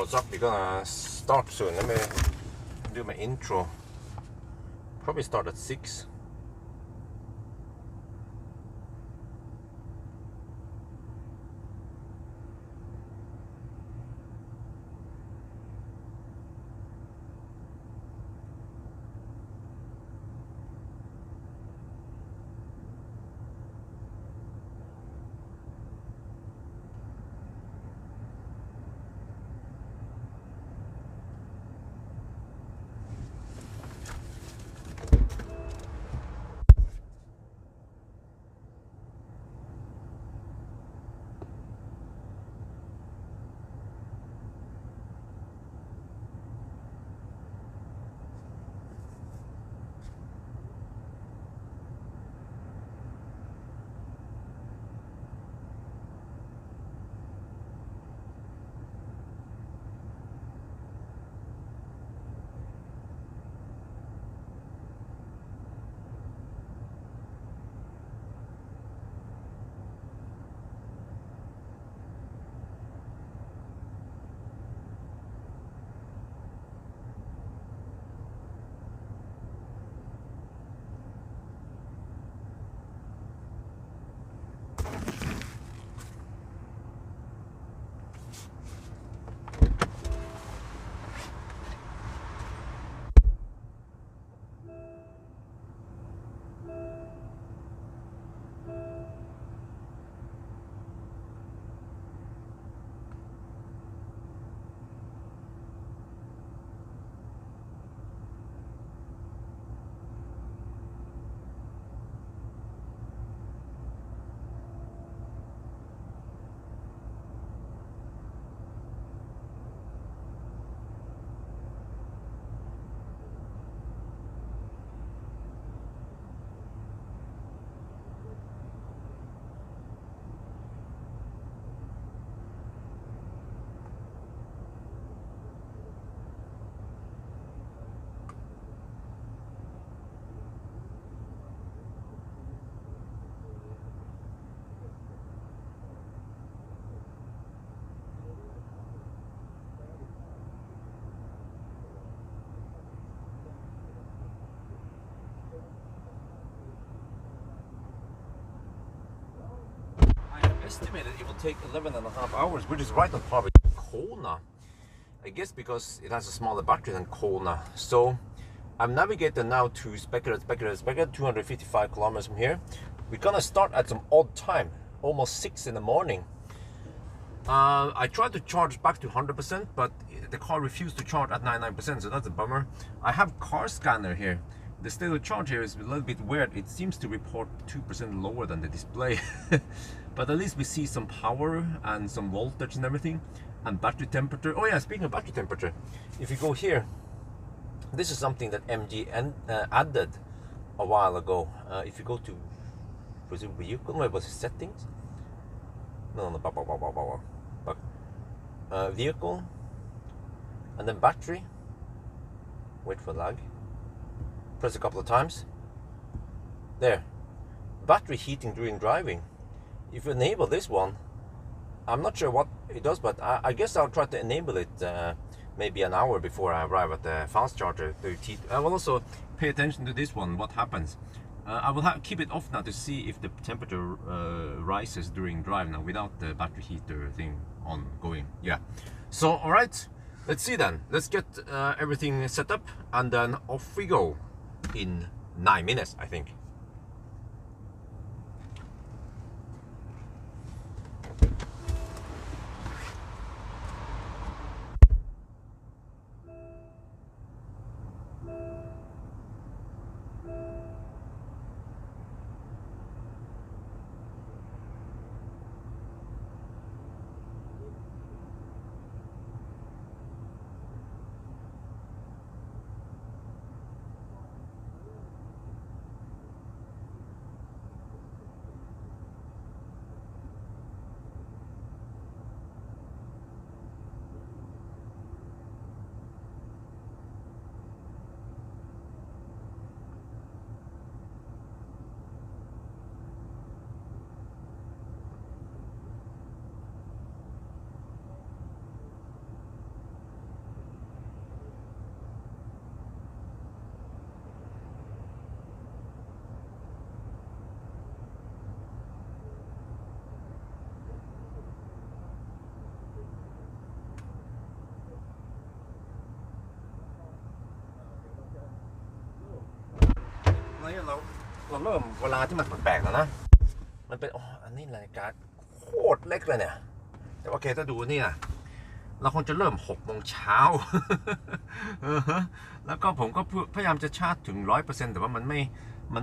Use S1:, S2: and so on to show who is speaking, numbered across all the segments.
S1: what's up? We're gonna start soon. Let me do my intro. Probably start at 6. Estimated it will take 11.5 hours, which is right on par with Kona. I guess because it has a smaller battery than Kona. So I'm navigating now to Spekkeret, 255 kilometers from here. We're gonna start at some odd time, almost 6 in the morning. I tried to charge back to 100%, but the car refused to charge at 99%, so that's a bummer. I have car scanner here. The state of charge here is a little bit weird. It seems to report 2% lower than the display. But at least we see some power and some voltage and everything. And battery temperature. Oh yeah, speaking of battery temperature, if you go here, this is something that MG added a while ago. If you go to, was it vehicle? No, it was settings. No, vehicle, and then battery. Wait for lag. Press a couple of times. There. Battery heating during driving. If you enable this one, I'm not sure what it does, but I guess I'll try to enable it maybe an hour before I arrive at the fast charger. I will also pay attention to this one, what happens. I will keep it off now to see if the temperature rises during drive now without the battery heater thing on going. Yeah. So, alright, let's see then. Let's get everything set up and then off we go in 9 minutes, I think. นี้เราเริ่มเวลาที่มันแปลกๆแล้วนะมันเป็นอันนี้นาฬิกาโคตรเล็กเลยเนี่ยแต่ว่าโอเคถ้าดูนี่นะเราคงจะเริ่ม6 โมงเช้า แล้วก็ผมก็พยายามจะชาร์จถึง 100% แต่ว่ามัน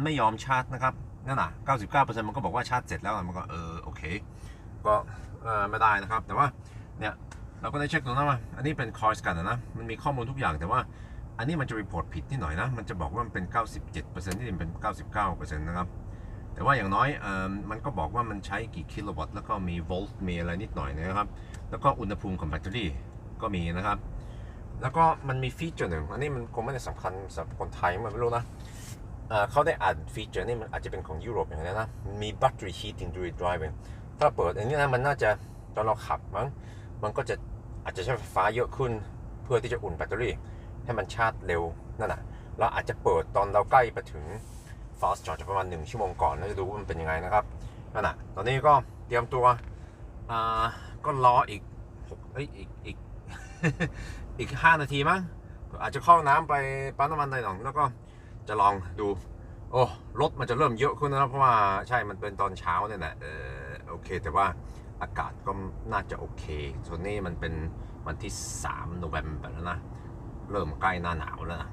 S1: ไม่ยอมชาร์จนะครับนั่นน่ะ 99% มันก็บอกว่าชาร์จเสร็จแล้วมันก็โอเคก็ไม่ได้นะครับแต่ว่าเนี่ยเราก็ได้เช็คดูนะว่าอันนี้เป็นคอร์สกันนะมันมีข้อมูลทุกอย่างแต่ว่าอันนี้มันจะรีพอร์ตผิดนิดหน่อยนะมันจะบอกว่ามันเป็น 97% ที่จริงเป็น 99% นะครับแต่ว่าอย่างน้อยมันก็บอกว่ามันใช้กี่กิโลวัตต์แล้วก็มีโวลต์มีอะไรนิดหน่อยนะครับแล้วก็อุณหภูมิของแบตเตอรี่ก็มีนะครับแล้วก็มันมีฟีเจอร์หนึ่งอันนี้มันคงไม่ได้สำคัญสำหรับคนไทยมันไม่รู้นะเขาได้อ่านฟีเจอร์นี่มันอาจจะเป็นของยุโรปอย่างนี้นะมี battery heating during driving ถ้าเปิดอันนี้นะมันน่าจะตอนเราขับมั้งมันก็จะอาจจะใช้ไฟฟ้าเยอะขึ้นเพื่อที่จะอุ่นแบตเตอรี่ให้มันชาร์จเร็วนั่นน่ะเราอาจจะเปิดตอนเราใกล้ไปถึง fast charge ประมาณ1 ชั่วโมงก่อนแล้วจะดูว่ามันเป็นยังไงนะครับนั่นน่ะตอนนี้ก็เตรียมตัวก็รออีกอีก5 นาทีมั้งอาจจะเข้าน้ำไปปั๊มน้ำมันหน่อยแล้วก็จะลองดูโอ้รถมันจะเริ่มเยอะขึ้นนะเพราะว่าใช่มันเป็นตอนเช้าเนี่ยแหละโอเคแต่ว่าอากาศก็น่าจะโอเคส่วนนี้มันเป็นวันที่3 โนเวมเบอร์แล้วนะเริ่มใกล้หน้าหนาวแล้วนะ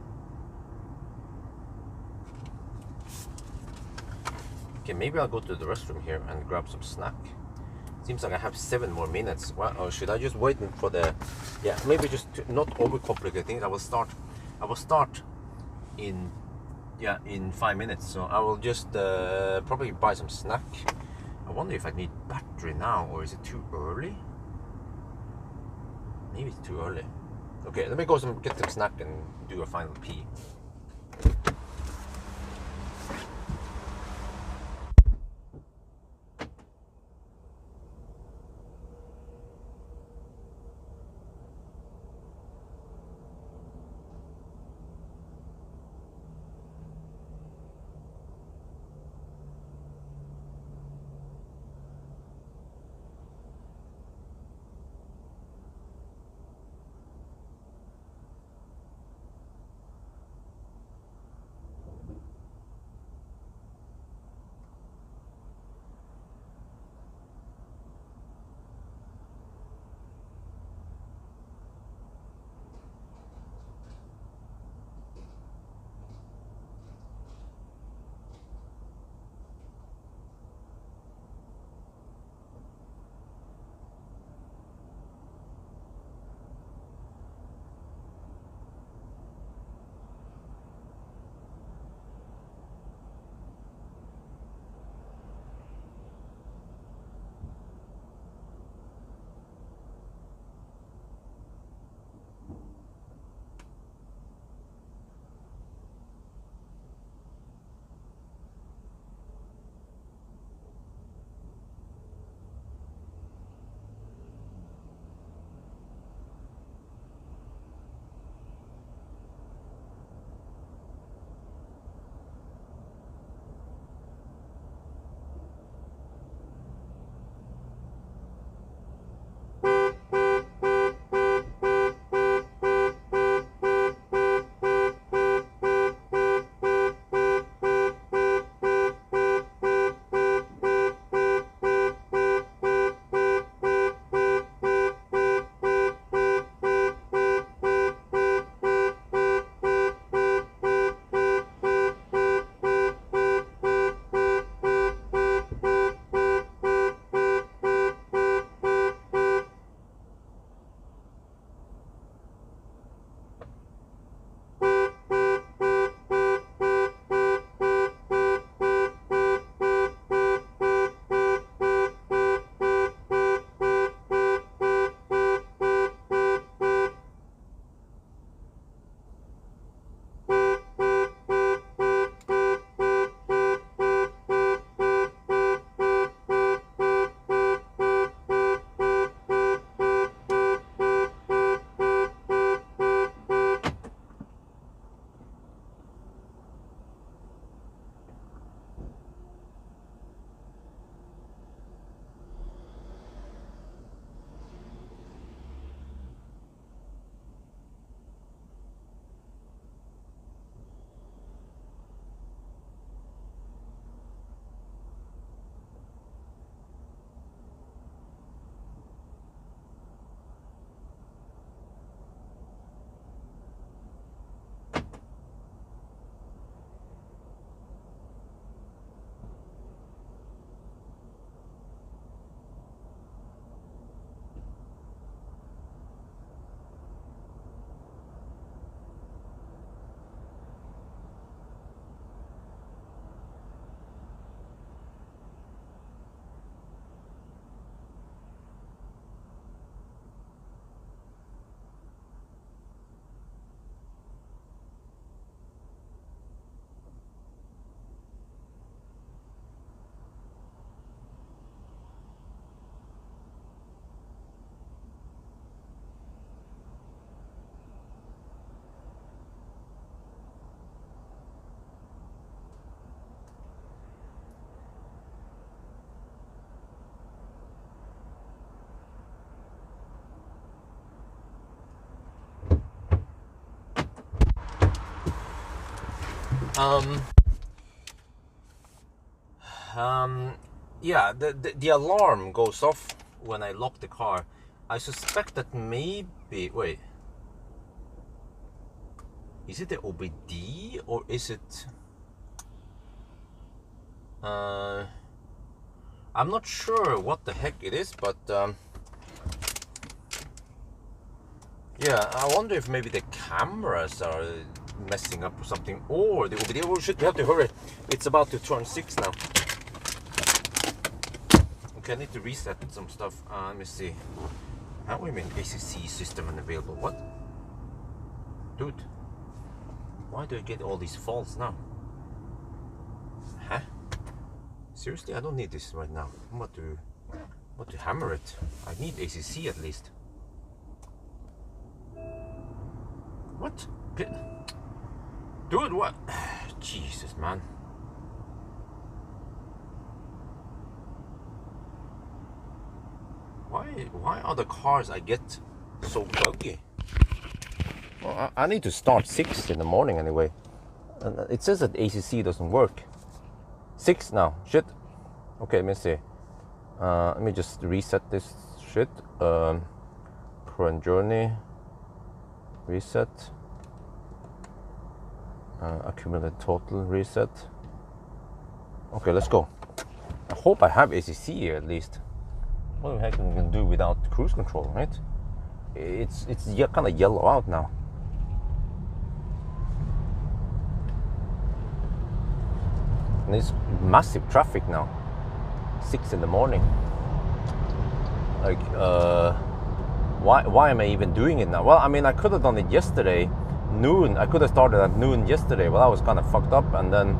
S1: Okay, maybe I'll go to the restroom here and grab some snack. Seems like I have 7 more minutes. Well, or should I just wait for the? Yeah, maybe just not overcomplicate things. I will start in 5 minutes. So I will just probably buy some snack. I wonder if I need battery now or is it too early? Maybe it's too early. Okay, let me go get some snack and do a final pee. Yeah, the alarm goes off when I lock the car. I suspect that maybe, wait, is it the OBD or is it, I'm not sure what the heck it is, but yeah, I wonder if maybe the cameras are messing up or something, or the OBD. Oh shit, we have to hurry. It's about to turn 6 now. Okay, I need to reset some stuff. Let me see. How do you mean ACC system unavailable? What? Dude, why do I get all these faults now? Huh? Seriously, I don't need this right now. I'm about to hammer it. I need ACC at least. What? Dude, what? Jesus, man. Why are the cars I get so buggy? Well, I need to start 6 in the morning anyway. And it says that ACC doesn't work. 6 now. Shit. Okay, let me see. Let me just reset this shit. Current journey. Reset. Accumulated total. Reset. Okay, let's go. I hope I have ACC here at least. What the heck am I gonna do without cruise control, right? It's kind of yellow out now. And it's massive traffic now. 6 in the morning. Like, why am I even doing it now? Well, I mean, I could have done it yesterday, noon. I could have started at noon yesterday, but I was kind of fucked up, and then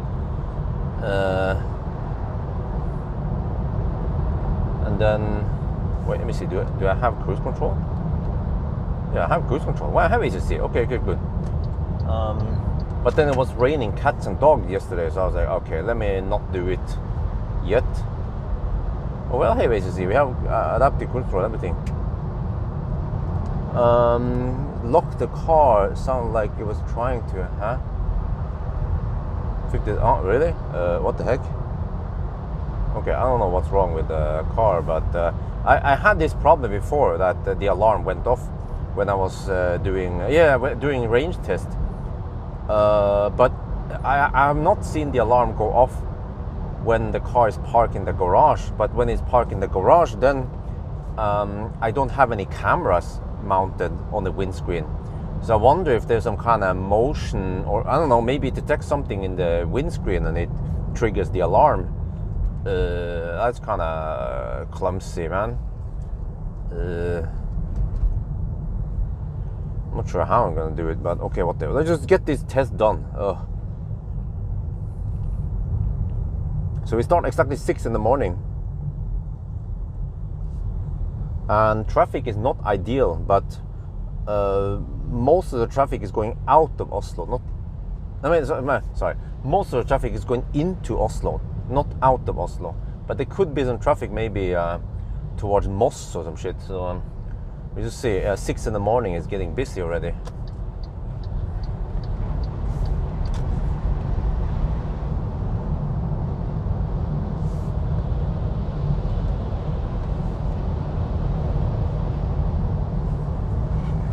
S1: wait, let me see. Do I have cruise control? Yeah, I have cruise control. Well, I have ACC. Okay, good. But then it was raining cats and dogs yesterday, so I was like, okay, let me not do it yet. Oh, well, I have ACC. We have adaptive cruise control, everything. Lock the car. Sounded like it was trying to, huh? Fix it. Oh, really? What the heck? Okay, I don't know what's wrong with the car, but I had this problem before that the alarm went off when I was doing range test. But I have not seen the alarm go off when the car is parked in the garage. But when it's parked in the garage, then I don't have any cameras mounted on the windscreen. So I wonder if there's some kind of motion, or I don't know, maybe it detects something in the windscreen and it triggers the alarm. That's kind of clumsy, man. I'm not sure how I'm gonna do it, but okay, whatever. Let's just get this test done. So we start exactly 6 in the morning, and traffic is not ideal, but most of the traffic is going out of Oslo. Most of the traffic is going into Oslo, not out of Oslo. But there could be some traffic maybe towards Moss or some shit. So we just see 6 in the morning is getting busy already.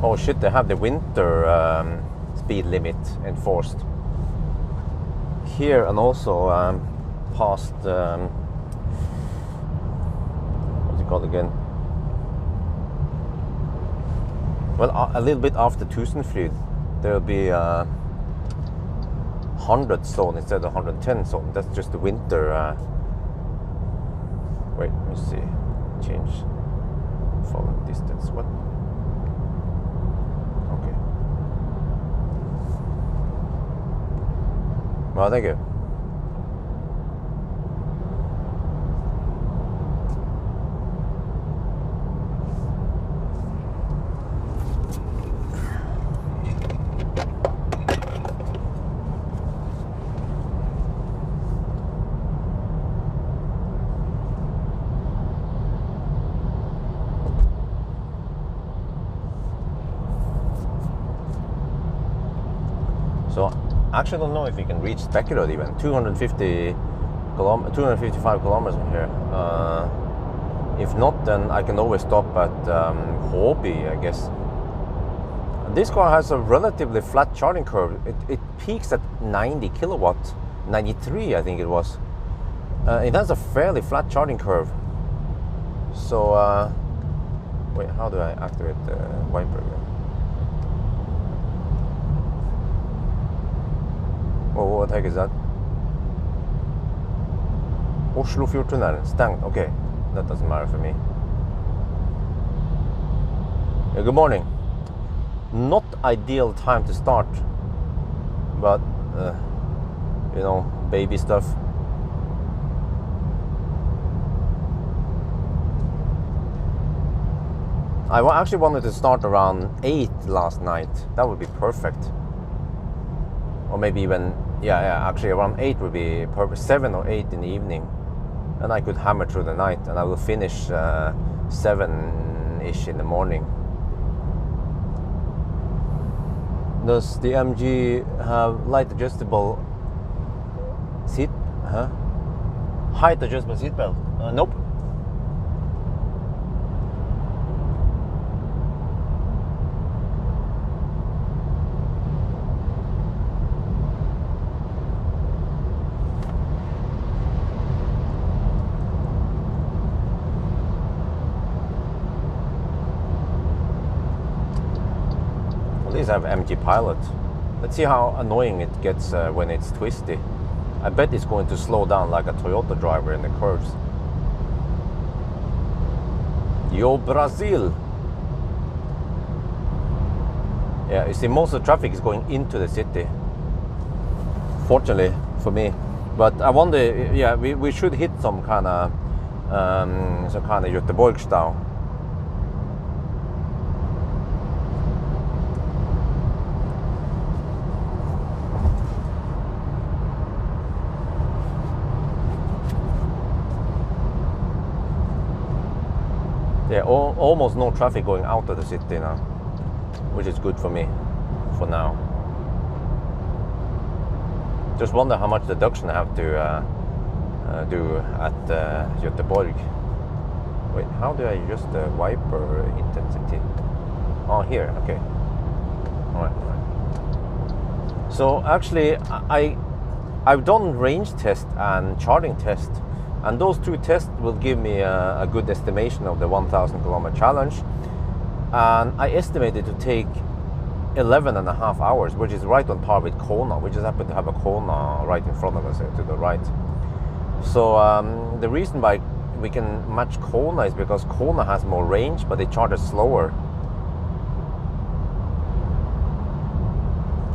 S1: Oh shit, they have the winter speed limit enforced here, and also past what's it called again? Well, a little bit after Tusenfryd, there'll be 100 zone instead of 110 zone. That's just the winter. Wait, let me see. Change following distance. What? Okay. Well, thank you. So Actually, I don't know if we can reach Beckerud even. 255 kilometers from here. If not, then I can always stop at Håby, I guess. This car has a relatively flat charging curve. It peaks at 90 kilowatt, 93 I think it was. It has a fairly flat charging curve. So, wait, how do I activate the wiper again? Oh, what the heck is that? Oslofjordtunnelen, stengt. Okay, that doesn't matter for me. Yeah, good morning. Not ideal time to start, but you know, baby stuff. I actually wanted to start around 8 last night. That would be perfect. Or maybe even, yeah, actually around 8 would be perfect. 7 or 8 in the evening. And I could hammer through the night, and I will finish 7-ish in the morning. Does the MG have light adjustable seat? Height adjustable seat belt? Nope. These have MG Pilot. Let's see how annoying it gets when it's twisty. I bet it's going to slow down like a Toyota driver in the curves. Yo, Brazil! Yeah, you see, most of the traffic is going into the city. Fortunately for me. But I wonder, yeah, we should hit some kind of Göteborgsstau. Yeah, almost no traffic going out of the city now, which is good for me, for now. Just wonder how much deduction I have to do at Göteborg. Wait, how do I adjust the wiper intensity? Oh, here, okay. All right. So actually, I've done range test and charging test. And those two tests will give me a good estimation of the 1,000 kilometer challenge. And I estimated to take 11.5 hours, which is right on par with Kona. We just happen to have a Kona right in front of us to the right. So the reason why we can match Kona is because Kona has more range, but they charge us slower.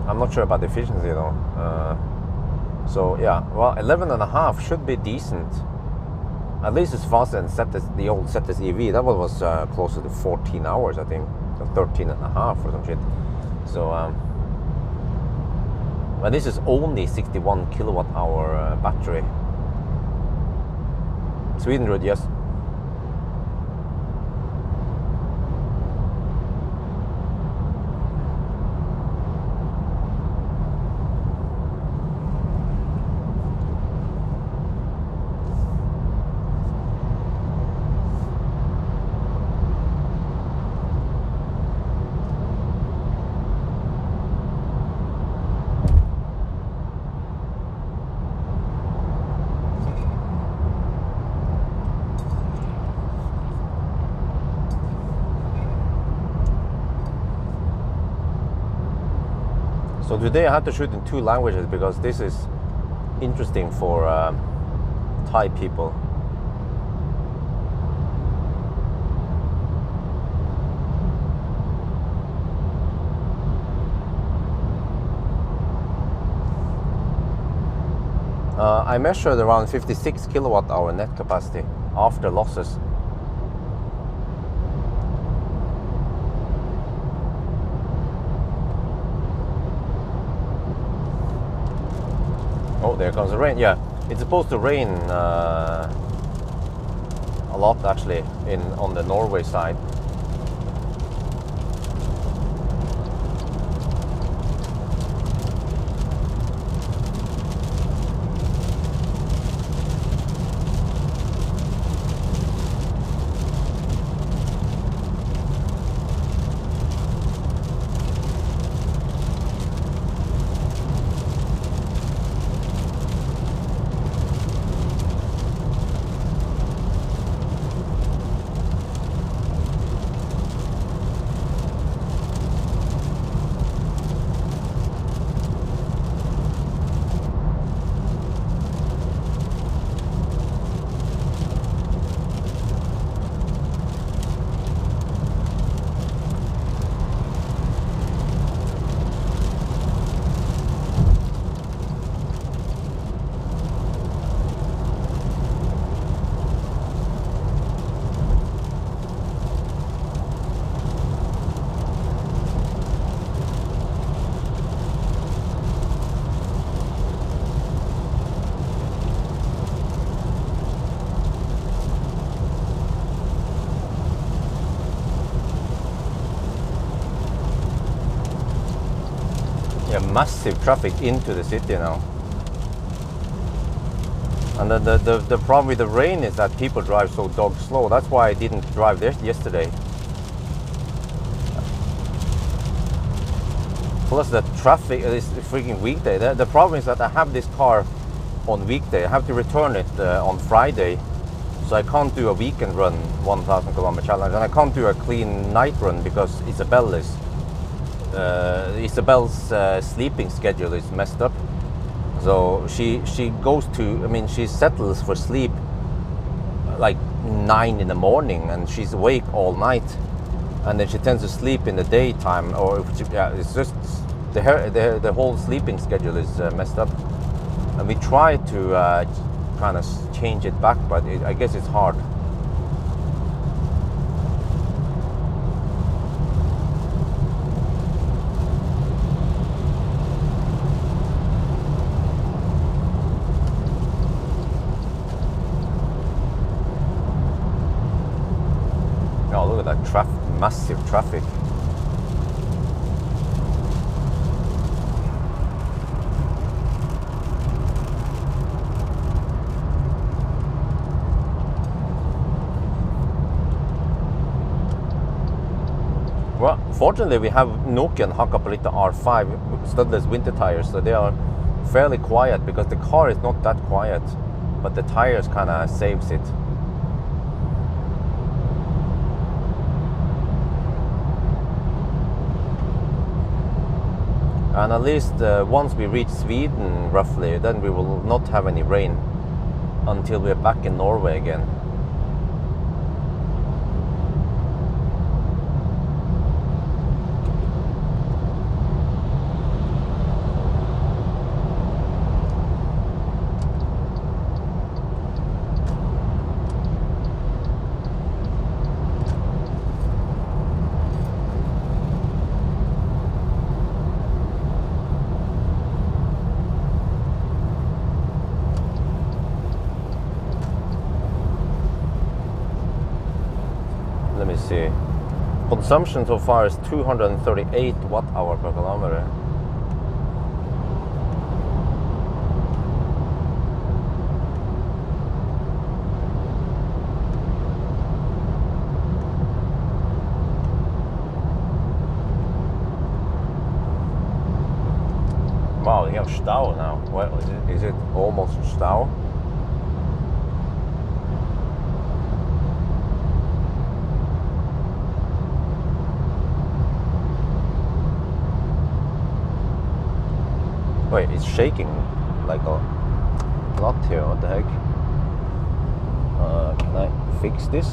S1: I'm not sure about the efficiency though. So yeah, well, 11.5 should be decent. At least it's faster than the old Zetas EV. That one was closer to 14 hours, I think, or 13.5 or some shit. So, but this is only 61 kilowatt hour battery. Sweden road, yes. So today I had to shoot in 2 languages because this is interesting for Thai people. I measured around 56 kilowatt hour net capacity after losses. Oh, there comes the rain. Yeah, it's supposed to rain a lot actually on the Norway side. massive traffic into the city now. And the problem with the rain is that people drive so dog slow. That's why I didn't drive there yesterday. Plus the traffic is freaking weekday. The problem is that I have this car on weekday. I have to return it on Friday. So I can't do a weekend run 1,000 kilometer challenge. And I can't do a clean night run because Isabelle's sleeping schedule is messed up. So she goes to, I mean, she settles for sleep like 9 in the morning, and she's awake all night, and then she tends to sleep in the daytime, or yeah, it's just the whole sleeping schedule is messed up, and we try to kind of change it back, but I guess it's hard. Oh, look at that massive traffic. Well, fortunately we have Nokian Hakkapeliitta R5 studless winter tires, so they are fairly quiet because the car is not that quiet, but the tires kind of saves it. And at least once we reach Sweden, roughly, then we will not have any rain until we're back in Norway again. Let me see. Consumption so far is 238 watt-hour per kilometer. Wow, you have Stau now. Well, is it almost Stau? Wait, it's shaking like a lot here. What the heck? Can I fix this?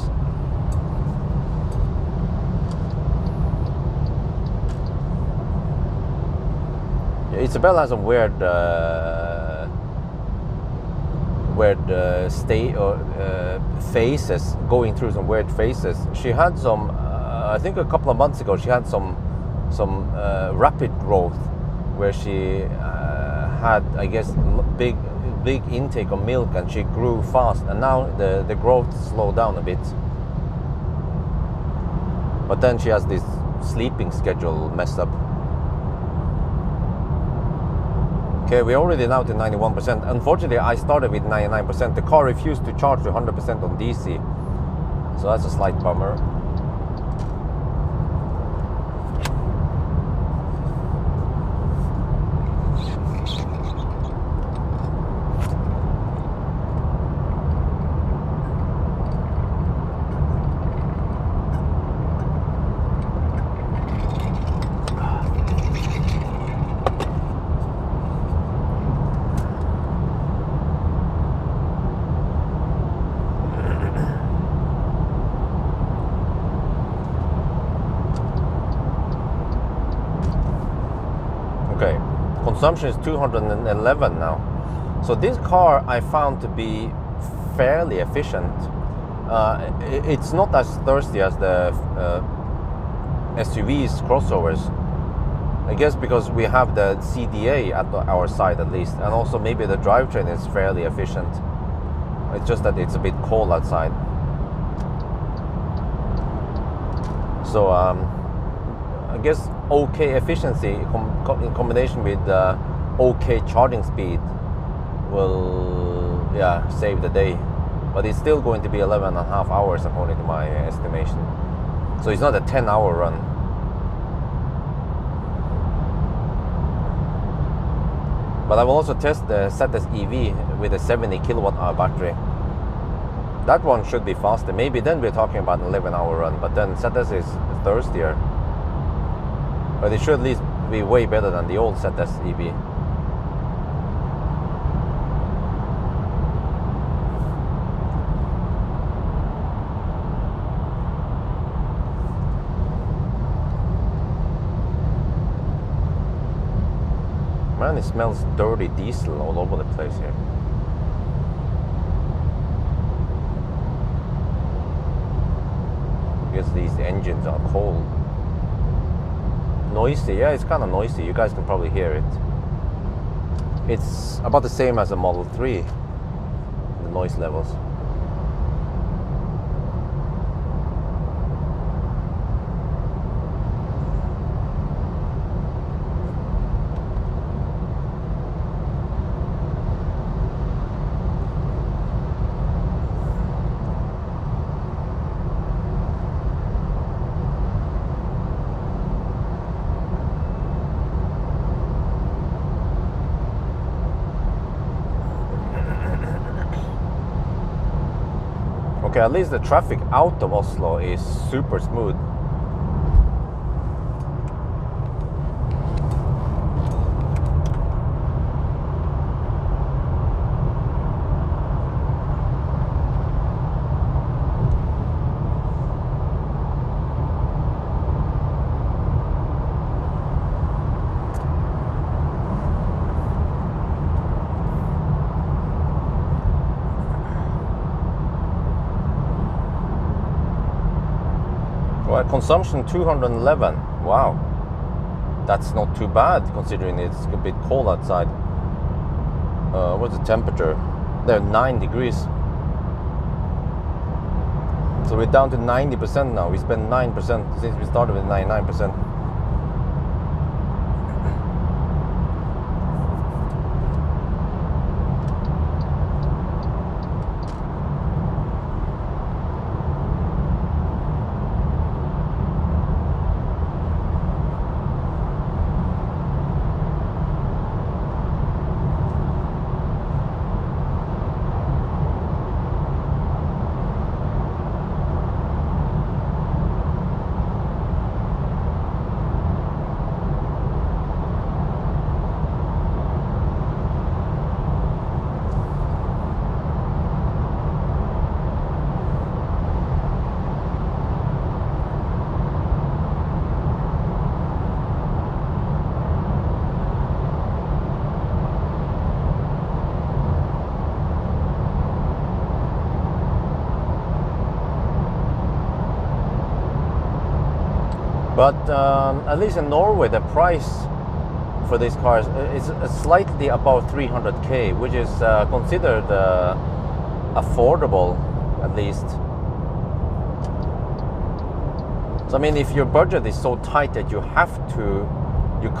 S1: Yeah, Isabella has some weird phases, going through some weird phases. She had some, I think a couple of months ago, she had some rapid growth where she had, I guess, big intake of milk, and she grew fast, and now the growth slowed down a bit. But then she has this sleeping schedule messed up. Okay, we're already now to 91%. Unfortunately, I started with 99%. The car refused to charge to 100% on DC, so that's a slight bummer. Okay, consumption is 211 now. So this car I found to be fairly efficient. It's not as thirsty as the SUVs, crossovers. I guess because we have the CDA at our side at least, and also maybe the drivetrain is fairly efficient. It's just that it's a bit cold outside. So I guess okay efficiency in combination with okay charging speed will save the day. But it's still going to be 11.5 hours according to my estimation. So it's not a 10-hour run. But I will also test the ZS EV with a 70 kilowatt hour battery. That one should be faster. Maybe then we're talking about an 11-hour run, but then ZS is thirstier. But it should at least be way better than the old ZS EV. Man, it smells dirty diesel all over the place here. I guess these engines are cold. Noisy, yeah, it's kind of noisy. You guys can probably hear it. It's about the same as a Model 3, the noise levels. Okay, at least the traffic out of Oslo is super smooth. Consumption 211. Wow, that's not too bad considering it's a bit cold outside. What's the temperature? There, 9 degrees. So we're down to 90% now. We spent 9% since we started with 99%. But at least in Norway, the price for these cars is slightly above 300k, which is considered affordable, at least. So I mean, if your budget is so tight that you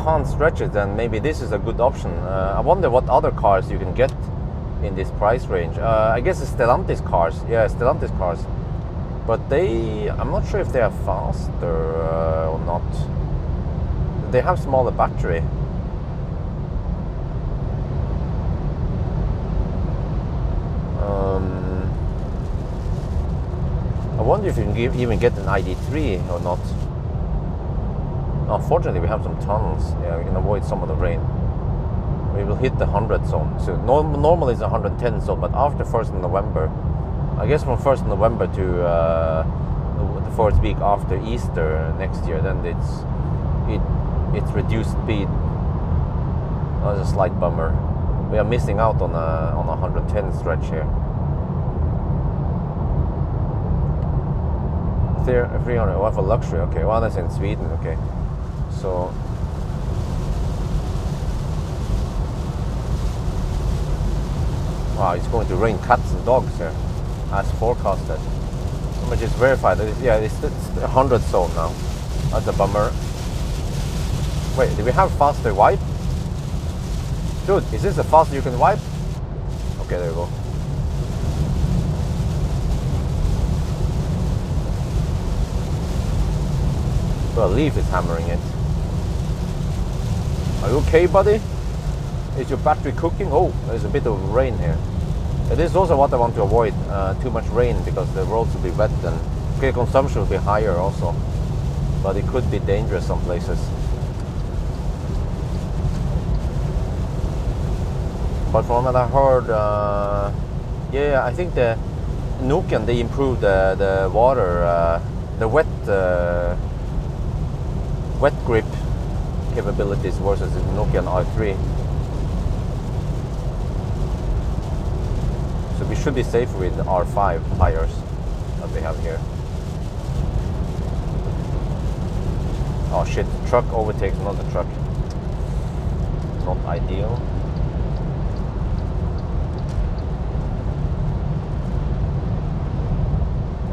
S1: can't stretch it, then maybe this is a good option. I wonder what other cars you can get in this price range. I guess the Stellantis cars, Stellantis cars. But I'm not sure if they are faster or not. They have smaller battery. I wonder if you can even get an ID3 or not. Unfortunately, we have some tunnels. Yeah, we can avoid some of the rain. We will hit the 100 zone soon. Normally it's 110 zone, but after 1st of November, I guess from 1st of November to the first week after Easter next year, then it's reduced speed. That's a slight bummer. We are missing out on a 110 stretch here. 300. Oh, for luxury. Okay, well that's in Sweden. Okay, so. Wow, it's going to rain cats and dogs here, as forecasted. Let me just verify that. It's 100 zone now. That's a bummer. Wait, do we have faster wipe? Dude, is this the faster you can wipe? Okay, there we go. Well, Leaf is hammering it. Are you okay, buddy? Is your battery cooking? Oh, there's a bit of rain here. This is also what I want to avoid, too much rain, because the roads will be wet and fuel consumption will be higher also. But it could be dangerous some places. But from what I heard, yeah, I think the Nokian, they improved the water, the wet grip capabilities versus the Nokian R3. So we should be safer with the R5 tires that we have here. Oh shit, truck overtakes another truck. Not ideal.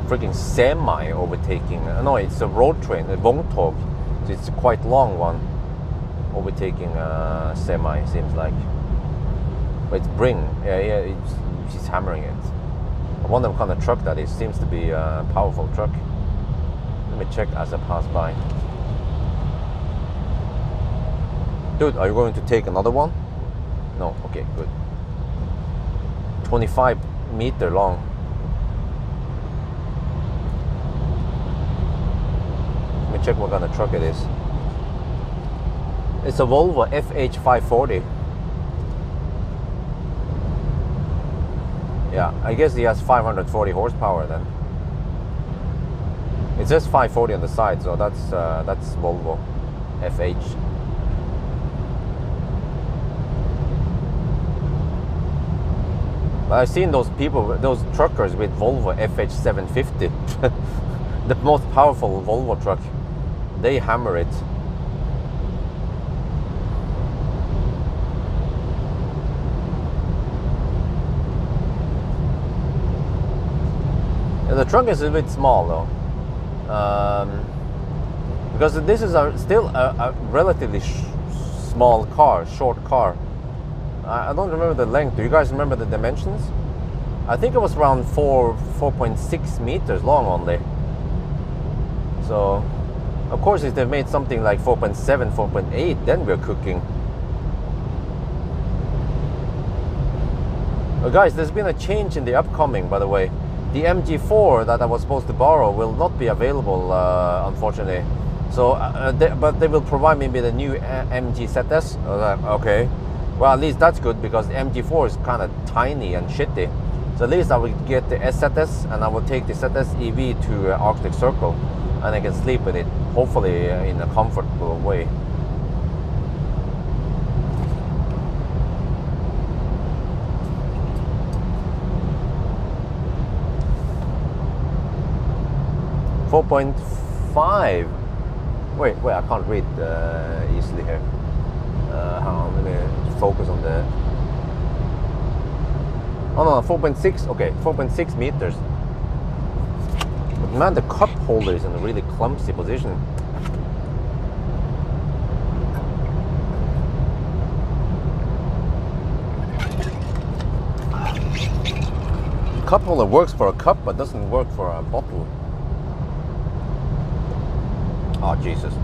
S1: Freaking semi overtaking. No, it's a road train, a vogntog. So it's a quite long one. Overtaking a semi, seems like. But it's Bring. Yeah, she's hammering it. I wonder what kind of truck that is. Seems to be a powerful truck. Let me check as I pass by. Dude, are you going to take another one? No? Okay, good. 25-meter long. Let me check what kind of truck it is. It's a Volvo FH540. Yeah, I guess he has 540 horsepower then. It says 540 on the side, so that's Volvo FH. I've seen those people, those truckers with Volvo FH750, the most powerful Volvo truck. They hammer it. The trunk is a bit small though, because this is still a relatively small car, short car. I don't remember the length. Do you guys remember the dimensions? I think it was around 4.6 meters long only. So, of course, if they've made something like 4.7, 4.8, then we're cooking. Well, guys, there's been a change in the upcoming, by the way. The MG4 that I was supposed to borrow will not be available, unfortunately. So, but they will provide me with a new MG ZS. Okay. Well, at least that's good, because the MG4 is kind of tiny and shitty. So at least I will get the SZS, and I will take the ZS EV to Arctic Circle, and I can sleep with it, hopefully in a comfortable way. .5. Wait, I can't read easily here. Hang on, let me focus on the... Oh no, 4.6, okay, 4.6 meters. But man, the cup holder is in a really clumsy position. The cup holder works for a cup, but doesn't work for a bottle. Oh, Jesus.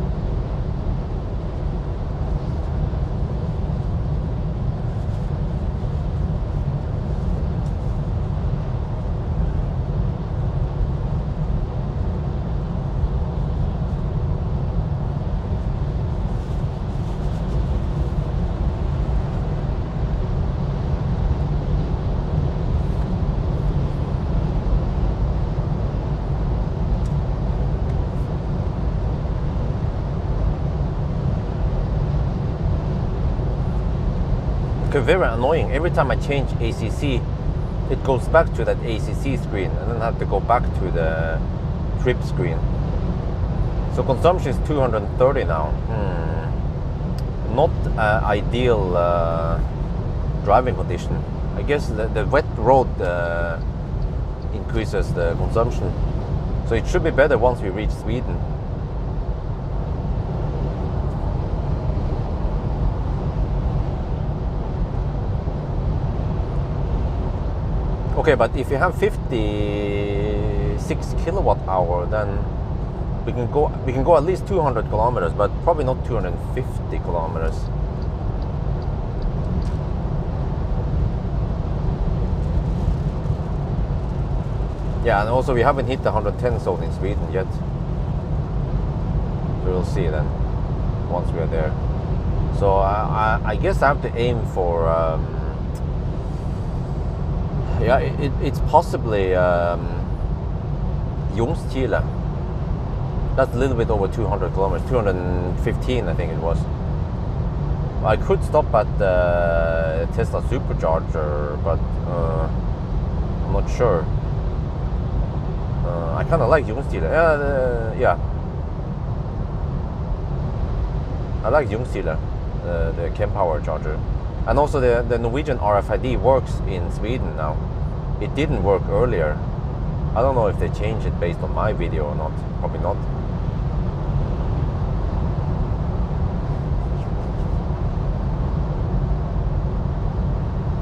S1: Very annoying. Every time I change ACC, it goes back to that ACC screen, and then I have to go back to the trip screen. So consumption is 230 now. Not ideal driving condition. I guess the wet road increases the consumption. So it should be better once we reach Sweden. Okay, but if you have 56 kilowatt hour, then we can go at least 200 kilometers, but probably not 250 kilometers. Yeah, and also we haven't hit the 110 zone in Sweden yet. So we'll see then once we are there. So I guess I have to aim for yeah, it's possibly Ljungskile. That's a little bit over 200 kilometers, 215 I think it was. I could stop at the Tesla supercharger, but I'm not sure. I kind of like Ljungskile. Yeah. I like Ljungskile, the Pawel charger. And also the Norwegian RFID works in Sweden now. It didn't work earlier. I don't know if they changed it based on my video or not. Probably not.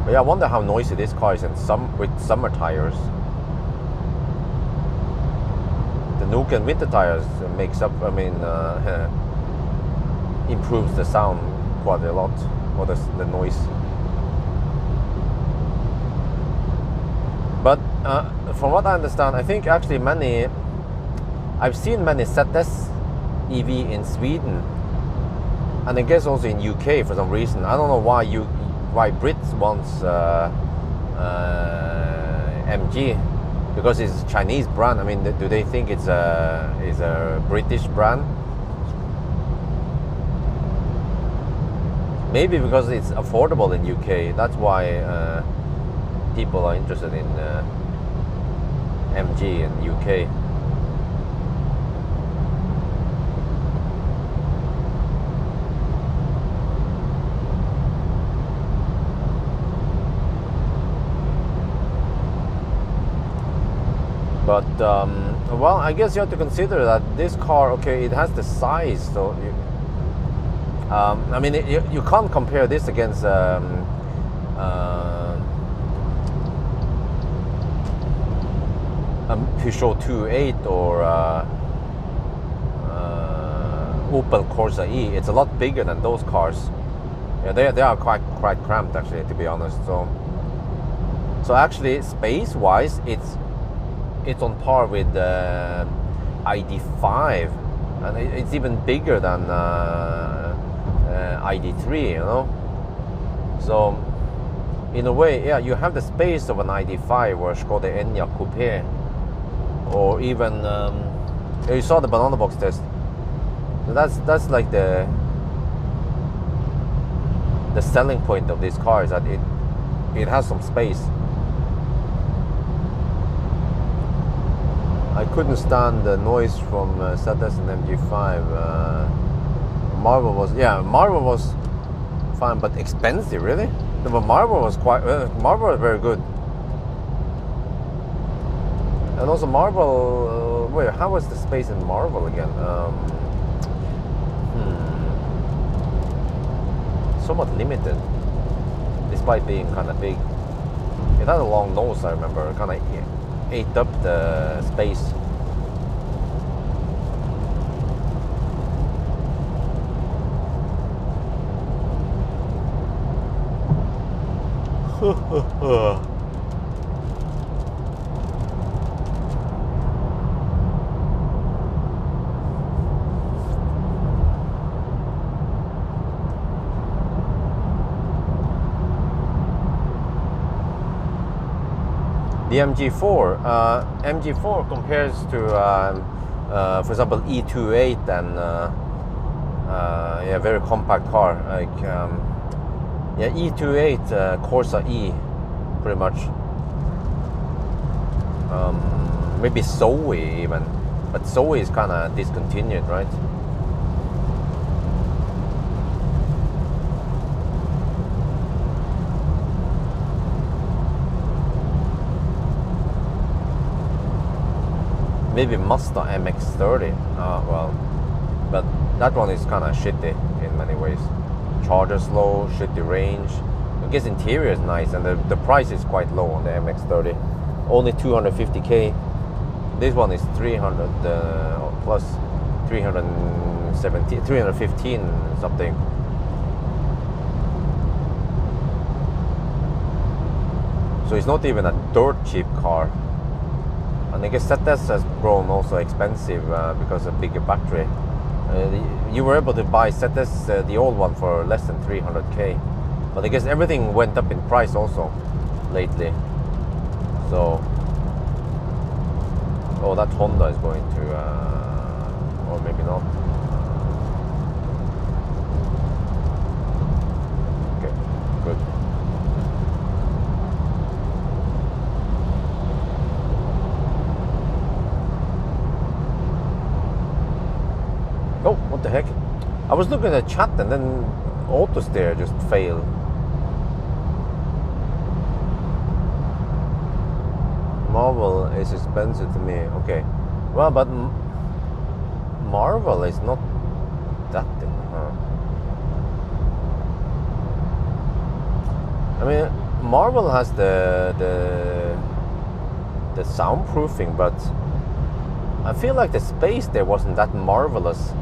S1: But yeah, I wonder how noisy this car is with summer tires. The Nuken winter tires makes up, improves the sound quite a lot, or the noise. But from what I understand, I think actually I've seen many ZS EV in Sweden, and I guess also in UK for some reason. I don't know why Brits wants MG, because it's a Chinese brand. I mean, do they think it's a British brand? Maybe because it's affordable in UK. That's why people are interested in MG in UK. But well, I guess you have to consider that this car, okay, it has the size, so I mean, you can't compare this against a Peugeot 208 or Opel Corsa E. It's a lot bigger than those cars. Yeah, they are quite cramped actually, to be honest. So actually, space-wise, it's on par with the ID5, and it's even bigger than ID3, you know. So in a way, yeah, you have the space of an ID5 or Skoda Enyaq Coupe, or even you saw the banana box test. So that's like the selling point of this car, is that it has some space. I couldn't stand the noise from ZS and MG5. Marvel was fine, but expensive, really. But Marvel was Marvel was very good. And also Marvel, wait, how was the space in Marvel again? Somewhat limited, despite being kind of big. It had a long nose, I remember, kind of ate up the space. The MG4 compares to, for example, E28 and yeah, very compact car like yeah, E28 Corsa E, pretty much. Maybe Zoe even, but Zoe is kind of discontinued, right? Maybe Mazda MX-30. Well, but that one is kind of shitty in many ways. Charger slow, shitty range. I guess interior is nice, and the price is quite low on the MX-30. Only 250k. This one is 300 plus 317, 315 something. So it's not even a dirt cheap car. And I guess ZS has grown also expensive because of bigger battery. You were able to buy ZS, the old one, for less than 300k. But I guess everything went up in price also lately. So, oh, that Honda is going to, or maybe not. Okay, good. Oh, what the heck? I was looking at the chat and then auto steer just failed. Marvel is expensive to me. Okay, well, but Marvel is not that thing. I mean, Marvel has the soundproofing, but I feel like the space there wasn't that marvelous.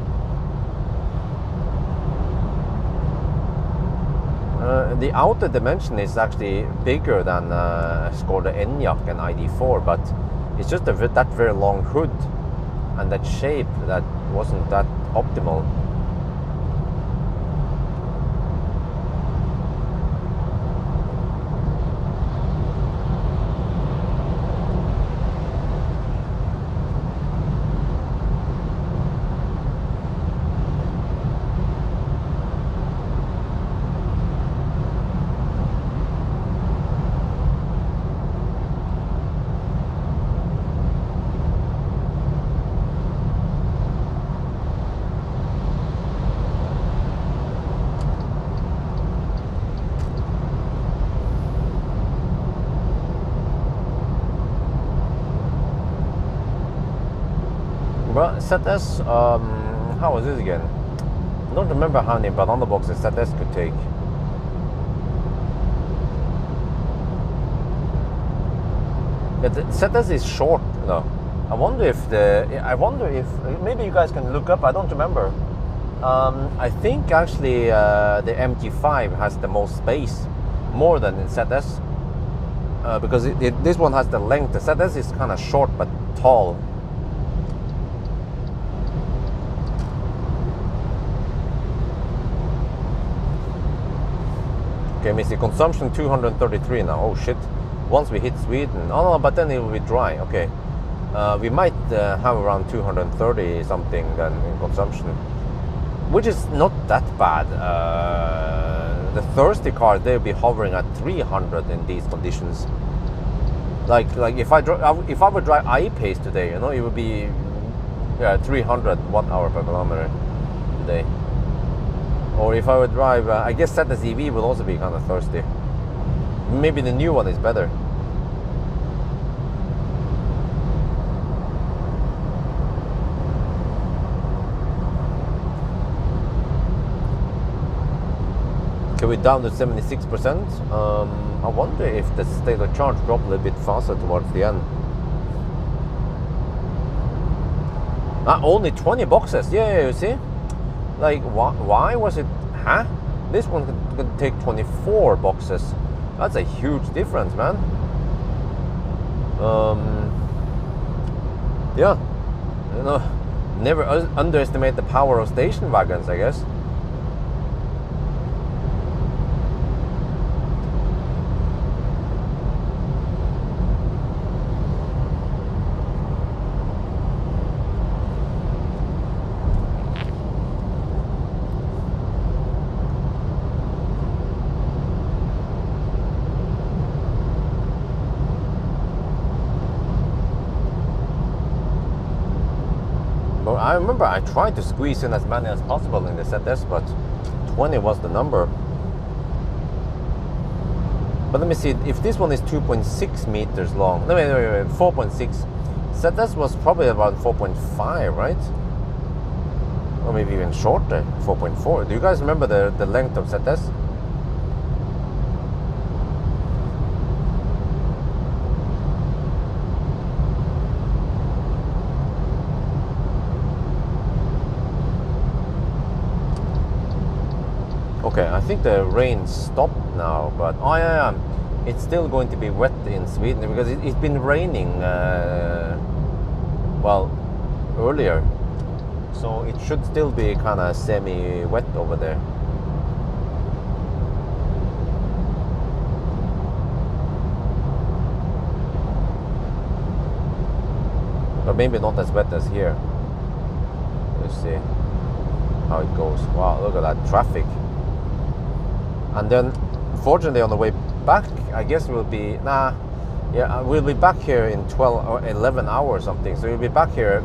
S1: The outer dimension is actually bigger than Skoda Enyaq and ID4, but it's just that very long hood and that shape that wasn't that optimal. Well, ZS, how was this again? I don't remember how many banana boxes ZS could take. But the ZS is short, you know. I wonder if maybe you guys can look up. I don't remember. I think actually the MG5 has the most space, more than in ZS, because this one has the length. The ZS is kind of short but tall. Okay, let me see. Consumption 233 now. Oh shit! Once we hit Sweden, oh no, but then it will be dry. Okay, we might have around 230 something then in consumption, which is not that bad. The thirsty cars, they'll be hovering at 300 in these conditions. Like if I would drive I-Pace today, you know, it would be 300 watt-hour per kilometer today. Or if I would drive, I guess ZS EV will also be kind of thirsty. Maybe the new one is better. Okay, we're down to 76%. I wonder if the state of charge dropped a little bit faster towards the end. Only 20 boxes. Yeah, you see? Like, why was it? Huh? This one could take 24 boxes. That's a huge difference, man. Yeah, you know, never underestimate the power of station wagons, I guess. I remember I tried to squeeze in as many as possible in the ZS, but 20 was the number. But let me see, if this one is 2.6 meters long, no, wait, 4.6. ZS was probably about 4.5, right? Or maybe even shorter, 4.4. Do you guys remember the length of ZS? think the rain stopped now, but oh yeah, it's still going to be wet in Sweden because it's been raining well earlier, so it should still be kind of semi-wet over there. But maybe not as wet as here. Let's see how it goes. Wow, look at that traffic. And then fortunately on the way back, I guess we'll be we'll be back here in 12 or 11 hours or something. So we'll be back here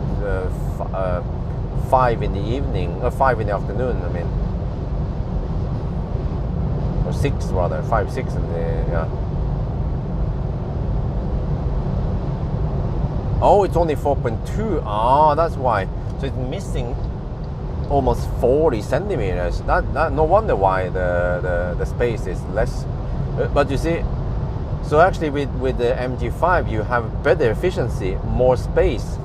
S1: 5 in the evening, 5 in the afternoon, I mean, or 6 rather, 5, 6 in the Oh, it's only 4.2. Ah, that's why. So it's missing almost 40 centimeters. That no wonder why the space is less. But you see, so actually with the MG5 you have better efficiency, more space.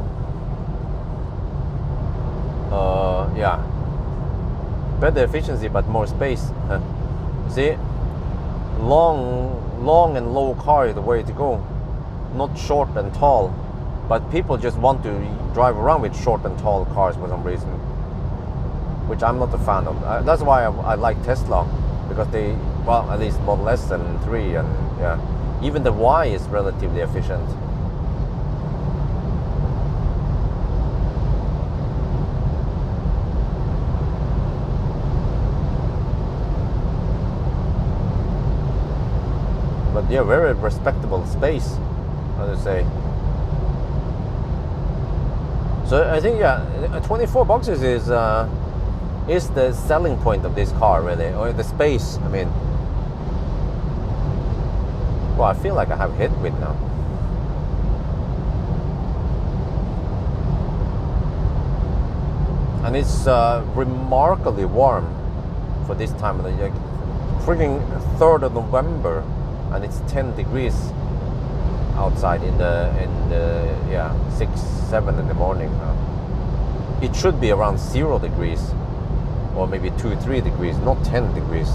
S1: Better efficiency but more space. See, long and low car is the way to go, not short and tall. But people just want to drive around with short and tall cars for some reason, which I'm not a fan of. That's why I like Tesla, because they, well, at least Model S and 3 and even the Y is relatively efficient. But yeah, very respectable space, I would say. So I think 24 boxes is the selling point of this car, really, or the space. I mean, well, I feel like I have headwind now. And it's remarkably warm for this time of the year. Freaking 3rd of November, and it's 10 degrees outside in the 6, 7 in the morning. It should be around 0 degrees, or maybe 2, 3 degrees, not 10 degrees.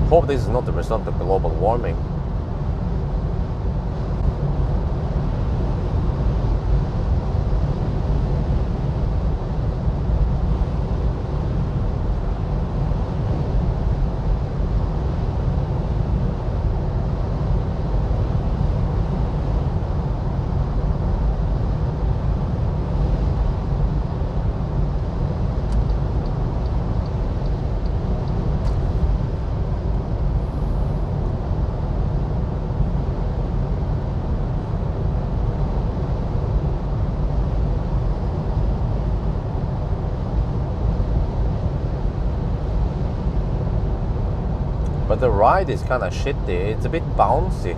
S1: Hope this is not the result of global warming. But the ride is kind of shitty. It's a bit bouncy.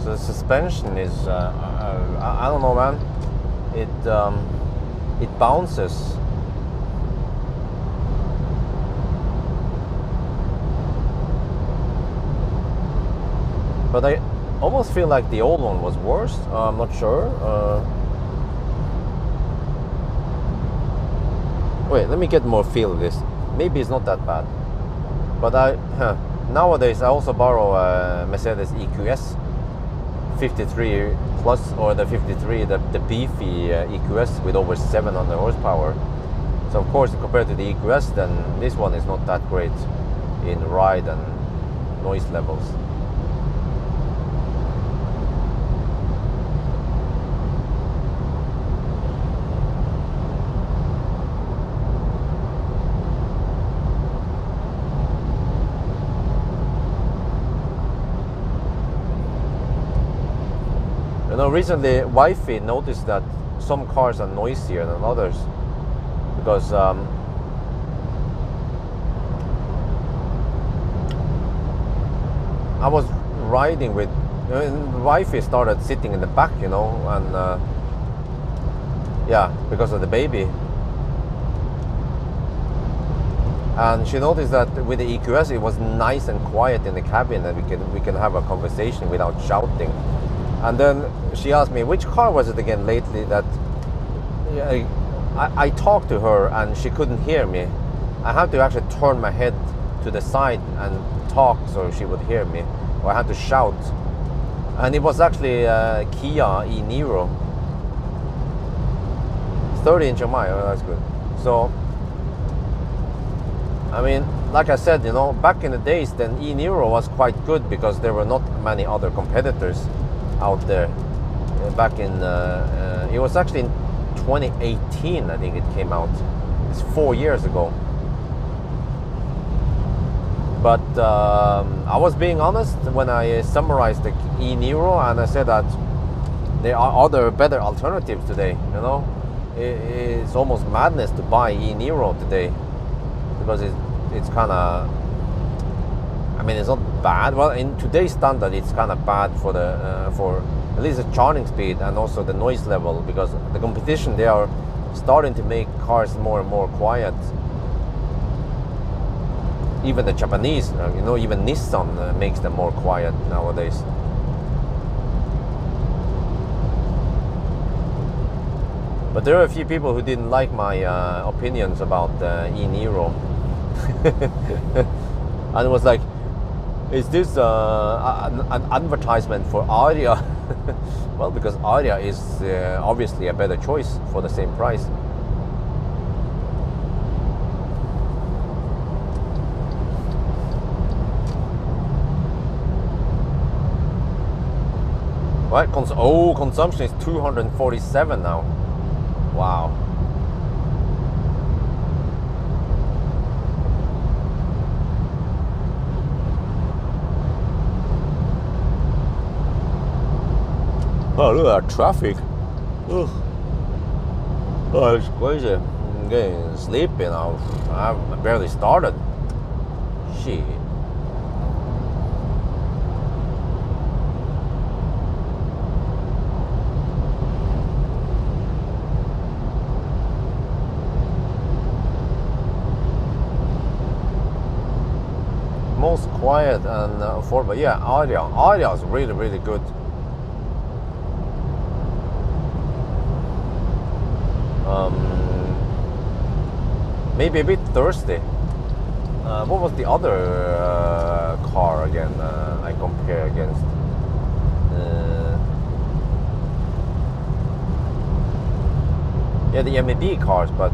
S1: So the suspension is, I don't know, man. It bounces. But I almost feel like the old one was worse. I'm not sure. Wait, let me get more feel of this. Maybe it's not that bad. But nowadays I also borrow a Mercedes EQS 53 Plus, or the 53, the beefy EQS with over 700 horsepower. So of course, compared to the EQS, then this one is not that great in ride and noise levels. You know, recently wifey noticed that some cars are noisier than others, because I was riding with, wifey started sitting in the back, you know, and because of the baby. And she noticed that with the EQS it was nice and quiet in the cabin, and we can have a conversation without shouting. And then she asked me, which car was it again lately that I talked to her and she couldn't hear me. I had to actually turn my head to the side and talk so she would hear me, or I had to shout. And it was actually Kia e-Niro, 30-inch mile. Oh, that's good. So I mean, like I said, back in the days, then e-Niro was quite good because there were not many other competitors out there. Back in it was actually in 2018, I think it came out. It's 4 years ago. But I was being honest when I summarized the e-Niro, and I said that there are other better alternatives today. It's almost madness to buy e-Niro today because it's kind of, I mean, it's not bad. Well, in today's standard, it's kind of bad for the for at least the charging speed and also the noise level, because the competition, they are starting to make cars more and more quiet. Even the Japanese, even Nissan makes them more quiet nowadays. But there are a few people who didn't like my opinions about e-Niro. And it was like, is this an advertisement for Aria? Well, because Aria is obviously a better choice for the same price. Right, consumption is 247 now. Wow. Oh, look at that traffic. Ugh. Oh, it's crazy. I'm getting sleepy now. I barely started. Shit. Most quiet and affordable. Yeah, Aria is really, really good. Maybe a bit thirsty. What was the other car again I compare against? Yeah, the MEB cars, but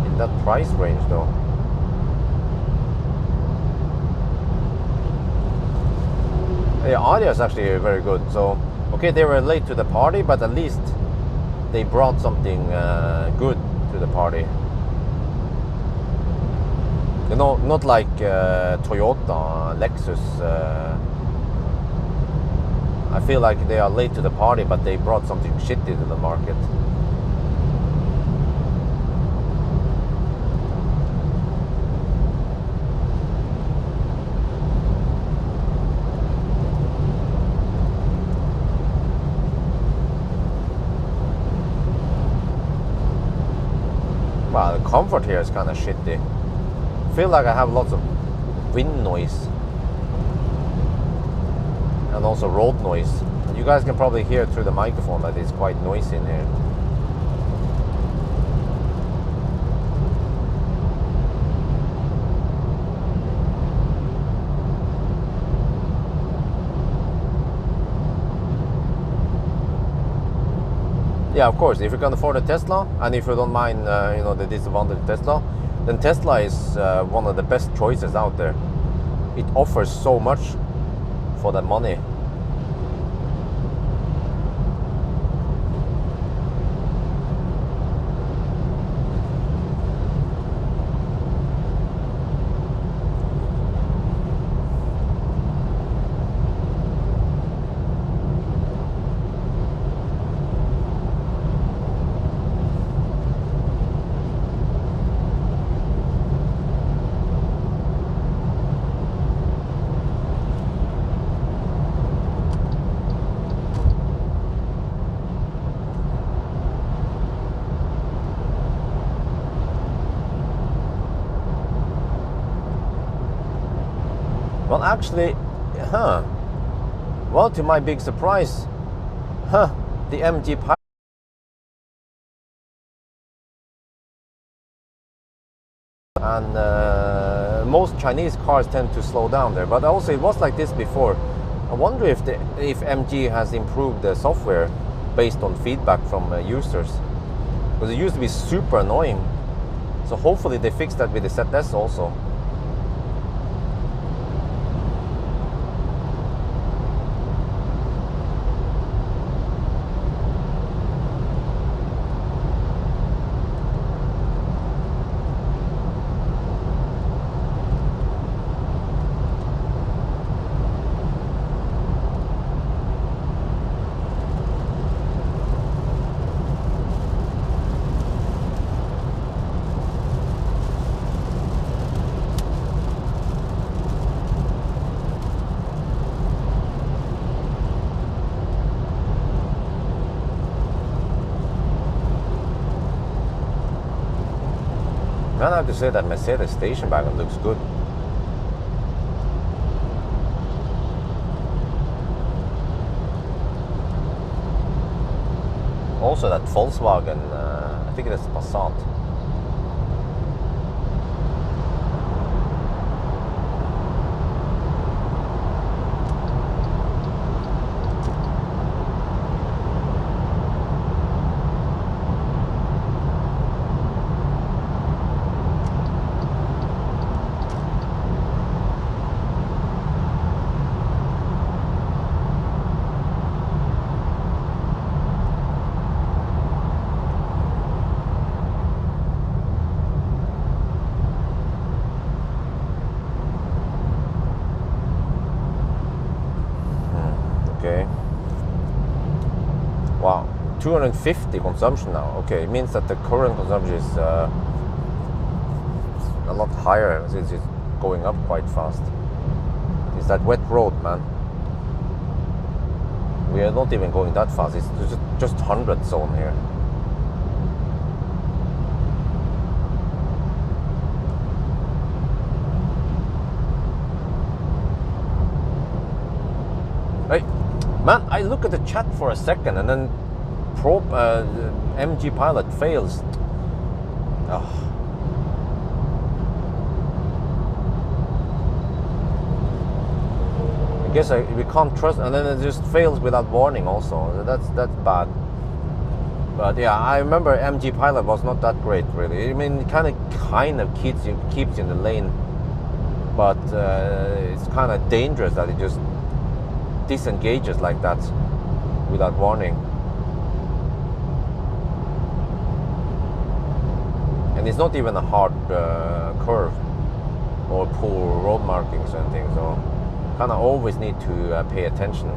S1: in that price range though. Yeah, Aria is actually very good. So, okay, they were late to the party, but at least they brought something good to the party. Not like Toyota, Lexus. I feel like they are late to the party, but they brought something shitty to the market. Wow, the comfort here is kind of shitty. I feel like I have lots of wind noise and also road noise. You guys can probably hear through the microphone that it's quite noisy in here. Yeah, of course, if you can afford a Tesla, and if you don't mind, the disadvantage of Tesla, then Tesla is one of the best choices out there. It offers so much for that money. Well, actually, well, to my big surprise, the MG5 and most Chinese cars tend to slow down there. But also it was like this before. I wonder if MG has improved the software based on feedback from users, because it used to be super annoying. So hopefully they fixed that with the ZS also. I have to say that Mercedes station wagon looks good. Also that Volkswagen, I think it is Passat. Wow, 250 consumption now. Okay, it means that the current consumption is a lot higher since it's going up quite fast. It's that wet road, man. We are not even going that fast. It's just 100 zone here. Hey, man, I look at the chat for a second and then MG pilot fails. Oh. I guess we can't trust, and then it just fails without warning also. That's bad. But yeah, I remember MG pilot was not that great really. I mean, it kind of keeps you in the lane, but it's kind of dangerous that it just disengages like that without warning. And it's not even a hard curve or poor road markings or anything, so kind of always need to pay attention.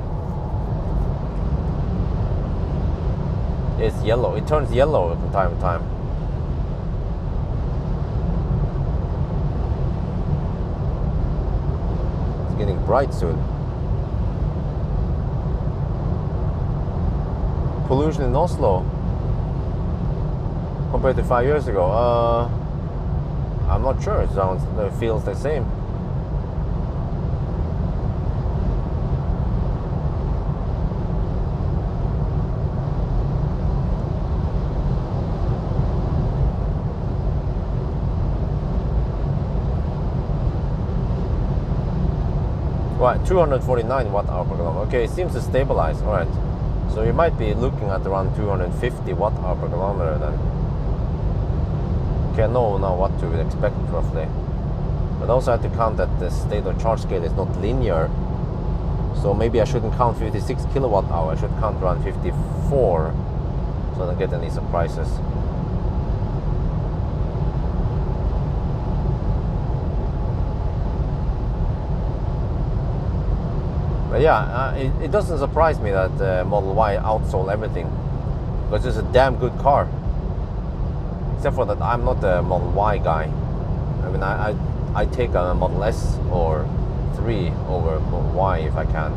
S1: It's yellow. It turns yellow from time to time. It's getting bright soon. Pollution in Oslo compared to 5 years ago, I'm not sure. It feels the same. Right, 249 watt-hour per kilometer. Okay, it seems to stabilize. All right. So you might be looking at around 250 watt-hour per kilometer then. Okay, I know now what to expect roughly. But also I have to count that the state of charge scale is not linear. So maybe I shouldn't count 56 kilowatt hour. I should count around 54 so I don't get any surprises. But yeah, it doesn't surprise me that Model Y outsold everything, because it's a damn good car. Except for that I'm not a Model Y guy. I mean, I take a Model S or 3 over Model Y if I can.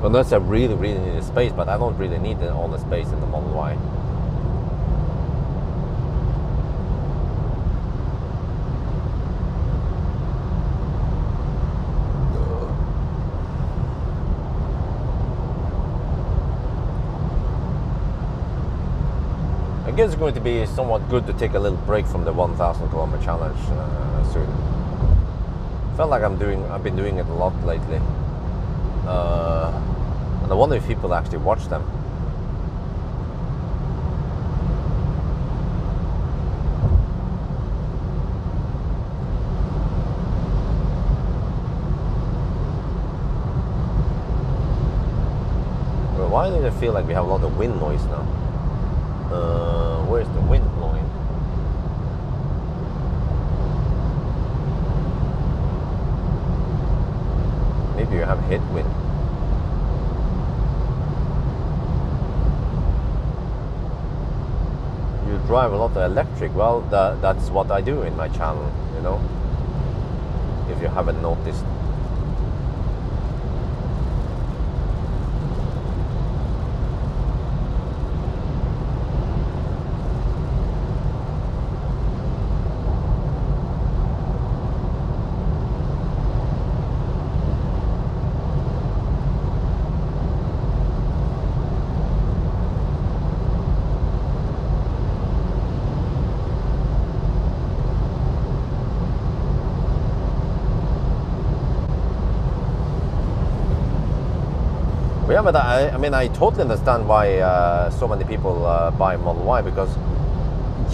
S1: Unless I really need the space, but I don't really need all the space in the Model Y. I guess it's going to be somewhat good to take a little break from the 1,000 kilometer challenge soon. Felt like I've been doing it a lot lately, and I wonder if people actually watch them. Well, why do I feel like we have a lot of wind noise now? Where's the wind blowing? Maybe you have headwind. You drive a lot of electric. Well, that's what I do in my channel, you know, if you haven't noticed. Yeah, but I mean, I totally understand why so many people buy Model Y, because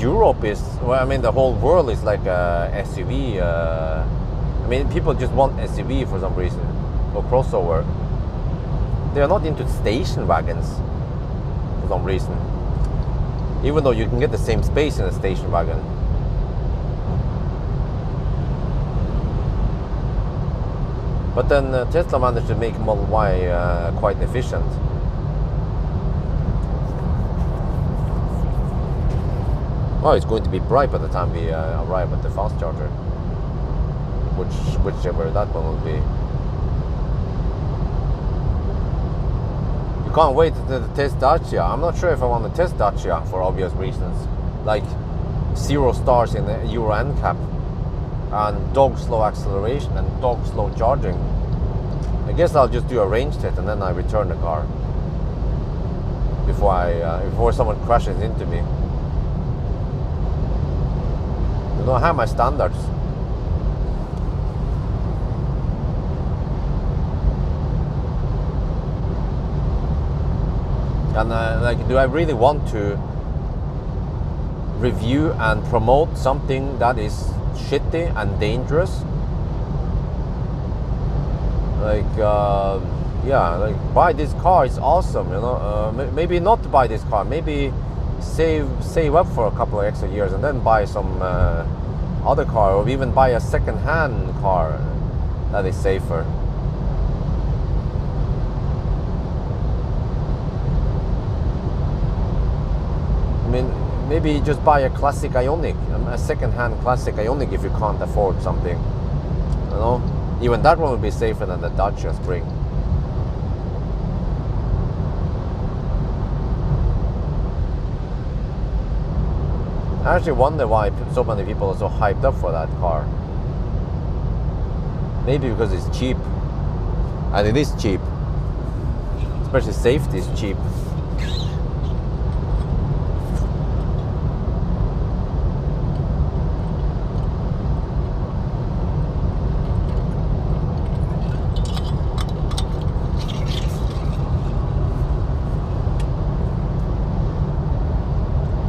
S1: Europe is, well, I mean, the whole world is like a SUV. I mean, people just want SUV for some reason, or crossover. They are not into station wagons for some reason, even though you can get the same space in a station wagon. But then Tesla managed to make Model Y quite efficient. Oh, it's going to be bright by the time we arrive at the fast charger, whichever that one will be. You can't wait to test Dacia. I'm not sure if I want to test Dacia for obvious reasons, like 0 stars in the Euro NCAP, and dog slow acceleration and dog slow charging. I guess I'll just do a range test and then I return the car before someone crashes into me. You know, I have my standards. And like, do I really want to review and promote something that is shitty and dangerous? Like, yeah, like, buy this car, it's awesome, you know. Maybe not buy this car, maybe save up for a couple of extra years and then buy some other car, or even buy a second-hand car that is safer. I mean, maybe just buy a classic Ioniq, a second-hand classic Ioniq if you can't afford something, you know. Even that one will be safer than the Dacia Spring. I actually wonder why so many people are so hyped up for that car. Maybe because it's cheap. And it is cheap. Especially safety is cheap.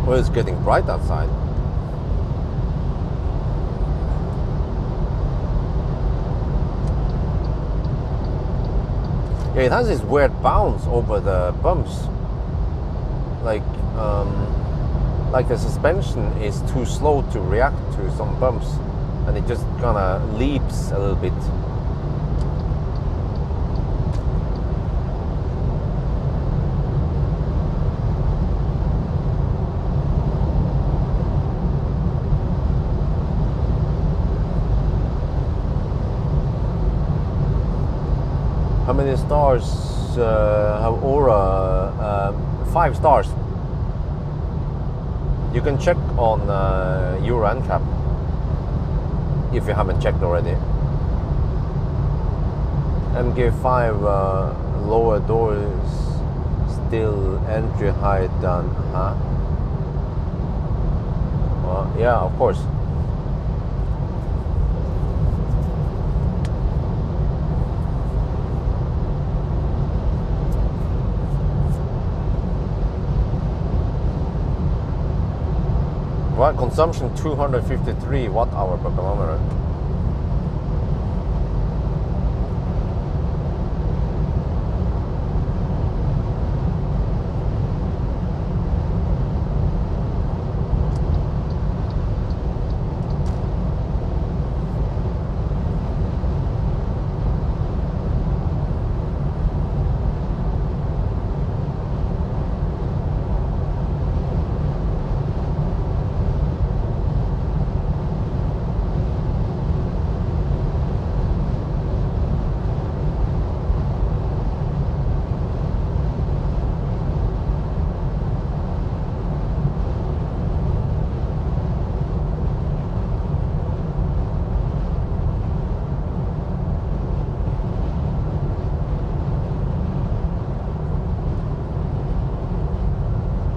S1: Well, it's getting bright outside. Yeah, it has this weird bounce over the bumps. Like the suspension is too slow to react to some bumps, and it just kind of leaps a little bit. How many stars have Aura? 5 stars. You can check on Euro NCAP if you haven't checked already. MG5 lower doors, still entry height than Yeah, of course. Well, consumption 253 watt hour per kilometer.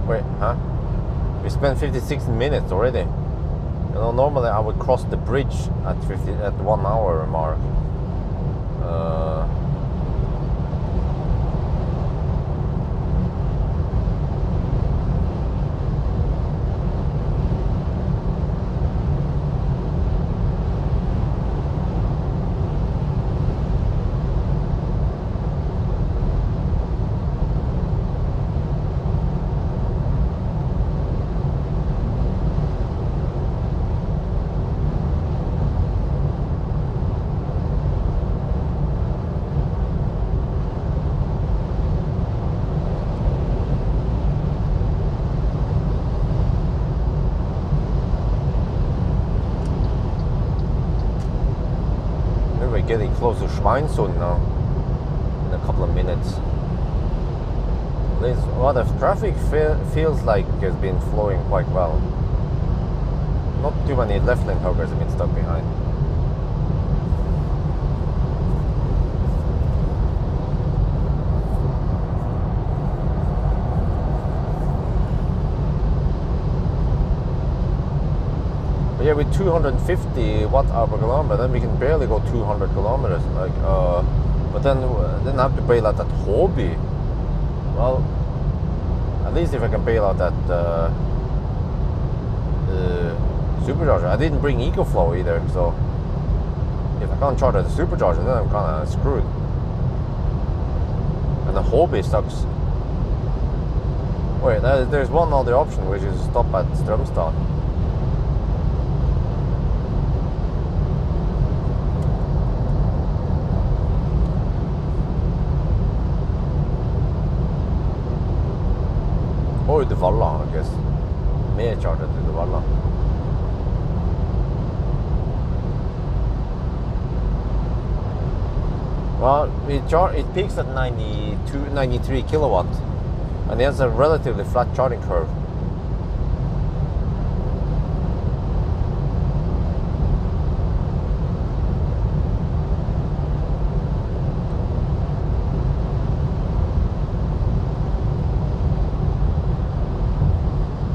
S1: Wait, huh? We spent 56 minutes already. You know, normally I would cross the bridge at 1 hour mark. Getting close to Strömstad now in a couple of minutes. Well, the traffic feels like it's been flowing quite well. Not too many left lane hoggers have been stuck behind. But yeah, with 250 watt hour per kilometer, then we can barely go 200 kilometers. Like, but then I have to bail out at Hobby. Well, at least if I can bail out that supercharger. I didn't bring EcoFlow either, so if I can't charge at the supercharger, then I'm kind of screwed. And the Hobby sucks. Wait, there's one other option, which is stop at Strömstad. Or the Valla, I guess. Mer charter to the Valla. Well, it peaks at 93 kilowatt, and it has a relatively flat charging curve.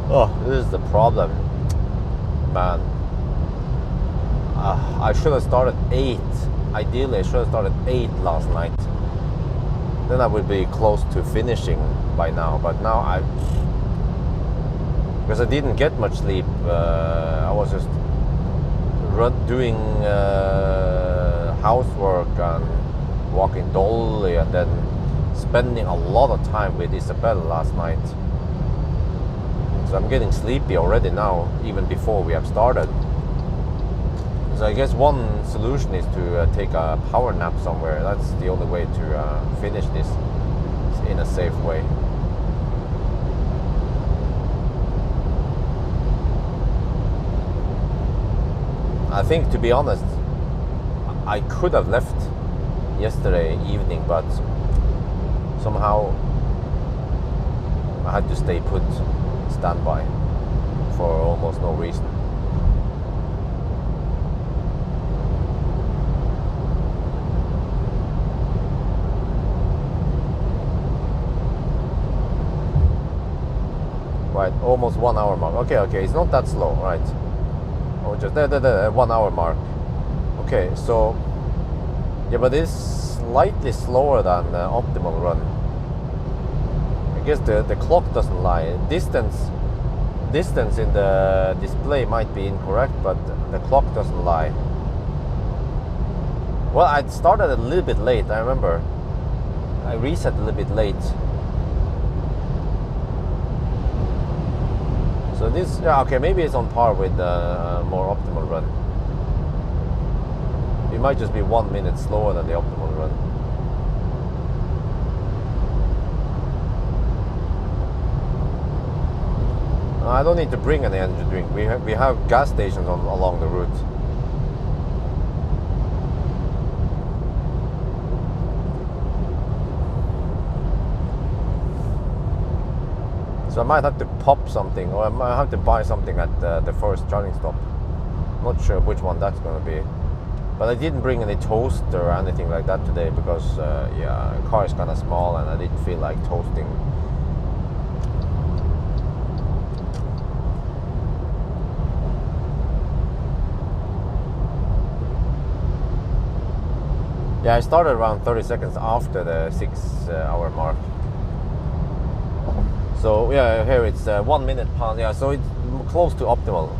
S1: Oh, this is the problem, man. I should have started 8. Ideally, I should have started 8 last night. Then I would be close to finishing by now. But now because I didn't get much sleep. I was just doing housework and walking Dolly, and then spending a lot of time with Isabel last night. So I'm getting sleepy already now, even before we have started. So I guess one solution is to take a power nap somewhere. That's the only way to finish this in a safe way. I think, to be honest, I could have left yesterday evening, but somehow I had to stay put, standby, for almost no reason. Right, almost 1 hour mark. Okay, it's not that slow, right? or just the 1 hour mark. Okay, so yeah, but it's slightly slower than the optimal run. I guess the clock doesn't lie. Distance in the display might be incorrect, but the clock doesn't lie. Well, I started a little bit late, I remember. I reset a little bit late. So this, yeah, okay, maybe it's on par with the more optimal run. It might just be 1 minute slower than the optimal run. I don't need to bring any energy drink. We have gas stations along the route. So I might have to pop something, or I might have to buy something at the first charging stop. Not sure which one that's going to be. But I didn't bring any toaster or anything like that today because, yeah, the car is kind of small and I didn't feel like toasting. Yeah, I started around 30 seconds after the 6 hour mark. So yeah, here it's 1 minute past. Yeah, so it's close to optimal.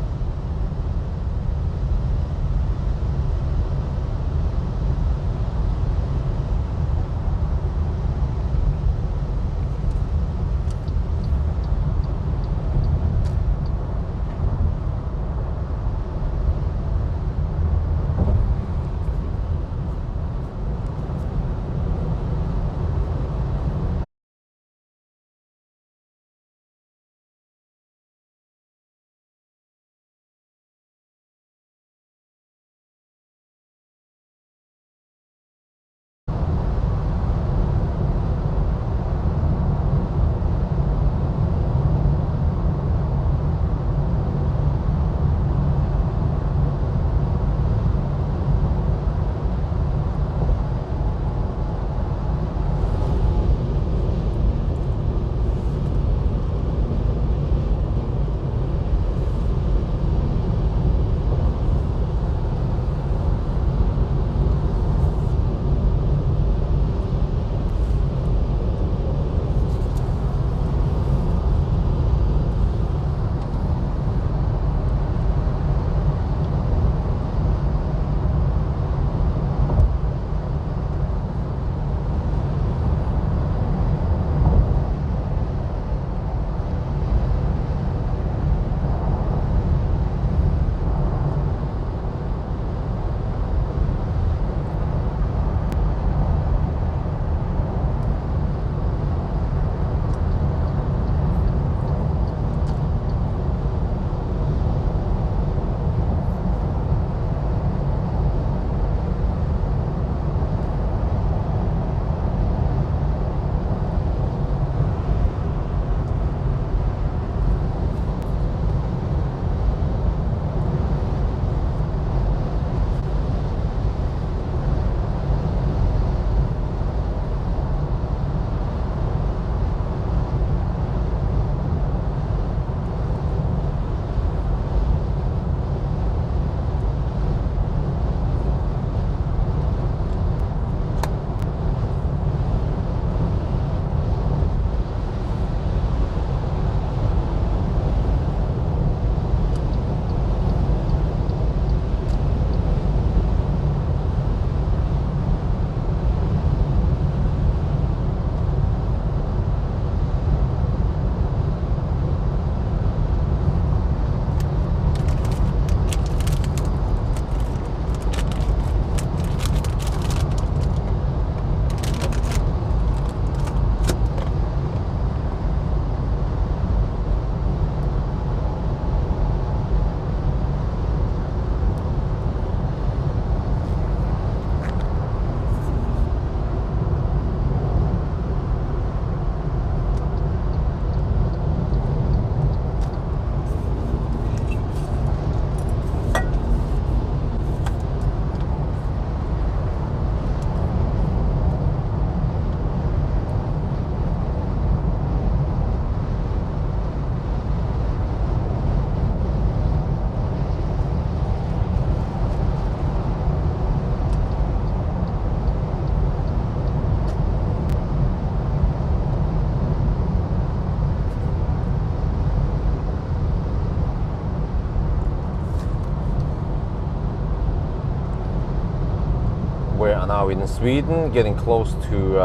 S1: We are now in Sweden, getting close to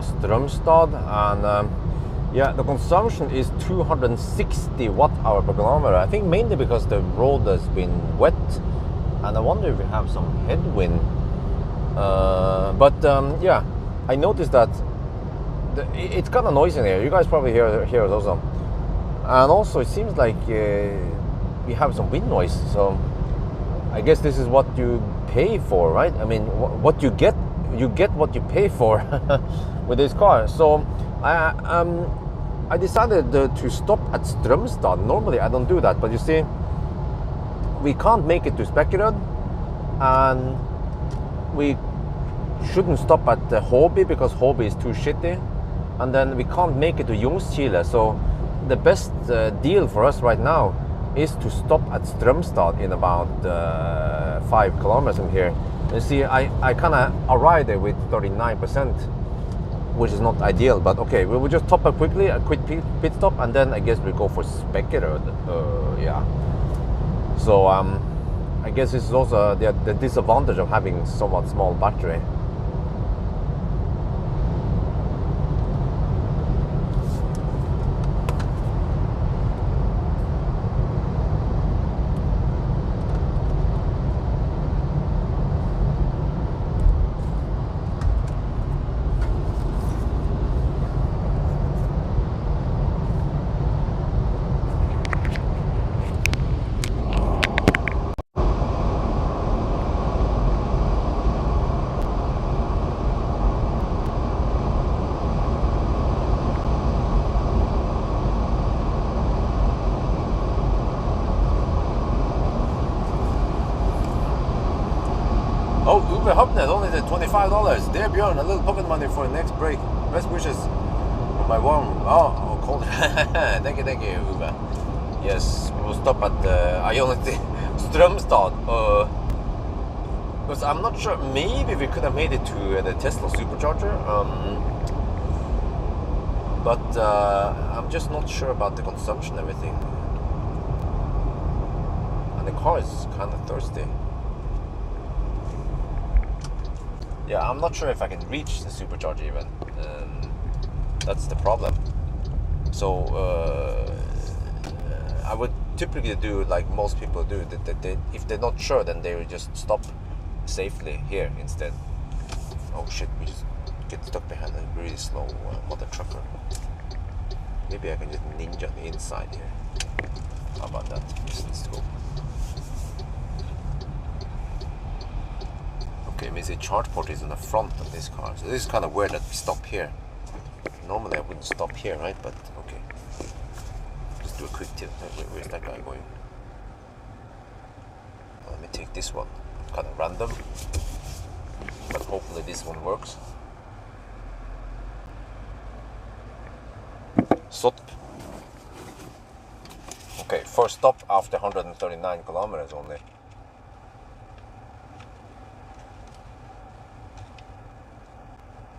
S1: Strömstad, and yeah, the consumption is 260 watt-hour per kilometer. I think mainly because the road has been wet, and I wonder if we have some headwind. But yeah, I noticed that it's kind of noisy in here. You guys probably hear it also, and also it seems like we have some wind noise. So I guess this is what you pay for, right? I mean, what you get what you pay for with this car. So I decided to stop at Strömstad. Normally I don't do that, but you see, we can't make it to Spekkerud, and we shouldn't stop at Håby because Håby is too shitty, and then we can't make it to Ljungskile. So the best deal for us right now is to stop at Strömstad in about 5 kilometers from here. You see, I kind of arrived there with 39%, which is not ideal, but okay, we will just top up quickly, a quick pit stop, and then I guess we go for Spekkerud. Yeah. So I guess this is also the disadvantage of having somewhat small battery. Oh, Uber Hopnet, only the $25. Dear Bjørn, a little pocket money for the next break. Best wishes for my warm... Oh, cold. Thank you, Uber. Yes, we will stop at Strömstad. Because I'm not sure, maybe we could have made it to the Tesla supercharger. But I'm just not sure about the consumption and everything. And the car is kind of thirsty. Yeah, I'm not sure if I can reach the supercharger even. That's the problem. So I would typically do like most people do. That if they're not sure, then they will just stop safely here instead. Oh shit! We just get stuck behind a really slow mother trucker. Maybe I can just ninja on the inside here. How about that? Let's go. Okay, maybe the charge port is in the front of this car. So this is kind of weird that we stop here. Normally I wouldn't stop here, right? But okay. Just do a quick tip. Where's that guy going? Let me take this one. Kind of random. But hopefully this one works. Stop. Okay, first stop after 139 kilometers only.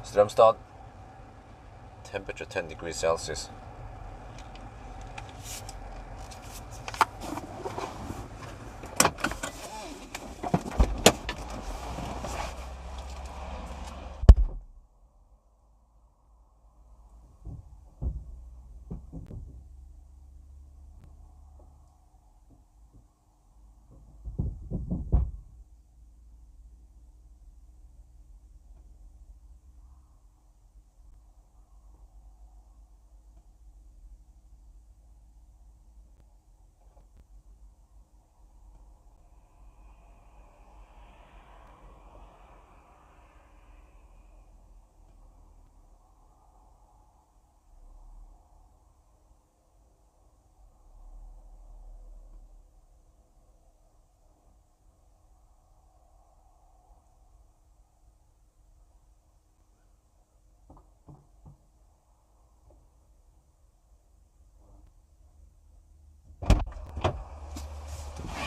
S1: Strömstad, temperature 10 degrees Celsius.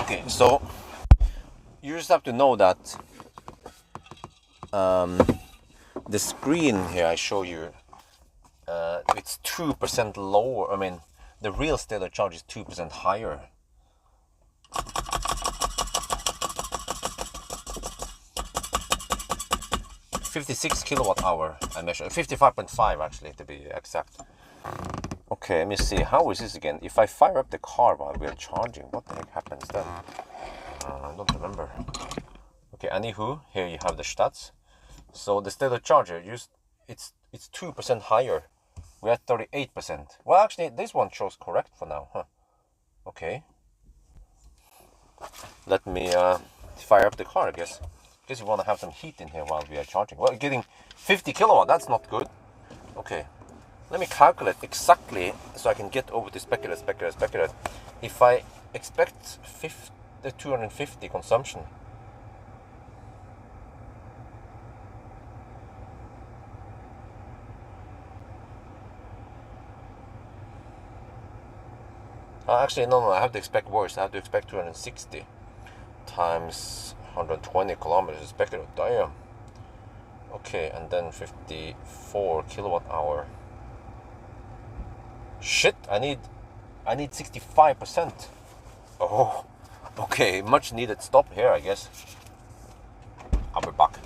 S1: Okay, so you just have to know that the screen here I show you, it's 2% lower. I mean, the real state of charge is 2% higher. 56 kilowatt hour I measured. 55.5 actually to be exact. Okay, let me see. How is this again? If I fire up the car while we're charging, what the heck happens then? I don't remember. Okay, anywho, here you have the stats. So the state of charger, it's 2% higher. We're at 38%. Well, actually, this one shows correct for now, huh? Okay. Let me fire up the car, I guess. Guess you want to have some heat in here while we are charging. Well, getting 50 kilowatt, that's not good. Okay. Let me calculate exactly so I can get over to speculate. If I expect 250 consumption. Actually, no, I have to expect worse. I have to expect 260 times 120 kilometers speculative. Damn. Okay, and then 54 kilowatt hour. Shit, I need 65%. Oh, okay, much needed stop here, I guess. I'll be back.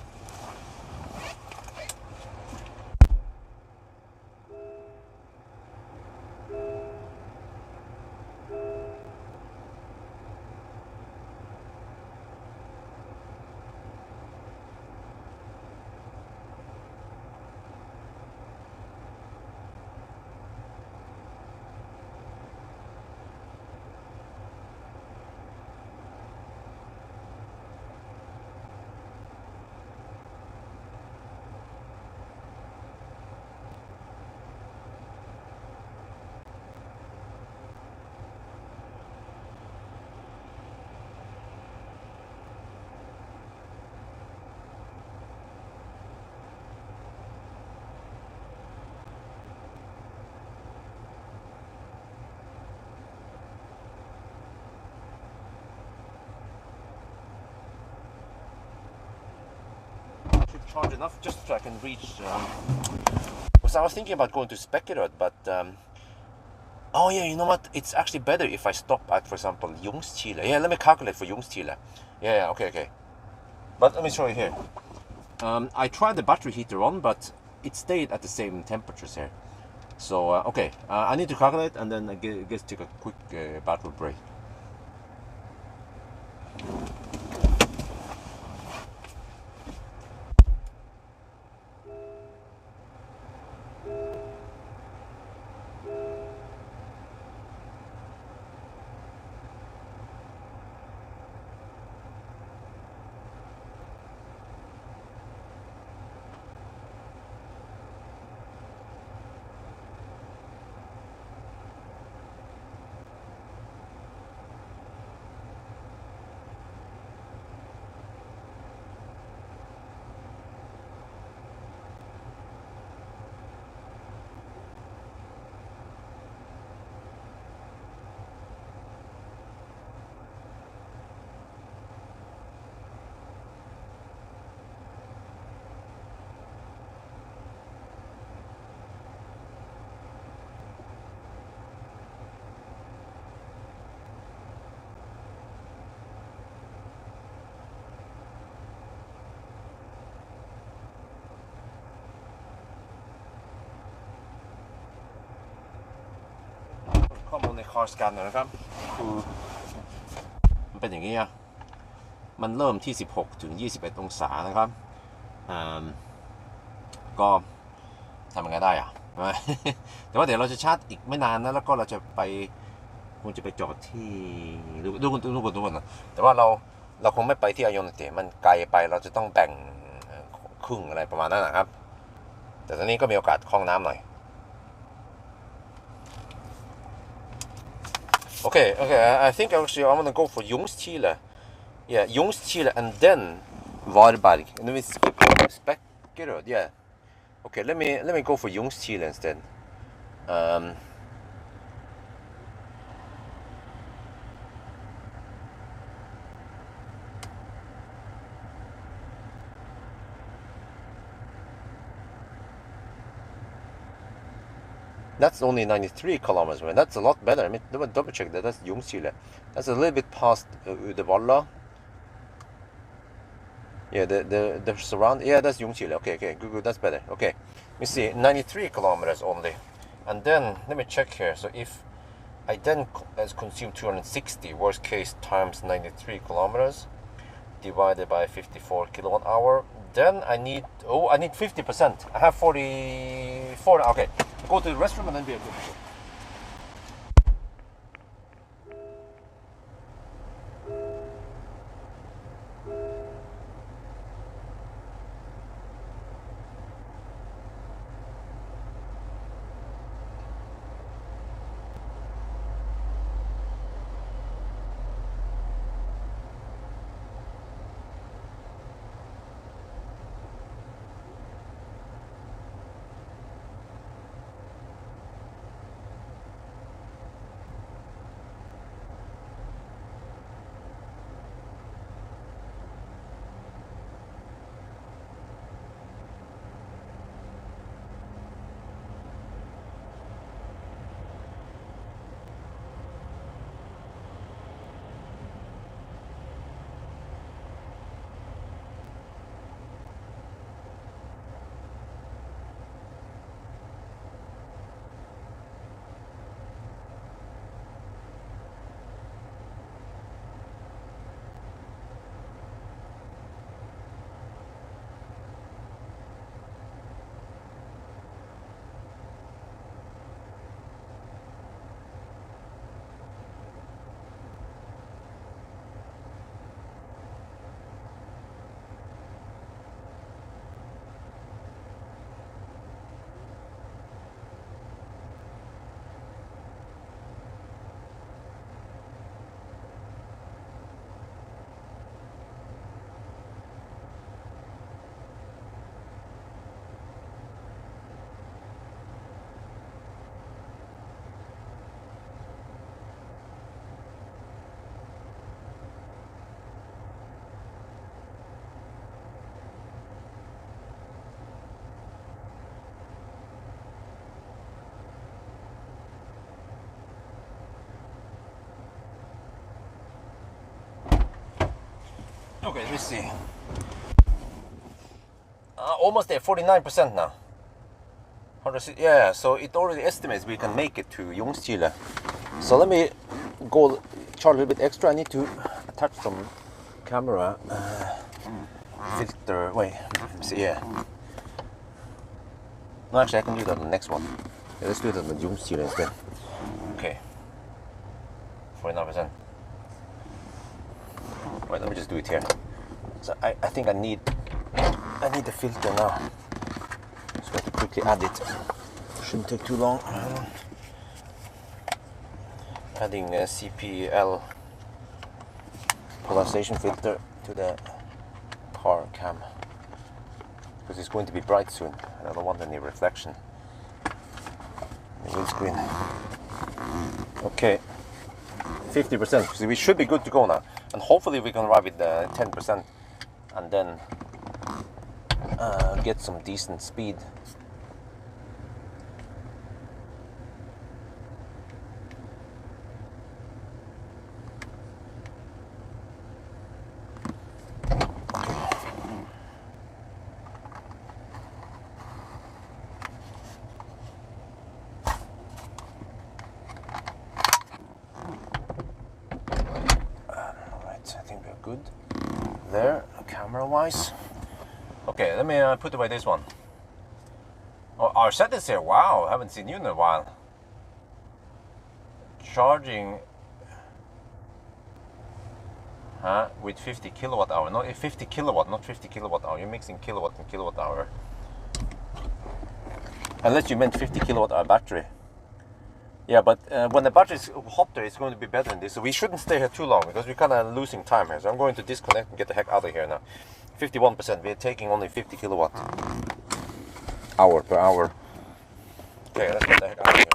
S1: Charge enough just so I can reach. Because I was thinking about going to Spekerød, but oh yeah, you know what? It's actually better if I stop at, for example, Ljungskile. Yeah, let me calculate for Ljungskile. Yeah, okay. But let me show you here. I tried the battery heater on, but it stayed at the same temperatures here. So okay, I need to calculate and then I guess take a quick battery break.ข้อมูลใน car scanner นะครับคือมันเป็นอย่างนี้อะมันเริ่มที่16ถึง21องศานะครับก็ทำยังไงได้อะ แต่ว่าเดี๋ยวเราจะชาร์จอีกไม่นานนะแล้วก็เราจะไปคงจะไปจอดที่ดูคนนะแต่ว่าเราคงไม่ไปที่อโยนเตะมันไกลไปเราจะต้องแบ่งครึ่งอะไรประมาณนั้นนะครับแต่ตอนนี้ก็มีโอกาสคล้องน้ำหน่อยOkay, I think actually I'm gonna go for Ljungskile. Yeah, Ljungskile and then Varberg. And then we skip Spekerød. Yeah. Okay, let me go for Ljungskile instead. That's only 93 kilometers, man. That's a lot better. I mean, double check that. That's Ljungskile. That's a little bit past Uddevalla. Yeah, the surround. Yeah, that's Ljungskile. Okay, okay, good, good. That's better. Okay, let me see. 93 kilometers only, and then let me check here. So if I then consume 260, worst case times 93 kilometers divided by 54 kilowatt hour. Then I need 50%. I have 44. Okay, go to the restroom and then be a good. Okay, let me see. Almost there, 49% now. Yeah, so it already estimates we can make it to Ljungskile. So let me go charge a little bit extra. I need to attach some camera filter. Wait, let me see. Yeah. No, actually, I can do that on the next one. Yeah, let's do it on the Ljungskile instead. Okay. 49%. Wait, let me just do it here. So I think I need the filter now. So I have to quickly add it. Shouldn't take too long. Adding a CPL polarization filter to the car cam because it's going to be bright soon and I don't want any reflection in the windscreen. Okay, 50%. So we should be good to go now, and hopefully we can arrive with 10% and then get some decent speed. Good there, camera wise. Okay, let me put away this one. Oh, our set is here. Wow, I haven't seen you in a while. Charging with 50 kilowatt hour. No, 50 kilowatt, not 50 kilowatt hour. You're mixing kilowatt and kilowatt hour. Unless you meant 50 kilowatt hour battery. Yeah, but when the battery is hotter, it's going to be better than this. So we shouldn't stay here too long because we're kind of losing time here. So I'm going to disconnect and get the heck out of here now. 51%. We're taking only 50 kilowatt hour per hour. Okay, let's get the heck out of here.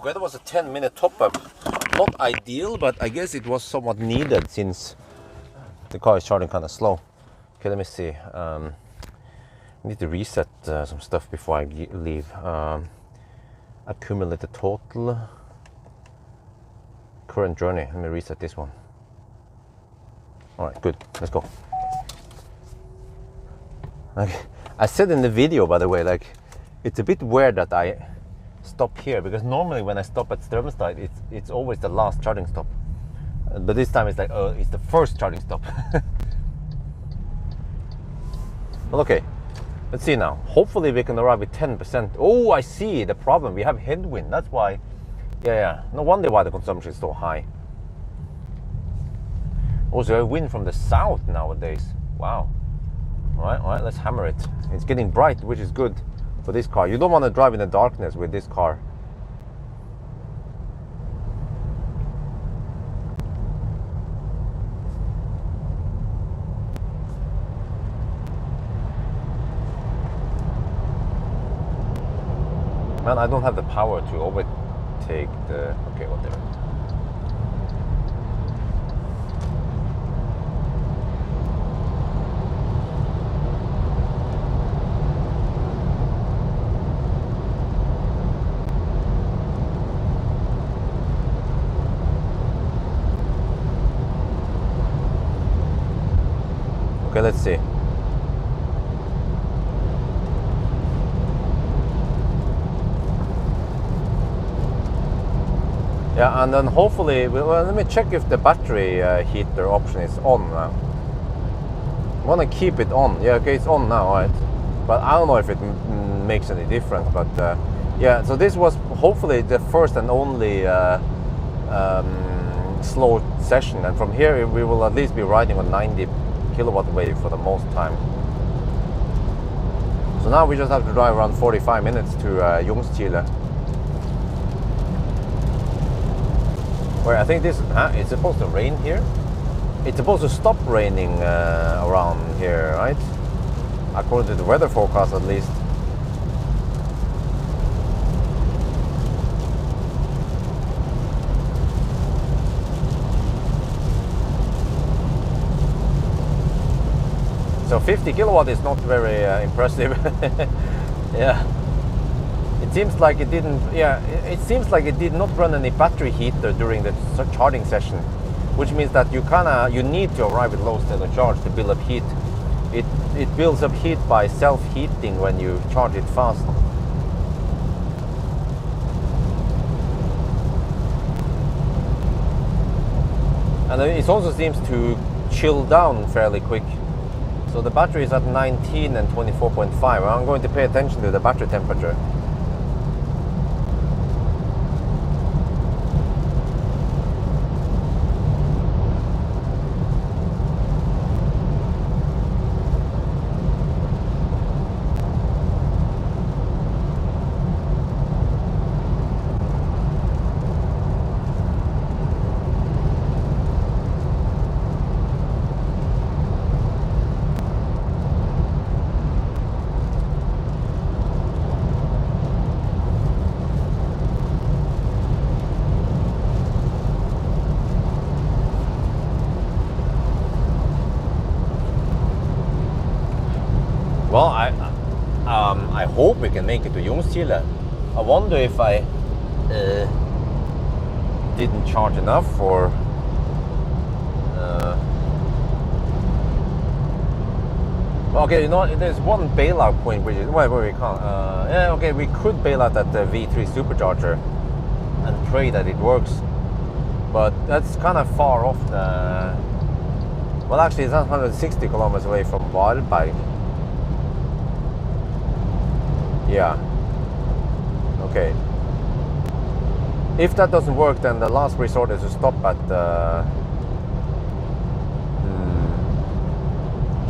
S1: Okay, that was a 10-minute top-up. Not ideal, but I guess it was somewhat needed since the car is charging kind of slow. Okay, let me see. I need to reset some stuff before I leave. Accumulate the total current journey. Let me reset this one. All right, good. Let's go. Okay. I said in the video, by the way, like it's a bit weird that I stop here, because normally when I stop at Strömstad, it's always the last charging stop. But this time it's like, it's the first charging stop. Well, okay, let's see now. Hopefully we can arrive with 10%. Oh, I see the problem. We have headwind. That's why. Yeah. No wonder why the consumption is so high. Also, a wind from the south nowadays. Wow. All right, let's hammer it. It's getting bright, which is good for this car. You don't want to drive in the darkness with this car. Man, I don't have the power to overtake the... Okay, whatever. Okay, let's see. Yeah, and then hopefully, well, let me check if the battery heater option is on now. I want to keep it on. Yeah, okay, it's on now, right? But I don't know if it makes any difference. But yeah, so this was hopefully the first and only slow session, and from here we will at least be riding on 90 kilowatt wave for the most time. So now we just have to drive around 45 minutes to Strömstad. Where I think this, it's supposed to rain here. It's supposed to stop raining around here, right? According to the weather forecast, at least. So 50 kilowatt is not very impressive. Yeah. It seems like it didn't. Yeah, it seems like it did not run any battery heater during the charging session, which means that you need to arrive at low state of charge to build up heat. It builds up heat by self-heating when you charge it fast. And it also seems to chill down fairly quick. So the battery is at 19 and 24.5. I'm going to pay attention to the battery temperature. Well, I hope we can make it to Strömstad. I wonder if I didn't charge enough, or well, okay, you know, there's one bailout point which is where we can't. Yeah, okay, we could bail out at the V3 supercharger and pray that it works, but that's kind of far off the. Well, actually, it's 160 kilometers away from Pawel. Yeah. Okay. If that doesn't work, then the last resort is to stop at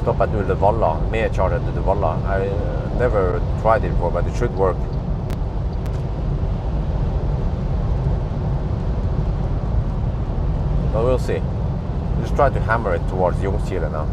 S1: Ullevalla, Medcharge at Ullevalla. I never tried it before, but it should work. But we'll see. Just try to hammer it towards Strömstad now.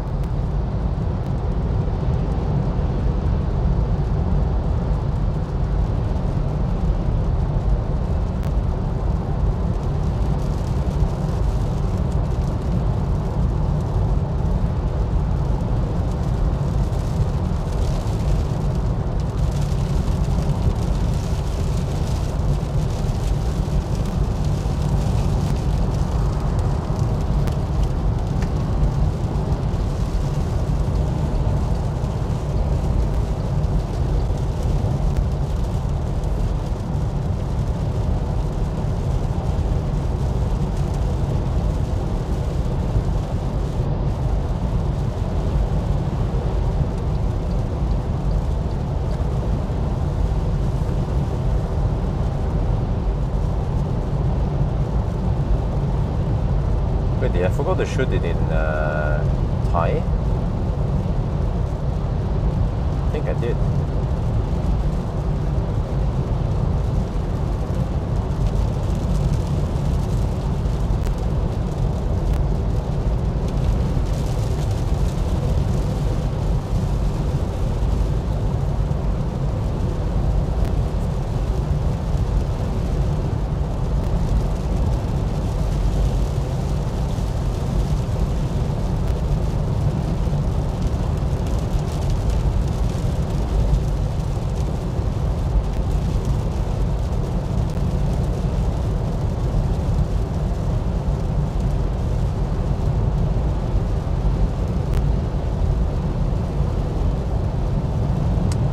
S1: Yeah, I forgot to shoot it in Thai. I think I did.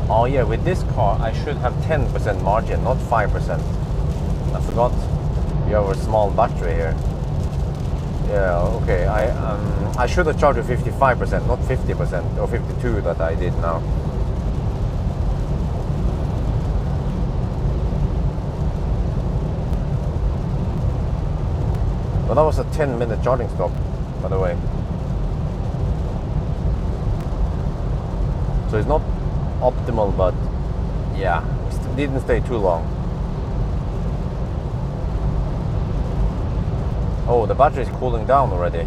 S1: Oh yeah, with this car I should have 10% margin, not 5%. I forgot you have a small battery here. Yeah, okay. I should have charged 55%, not 50% or 52% that I did now. But that was a 10-minute charging stop, by the way. So it's not optimal, but yeah, it didn't stay too long. Oh, the battery is cooling down already.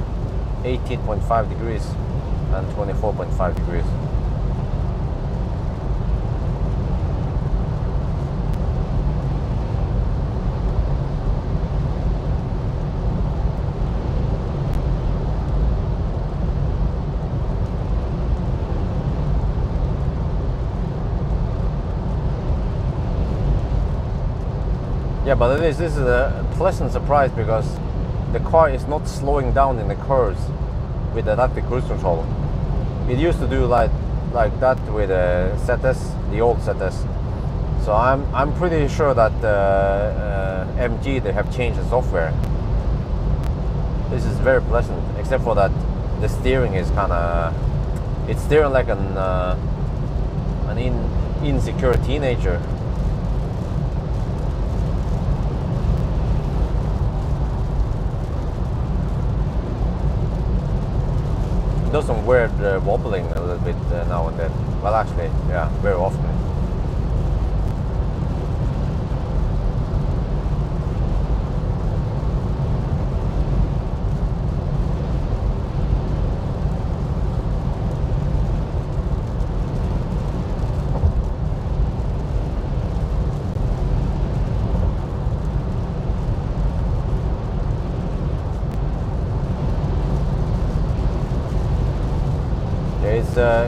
S1: 18.5 degrees and 24.5 degrees. Yeah, but this is a pleasant surprise because the car is not slowing down in the curves with adaptive cruise control. It used to do like that with the ZS, the old ZS. So I'm pretty sure that MG, they have changed the software. This is very pleasant, except for that the steering is kind of, it's steering like an insecure teenager. It does some weird wobbling a little bit now and then. Well, actually, yeah, very often.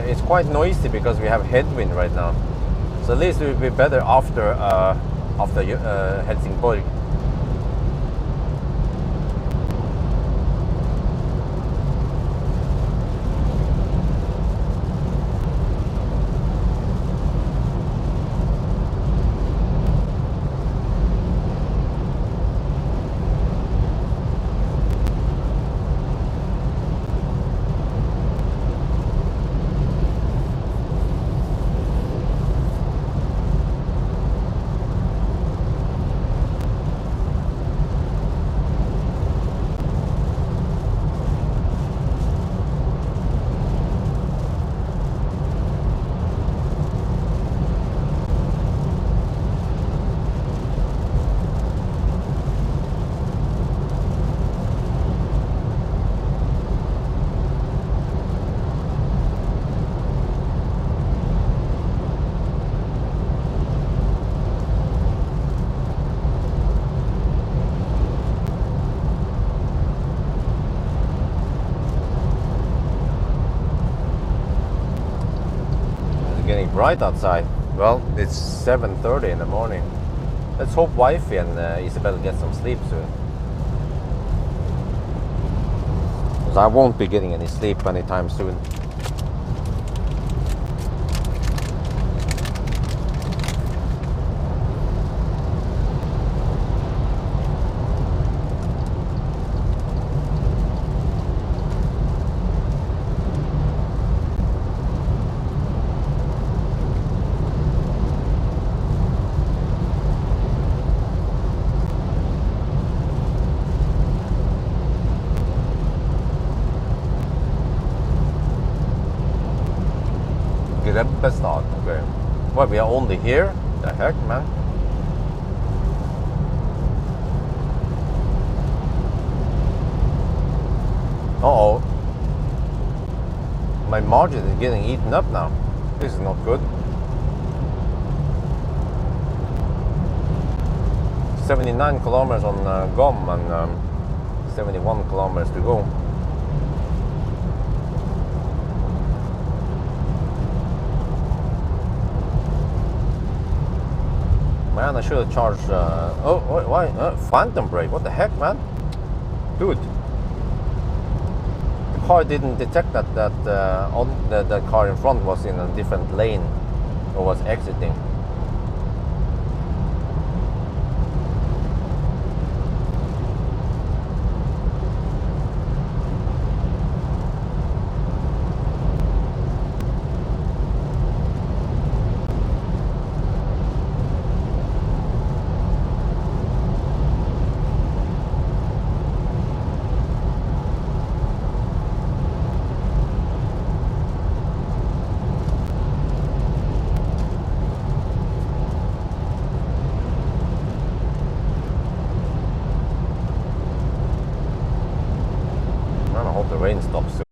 S1: It's quite noisy because we have headwind right now. So at least it will be better after Helsingborg. Bright outside. Well, it's 7:30 in the morning. Let's hope wifey and Isabel get some sleep soon. Because I won't be getting any sleep anytime soon. What, we are only here? The heck, man? Uh-oh. My margin is getting eaten up now. This is not good. 79 kilometers on GOM and 71 kilometers to go. Man, I should have charged. Oh, why? Phantom brake? What the heck, man? Dude, the car didn't detect that the car in front was in a different lane or was exiting. The rain stops soon.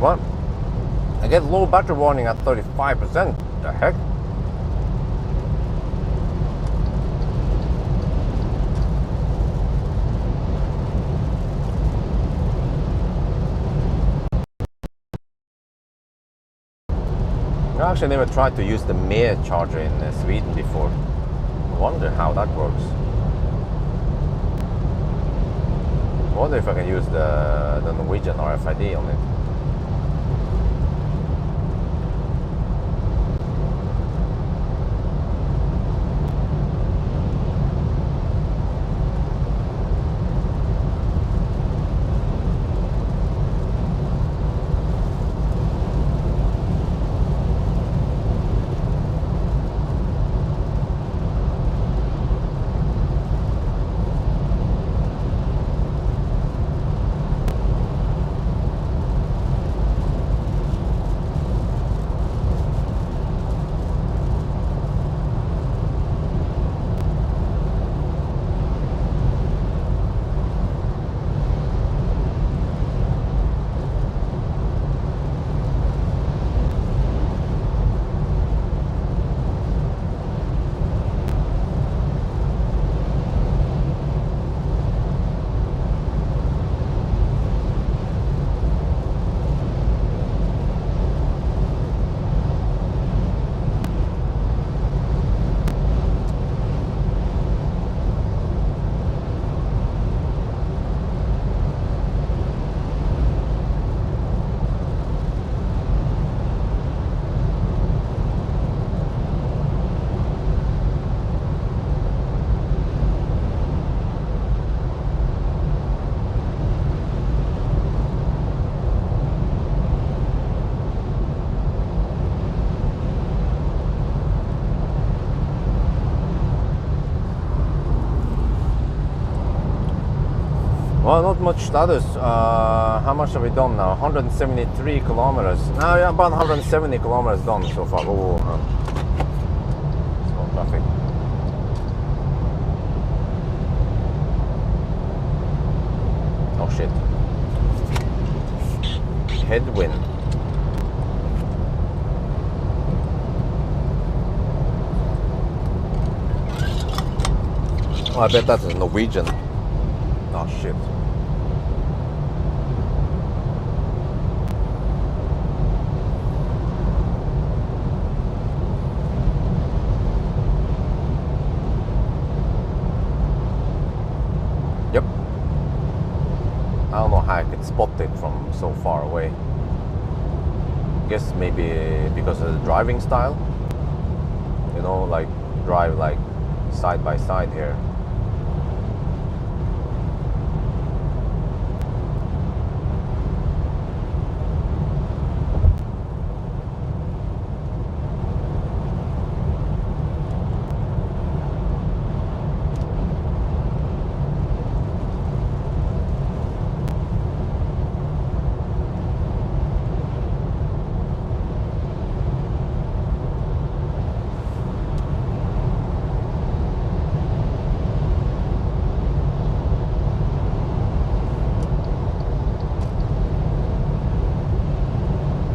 S1: What? I get low battery warning at 35%. The heck? I actually never tried to use the Mer charger in Sweden before. I wonder how that works. I wonder if I can use the Norwegian RFID on it. Well, not much status. How much have we done now? 173 kilometers. Now, yeah, about 170 kilometers done so far. Oh, slow traffic. Oh shit. Headwind. Oh, I bet that's a Norwegian. Oh shit. Yep. I don't know how I could spot it from so far away. Guess maybe because of the driving style. You know, like drive like side by side here.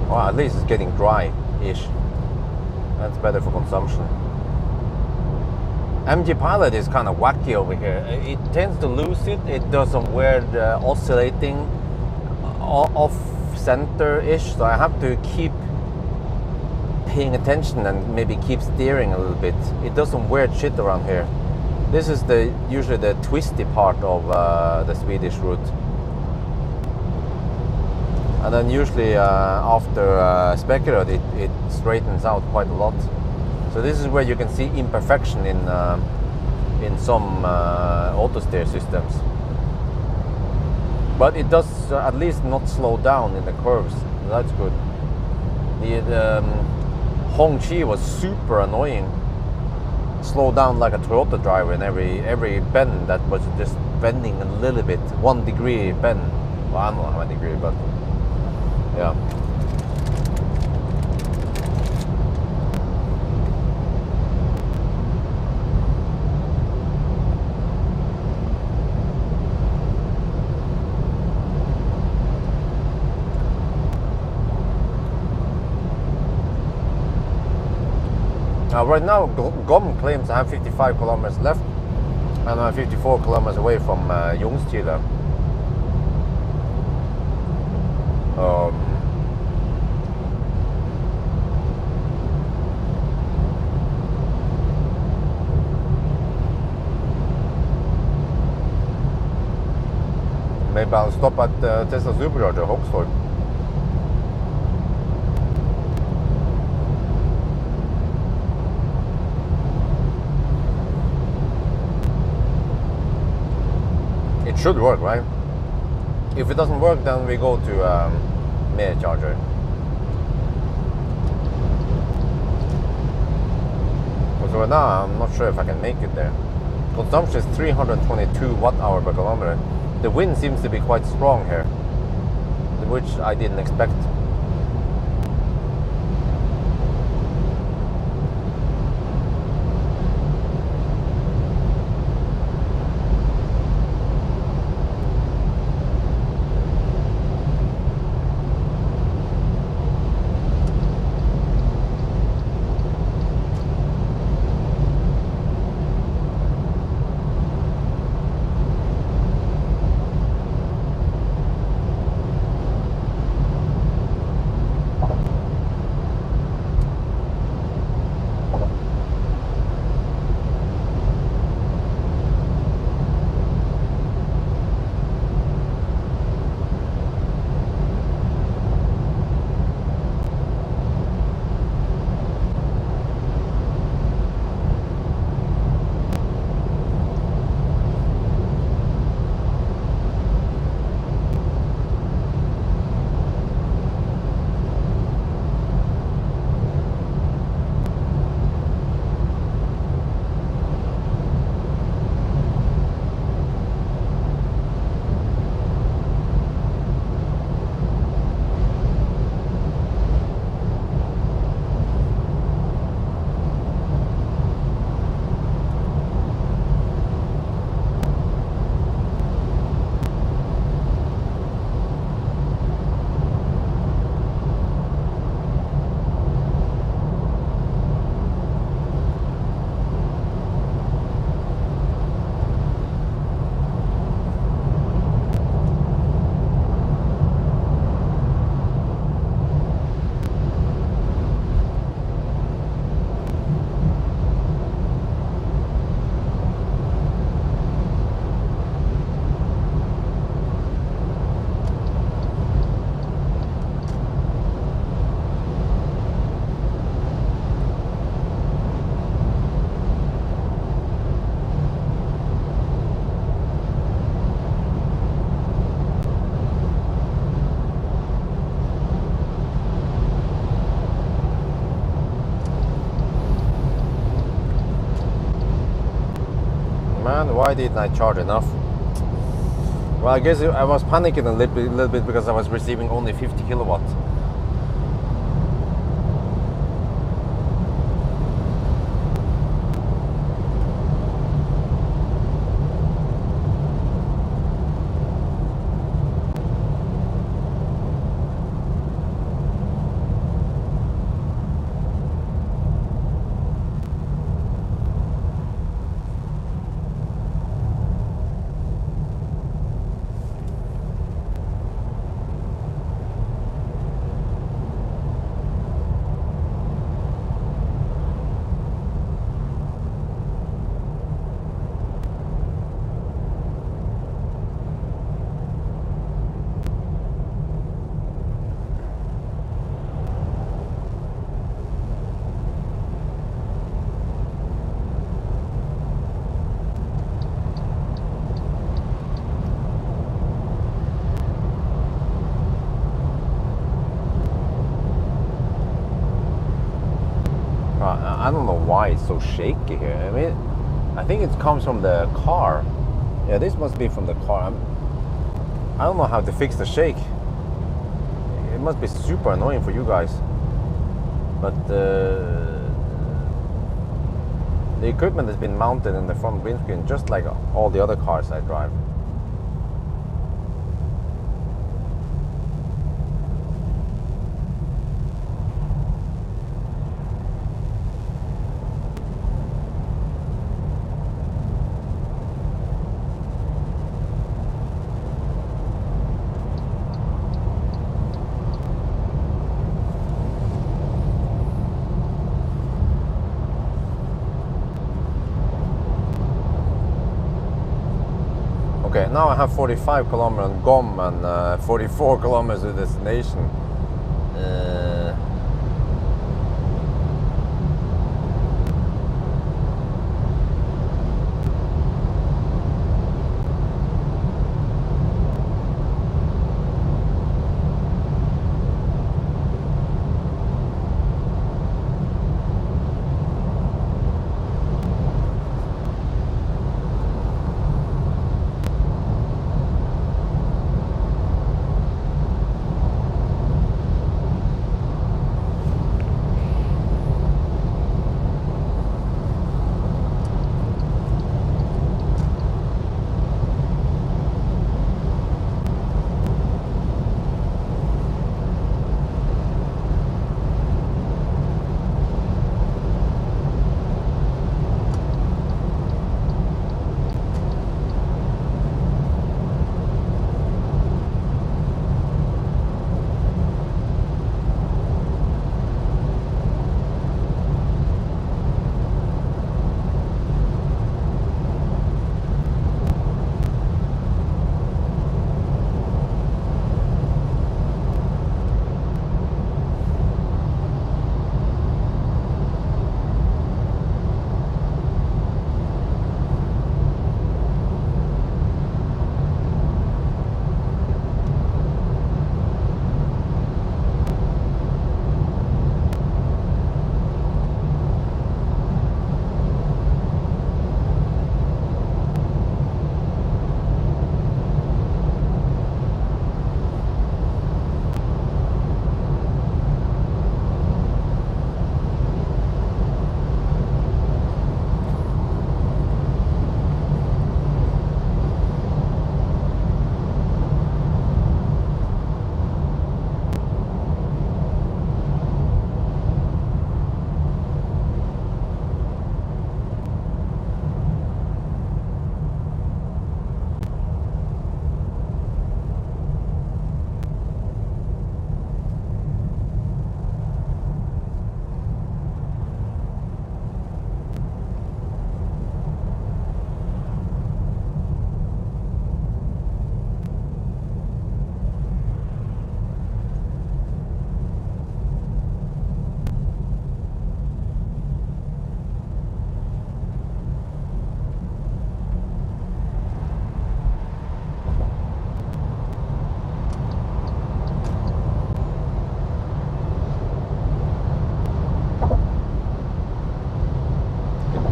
S1: Well, at least it's getting dry-ish. That's better for consumption. MG Pilot is kind of wacky over here. It tends to lose it. It does some weird oscillating off-center-ish. So I have to keep paying attention and maybe keep steering a little bit. It does some weird shit around here. This is usually the twisty part of the Swedish route. And then usually after Spekeröd it straightens out quite a lot. So this is where you can see imperfection in some auto steer systems. But it does at least not slow down in the curves. That's good. The Hongqi was super annoying. Slow down like a Toyota driver in every bend that was just bending a little bit, 1 degree bend. Well, I don't know how many degree, but yeah. Right now, GOM claims I have 55 kilometers left, and I'm 54 kilometers away from Ljungskile. Maybe I'll stop at Tesla Supercharger, Hopsford. It should work, right? If it doesn't work, then we go to Mer charger. So right now, I'm not sure if I can make it there. Consumption is 322 watt-hour per kilometer. The wind seems to be quite strong here, which I didn't expect. why didn't I charge enough? Well, I guess I was panicking a little bit because I was receiving only 50 kilowatts. I don't know why it's so shaky here. I mean, I think it comes from the car. Yeah, this must be from the car. I don't know how to fix the shake. It must be super annoying for you guys. But the equipment has been mounted in the front windscreen just like all the other cars I drive. Okay, now I have 45 kilometers on GOM and 44 kilometers to destination.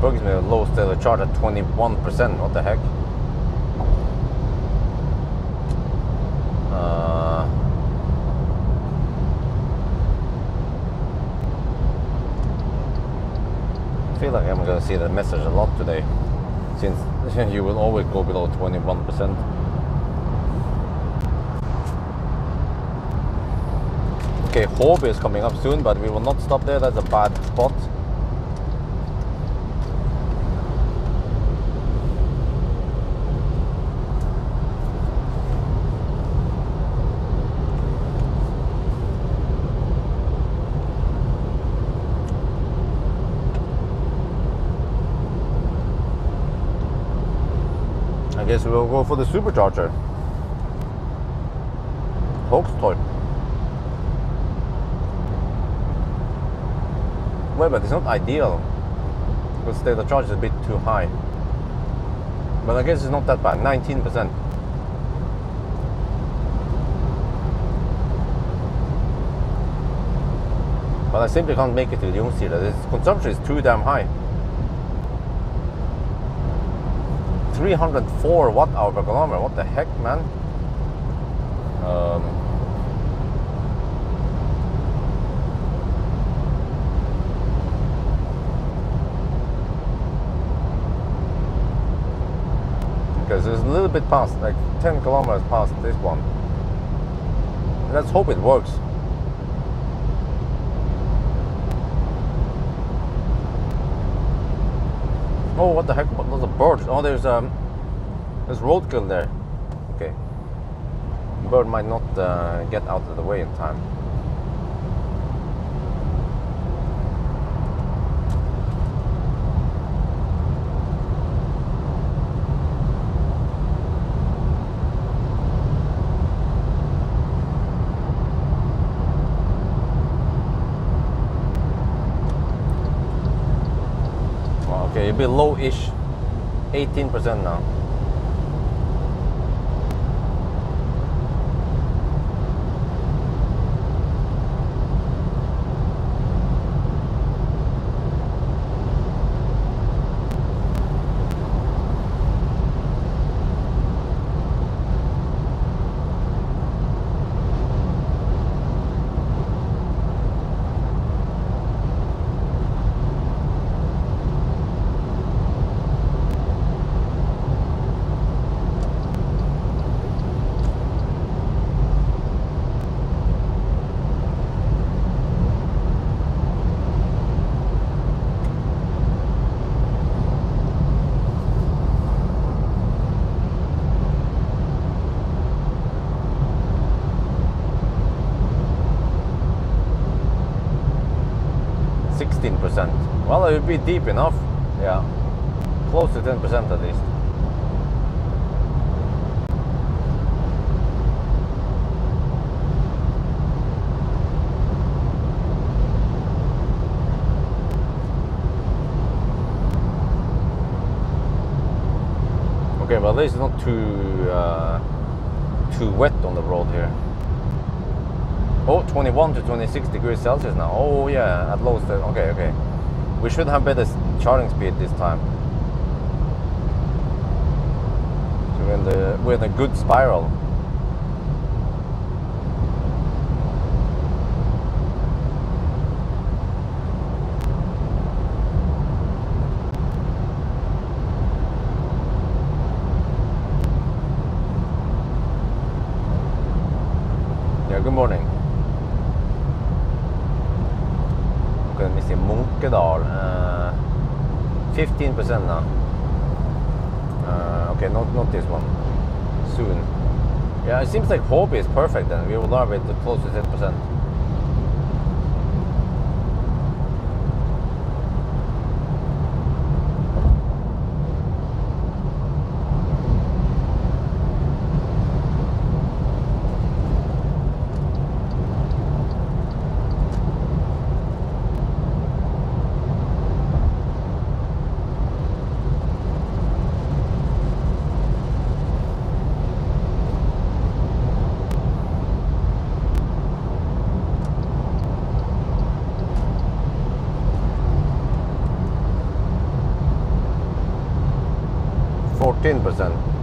S1: bugs me with low still a charge at 21%. What the heck? I feel like I'm gonna see that message a lot today, since you will always go below 21%. Okay, Hobby is coming up soon, but we will not stop there. That's a bad spot. I guess we'll go for the supercharger. Hoaxtorp. Well, but it's not ideal because the charge is a bit too high. But I guess it's not that bad. 19%. But I simply can't make it to the Ljungskile. This consumption is too damn high. 304 watt-hour per kilometer. What the heck, man? Because it's a little bit past, like 10 kilometers past this one. Let's hope it works. Oh, what the heck? Those are birds. Oh, there's roadkill there. Okay. Bird might not get out of the way in time. Okay, it'll be low-ish, 18% now. Well, it would be deep enough. Yeah, close to 10% at least. Okay, well, at least it's not too wet on the road here. Oh, 21 to 26 degrees Celsius now. Oh yeah, at lowest. Okay, okay. We should have better charging speed this time. So we're in a good spiral. Yeah, good morning. Let me see, Munkedal, 15% now. Okay, not this one. Soon. Yeah, it seems like Hobby is perfect then. We will now be close to 10%. 13%.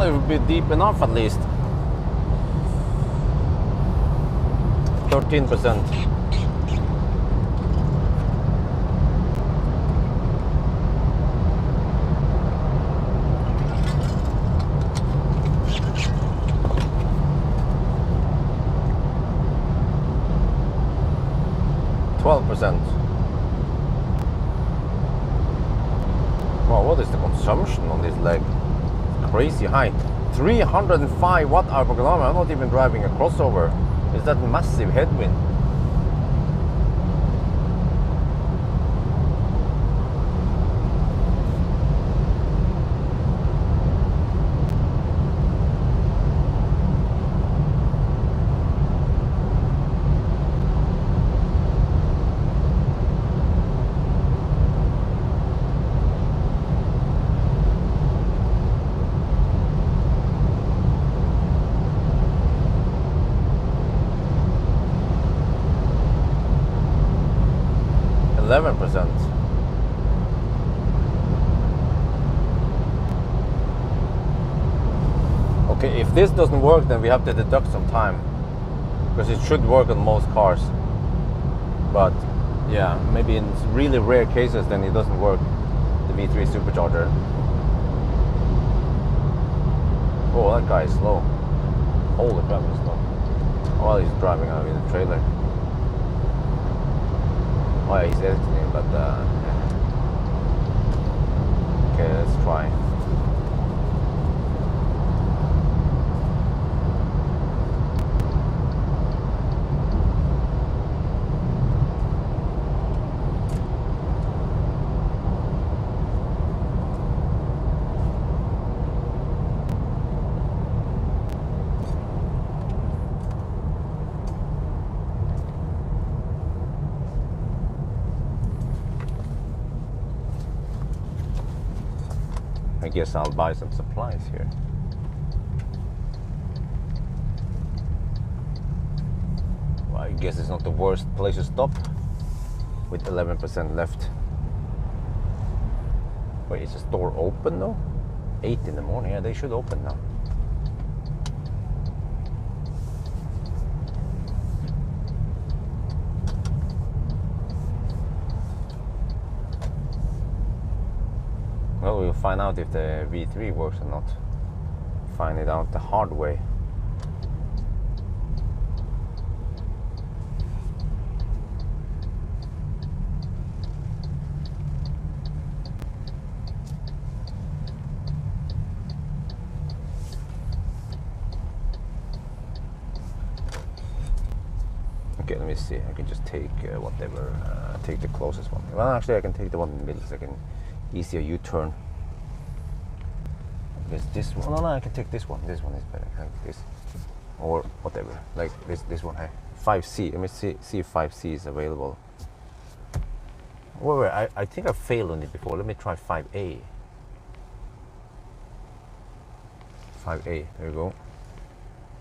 S1: It would be deep enough at least. 13%. Wow, what is the consumption on this leg? Crazy high. 305 watt-hour per kilometer. I'm not even driving a crossover. Is that massive headwind? Okay, if this doesn't work, then we have to deduct some time, because it should work on most cars. But yeah, maybe in really rare cases, then it doesn't work, the V3 supercharger. Oh, that guy is slow. Holy crap, he's slow. Oh, he's driving out in the trailer. Oh yeah, he's editing, but yeah. Okay, let's try. I guess I'll buy some supplies here. Well, I guess it's not the worst place to stop with 11% left. Wait, is the store open though? 8 in the morning, yeah, they should open now. Well, we'll find out if the V3 works or not. Find it out the hard way. Okay, let me see. I can just take whatever, take the closest one. Well, actually, I can take the one in the middle so I can easier U-turn. Because this one, no, I can take this one. This one is better, like this, or whatever. Like this one. Hey, 5C. Let me see if 5C is available. Wait, I think I failed on it before. Let me try 5A. 5A. There you go.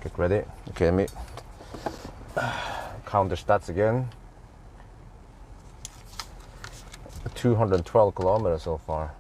S1: Get ready. Okay, let me count the stats again. 212 kilometers so far.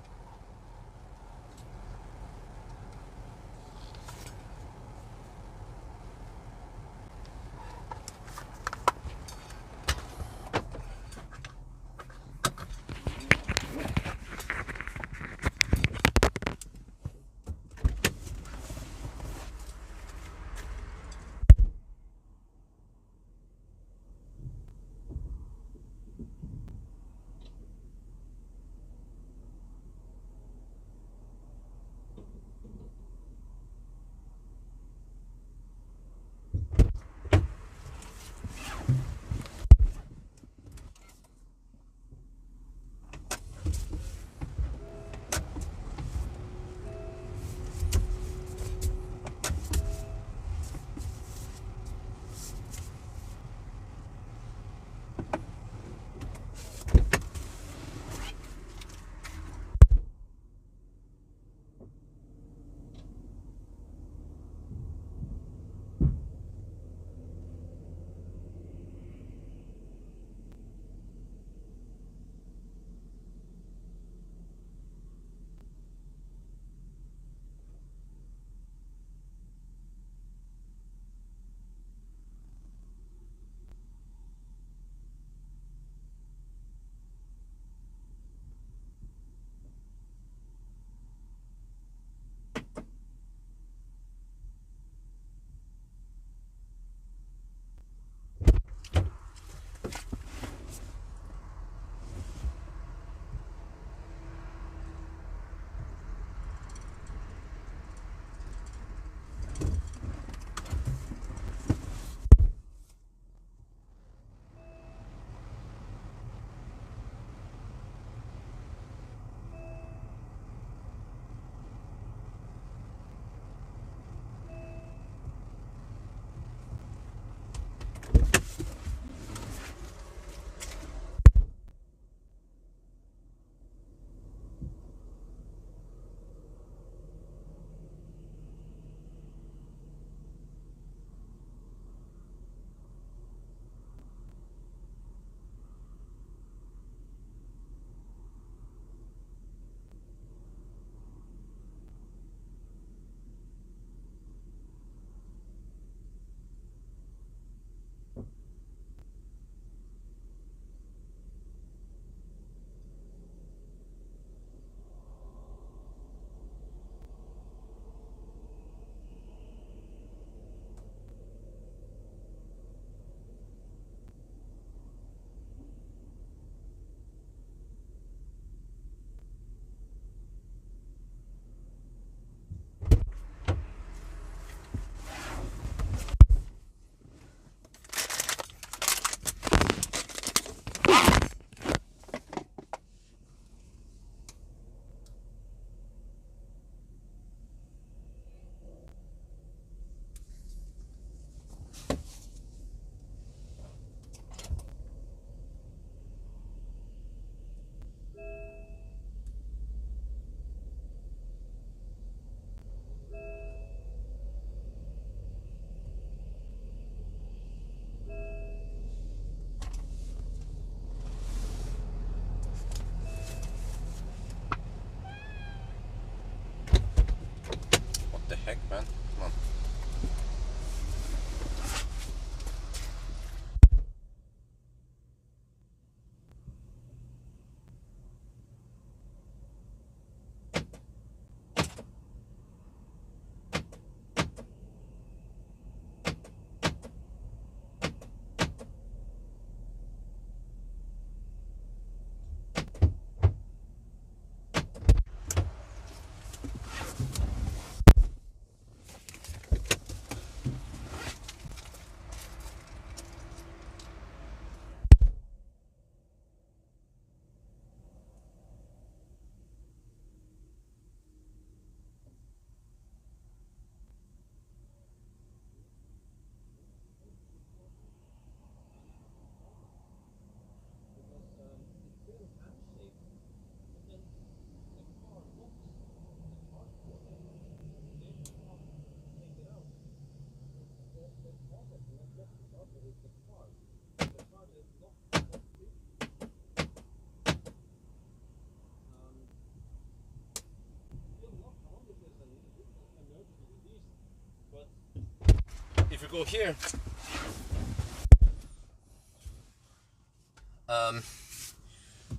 S1: go here.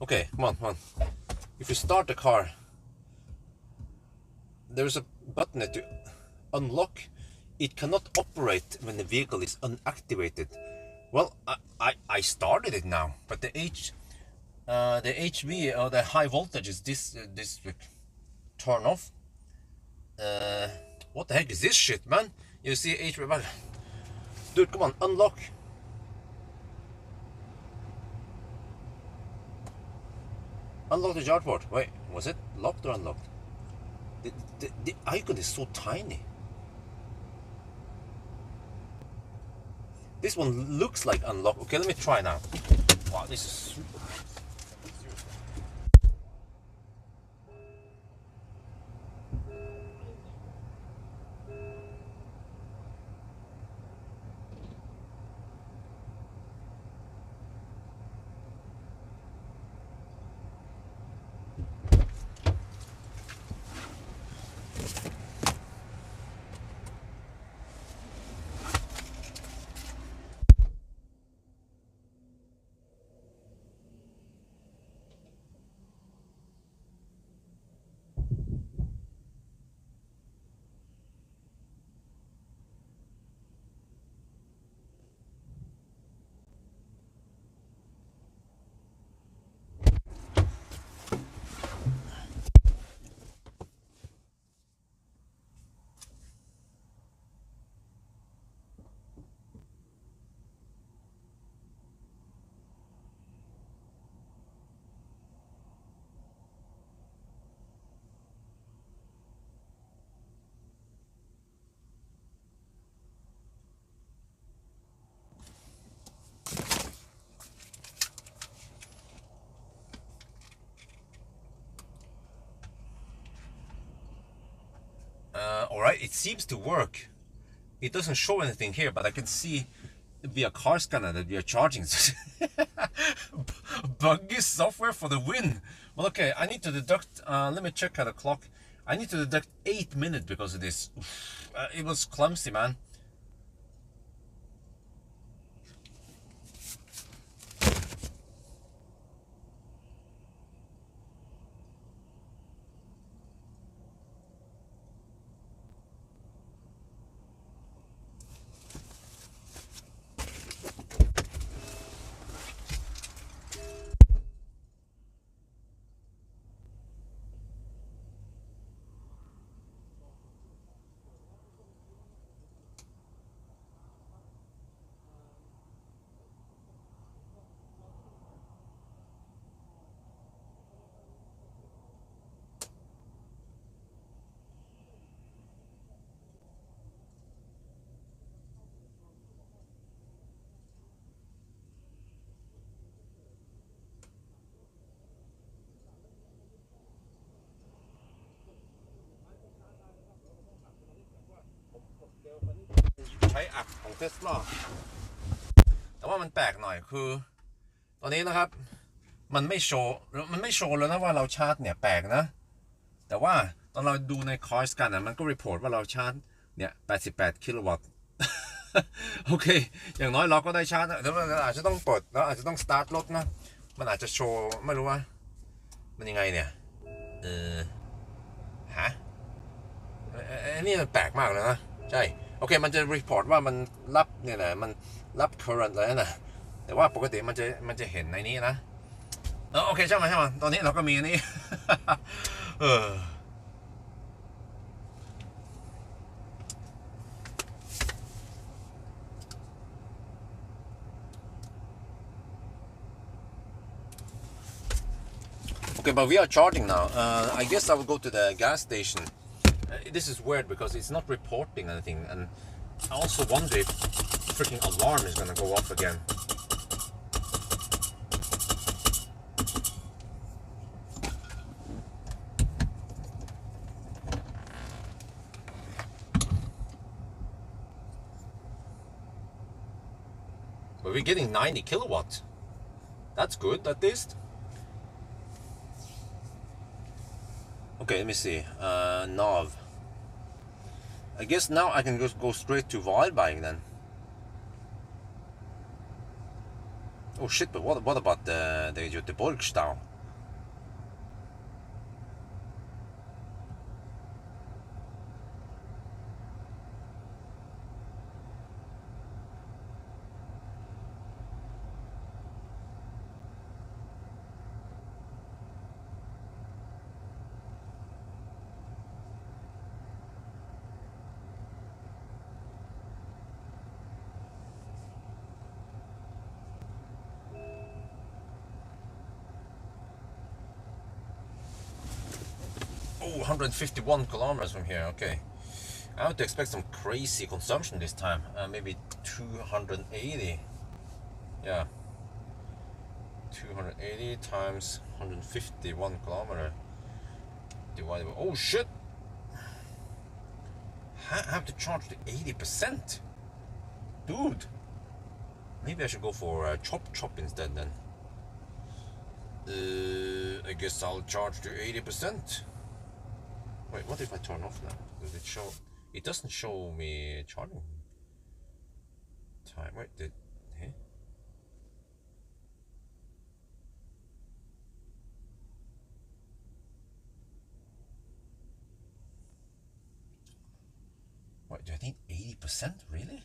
S1: Okay, come on. If you start the car, there's a button that you unlock. It cannot operate when the vehicle is unactivated. Well, I started it now, but the HV or the high voltage is this turn off. What the heck is this shit, man? You see HV, dude, come on, unlock. Unlock the charge port. Wait, was it locked or unlocked? The icon is so tiny. This one looks like unlocked. Okay, let me try now. Wow, this is super. Alright, it seems to work. It doesn't show anything here, but I can see via car scanner that we are charging. Buggy software for the win. Well, okay, I need to deduct, let me check at the clock. I need to deduct 8 minutes because of this. It was clumsy, man.ใช้แอปของ Tesla แต่ว่ามันแปลกหน่อยคือตอนนี้นะครับมันไม่โชว์แล้วนะว่าเราชาร์จเนี่ยแปลกนะแต่ว่าตอนเราดูในคอร์สกันมันก็รีพอร์ตว่าเราชาร์จเนี่ย88กิโลวัตต์ โอเคอย่างน้อยเราก็ได้ชาร์จแต่ว่าอาจจะต้องเปิดแล้วอาจจะต้องสตาร์ทรถนะมันอาจจะโชว์ไม่รู้ว่ามันยังไงเนี่ยฮะอันนี้มันแปลกมากเลยนะใช่โอเคมันจะรีพอร์ตว่ามันรับเนี่ยนะมันรับ current เลยนะแต่ว่าปกติมันจะเห็นในนี้นะโอเคใช่ไหมตอนนี้เราก็มีนี่ Okay, but we are charging now. I guess I will go to the gas station. This is weird because it's not reporting anything, and I also wonder if freaking alarm is gonna go off again. But we're getting 90 kilowatts. That's good, at least. Okay, let me see. Nav. I guess now I can just go straight to Pawel buying then. Oh shit! But what about the Göteborgsstau? Oh, 151 kilometers from here. Okay. I would expect some crazy consumption this time. Maybe 280. Yeah. 280 times 151 kilometer divided by. Oh shit! I have to charge to 80%. Dude. Maybe I should go for chop instead then. I guess I'll charge to 80%. Wait, what if I turn off now? Does it show? It doesn't show me charging time. Wait, huh? Wait, do I need 80%? Really?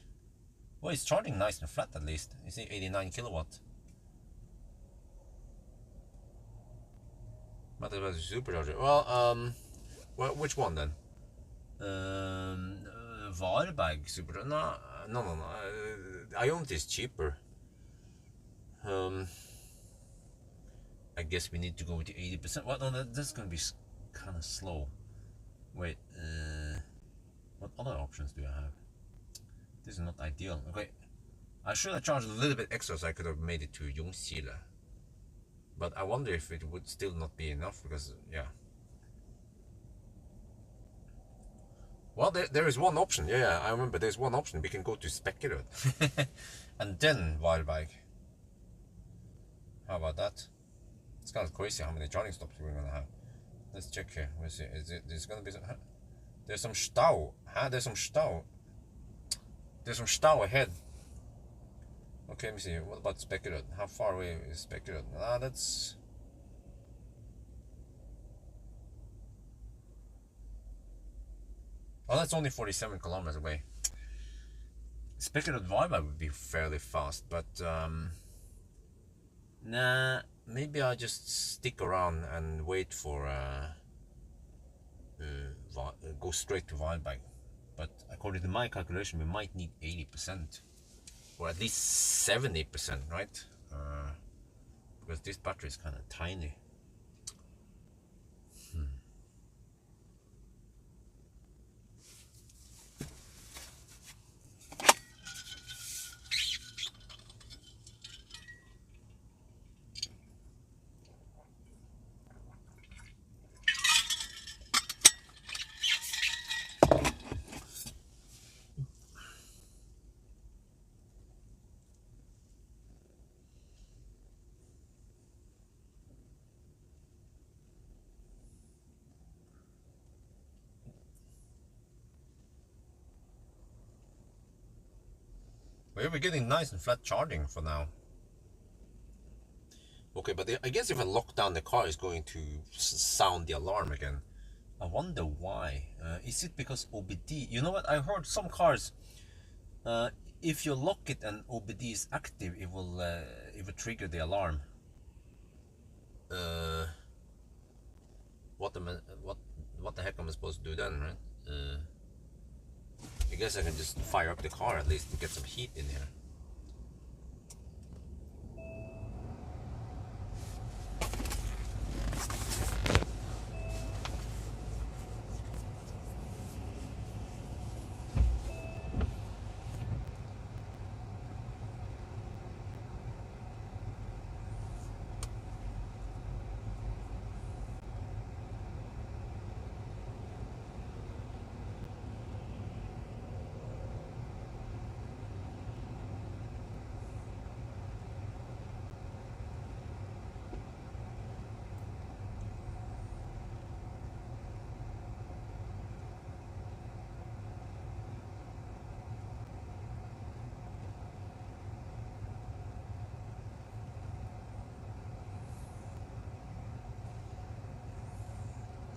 S1: Well, it's charging nice and flat at least. You see, 89 kilowatt. But it was a supercharger. Well, which one then? Varberg super. No. Ionity is cheaper. I guess we need to go with the 80%. Well, no, that's gonna be kind of slow. Wait, what other options do I have? This is not ideal. Okay, I should have charged a little bit extra so I could have made it to Ljungskile. But I wonder if it would still not be enough because, yeah. Well, there is one option. Yeah, I remember there's one option. We can go to Spekkerud and then Varberg. How about that? It's kind of crazy how many charging stops we're gonna have. Let's check here. We'll see. There's gonna be some. There's some stau. There's some stau. There's some stau ahead. Okay, let me see. What about Spekkerud? How far away is Spekkerud? That's. Oh, that's only 47 kilometers away. Spekkerud Varberg would be fairly fast, but nah. Maybe I'll just stick around and wait for go straight to Varberg. But according to my calculation, we might need 80%, or at least 70%, right? Because this battery is kind of tiny. We're getting nice and flat charging for now. Okay, but I guess if I lock down the car, it's going to sound the alarm again. I wonder why. Is it because OBD? You know what? I heard some cars, if you lock it and OBD is active, it will trigger the alarm. What the heck am I supposed to do then, right? I guess I can just fire up the car at least to get some heat in here.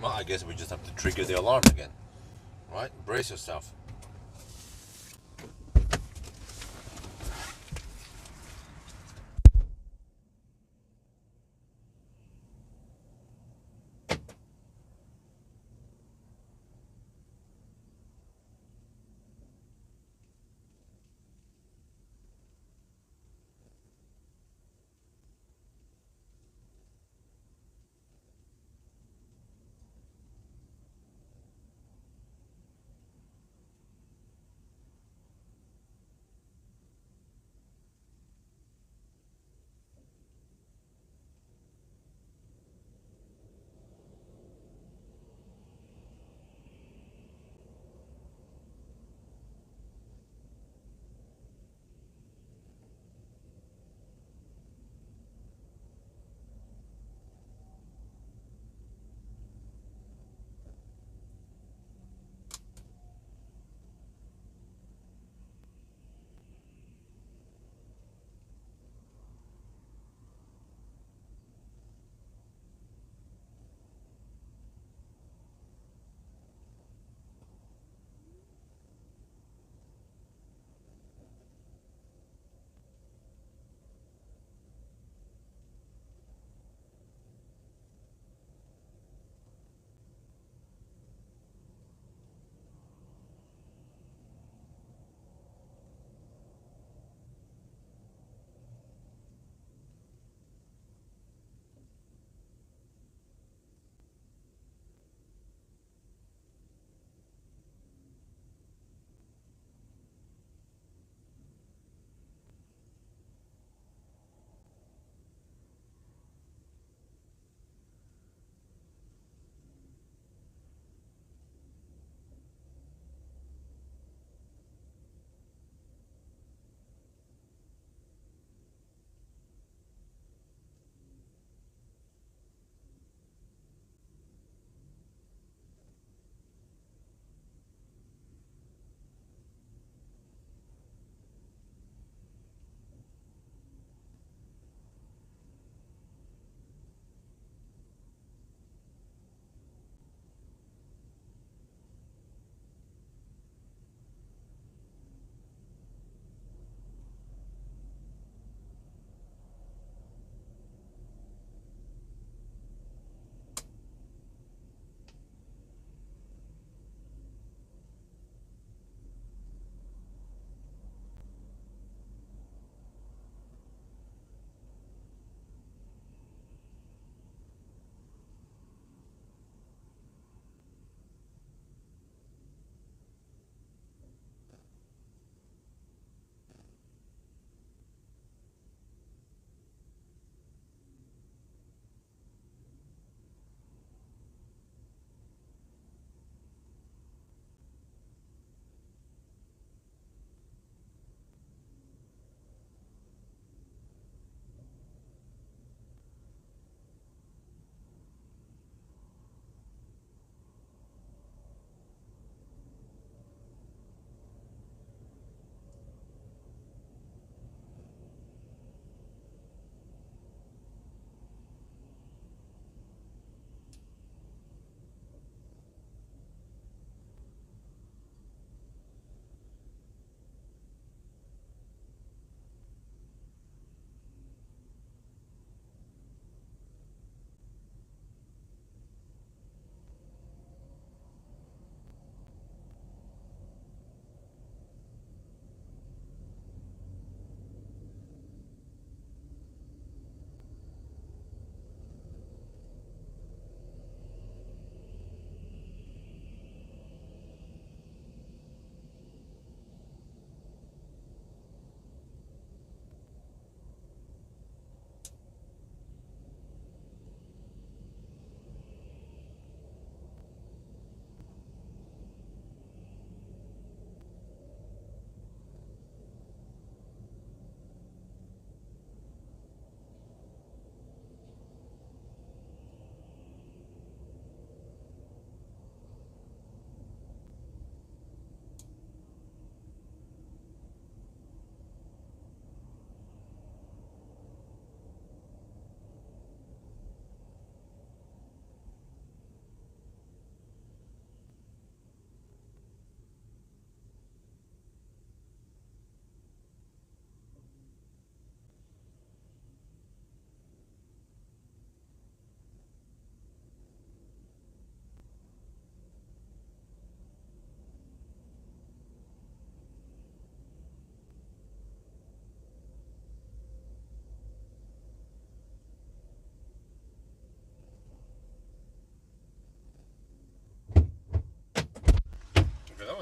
S1: Well, I guess we just have to trigger the alarm again, right? Brace yourself.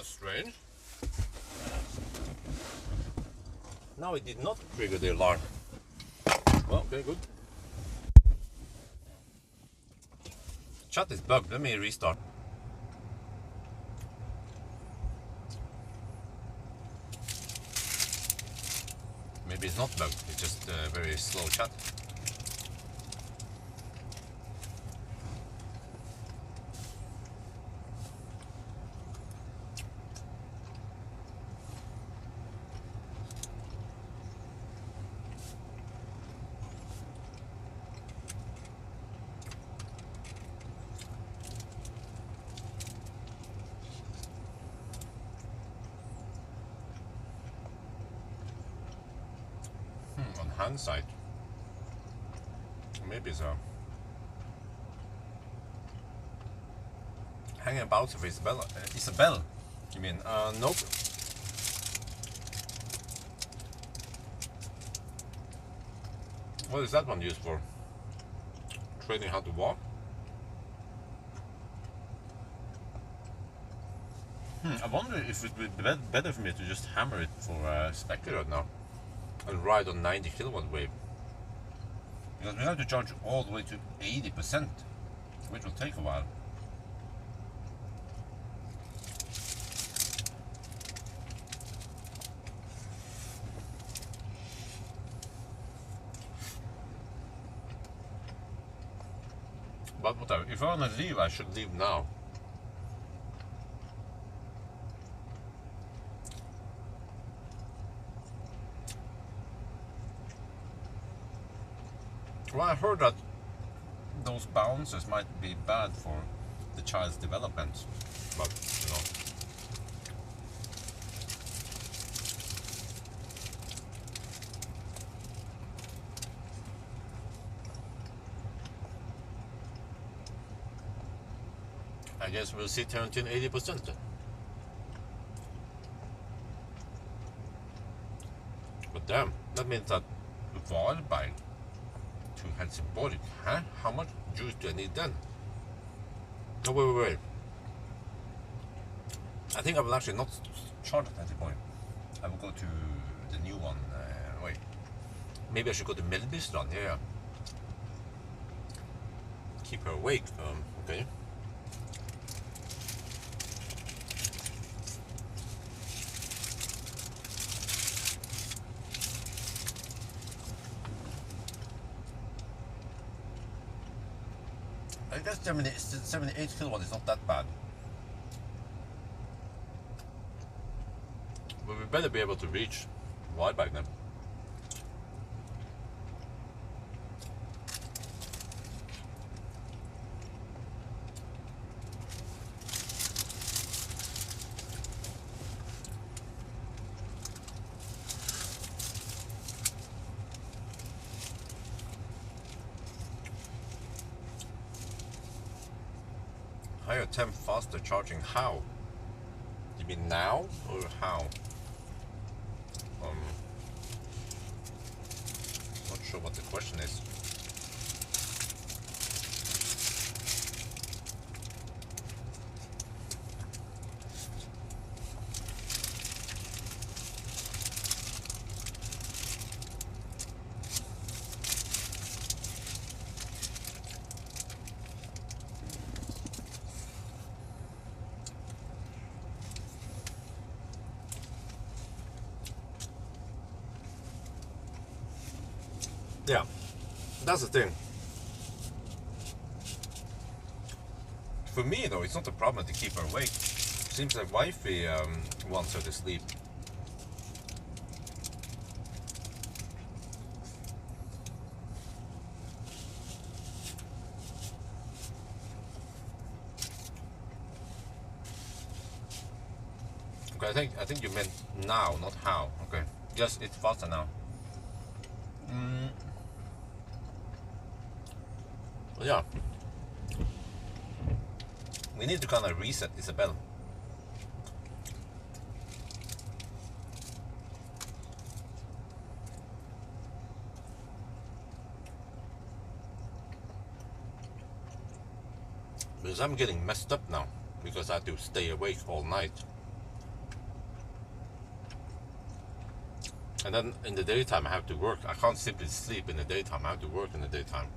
S1: was strange. Now it did not trigger the alarm. Well, okay, good. Chat is bugged. Let me restart. Maybe it's not bugged. It's just a very slow chat. On hindsight, maybe it's a hanging about of Isabella. Isabel, you mean? Nope. What is that one used for? Training how to walk? I wonder if it would be better for me to just hammer it for speculator now and ride on 90 kilowatt wave, because we have to charge all the way to 80%, which will take a while. But whatever, if I want to leave, I should leave now. Well, I heard that those bounces might be bad for the child's development, but you know. I guess we'll sit here until 80%. But damn, that means that Valberg to Helsingborg, huh? How much juice do I need then? No, wait. I think I will actually not charge at Helsingborg. I will go to the new one. Wait, maybe I should go to Mellbystrand. Yeah. Keep her awake. Okay. I guess 78 kilowatt is not that bad. But we better be able to reach Valberg then. Higher temp, faster charging. How? You mean now or how? Not sure what the question is. Yeah, that's the thing. For me though, it's not a problem to keep her awake. Seems like wifey wants her to sleep. Okay, I think you meant now, not how. Okay, yes, it's faster now. Well, yeah, we need to kind of reset Isabel. Because I'm getting messed up now because I have to stay awake all night. And then in the daytime I have to work. I can't simply sleep in the daytime. I have to work in the daytime.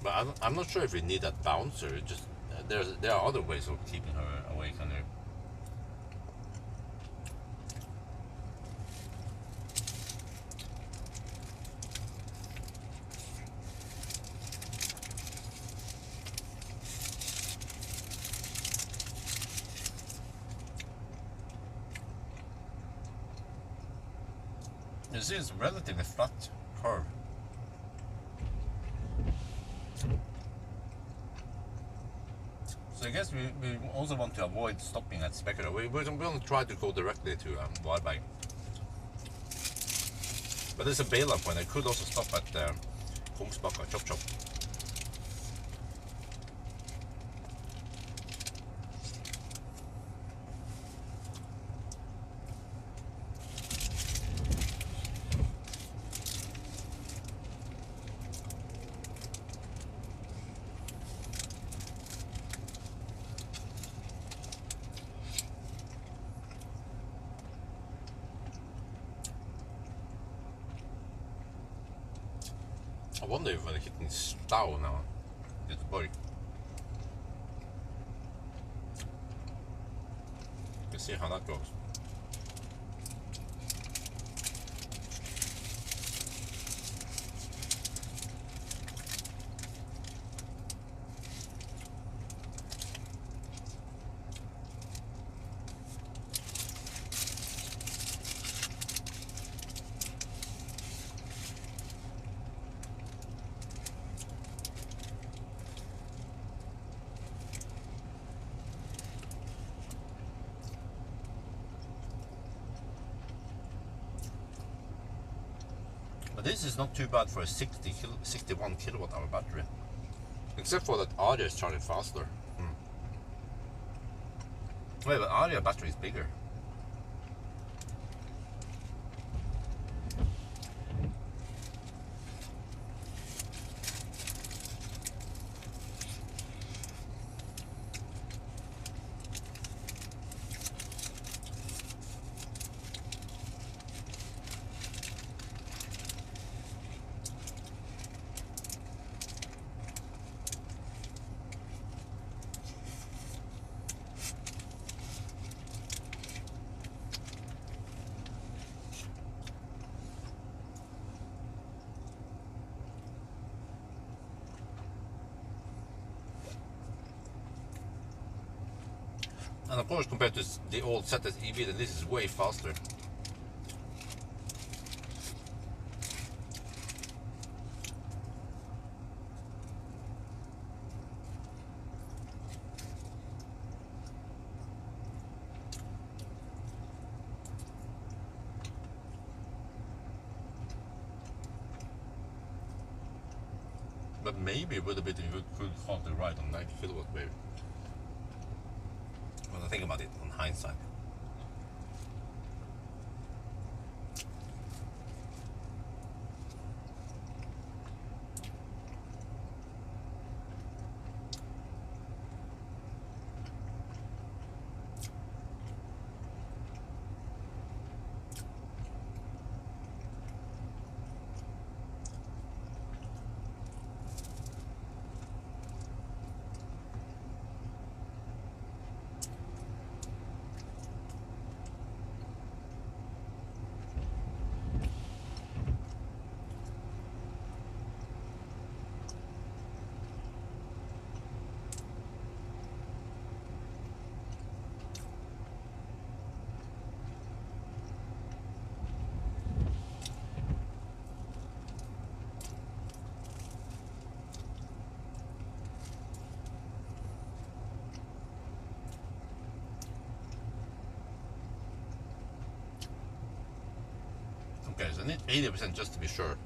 S1: But I'm not sure if we need that bouncer. It just there are other ways of keeping her awake on there. You see, it's a relatively flat curve. So I guess we also want to avoid stopping at Spekkela. We will try to go directly to Varberg. But there's a bailout point. I could also stop at Kongsbakka Chop Chop. I wonder if we're hitting Stau now. Göteborg. Let's see how that goes. But this is not too bad for a 61 kilowatt hour battery. Except for that Aria is charging faster. Wait, but Aria battery is bigger. And of course, compared to the old ZS EV, then this is way faster. But maybe with a bit you could hold the ride on 90 kilowatt, maybe. When I think about it on hindsight. Okay, so I need 80% just to be sure.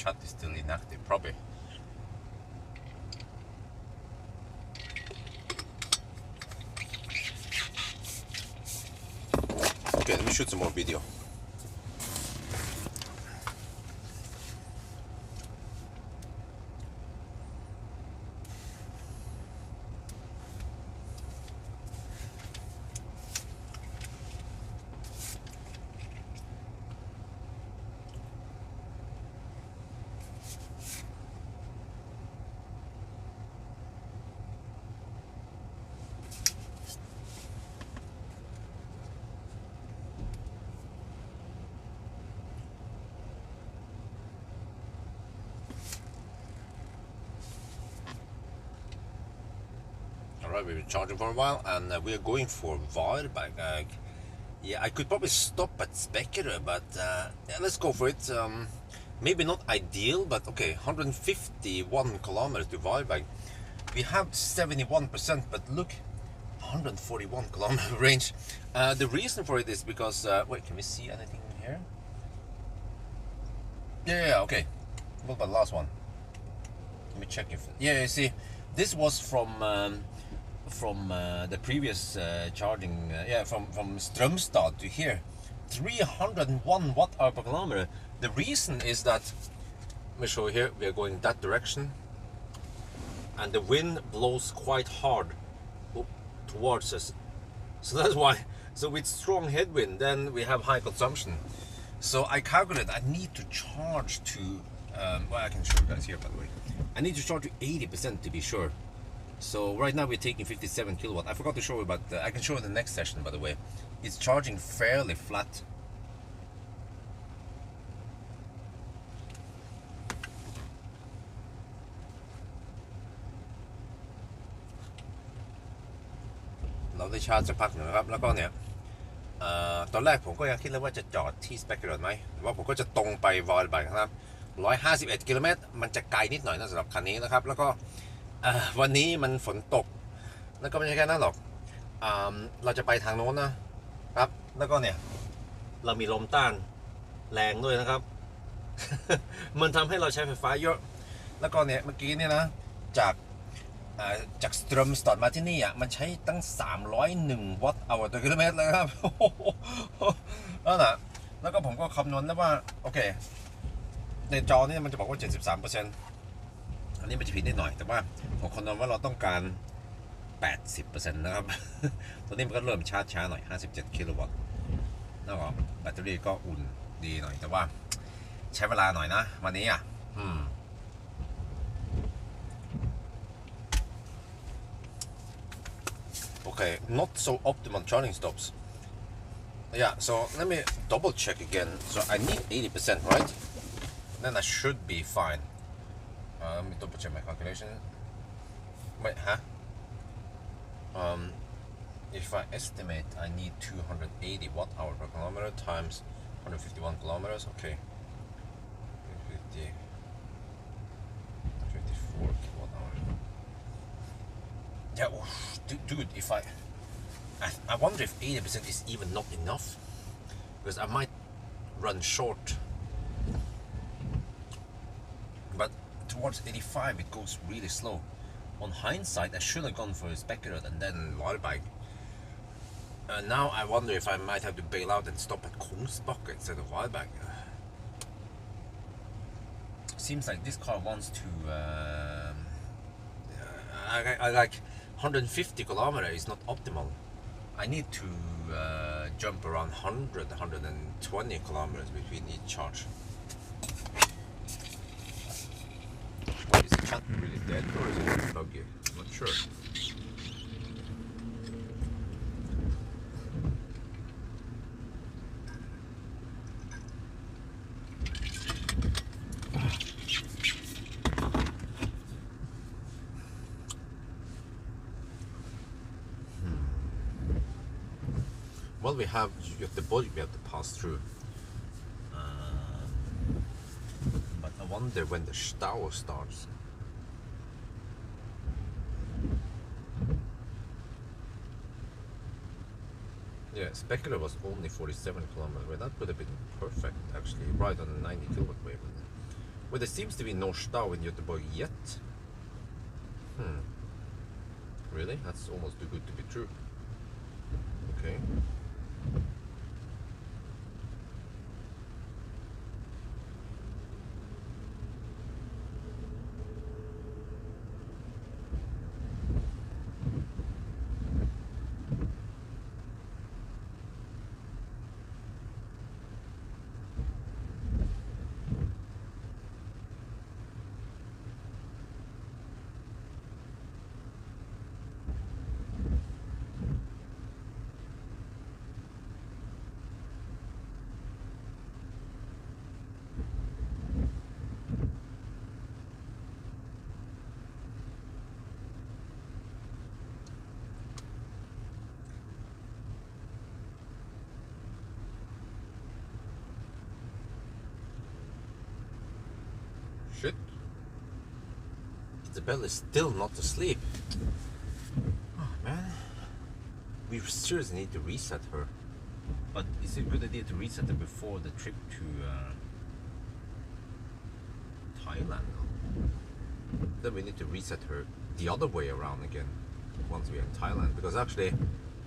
S1: chat is still inactive, probably. Okay, let me shoot some more video. Alright, we've been charging for a while, and we are going for Varberg. Yeah, I could probably stop at Spekerø, but yeah, let's go for it. Maybe not ideal, but okay, 151 kilometers to Varberg. We have 71%, but look, 141 kilometer range. The reason for it is because, wait, can we see anything here? Yeah, okay. What about the last one? Let me check if, yeah, you see, this was from the previous charging, yeah, from Strömstad to here, 301 watt-hour per kilometer. The reason is that, let me show you here, we are going that direction, and the wind blows quite hard towards us. So that's why, so with strong headwind, then we have high consumption. So I calculated I need to charge to, well, I can show you guys here, by the way. I need to charge to 80% to be sure. So right now we're taking 57 kilowatt. I forgot to show you, but I can show you in the next session, by the way. It's charging fairly flat.เราได้ชาร์จสักพักหนึ่งนะครับแล้วก็เนี่ยตอนแรกผมก็ยังคิดเลยว่าจะจอดที่สเปกเกอร์ไหมหรือว่าผมก็จะตรงไปวอลบักนะครับ151 กิโลเมตรมันจะไกลนิดหน่อยนะสำหรับคันนี้นะครับแล้วก็วันนี้มันฝนตกแล้วก็ไม่ใช่แค่นั้นหรอกเราจะไปทางโน้นนะครับแล้วก็เนี่ยเรามีลมต้านแรงด้วยนะครับ มันทำให้เราใช้ไฟฟ้าเยอะแล้วก็เนี่ยเมื่อกี้เนี่ยนะจากสตรอมสตาร์มาที่นี่มันใช้ตั้ง301 วัตต์เอาต่อกิโลเมตรเลยครับนั่นแหละแล้วก็ผมก็คำนวณแล้วว่าโอเคในจอนี่มันจะบอกว่า 73%อันนี้มันจะผิดนิดหน่อยแต่ว่าผมคำนวณว่าเราต้องการ 80% นะครับ ตอนนี้มันก็เริ่มช้าหน่อย57 กิโลวัตต์แล้วก็แบตเตอรี่ก็อุ่นดีหน่อยแต่ว่าใช้เวลาหน่อยนะวันนี้Okay, not so optimal charging stops. Yeah, so let me double check again. So I need 80%, right? Then I should be fine. Let me double check my calculation. Wait, if I estimate I need 280 watt-hour per kilometer times 151 kilometers, okay. 54 kilowatt-hour. Yeah, oh, dude, if I wonder if 80% is even not enough, because I might run short. But towards 85 it goes really slow. On hindsight, I should have gone for a Spekerø and then Varberg. Now I wonder if I might have to bail out and stop at Kongsbakke instead of Varberg. Seems like this car wants to I like 150 kilometers is not optimal. I need to jump around 120 kilometers between each charge. Is the chat really dead or is it buggy? I'm not sure. Well, we have the body we have to pass through, but I wonder when the Stau starts. Yeah, Spekerø was only 47 kilometers away. That would have been perfect, actually, right on the 90 kilowatt wave. Well, there seems to be no stau in Göteborg yet. Really? That's almost too good to be true. Okay. Shit. Isabel is still not asleep. Oh man. We seriously need to reset her. But is it a good idea to reset her before the trip to Thailand? Then we need to reset her the other way around again once we're in Thailand. Because actually,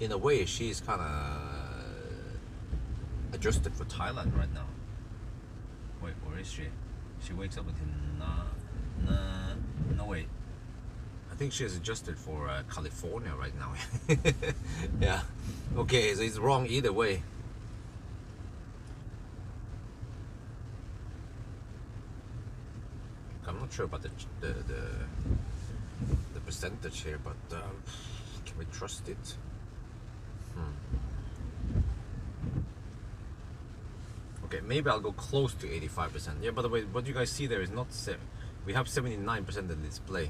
S1: in a way, she's kind of adjusted for Thailand right now. Wait, where is she? She wakes up with no wait. I think she has adjusted for California right now. Yeah. Okay, so it's wrong either way. I'm not sure about the percentage here, but can we trust it? Okay, maybe I'll go close to 85%. Yeah, by the way, what you guys see there is not we have 79% in the display.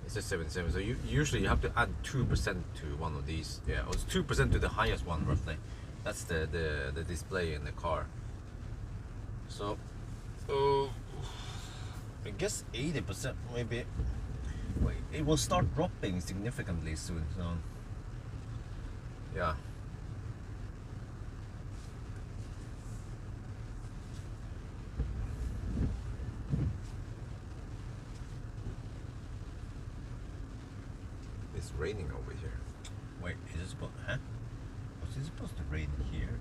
S1: It says 77. So usually you have to add 2% to one of these. Yeah, or it's 2% to the highest one roughly. That's the display in the car. So I guess 80% maybe. Wait, it will start dropping significantly soon. So yeah. It's raining over here. Wait, is it supposed? Huh? Was it supposed to rain here?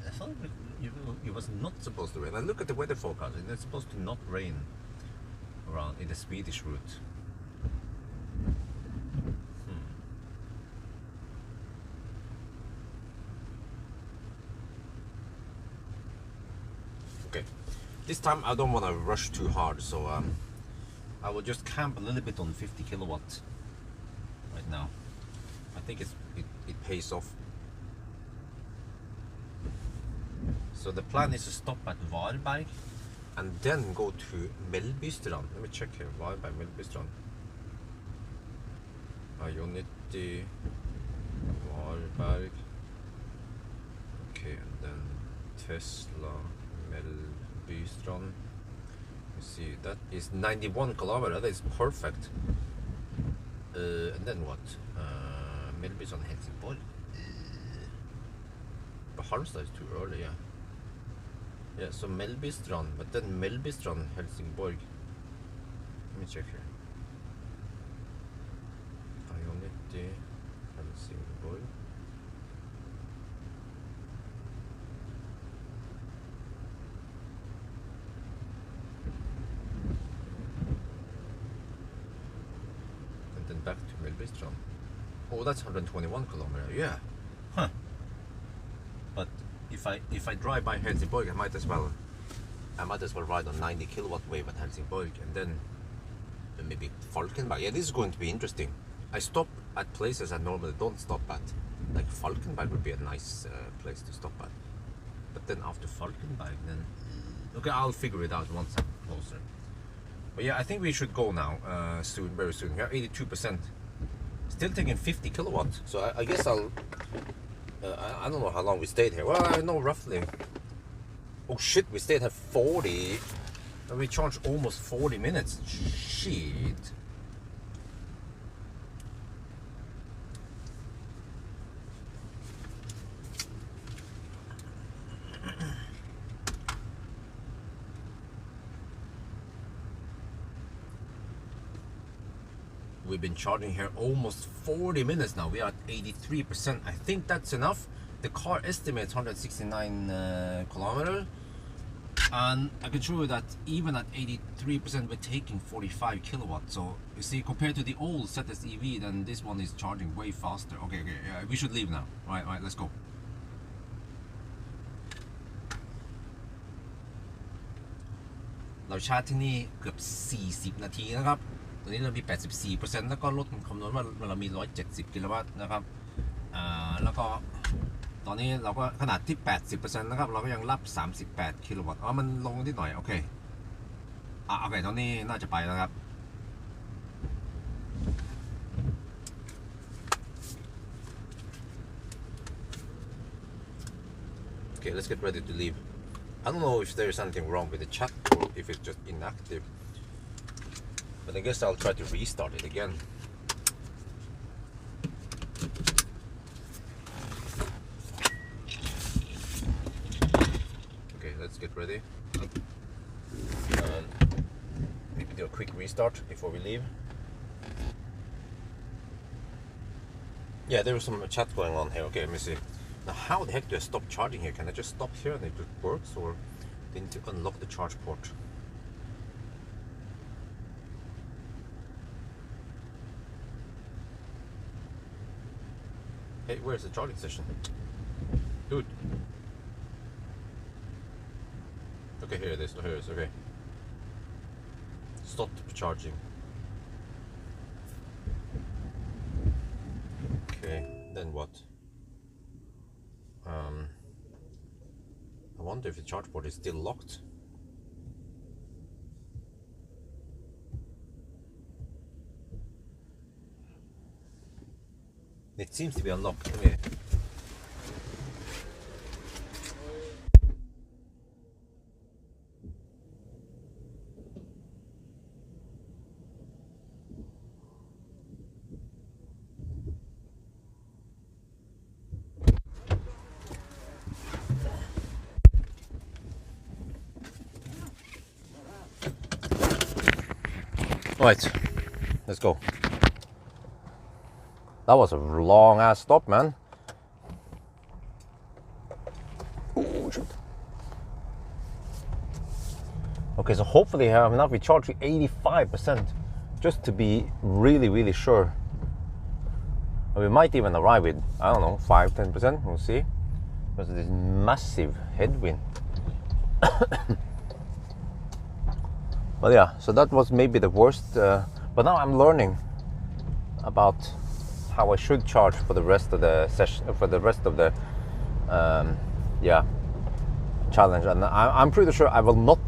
S1: I thought it was not supposed to rain. I look at the weather forecast, and it's supposed to not rain around in the Swedish route. Okay, this time I don't want to rush too hard, so I will just camp a little bit on 50 kilowatts right now. I think it pays off. So the plan is to stop at Varberg and then go to Mellbystrand. Let me check here. Varberg, Mellbystrand. Ionity, Varberg. Okay, and then Tesla, Mellbystrand. You see, that is 91 kilometers. That is perfect. And then what? Mellbystrand, Helsingborg. But Halmstad is too early, yeah. Yeah, so Mellbystrand, but then Mellbystrand, Helsingborg. Let me check here. Ionity, Helsingborg. And then back to Mellbystrand. Oh, that's 121 kilometers. Yeah. Huh. But if I drive by Helsingborg, I might as well ride on 90 kilowatt wave at Helsingborg, and then maybe Falkenberg. Yeah, this is going to be interesting. I stop at places I normally don't stop at. Like Falkenberg would be a nice place to stop at. But then after Falkenberg, then okay, I'll figure it out once I'm closer. But yeah, I think we should go now. Soon, very soon. We are 82%. Still taking 50 kilowatts. So I guess I'll. I don't know how long we stayed here. Well, I know roughly. Oh shit, we stayed here 40. We charged almost 40 minutes. Shit. We've been charging here almost 40 minutes now. We are at 83%. I think that's enough. The car estimates 169 kilometers. And I can show you that even at 83%, we're taking 45 kilowatts. So you see, compared to the old ZS EV, then this one is charging way faster. Okay, we should leave now. Right, let's go. We charge ที่นี่เกือบ40 นาทีนะครับตอนนี้เรามี 84% แล้วก็รถคำนวณว่าเรามี 170 กิโลวัตต์นะครับแล้วก็ตอนนี้เราก็ขนาดที่ 80% นะครับเราก็ยังรับ 38 กิโลวัตต์มันลงนิดหน่อยโอเคโอเคตอนนี้น่าจะไปแล้วครับ Okay, let's get ready to leave. I don't know if there is anything wrong with the chat or if it's just inactive, but I guess I'll try to restart it again. Okay, let's get ready and maybe do a quick restart before we leave. Yeah, there was some chat going on here. Okay, let me see. Now, how the heck do I stop charging here? Can I just stop here and it just works, or do I need to unlock the charge port? Hey, where's the charging station? Dude. Okay, here it is. Oh, here it is. Okay. Stop charging. Okay, then what? I wonder if the charge port is still locked. It seems to be unlocked. Okay. Right, let's go. That was a long ass stop, man. Oh, shit. Okay, so hopefully I have enough. We charge 85% just to be really sure. We might even arrive with, I don't know, 5-10%. We'll see. Because of this massive headwind. But yeah, so that was maybe the worst. But now I'm learning about how I should charge for the rest of the session, for the rest of the challenge. And I'm pretty sure I will not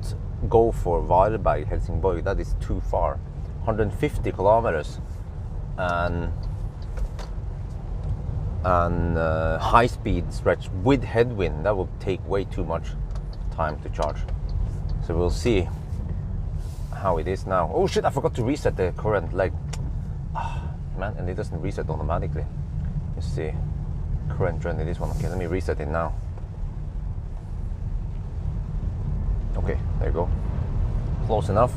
S1: go for Varberg, Helsingborg. That is too far. 150 kilometers and high-speed stretch with headwind. That will take way too much time to charge. So we'll see how it is now. Oh shit, I forgot to reset the current leg. Man, and it doesn't reset automatically. Let's see. Current trend in this one. Okay, let me reset it now. Okay, there you go. Close enough.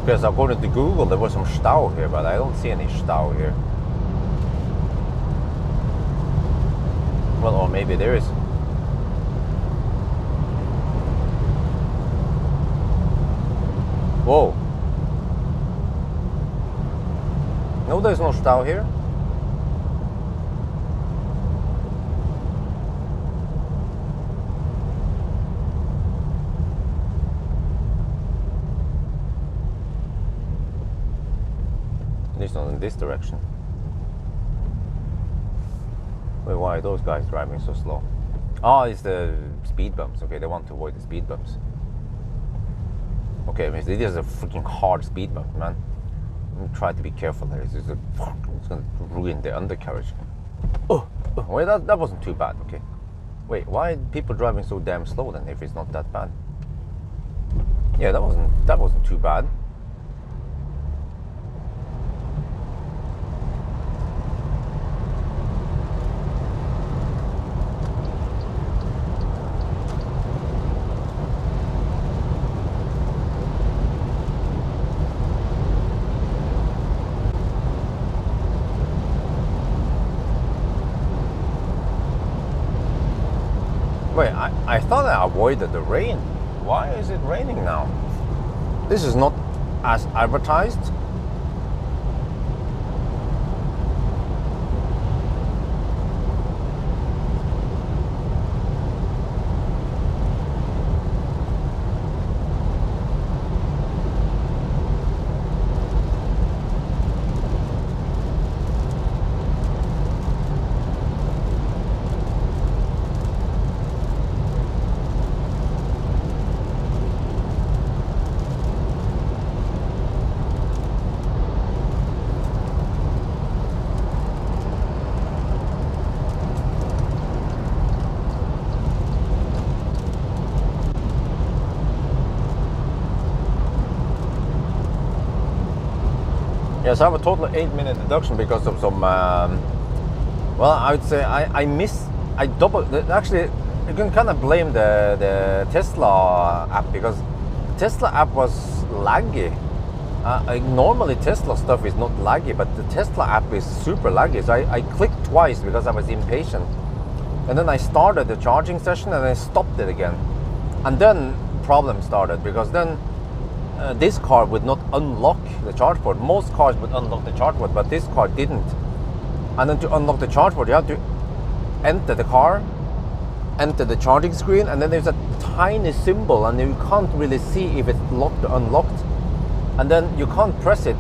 S1: Because according to Google there was some stau here, but I don't see any stau here. Well, or maybe there is. Whoa. No, there's no stau here. It's not in this direction. Wait, why are those guys driving so slow? Oh, it's the speed bumps. Okay, they want to avoid the speed bumps. Okay, this is a freaking hard speed bump, man. Try to be careful there. It's going to ruin the undercarriage. Oh, Wait, that wasn't too bad. Okay. Wait, why are people driving so damn slow then if it's not that bad? Yeah, that wasn't too bad. Wait, I thought I avoided the rain. Why is it raining now? This is not as advertised. Yes, I have a total 8-minute deduction because of some. Well, I would say I double. Actually, you can kind of blame the Tesla app because Tesla app was laggy. Normally Tesla stuff is not laggy, but the Tesla app is super laggy. So I clicked twice because I was impatient, and then I started the charging session and I stopped it again, and then problem started because then. This car would not unlock the charge port. Most cars would unlock the charge port, but this car didn't. And then to unlock the charge port, you have to enter the car, enter the charging screen, and then there's a tiny symbol, and you can't really see if it's locked or unlocked. And then you can't press it.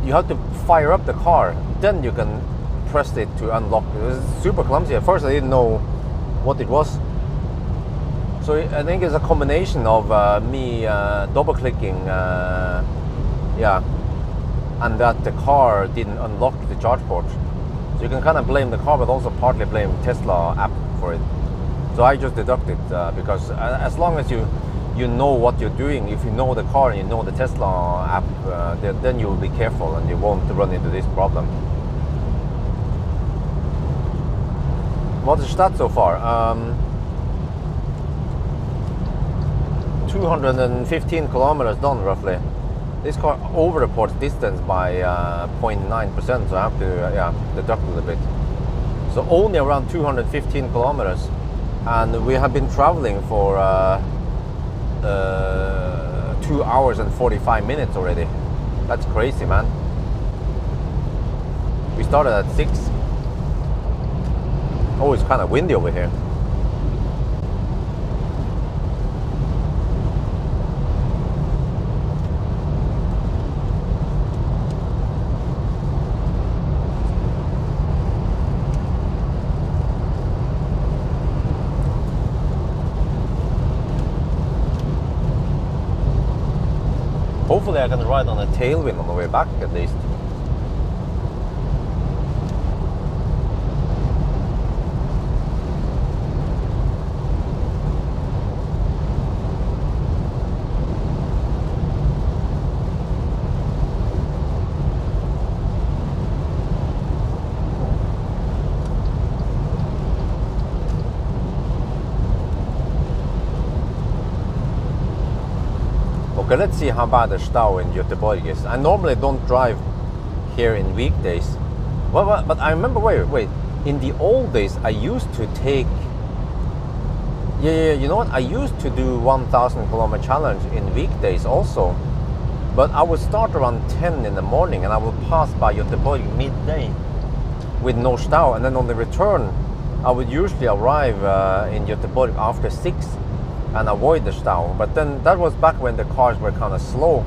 S1: You have to fire up the car, then you can press it to unlock. It was super clumsy. At first, I didn't know what it was. So I think it's a combination of me double-clicking, and that the car didn't unlock the charge port. So you can kind of blame the car, but also partly blame Tesla app for it. So I just deduct it because as long as you know what you're doing, if you know the car and you know the Tesla app, then you'll be careful and you won't run into this problem. What is that so far? 215 kilometers done roughly. This car over-reports distance by 0.9%, so I have to deduct a little bit. So only around 215 kilometers, and we have been traveling for 2 hours and 45 minutes already. That's crazy, man. We started at 6. Oh, it's kind of windy over here. Hopefully I can ride on a tailwind on the way back at least. Okay, let's see how bad the Stau in Göteborg is. I normally don't drive here in weekdays. Well, but I remember, wait. In the old days, I used to take... Yeah, you know what? I used to do 1,000 kilometer challenge in weekdays also. But I would start around 10 in the morning and I would pass by Göteborg midday with no Stau. And then on the return, I would usually arrive in Göteborg after 6. And avoid the Stau, but then that was back when the cars were kind of slow.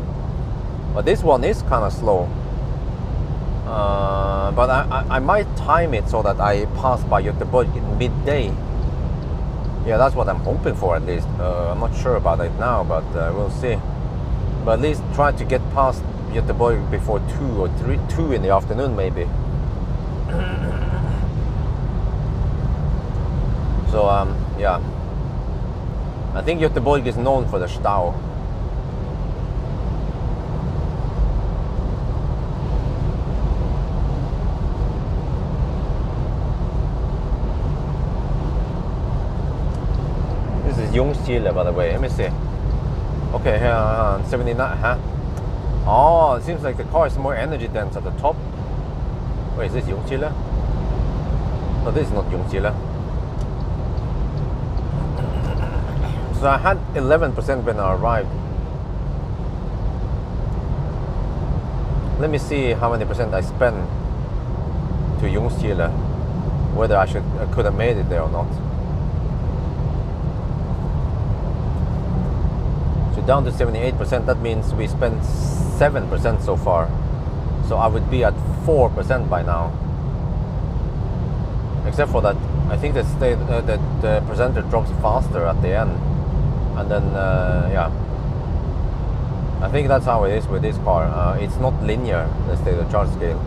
S1: But this one is kind of slow. But I might time it so that I pass by Göteborg in midday. Yeah, that's what I'm hoping for at least. I'm not sure about it now, but we'll see. But at least try to get past Göteborg before 2 or 2 in the afternoon maybe. So yeah, I think Göteborg is known for the Stau. This is Ljungskile, by the way. Let me see. Okay, here 79. Huh? Oh, it seems like the car is more energy dense at the top. Wait, is this Ljungskile? No, this is not Ljungskile. So I had 11% when I arrived. Let me see how many percent I spent to Ljungskile, whether I could have made it there or not. So down to 78%, that means we spent 7% so far. So I would be at 4% by now. Except for that, I think that the percentage drops faster at the end. And then, yeah, I think that's how it is with this car. It's not linear, the state of charge scale.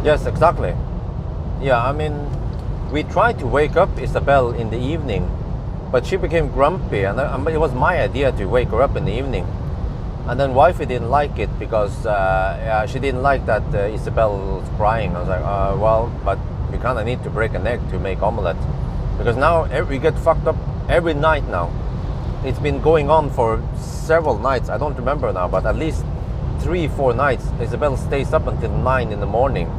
S1: Yes, exactly. Yeah, I mean, we tried to wake up Isabel in the evening, but she became grumpy, and it was my idea to wake her up in the evening. And then wifey didn't like it because she didn't like that Isabel was crying. I was like, well, but we kind of need to break an egg to make omelette, because now we get fucked up every night now. It's been going on for several nights. I don't remember now, but at least 3-4 nights. Isabel stays up until 9 in the morning.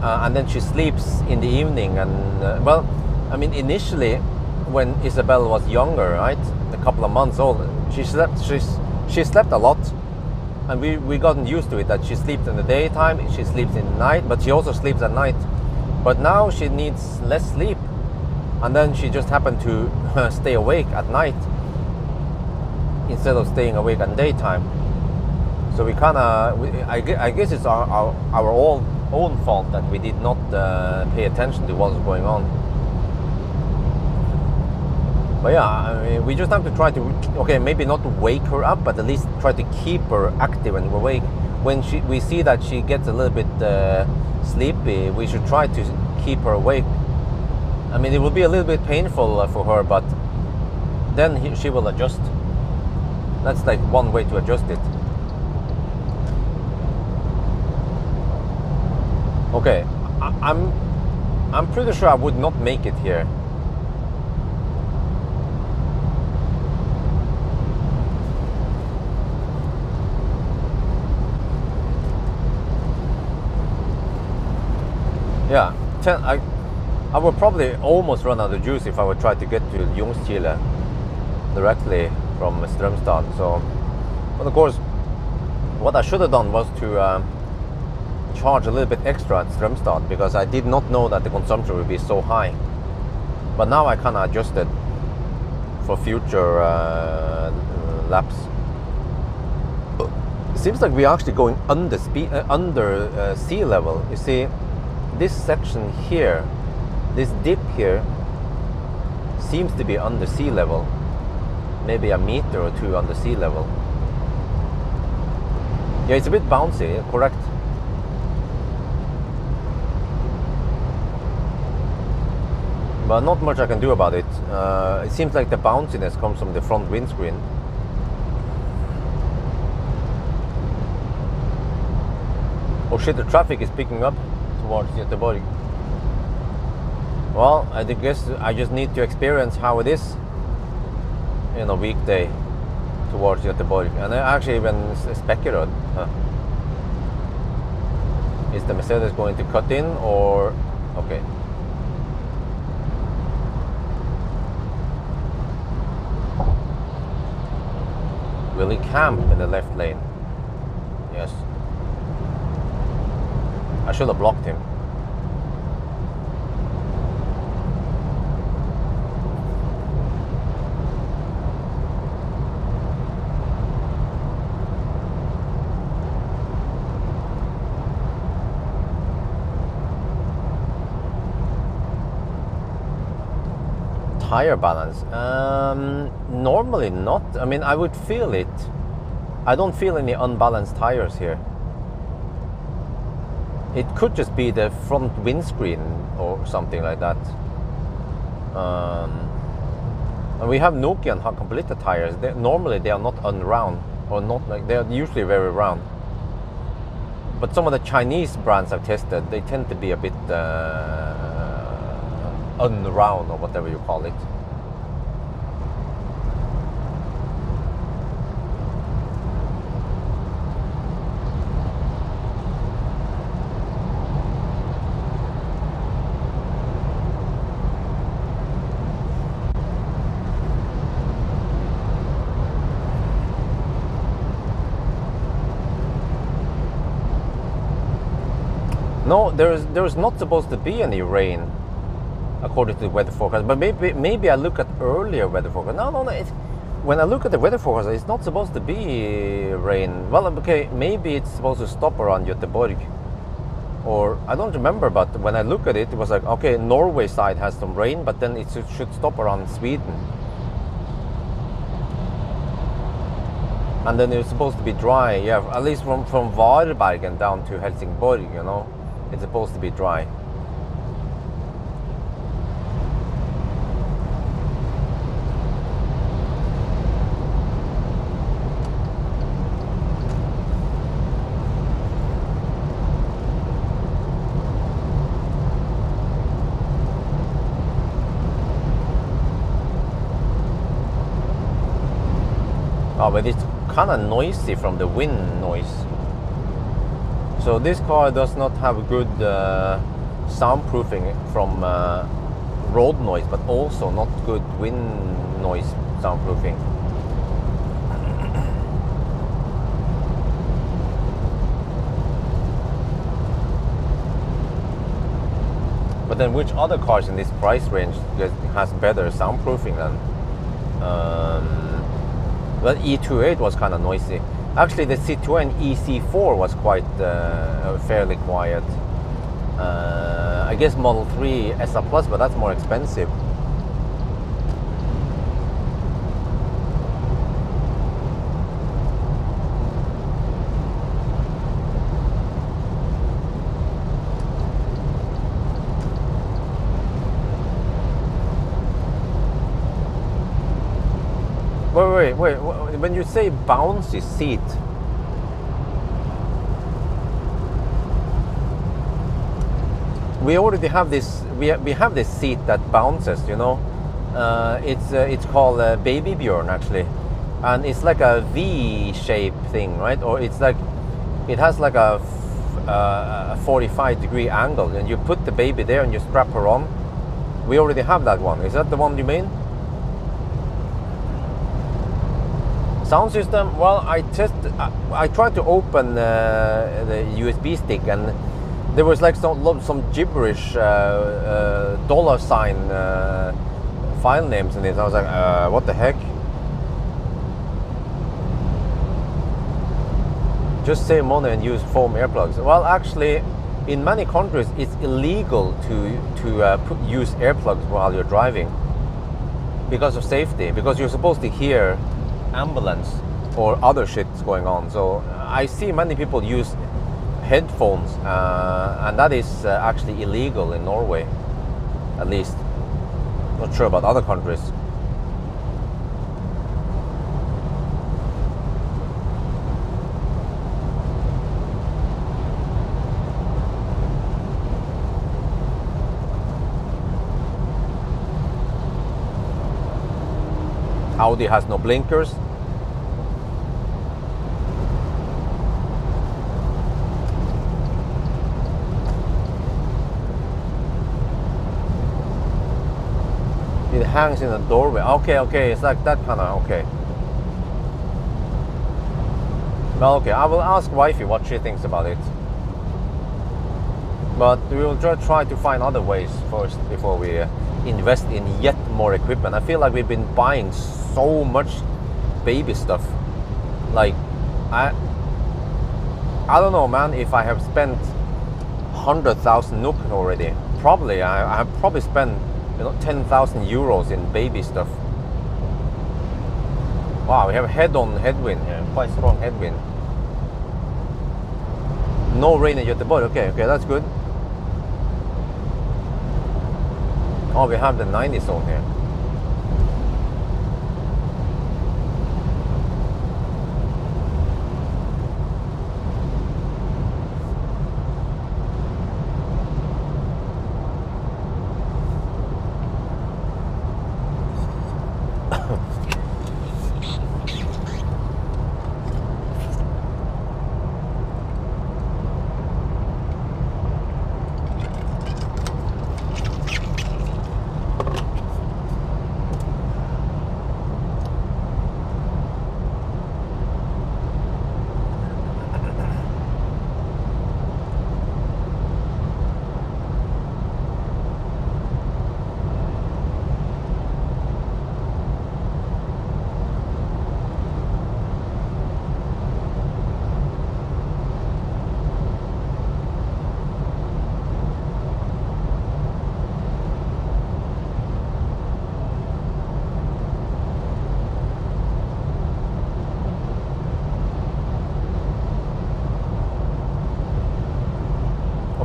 S1: And then she sleeps in the evening. And well, I mean, initially when Isabel was younger, right, a couple of months old, she slept a lot, and we gotten used to it, that she sleeps in the daytime, she sleeps in the night, but she also sleeps at night. But now she needs less sleep, and then she just happened to stay awake at night instead of staying awake at daytime. So we kind of, I guess it's our own fault that we did not pay attention to what was going on. But yeah, I mean, we just have to try to, okay, maybe not wake her up, but at least try to keep her active and awake. When we see that she gets a little bit sleepy, we should try to keep her awake. I mean, it will be a little bit painful for her, but then she will adjust. That's like one way to adjust it. Okay, I'm pretty sure I would not make it here. Yeah, I would probably almost run out of juice if I would try to get to Ljungskile directly from Strömstad. So, but of course, what I should have done was to charge a little bit extra at Strömstad, because I did not know that the consumption would be so high. But now I kind of adjusted for future laps. It seems like we're actually going under sea level. You see, this section here, this dip here, seems to be under sea level. Maybe a meter or two under sea level. Yeah, it's a bit bouncy, correct? But not much I can do about it. It seems like the bounciness comes from the front windscreen. Oh shit, the traffic is picking up towards Göteborg. Well, I guess I just need to experience how it is in a weekday towards Göteborg. And I actually even Speckerud. Is the Mercedes going to cut in or... Okay. Will he camp in the left lane? Yes. I should have blocked him. Tire balance? Normally not. I mean, I would feel it. I don't feel any unbalanced tires here. It could just be the front windscreen or something like that. And we have Nokia and Hakkapeliitta tires. Normally they are not unround, or not like, they are usually very round. But some of the Chinese brands I've tested, they tend to be a bit unround, or whatever you call it. No, there's not supposed to be any rain, according to the weather forecast. But maybe I look at earlier weather forecast. No. When I look at the weather forecast, it's not supposed to be rain. Well, okay, maybe it's supposed to stop around Göteborg, or I don't remember. But when I look at it, it was like, okay, Norway side has some rain, but then it should stop around Sweden, and then it's supposed to be dry. Yeah, at least from Varbergen down to Helsingborg, you know. It's supposed to be dry. Oh, but it's kind of noisy from the wind noise. So this car does not have good soundproofing from road noise, but also not good wind noise soundproofing. But then which other cars in this price range has better soundproofing than? Well, E28 was kind of noisy. Actually, the Citroën EC4 was quite fairly quiet. I guess Model 3 SA Plus, but that's more expensive. Wait. When you say bouncy seat, we already have this. We have this seat that bounces. You know, it's called Baby Bjørn actually, and it's like a V-shape thing, right? Or it's like it has like a 45-degree angle, and you put the baby there and you strap her on. We already have that one. Is that the one you mean? Sound system, well, I tried to open the USB stick, and there was like some gibberish dollar sign file names in it. I was like, what the heck? Just save money and use foam earplugs. Well, actually, in many countries, it's illegal to use earplugs while you're driving because of safety, because you're supposed to hear ambulance or other shit's going on. So I see many people use headphones, and that is actually illegal in Norway, at least. Not sure about other countries. Audi has no blinkers. hangs in the doorway. Okay, it's like that kind of, okay. Well, okay, I will ask wifey what she thinks about it. But we will try to find other ways first before we invest in yet more equipment. I feel like we've been buying so much baby stuff. Like, I don't know, man, if I have spent 100,000 NOK already. Probably, I have probably spent 10,000 euros in baby stuff. Wow, we have head-on headwind here, quite strong headwind. No rain in Göteborg. Okay, that's good. Oh, we have the 90 zone here.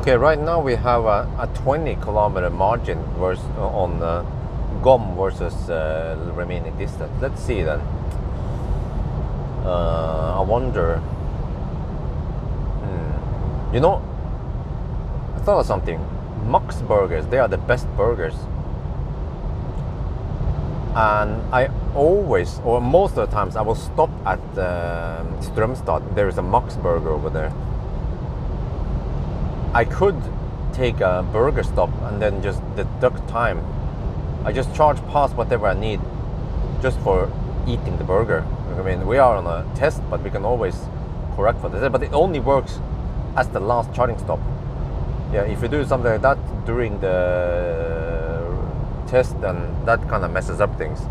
S1: Okay, right now we have a 20-kilometer margin on GOM versus remaining distance. Let's see then. I wonder. I thought of something. Max burgers, they are the best burgers. And I always, or most of the times, I will stop at Strömstad. There is a Max burger over there. I could take a burger stop and then just deduct time. I just charge past whatever I need just for eating the burger. I mean, we are on a test, but we can always correct for this. But it only works as the last charging stop. Yeah, if you do something like that during the test, then that kind of messes up things.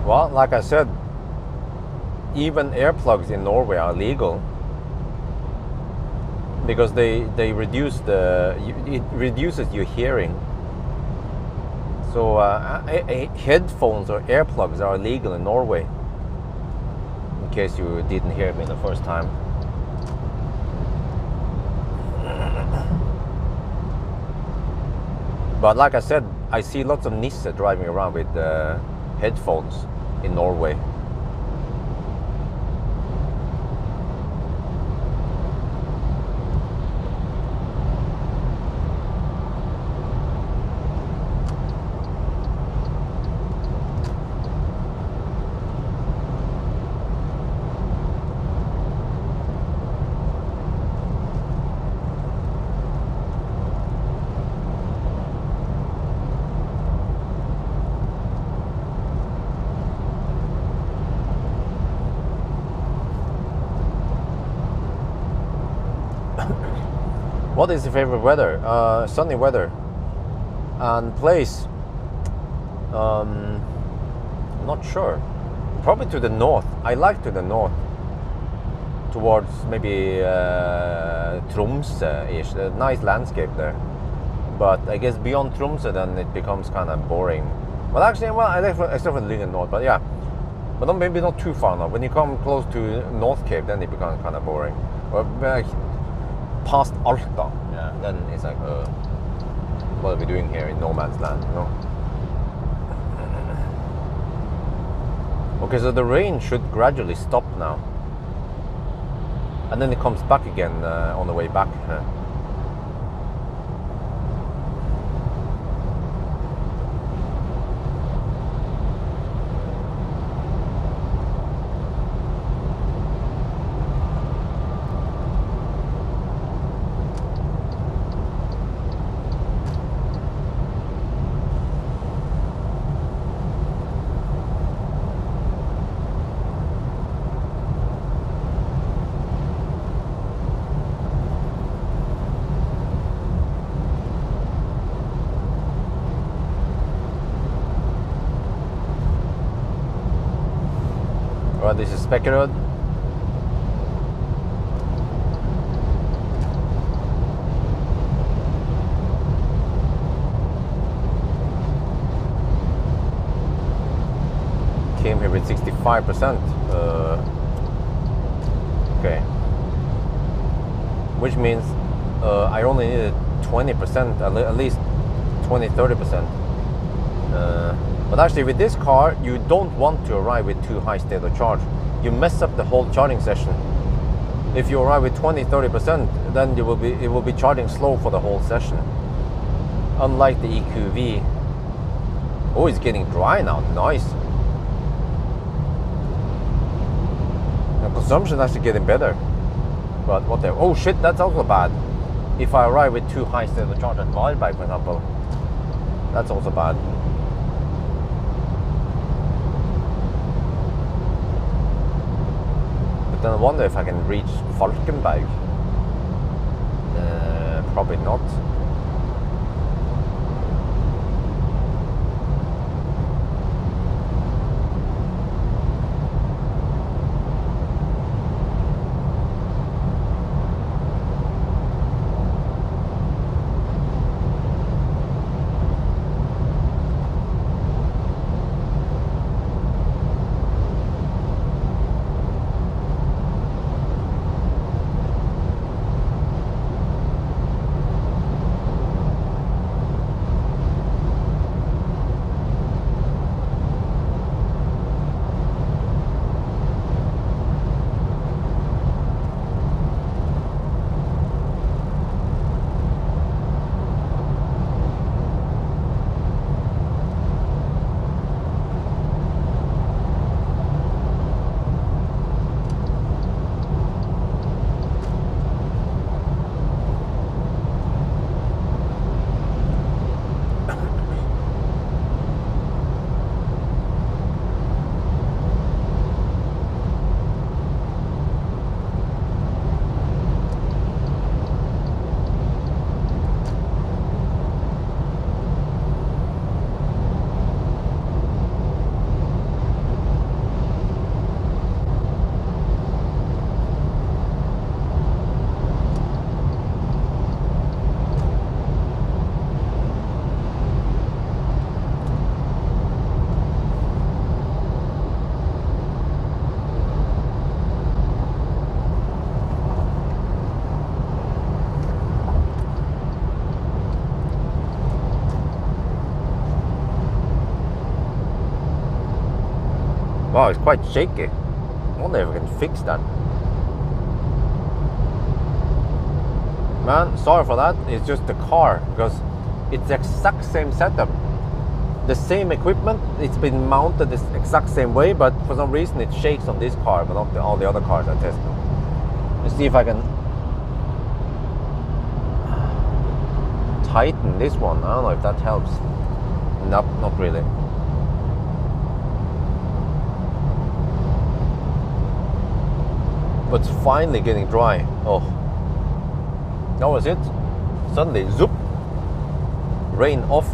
S1: Well, like I said, even earplugs in Norway are legal because they reduce it reduces your hearing. So headphones or earplugs are legal in Norway. In case you didn't hear me the first time. But like I said, I see lots of Nisse driving around with headphones in Norway. What is your favorite weather? Sunny weather. And place? Not sure. Probably to the north. I like to the north. Towards maybe Tromsø-ish. A nice landscape there. But I guess beyond Strömstad, then it becomes kind of boring. But actually, well, I still from Lyngen North, but yeah. But maybe not too far now. When you come close to North Cape, then it becomes kind of boring. Or past Alta, yeah, then it's like, what are we doing here in no man's land, you know? Okay, so the rain should gradually stop now. And then it comes back again on the way back. Well, this is Speck Road. Came here with 65%. Okay. Which means I only needed 20%, at least 20-30%. But actually with this car, you don't want to arrive with too high state of charge. You mess up the whole charging session. If you arrive with 20-30%, then it will be charging slow for the whole session. Unlike the EQV. Oh, it's getting dry now. Nice. The consumption is actually getting better. But what the... Oh shit, that's also bad. If I arrive with too high state of charge at Wildbike, for example. That's also bad. Then I wonder if I can reach Falkenberg. Probably not. Wow, it's quite shaky. I wonder if I can fix that. Man, sorry for that. It's just the car, because it's the exact same setup. The same equipment, it's been mounted the exact same way, but for some reason it shakes on this car, but not all the other cars I tested. Let's see if I can tighten this one. I don't know if that helps. Nope, not really. But it's finally getting dry. Oh, that was it. Suddenly, zoop, rain off.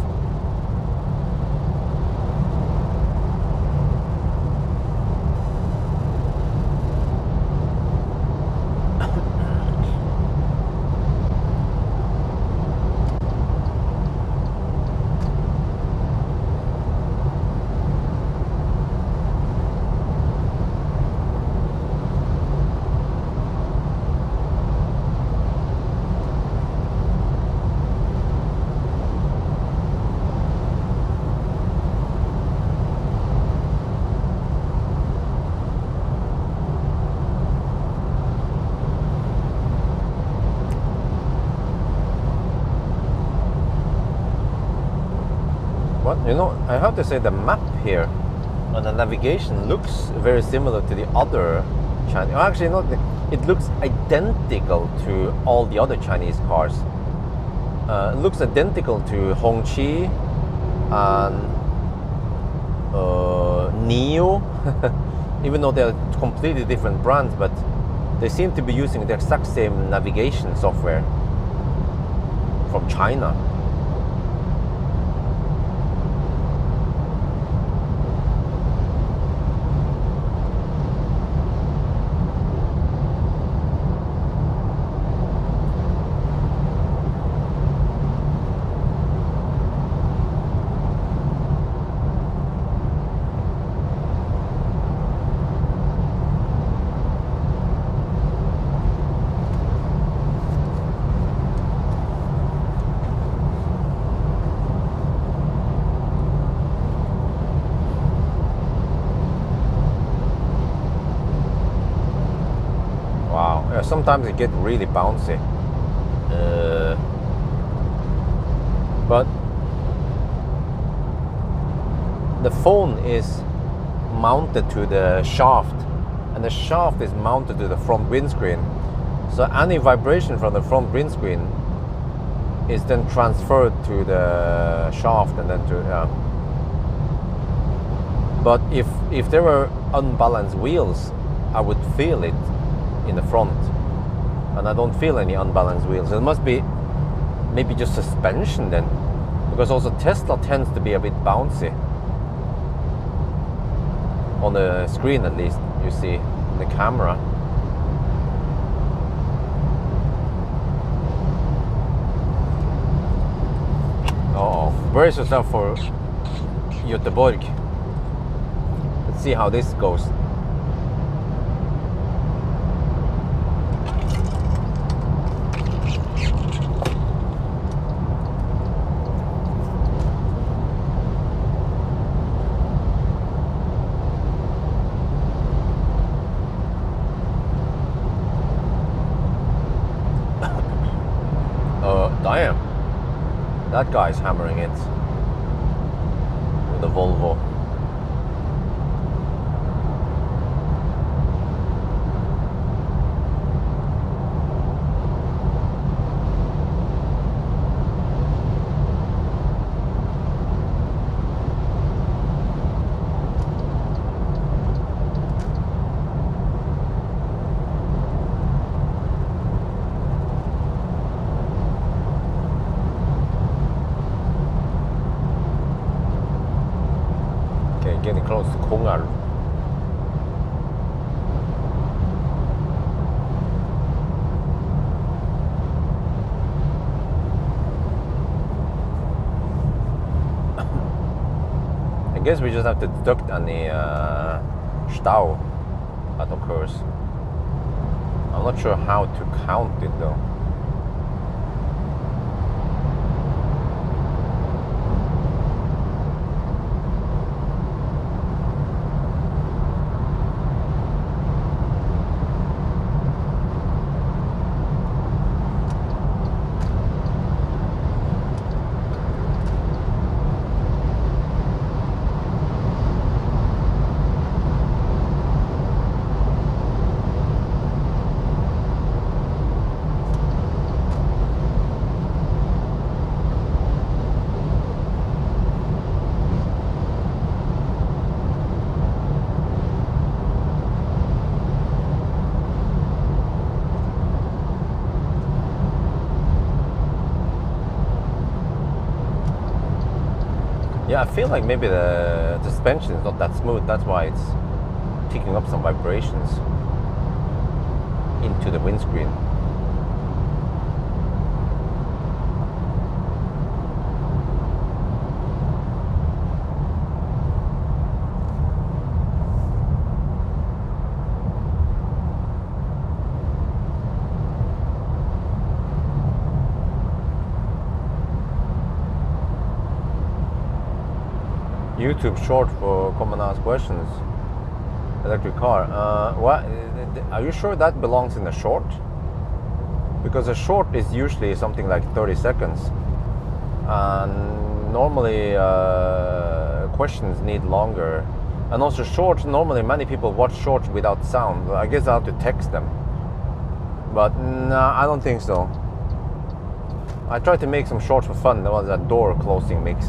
S1: But you know, I have to say the map here and the navigation looks very similar to the other Chinese. Actually, not. It looks identical to all the other Chinese cars. It looks identical to Hongqi and Neo, even though they're completely different brands, but they seem to be using the exact same navigation software from China. Sometimes it gets really bouncy, but the phone is mounted to the shaft, and the shaft is mounted to the front windscreen, so any vibration from the front windscreen is then transferred to the shaft and then to but if there were unbalanced wheels, I would feel it in the front, and I don't feel any unbalanced wheels. It must be maybe just suspension then, because also Tesla tends to be a bit bouncy on the screen, at least you see in the camera. Brace yourself for Göteborg. Let's see how this goes. Damn, that guy's hammering it with a Volvo. Getting close to Kongal. I guess we just have to deduct any stau that occurs. I'm not sure how to count it though. Yeah, I feel like maybe the suspension is not that smooth. That's why it's picking up some vibrations into the windscreen. YouTube short for come and ask questions. Electric car. What? Are you sure that belongs in a short? Because a short is usually something like 30 seconds. And normally questions need longer. And also shorts, normally many people watch shorts without sound. I guess I have to text them. But no, I don't think so. I tried to make some shorts for fun. There was a door closing mix.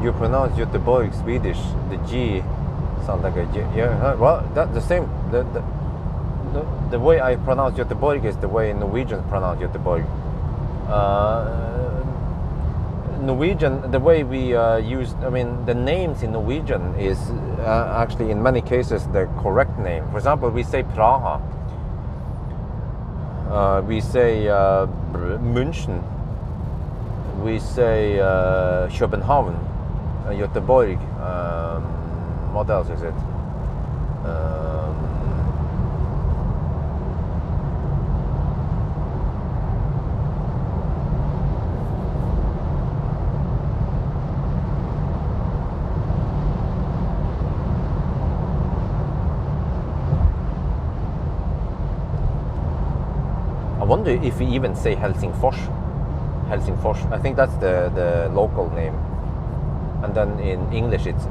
S1: You pronounce Göteborg Swedish. The G sounds like a G. Yeah, well, that's the same. The way I pronounce Göteborg is the way Norwegians pronounce Göteborg. Norwegian, the way we use, I mean, the names in Norwegian is actually in many cases the correct name. For example, we say Praha. We say München. We say Köpenhamn. Göteborg, what else is it? I wonder if we even say Helsingfors. Helsingfors. I think that's the local name. And then in English it's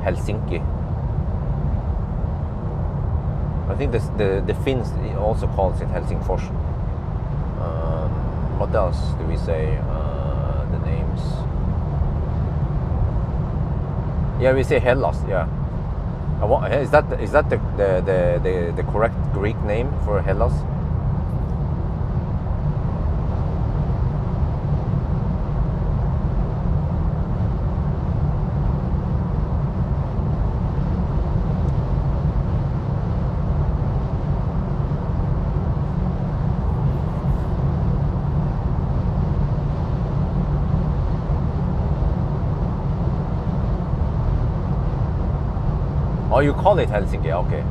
S1: Helsinki. I think the Finns also calls it Helsingfors. What else do we say? The names. Yeah, we say Hellas. Yeah. Is that the correct Greek name for Hellas? Oh, you call it Helsinki, okay.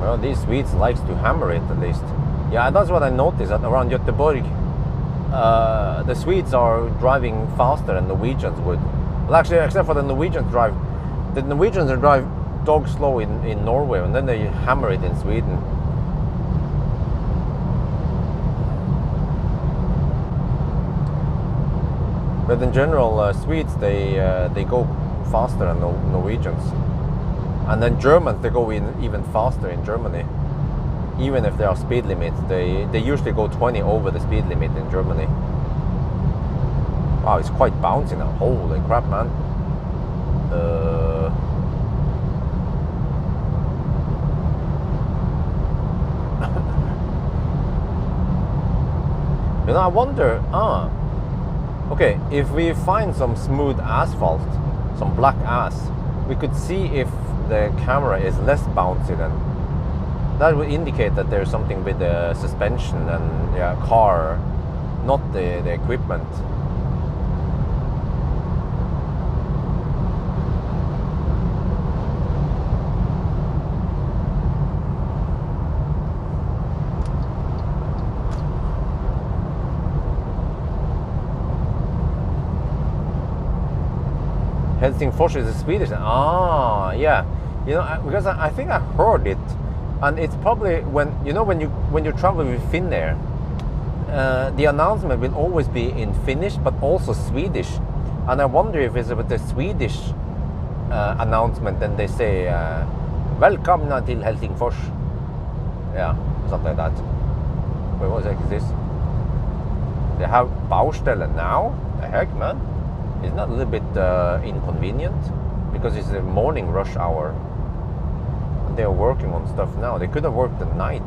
S1: Well, these Swedes likes to hammer it at least. Yeah, that's what I noticed that around Göteborg. The Swedes are driving faster than Norwegians would. Well, actually, except for the Norwegians drive dog slow in Norway, and then they hammer it in Sweden. But in general, Swedes they go faster than Norwegians, and then Germans they go even faster in Germany. Even if there are speed limits, they usually go 20 over the speed limit in Germany. Wow, it's quite bouncy now. Holy crap, man. You know, I wonder, okay, if we find some smooth asphalt, some black ass, we could see if the camera is less bouncy than. That would indicate that there's something with the suspension and car, not the equipment. Helsingfors is a Swedish. Ah, yeah. You know, because I think I heard it, and it's probably when you travel with Finnair, the announcement will always be in Finnish but also Swedish, and I wonder if it's with the Swedish announcement, then they say "Välkomna till Helsingfors." Yeah, something like that. Wait, what the heck is this? They have Baustelle now? The heck, man? Isn't that a little bit inconvenient? Because it's the morning rush hour. And they are working on stuff now. They could have worked the night.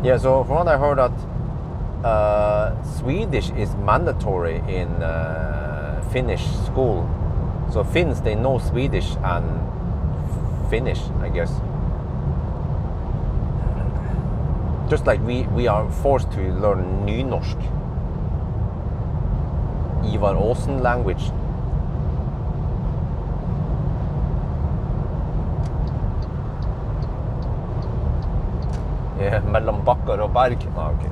S1: Yeah, so from what I heard that Swedish is mandatory in Finnish school. So Finns, they know Swedish and Finnish, I guess. Just like we are forced to learn nynorsk, Ivar Aasen language. Yeah, mellom bakker og berg. Ah, okay.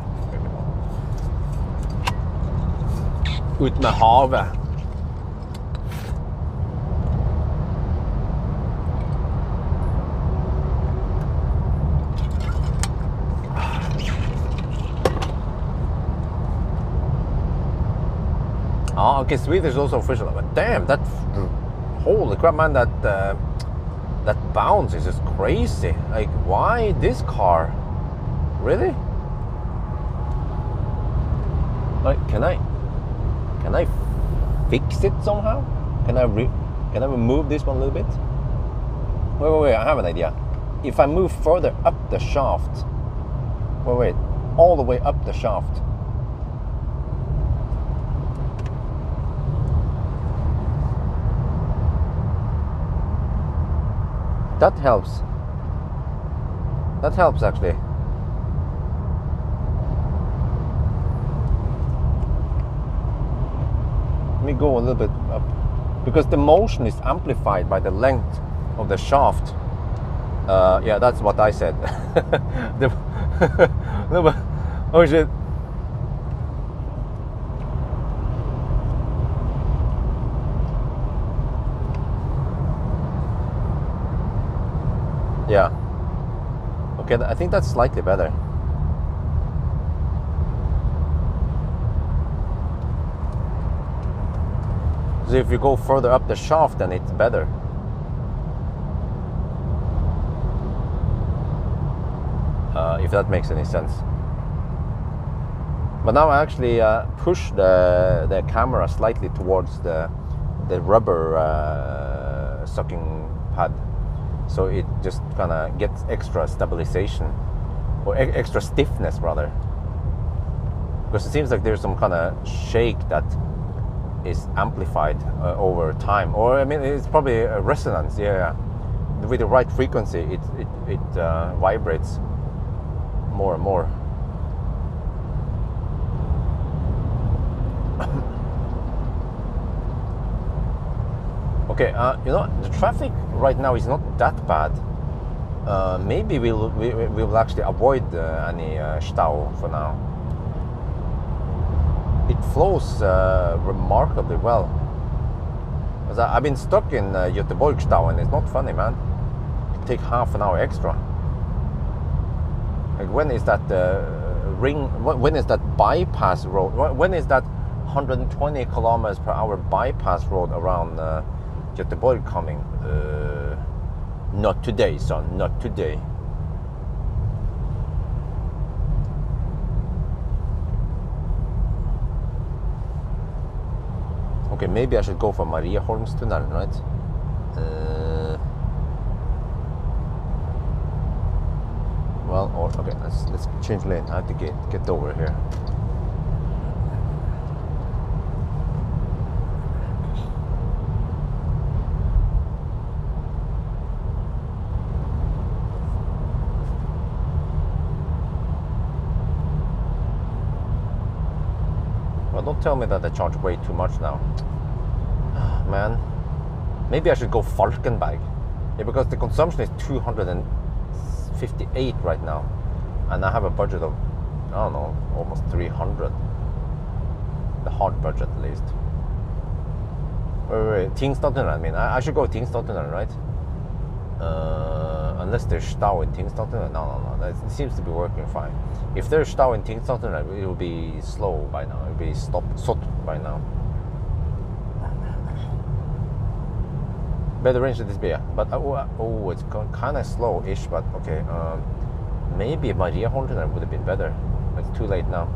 S1: Ut med havet. Ah, okay, Swedish is also official. But damn, that holy crap, man! That bounce is just crazy. Like, why this car? Really? Like, can I fix it somehow? Can I remove this one a little bit? Wait, I have an idea. If I move further up the shaft, wait, all the way up the shaft. That helps. That helps actually. Let me go a little bit up, because the motion is amplified by the length of the shaft. Yeah, that's what I said. No, but, oh shit. Yeah. Okay, I think that's slightly better. So if you go further up the shaft, then it's better. If that makes any sense. But now I actually push the camera slightly towards the rubber sucking pad. So it just kind of gets extra stabilization, or extra stiffness rather, because it seems like there's some kind of shake that is amplified over time, or I mean it's probably a resonance. Yeah, with the right frequency, it vibrates more and more. Okay, you know, the traffic right now is not that bad. Maybe we will actually avoid any stau for now. It flows remarkably well. I've been stuck in Göteborg stau, and it's not funny, man. It take half an hour extra. Like, when is that ring? When is that bypass road? When is that 120 kilometers per hour bypass road around Göteborg coming? Not today, son. Not today. Okay, maybe I should go for Marieholmstunnelen, right? Well, or okay, let's change lane. I have to get over here. Well, don't tell me that I charge way too much now. Man, maybe I should go Falkenberg. Yeah, because the consumption is 258 right now, and I have a budget of, I don't know, almost 300. the hard budget at least. Wait, Tingstadtunnelen, I mean. I should go Tingstadtunnelen, right? Unless there's Stau in Tingstadtunnelen. No. That seems to be working fine. If there's Stau in Tingstadtunnelen, it will be slow by now. It will be stopped by now. Better range than this beer. But, it's kind of slow-ish, but okay. Maybe Mariaholmtunnelen would have been better. It's too late now.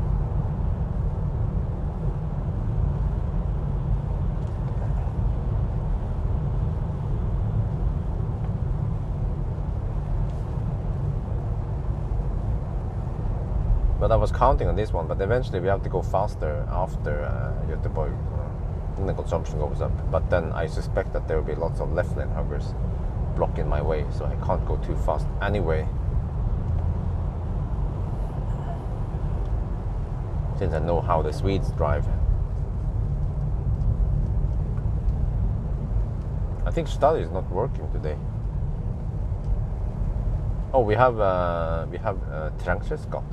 S1: But I was counting on this one, but eventually we have to go faster after Göteborg. Then the consumption goes up. But then I suspect that there will be lots of left lane huggers blocking my way, so I can't go too fast anyway. Since I know how the Swedes drive. I think study is not working today. Oh, we have Strömstad.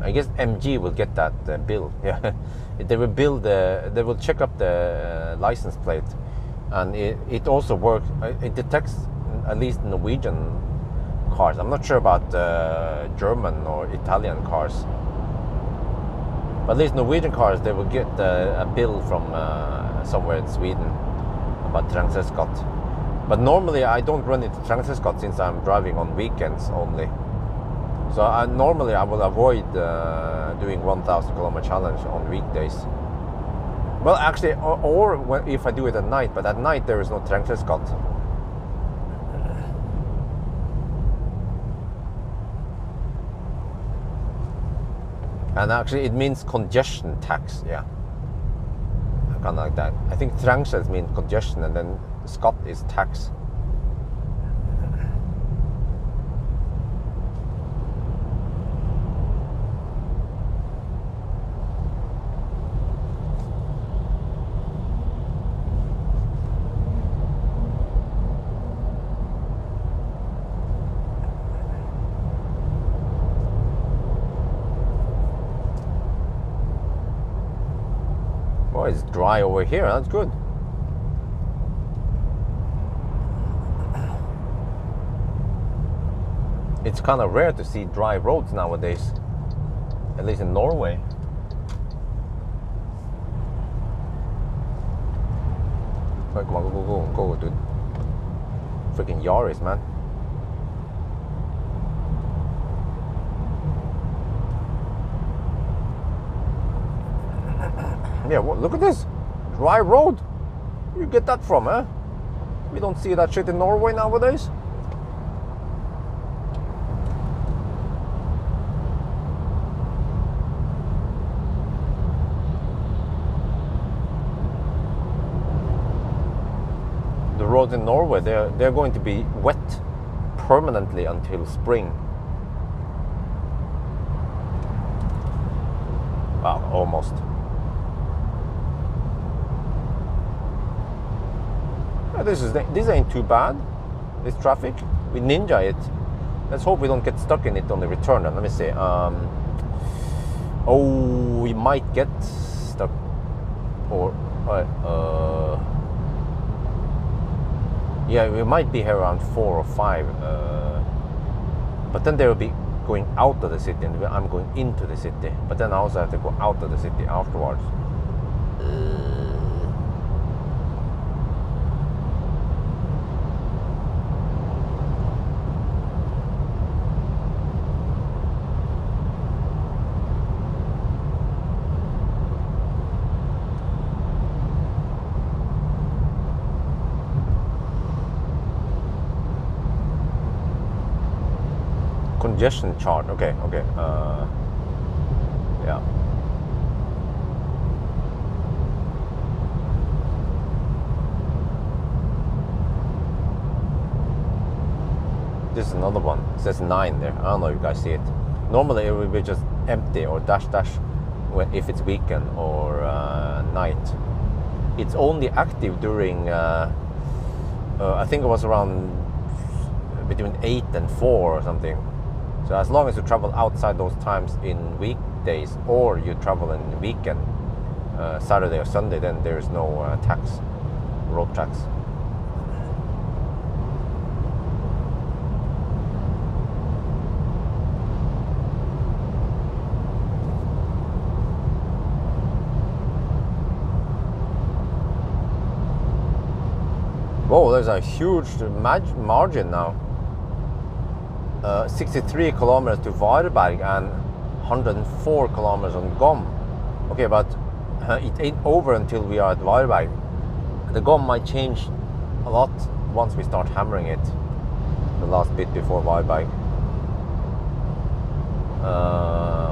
S1: I guess MG will get that bill. Yeah, they will check up the license plate, and it also works. It detects at least Norwegian cars. I'm not sure about German or Italian cars, but at least Norwegian cars, they will get a bill from somewhere in Sweden about Strömstad. But normally I don't run into Strömstad since I'm driving on weekends only. So normally I will avoid doing 1,000 kilometer challenge on weekdays. Well, actually, or if I do it at night, but at night there is no Strömstad. And actually it means congestion tax, yeah. I kind of like that. I think Strömstad means congestion and then Scott is tax. It's dry over here, that's good. It's kind of rare to see dry roads nowadays, at least in Norway. Right, come on, go, dude. Freaking Yaris, man. Yeah, well, look at this. Dry road. Where you get that from, eh? We don't see that shit in Norway nowadays. The roads in Norway, they're going to be wet permanently until spring. Wow, almost. This ain't too bad. This traffic, we ninja it. Let's hope we don't get stuck in it on the return. Let me see. Oh, we might get stuck. Or yeah, we might be here around 4 or 5. But then they will be going out of the city, and I'm going into the city. But then I also have to go out of the city afterwards. Congestion chart. Okay. Yeah. This is another one. It says 9 there. I don't know if you guys see it. Normally it will be just empty or dash if it's weekend or night. It's only active during I think it was around between 8 and 4 or something. So as long as you travel outside those times in weekdays or you travel in the weekend, Saturday or Sunday, then there's no tax, road tax. Whoa, there's a huge margin now. 63 kilometers to Varberg and 104 kilometers on Gom. Okay, but it ain't over until we are at Varberg. The Gom might change a lot once we start hammering it. The last bit before Varberg.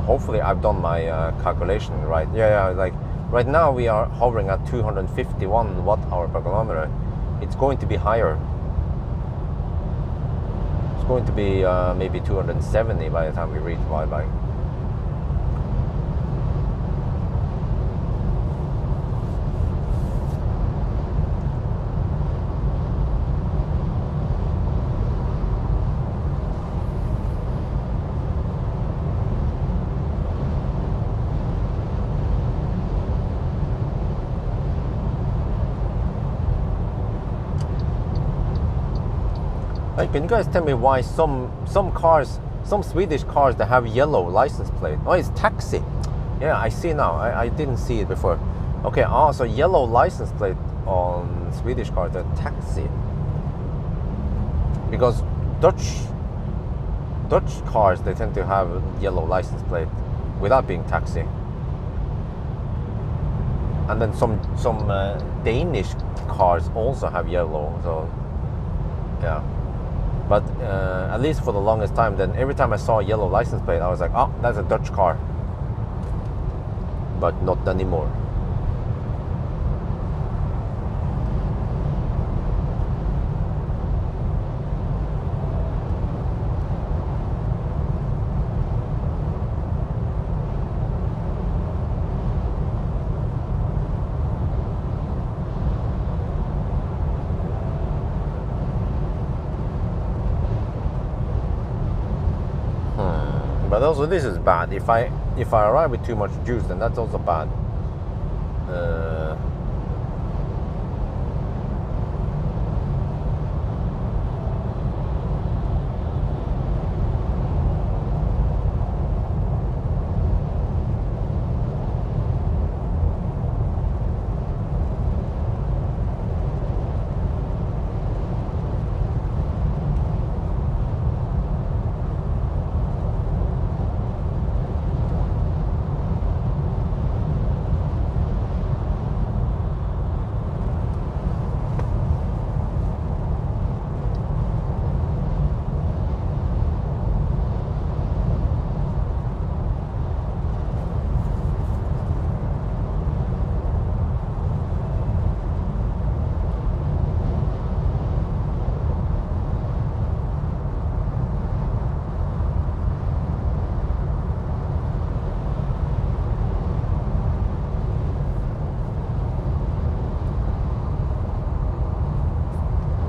S1: Hopefully I've done my calculation right. Yeah, like right now we are hovering at 251 watt-hour per kilometer. It's going to be higher. It's going to be maybe 270 by the time we reach Varberg. Hey, can you guys tell me why some cars, some Swedish cars that have yellow license plate? Oh, it's taxi. Yeah, I see now. I didn't see it before. Okay, so yellow license plate on Swedish cars, they're taxi. Because Dutch cars, they tend to have yellow license plate without being taxi. And then some Danish cars also have yellow. So yeah. But at least for the longest time, then every time I saw a yellow license plate, I was like, oh, that's a Dutch car. But not anymore. But also this is bad. If I arrive with too much juice, then that's also bad.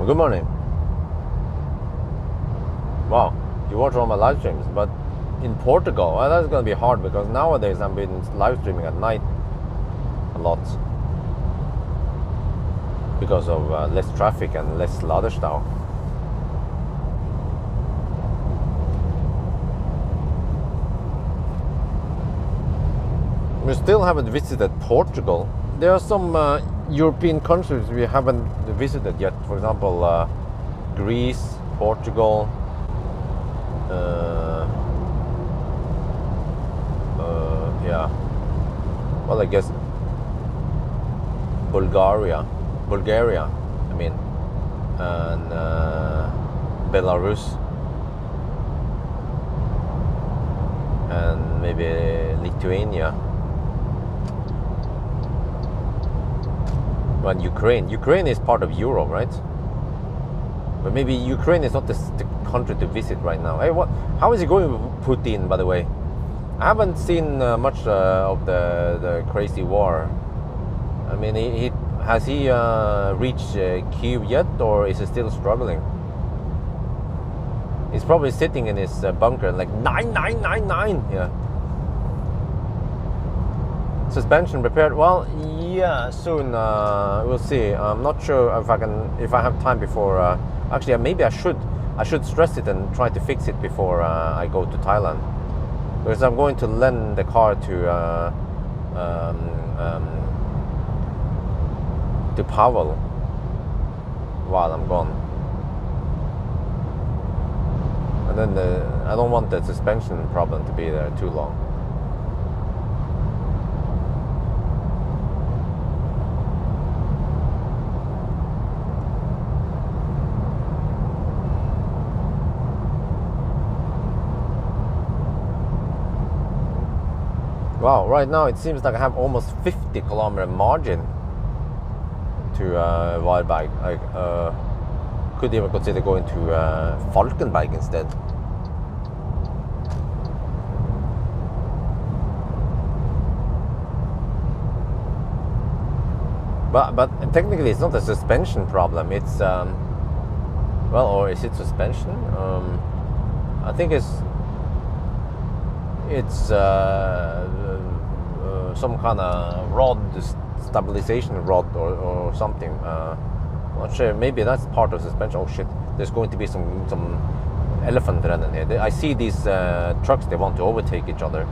S1: Good morning. Wow, you watch all my live streams, but in Portugal, well, that's going to be hard because nowadays I've been live streaming at night a lot because of less traffic and less laderstau. We still haven't visited Portugal. There are some European countries we haven't visited yet. For example, Greece, Portugal, yeah. Well, I guess Bulgaria, I mean, and Belarus, and maybe Lithuania. And Ukraine is part of Europe, right? But maybe Ukraine is not the country to visit right now. Hey, how is it going with Putin, by the way? I haven't seen much of the crazy war. I mean, has he reached Kyiv yet, or is he still struggling? He's probably sitting in his bunker like 999. Yeah. Suspension repaired. Well, yeah, soon. We'll see. I'm not sure if I have time before. Actually, maybe I should stress it and try to fix it before I go to Thailand, because I'm going to lend the car to Pawel while I'm gone, and then I don't want the suspension problem to be there too long. Wow, right now it seems like I have almost 50-kilometer margin to Varberg. I could even consider going to Falkenberg instead. But technically it's not a suspension problem. It's well, or is it suspension? I think it's some kind of rod, stabilization rod or something. Not sure. Maybe that's part of suspension. Oh shit! There's going to be some elephant running here. I see these trucks. They want to overtake each other.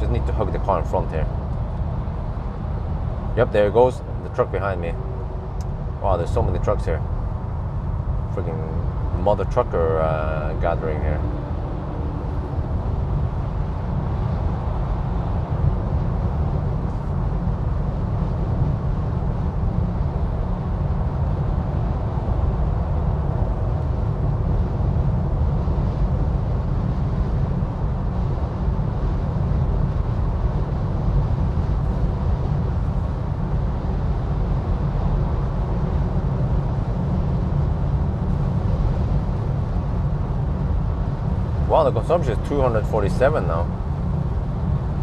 S1: Just need to hug the car in front here. Yep, there it goes. The truck behind me. Wow, there's so many trucks here. Freaking mother trucker gathering here. Wow, the consumption is 247 now.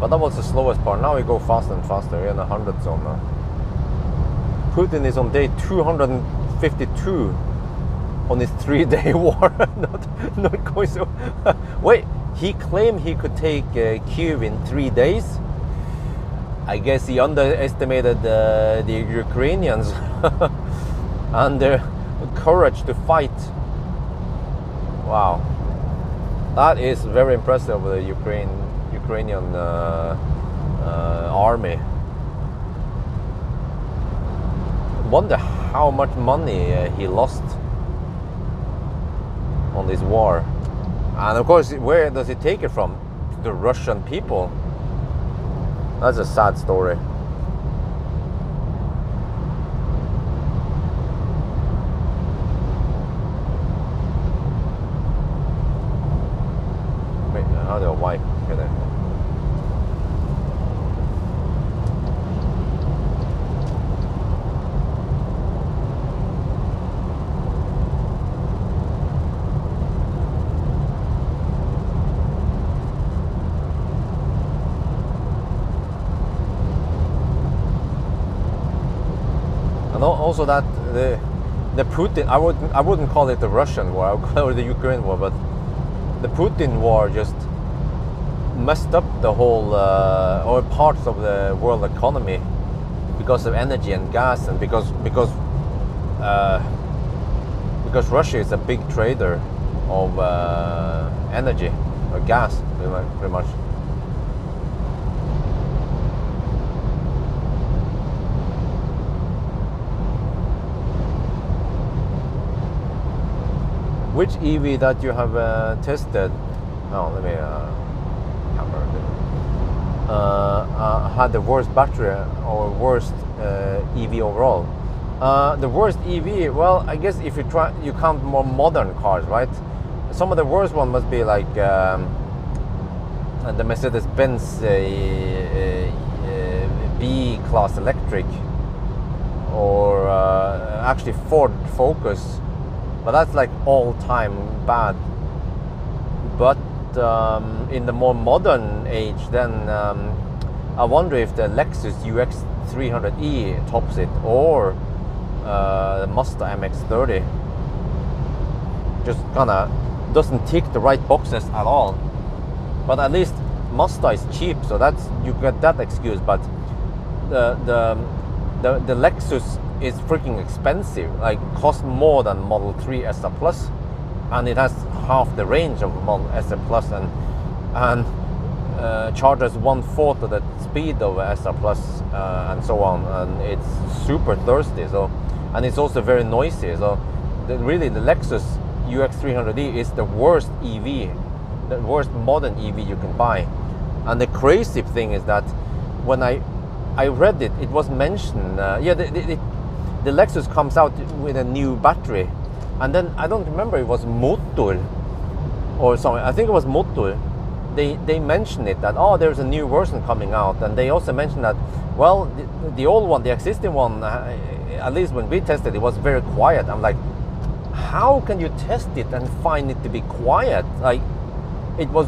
S1: But that was the slowest part. Now we go faster and faster. We're in the 100 zone now. Putin is on day 252 on his 3-day war. not going so... Wait, he claimed he could take Kyiv in 3 days. I guess he underestimated the Ukrainians and their courage to fight. Wow. That is very impressive, the Ukrainian army. Wonder how much money he lost on this war. And of course, where does he take it from? The Russian people. That's a sad story. How do I wipe? Okay, there. And also that the Putin, I wouldn't call it the Russian war, I would call it the Ukraine war, but the Putin war just messed up the whole or parts of the world economy because of energy and gas, and because Russia is a big trader of energy or gas, pretty much. Which EV that you have tested? Oh, let me hammer it. Had the worst battery or worst EV overall? The worst EV, well, I guess if you count more modern cars, right? Some of the worst one must be like the Mercedes-Benz B-Class electric, or actually Ford Focus. But that's like all-time bad. But in the more modern age, then I wonder if the Lexus UX 300e tops it, or the Mazda MX-30. Just kind of doesn't tick the right boxes at all. But at least Mazda is cheap, so that's, you get that excuse. But the Lexus is freaking expensive. Like, costs more than Model 3 SR Plus, and it has half the range of Model SR Plus, and charges 1/4 of the speed of SR Plus, and so on. And it's super thirsty. So, and it's also very noisy. So, really, the Lexus UX300E is the worst EV, the worst modern EV you can buy. And the crazy thing is that when I read it, it was mentioned, the Lexus comes out with a new battery, and then I don't remember, it was Motor or something. I think it was Motor. They mentioned it, that, oh, there's a new version coming out, and they also mentioned that, well, the old one, the existing one, at least when we tested, it was very quiet. I'm like, how can you test it and find it to be quiet? Like, it was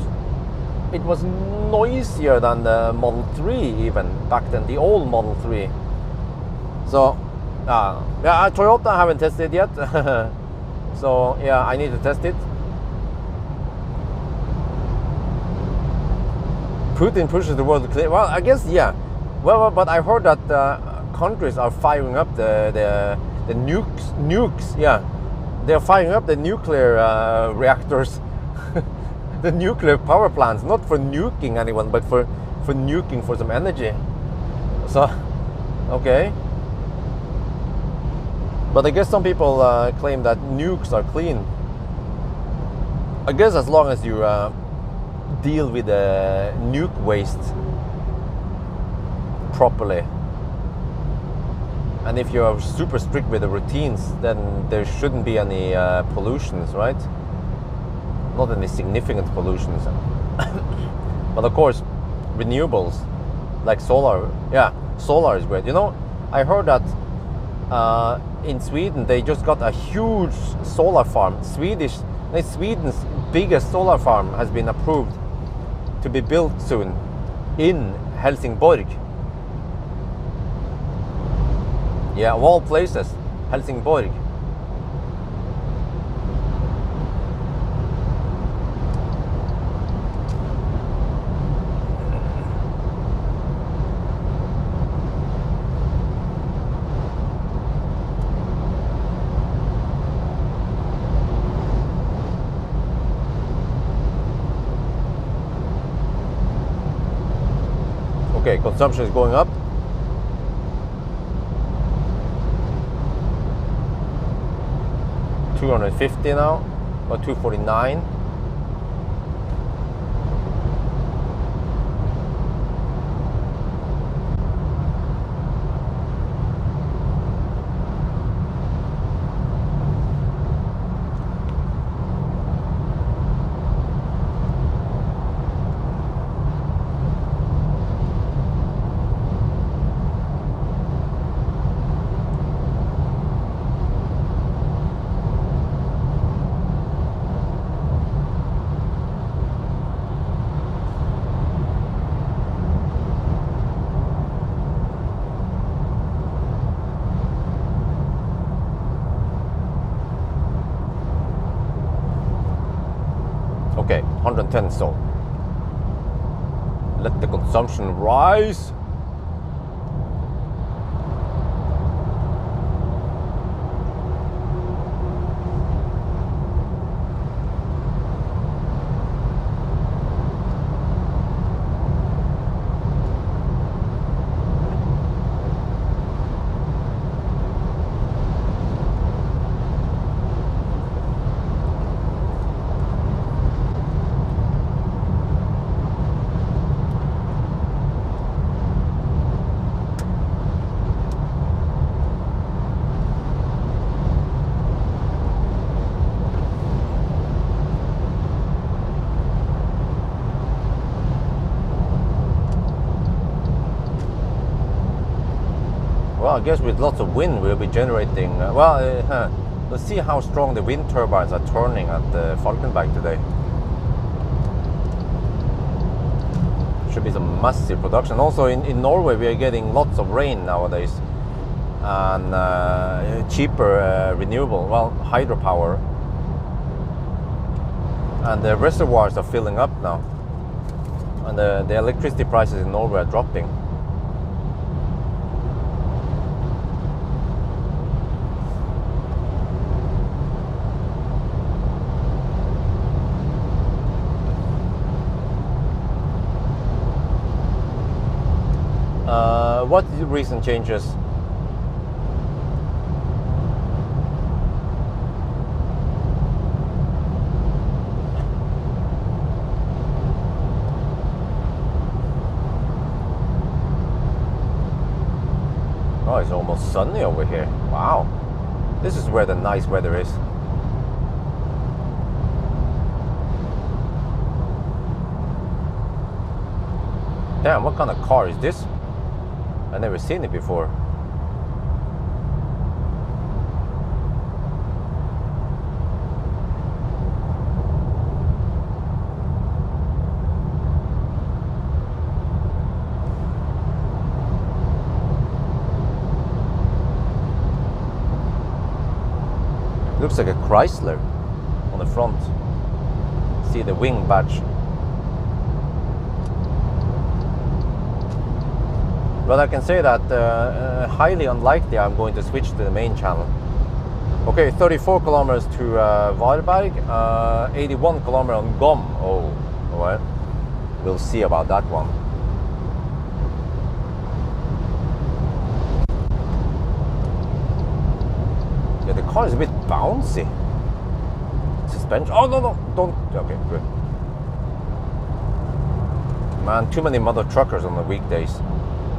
S1: noisier than the Model 3 even back then, the old Model 3. So yeah, Toyota I haven't tested yet. So yeah, I need to test it. Putin pushes the world to clear. Well, I guess, yeah. Well, but I heard that countries are firing up the nukes. Yeah, they're firing up the nuclear reactors, the nuclear power plants, not for nuking anyone, but for nuking for some energy. So, okay. But I guess some people claim that nukes are clean. I guess as long as you deal with the nuke waste properly, and if you're super strict with the routines, then there shouldn't be any pollutions, right? Not any significant pollutions. But of course, renewables like solar, yeah, solar is great. You know, I heard that in Sweden they just got a huge solar farm. Sweden's biggest solar farm has been approved to be built soon in Helsingborg. Yeah, of all places, Helsingborg. Okay, consumption is going up. $250 now, or $249. Okay, 110 so. Let the consumption rise. Well, I guess with lots of wind we'll be generating, let's see how strong the wind turbines are turning at the Falkenberg today. Should be some massive production. Also in Norway we are getting lots of rain nowadays, and cheaper renewable, well, hydropower. And the reservoirs are filling up now. And the electricity prices in Norway are dropping. What are the recent changes? Oh, it's almost sunny over here. Wow. This is where the nice weather is. Damn, what kind of car is this? I've never seen it before. Looks like a Chrysler on the front. See the wing badge. But I can say that highly unlikely I'm going to switch to the main channel. Okay, 34 kilometers to Varberg, 81 kilometers on Gom. Oh, well, we'll see about that one. Yeah, the car is a bit bouncy. Suspension. Oh, no, don't. Okay, good. Man, too many mother truckers on the weekdays.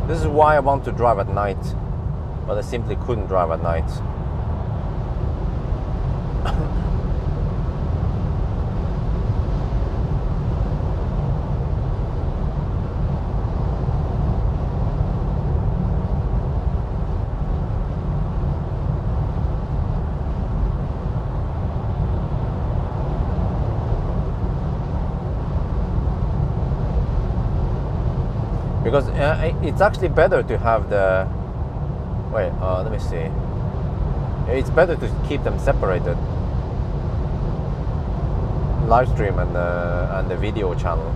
S1: This is why I want to drive at night, but I simply couldn't drive at night. Because it's actually better to have the... Wait, let me see. It's better to keep them separated. Live stream and the video channel.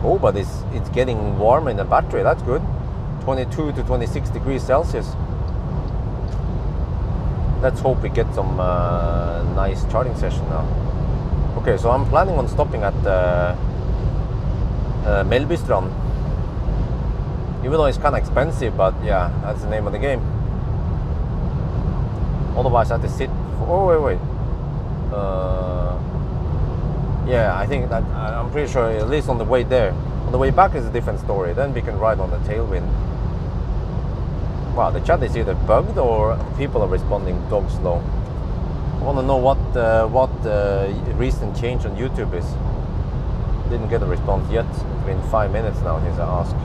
S1: Oh, but it's getting warm in the battery. That's good. 22 to 26 degrees Celsius. Let's hope we get some nice charging session now. Okay, so I'm planning on stopping at Mellbystrand. Even though it's kind of expensive, but yeah, that's the name of the game. Otherwise, I have to sit for... Oh, wait. Yeah, I think that I'm pretty sure at least on the way there. On the way back is a different story. Then we can ride on the tailwind. Wow, the chat is either bugged or people are responding dog slow. I want to know what recent change on YouTube is. Didn't get a response yet. It's been 5 minutes now since I asked.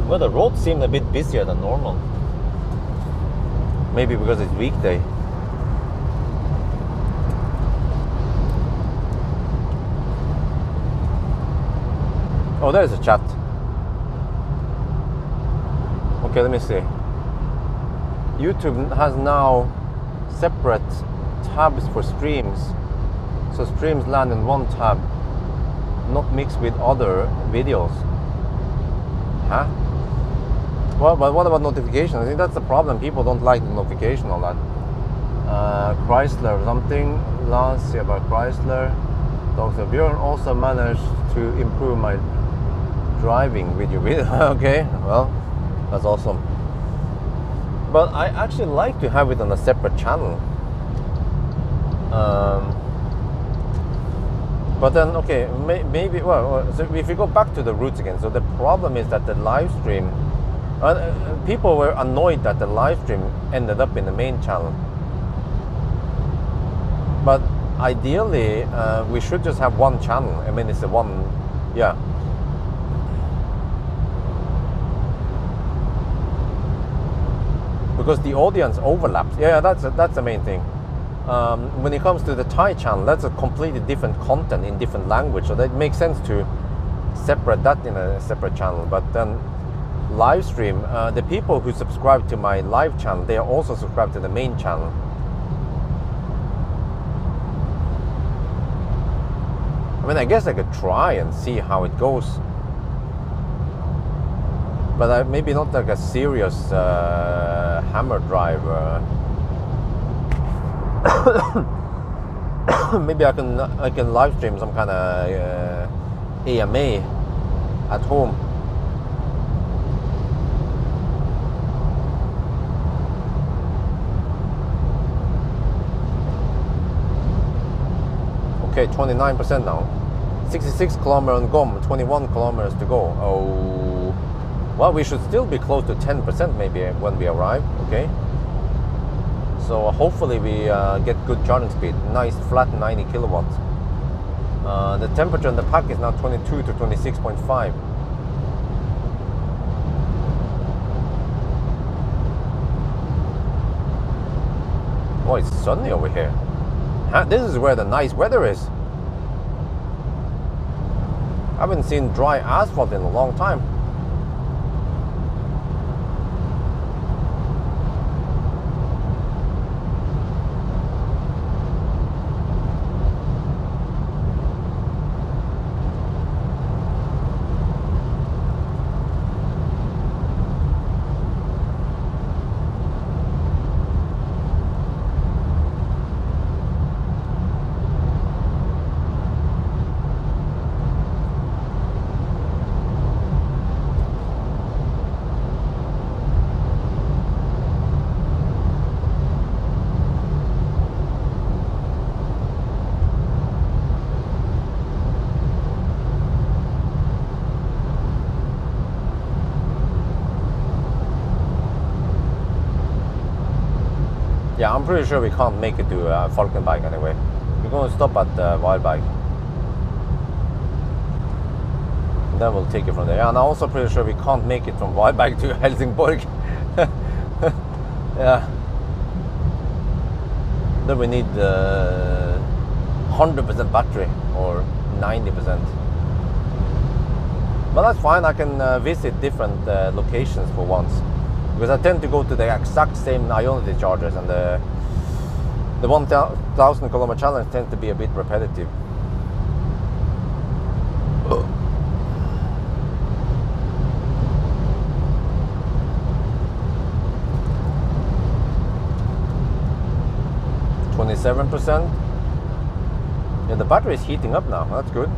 S1: Well, the roads seem a bit busier than normal. Maybe because it's weekday. Oh, there's a chat. Okay, let me see. YouTube has now separate tabs for streams. So streams land in one tab, not mixed with other videos. Huh? Well, but what about notifications? I think that's the problem. People don't like the notification on that. Chrysler or something. Last year about Chrysler. Dr. Bjørn also managed to improve my driving with your video. Okay, well, that's awesome. But I actually like to have it on a separate channel. But then, okay, maybe, well, so if we go back to the roots again, so the problem is that the live stream, people were annoyed that the live stream ended up in the main channel. But ideally, we should just have one channel. I mean, it's a one, yeah. Because the audience overlaps. Yeah, that's the main thing. When it comes to the Thai channel, that's a completely different content in different language, so that makes sense to separate that in a separate channel. But then live stream, the people who subscribe to my live channel, they are also subscribed to the main channel. I mean, I guess I could try and see how it goes, but maybe not like a serious hammer drive. Maybe I can live stream some kind of AMA at home. Okay, 29% now. 66 kilometers on GOM, 21 kilometers to go. Oh, well, we should still be close to 10% maybe when we arrive. Okay. So hopefully we get good charging speed. Nice flat 90 kilowatts. The temperature in the pack is now 22 to 26.5. Oh, it's sunny over here. This is where the nice weather is. I haven't seen dry asphalt in a long time. Yeah, I'm pretty sure we can't make it to Falkenberg anyway. We're going to stop at Wildberg. And then we'll take it from there. Yeah, and I'm also pretty sure we can't make it from Wildberg to Helsingborg. Yeah. Then we need 100% battery or 90%. But that's fine, I can visit different locations for once. Because I tend to go to the exact same Ionity chargers, and the 1,000 kilometer challenge tends to be a bit repetitive. Oh. 27%. Yeah, the battery is heating up now. That's good.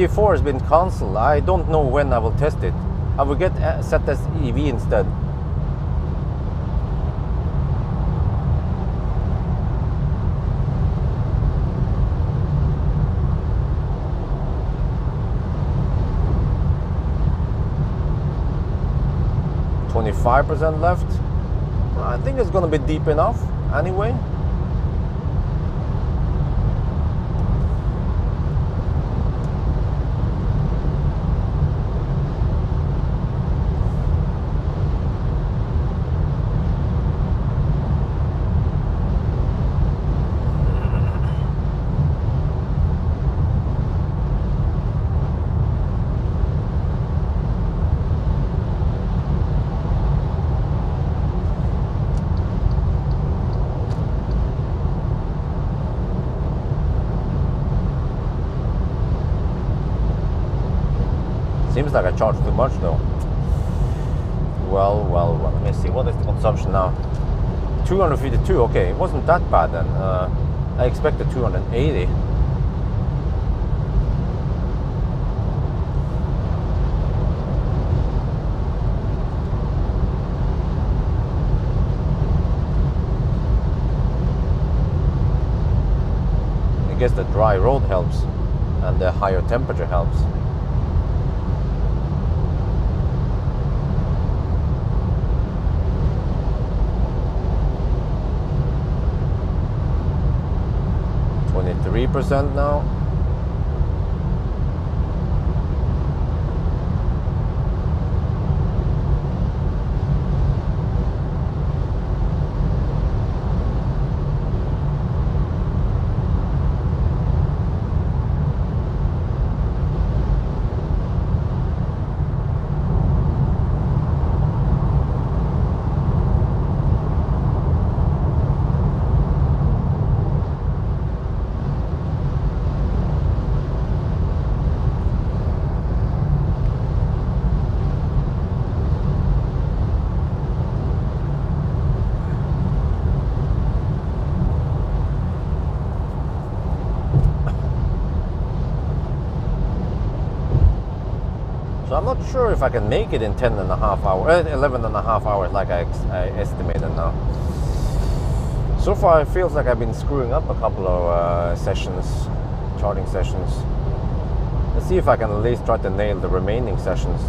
S1: MG4 has been cancelled. I don't know when I will test it. I will get ZSEV instead. .5% left. I think it's gonna be deep enough anyway. Seems like I charged too much though. Well, let me see. What is the consumption now? 252. Okay, it wasn't that bad then. I expected 280. I guess the dry road helps and the higher temperature helps. .3% now. So I'm not sure if I can make it in 11 and a half hours like I estimated now. So far it feels like I've been screwing up a couple of charging sessions. Let's see if I can at least try to nail the remaining sessions.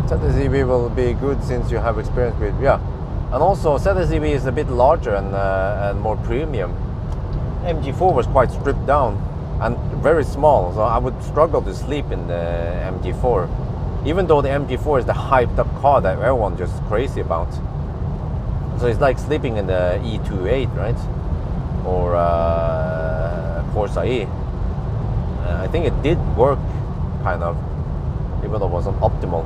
S1: ZSEV will be good since you have experience with, yeah. And also ZSEV is a bit larger and more premium. MG4 was quite stripped down and very small, so I would struggle to sleep in the MG4. Even though the MG4 is the hyped up car that everyone just crazy about. So it's like sleeping in the E28, right? Or Corsa E. I think it did work, kind of, even though it wasn't optimal.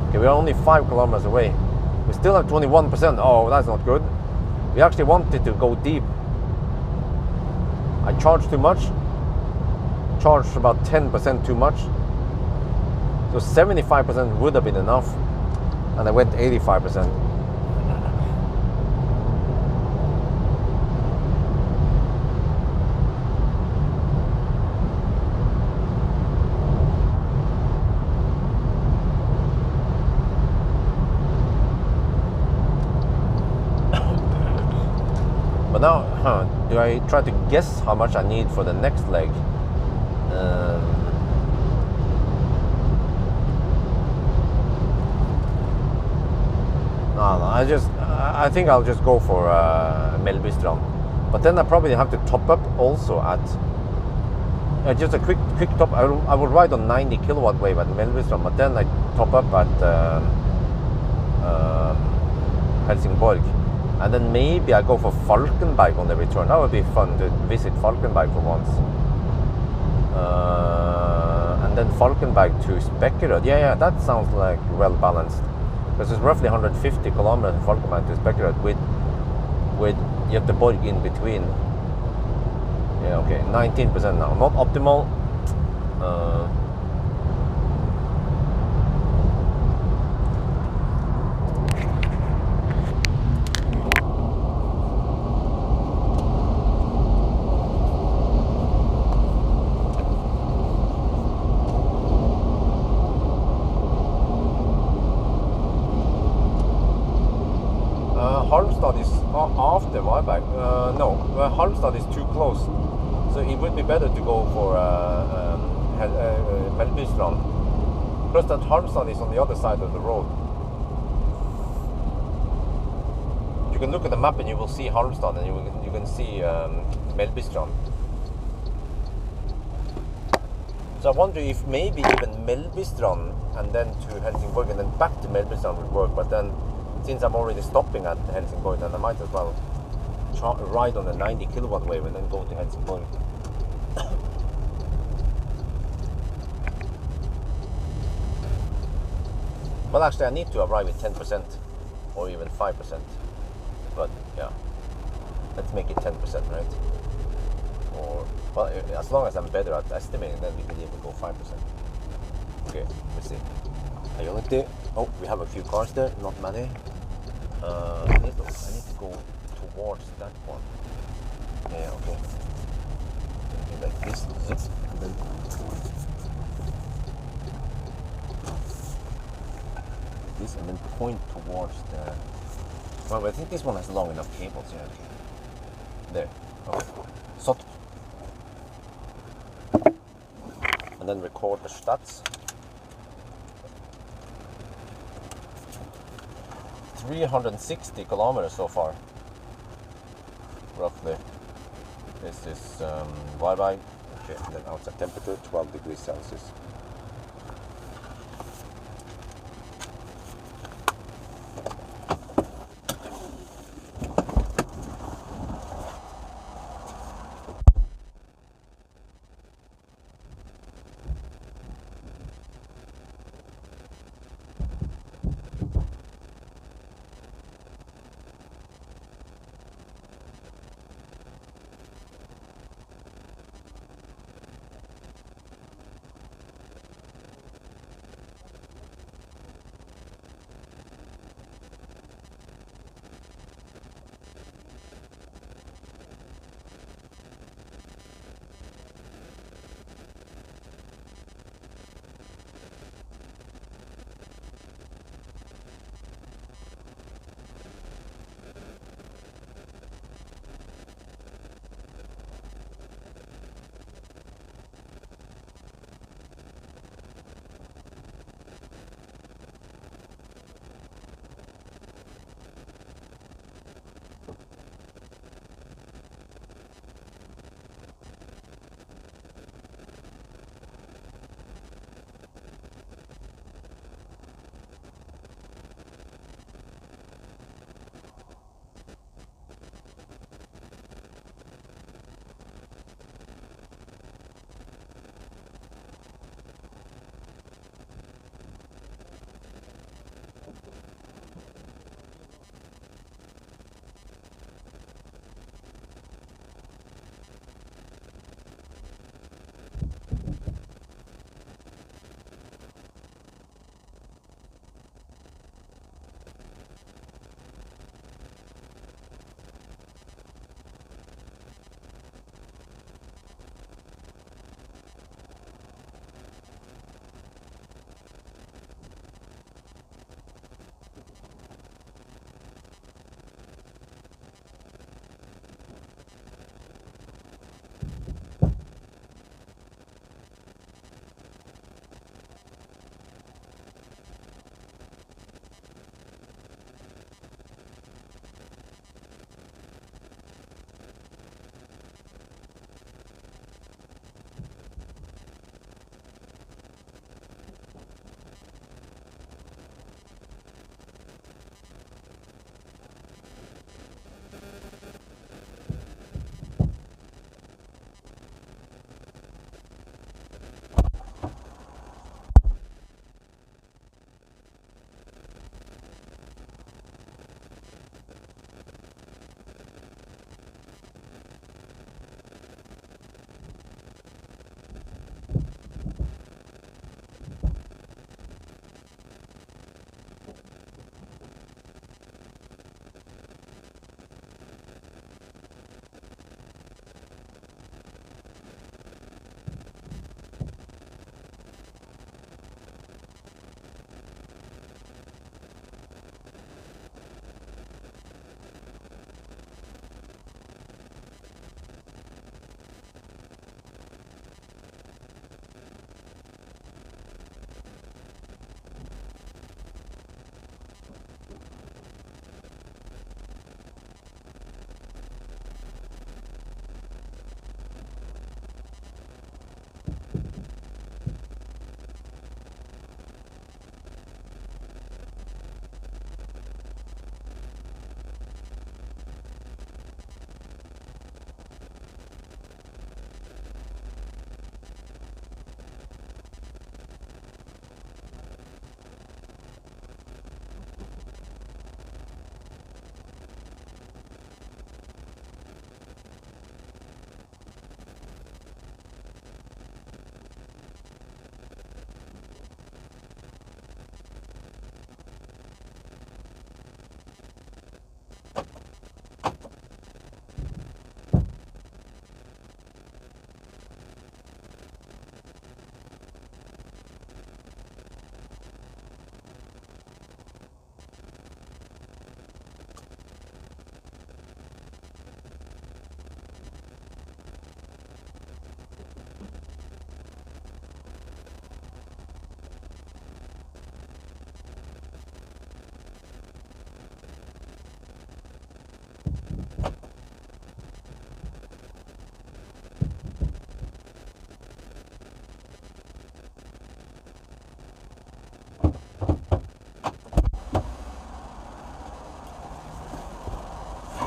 S1: Okay, we're only 5 kilometers away. We still have 21%. Oh, that's not good. We actually wanted to go deep. I charged too much. Charged about 10% too much. So 75% would have been enough. And I went 85%. But now, do I try to guess how much I need for the next leg? No, I think I'll just go for Mellbystrand. But then I probably have to top up also at Just a quick top. I will ride on 90 kilowatt wave at Melbystrand, but then I top up at Helsingborg, and then maybe I go for Falkenberg on the return. That would be fun to visit Falkenberg for once. And then Falkenberg to Spekerød. Yeah, that sounds like well balanced. Because it's roughly 150 kilometers from Falkenberg to Spekerød with Göteborg in between. Yeah, okay, 19% now. Not optimal. Halmstad is after Varberg. No, Halmstad is too close. So it would be better to go for Melbystrand. Plus that Halmstad is on the other side of the road. You can look at the map and you will see Halmstad, and you can see Melbystrand. So I wonder if maybe even Melbystrand and then to Helsingborg and then back to Melbystrand would work. But then since I'm already stopping at Helsingborg, then I might as well ride on a 90 kilowatt wave and then go to Helsingborg. Well, actually I need to arrive at 10% or even 5%, but yeah, let's make it 10%, right? Or, well, as long as I'm better at estimating, then we can even go 5%. Okay, let's see. Ionity. Oh, we have a few cars there, not many. I need to go towards that one. Yeah, okay. Like this, zip, and then this, and then point towards the. Well, I think this one has long enough cables. Yeah, okay. There. Okay. Sot. And then record the stats. 360 kilometers so far, roughly. This is Varberg. Okay, and then outside temperature 12 degrees Celsius.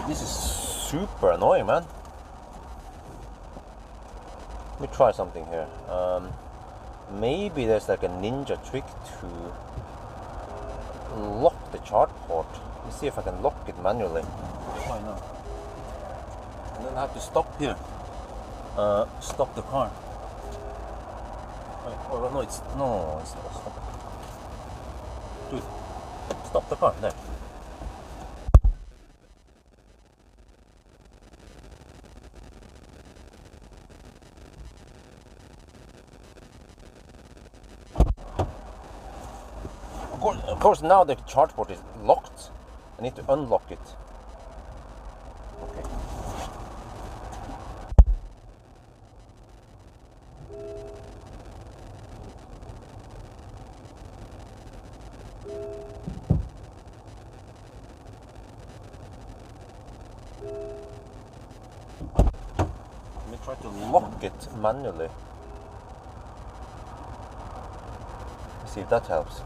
S1: This is super annoying, man. Let me try something here. Maybe there's like a ninja trick to lock the charge port. Let me see if I can lock it manually. Try now. And then I have to stop here. Stop the car. Oh no, it's not. Stop it. Dude, stop the car. There. Of course, now the charge port is locked. I need to unlock it. Okay. Let me try to lock it manually. See if that helps.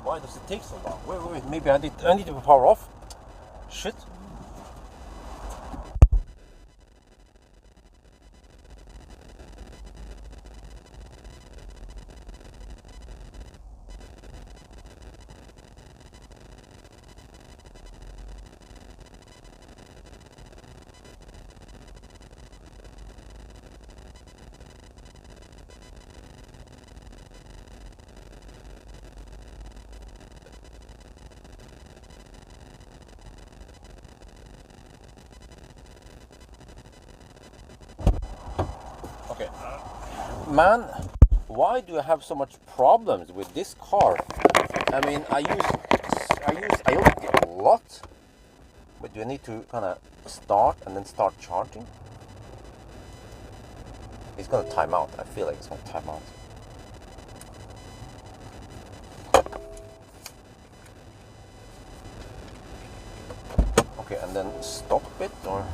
S1: Why does it take so long? Wait, maybe I need to power off. Shit. Okay, man, why do I have so much problems with this car? I mean, I use IoT a lot, but do I need to kind of start and then start charging? It's gonna time out. I feel like it's gonna time out. Okay, and then stop it, or?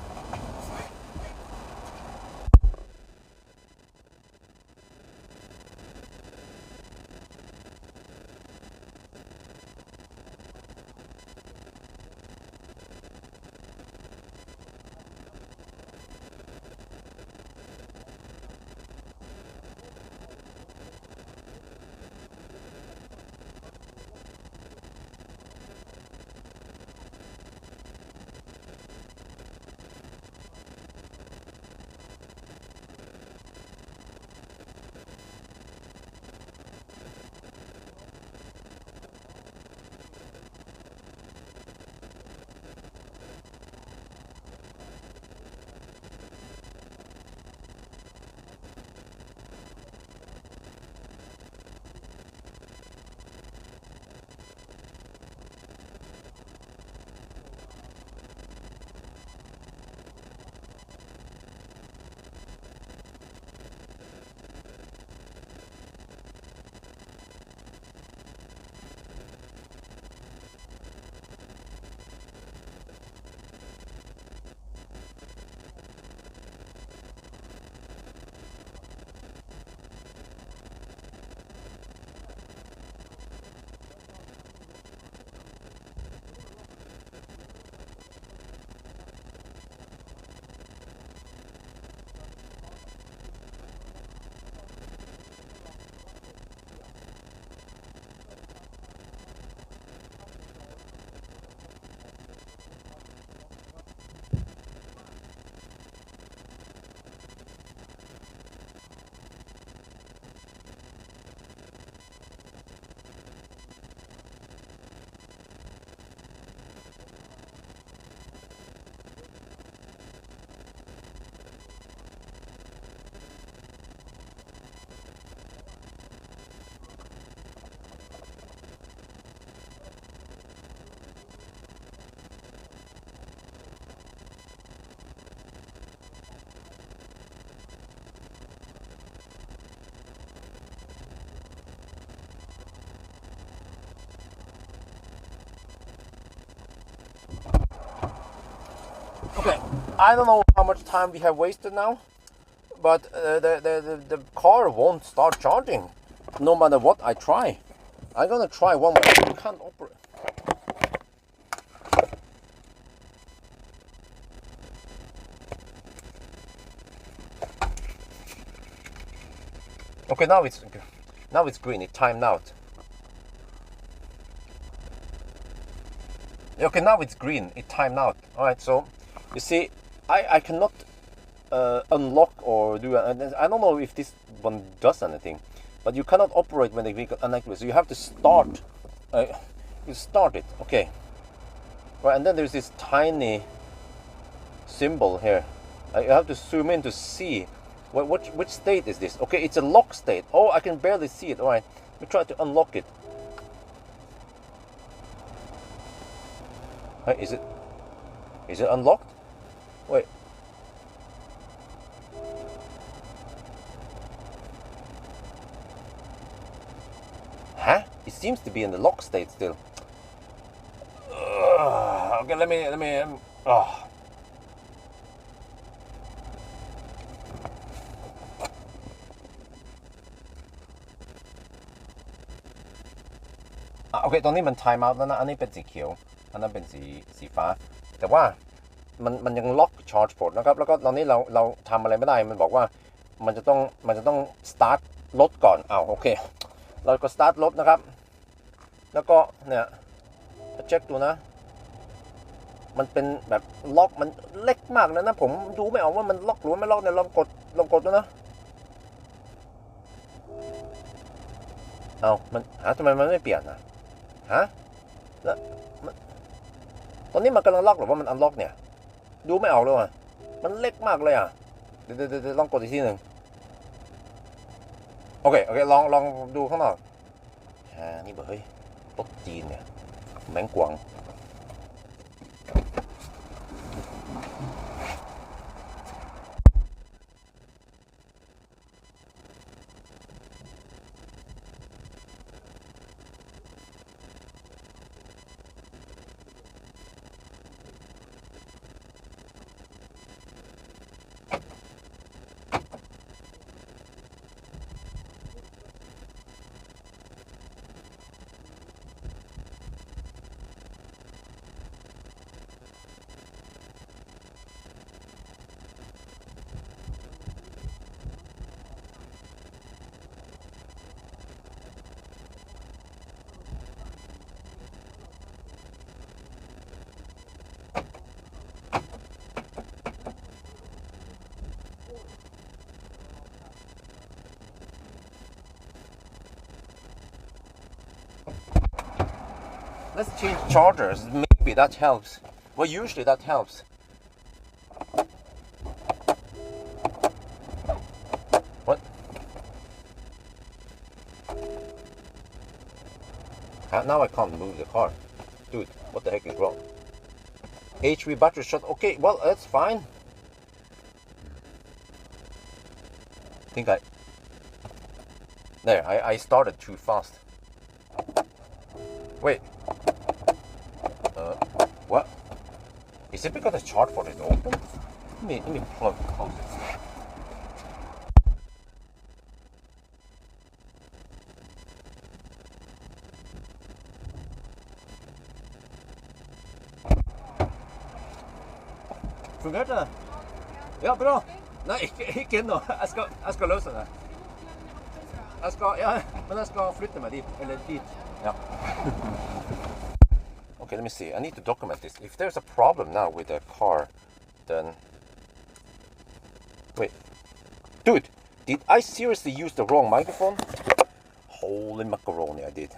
S1: Okay, I don't know how much time we have wasted now, but the car won't start charging, no matter what I try. I'm gonna try one more. You can't operate. Okay, now it's green. It timed out. Okay, now it's green. It timed out. All right. So you see, I cannot unlock or do. I don't know if this one does anything, but you cannot operate when the vehicle unactivated. So you have to start. You start it. Okay. Right, and then there's this tiny symbol here. You have to zoom in to see. Which state is this? Okay, it's a lock state. Oh, I can barely see it. All right, let me try to unlock it. Is it unlocked? Wait. Huh? It seems to be in the lock state still. Okay, let me. Oh.โอเคตรงนี้มัน time out แล้วนะอันนี้เป็นสีเขียวอันนั้นเป็นสีฟ้าแต่ว่ามันยังล็อก charge port นะครับแล้วก็ตอนนี้เราทำอะไรไม่ได้มันบอกว่ามันจะต้อง start รถก่อนโอเคเราก็ start รถนะครับแล้วก็เนี่ยถ้าเช็คดูนะมันเป็นแบบล็อกมันเล็กมากเลยนะผมดูไม่ออกว่ามันล็อกหรือไม่ล็อกเนี่ยลองกดดูนะมันทำไมมันไม่เปลี่ยนนะฮะแล้วตอนนี้มันกำลังล็อกหรือว่ามันอันล็อกเนี่ยดูไม่ออกเลยว่ะมันเล็กมากเลยเดี๋ยวลองกดอีกทีหนึ่งโอเคลองดูข้างนอกนี่เฮ้ยรถจีนเนี่ยแมงกวาง Let's change chargers. Maybe that helps. Well, usually that helps. What? Now I can't move the car. Dude, what the heck is wrong? HV battery shot. Okay, well, that's fine. I started too fast. Wait. What? Is it because the charge port is open? Let me plug this. Fungerte det? Ja, bra. Nei, ikke ennå. Jeg skal løse det. Men jeg skal flytte meg dit. Eller dit. Ja. Okay, let me see. I need to document this. If there's a problem now with the car, then... Wait. Dude, did I seriously use the wrong microphone? Holy macaroni, I did.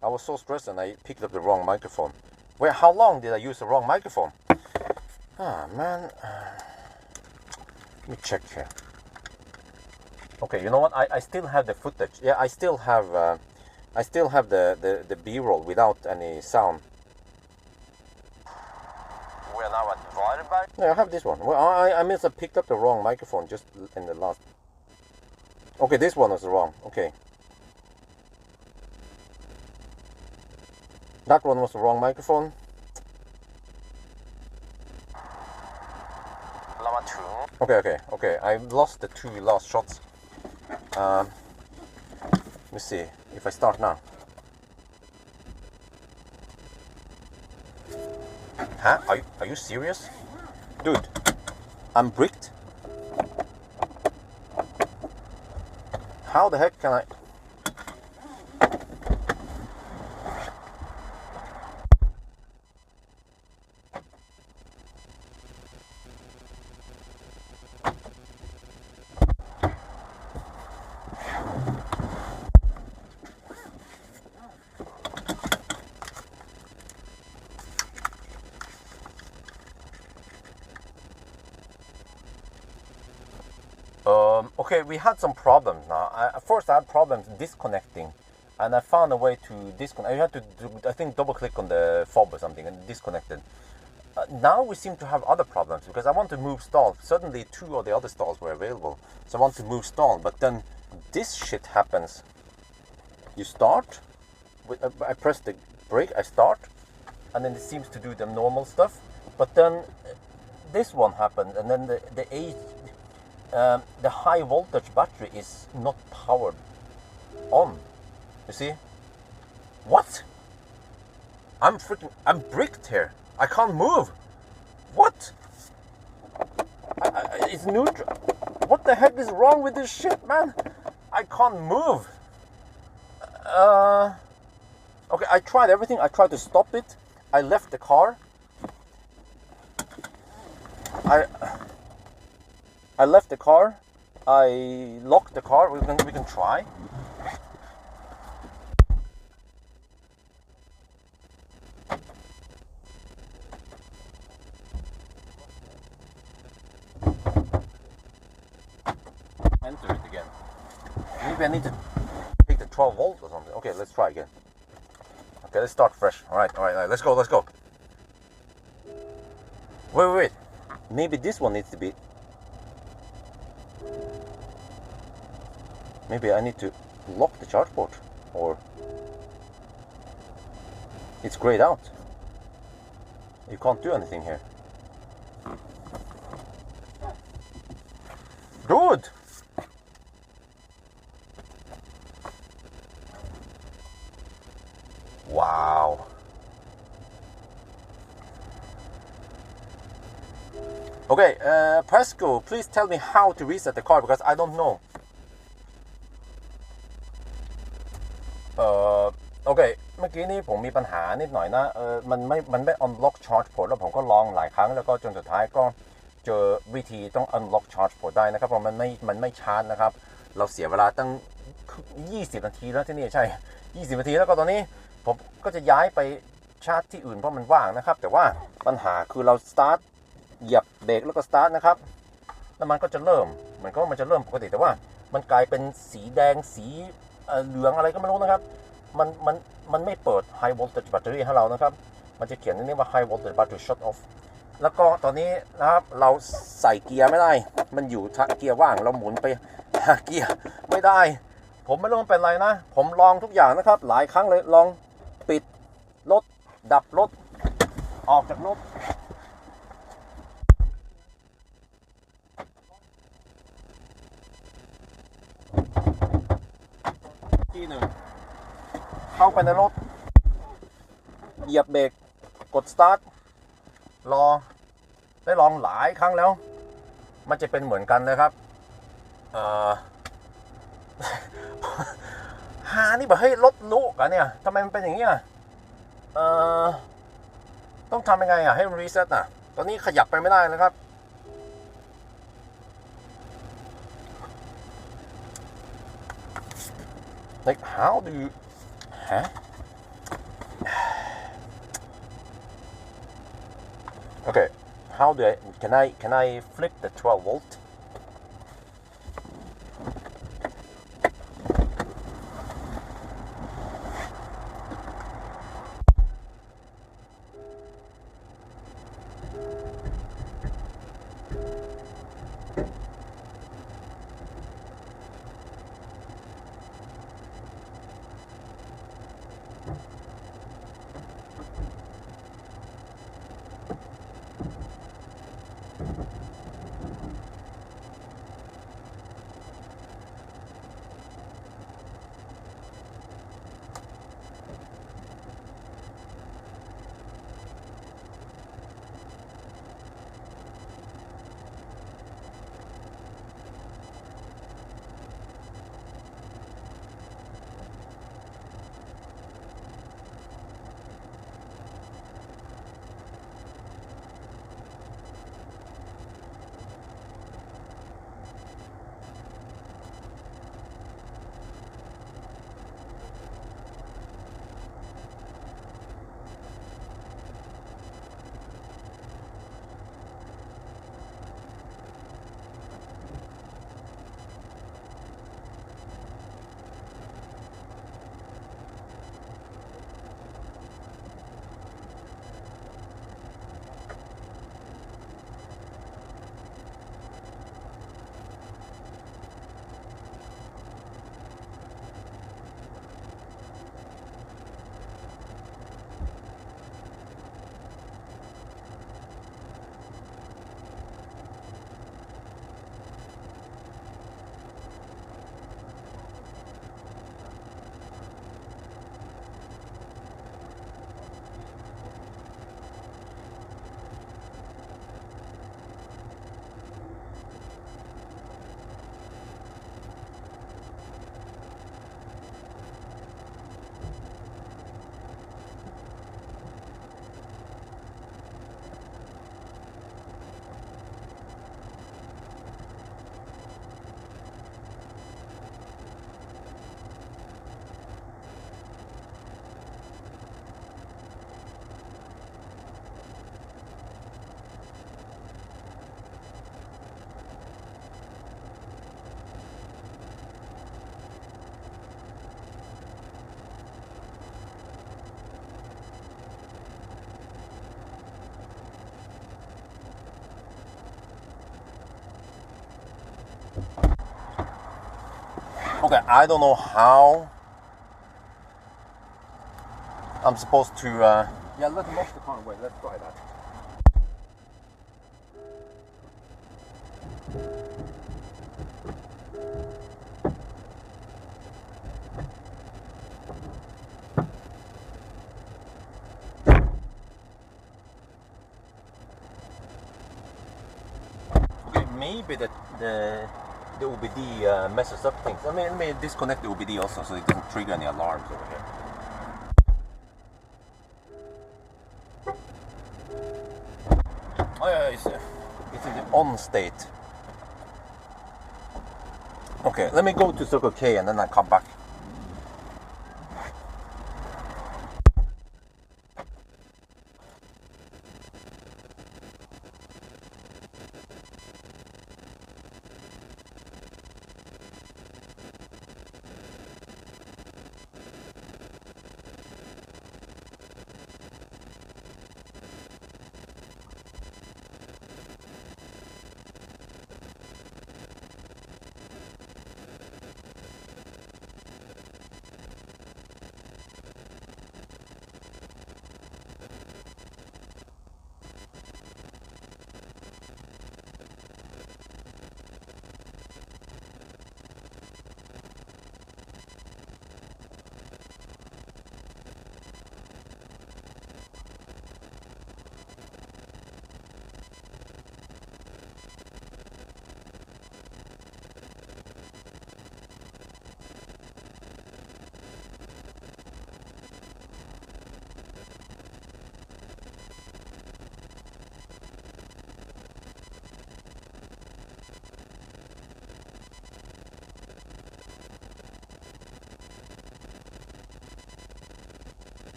S1: I was so stressed and I picked up the wrong microphone. Wait, how long did I use the wrong microphone? Man. Let me check here. Okay, you know what? I still have the footage. Yeah, I still have the B-roll without any sound. We're now at Varberg. Yeah, I have this one. Well, I must have picked up the wrong microphone just in the last. Okay, this one was wrong. Okay. That one was the wrong microphone. Okay. I lost the 2 last shots. Let me see if I start now. Huh? Are you serious? Dude, I'm bricked. How the heck can I... Okay, we had some problems now. First, I had problems disconnecting, and I found a way to disconnect. I had to I think, double click on the fob or something and disconnected. Now we seem to have other problems because I want to move stall. Suddenly, 2 of the other stalls were available, so I want to move stall. But then this shit happens. You start, I press the brake, I start, and then it seems to do the normal stuff. But then this one happened, and then the high voltage battery is not powered on. You see? What? I'm bricked here. I can't move. What? It's neutral. What the heck is wrong with this shit, man? I can't move. Okay, I tried everything. I tried to stop it. I left the car. I left the car. I locked the car. We can try. Enter it again. Maybe I need to take the 12 volt or something. Okay, let's try again. Okay, let's start fresh. All right. Let's go. Wait. Maybe this one needs to be... Maybe I need to lock the charge port, or it's grayed out. You can't do anything here. Dude! Wow. Okay, Presco, please tell me how to reset the car because I don't know.โอเคเมื่อกี้นี้ผมมีปัญหานิดหน่อยนะมันไม่ unlock charge port แล้วผมก็ลองหลายครั้งแล้วก็จนสุดท้ายก็เจอวิธีต้อง unlock charge port ได้นะครับเพราะมันไม่ชาร์จนะครับเราเสียเวลาตั้ง20 นาทีแล้วที่นี่ใช่20 นาทีแล้วก็ตอนนี้ผมก็จะย้ายไปชาร์จที่อื่นเพราะมันว่างนะครับแต่ว่าปัญหาคือเรา start เหยียบเบรกแล้วก็ start นะครับแล้วมันก็จะเริ่มเหมือนกับว่ามันจะเริ่มปกติแต่ว่ามันกลายเป็นสีแดงสีเหลืองอะไรก็ไม่รู้นะครับมันไม่เปิด high voltage battery ให้เรานะครับมันจะเขียนนี่ว่า high voltage battery shut off แล้วก็ตอนนี้นะครับเราใส่เกียร์ไม่ได้มันอยู่เกียร์ว่างเราหมุนไปหาเกียร์ไม่ได้ผมไม่รู้มันเป็นไรนะผมลองทุกอย่างนะครับหลายครั้งเลยลองปิดรถดับรถออกจากรถที่หนึ่งเข้าไปในรถเหยียบเบรกกดสตาร์ทรอได้ลองหลายครั้งแล้วมันจะเป็นเหมือนกันเลยครับหานี่แบบให้รถลุกอะเนี่ยทำไมมันเป็นอย่างนี้ต้องทำยังไงอะให้มันรีเซ็ตอะตอนนี้ขยับไปไม่ได้เลยครับlike how do you okay how do can I flip the 12 volt Okay, I don't know how I'm supposed to. Yeah, let's wash the car away. Let's try that. Okay, maybe the OBD messes up things. I mean, let me disconnect the OBD also so it doesn't trigger any alarms over here. Oh yeah, it's in the on state. Okay, let me go to Circle K and then I come back.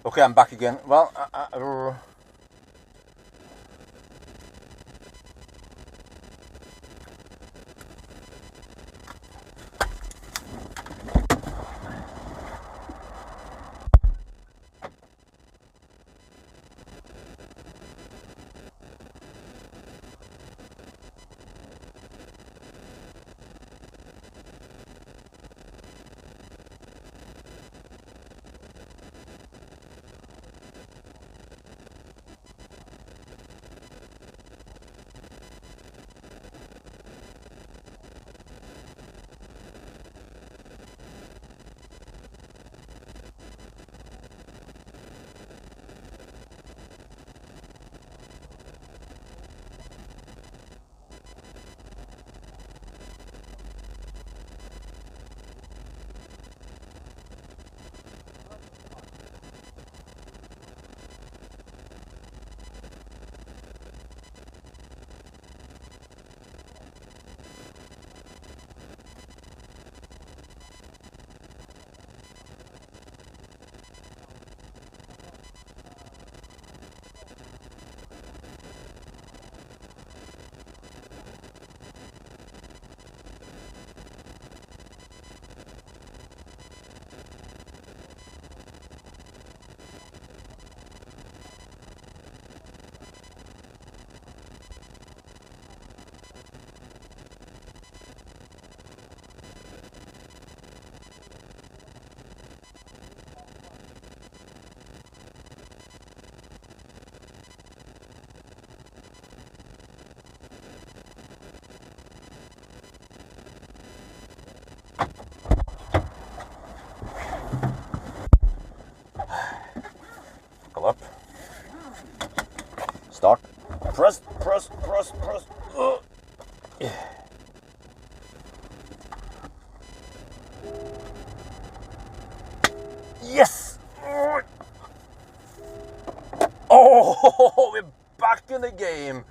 S1: Okay, I'm back again. Well, buckle up. Start. Press. Yes! Oh, we're back in the game.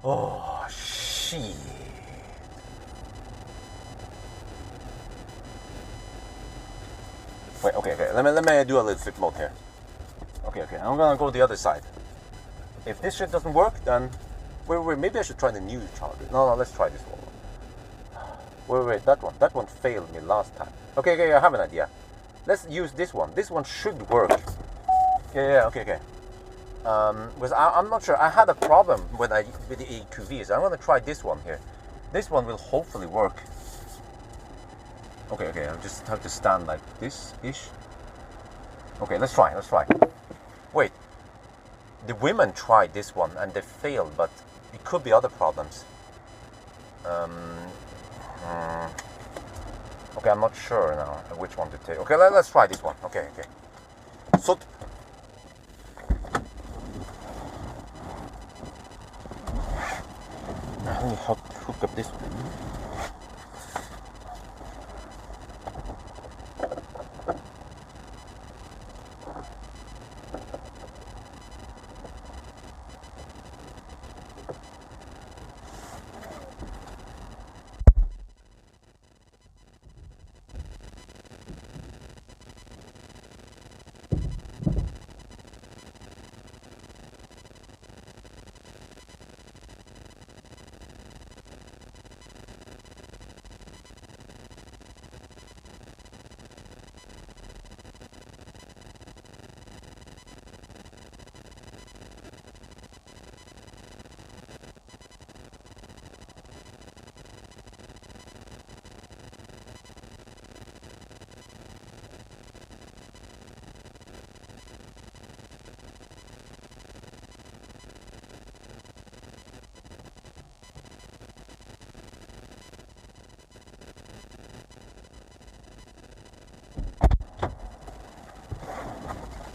S1: Oh, shit. Wait, okay. Let me do a little flip mode here. Okay, I'm gonna go the other side. If this shit doesn't work, then wait, maybe I should try the new charger. No, let's try this one. Wait, that one failed me last time. Okay, I have an idea. Let's use this one. This one should work. Yeah, okay. Because I'm not sure. I had a problem with the EQVs. I'm gonna try this one here. This one will hopefully work. Okay, I'll just have to stand like this-ish. Okay, let's try. Wait, the women tried this one and they failed, but it could be other problems. Okay, I'm not sure now which one to take. Okay, let's try this one. Okay. So let me hook up this one.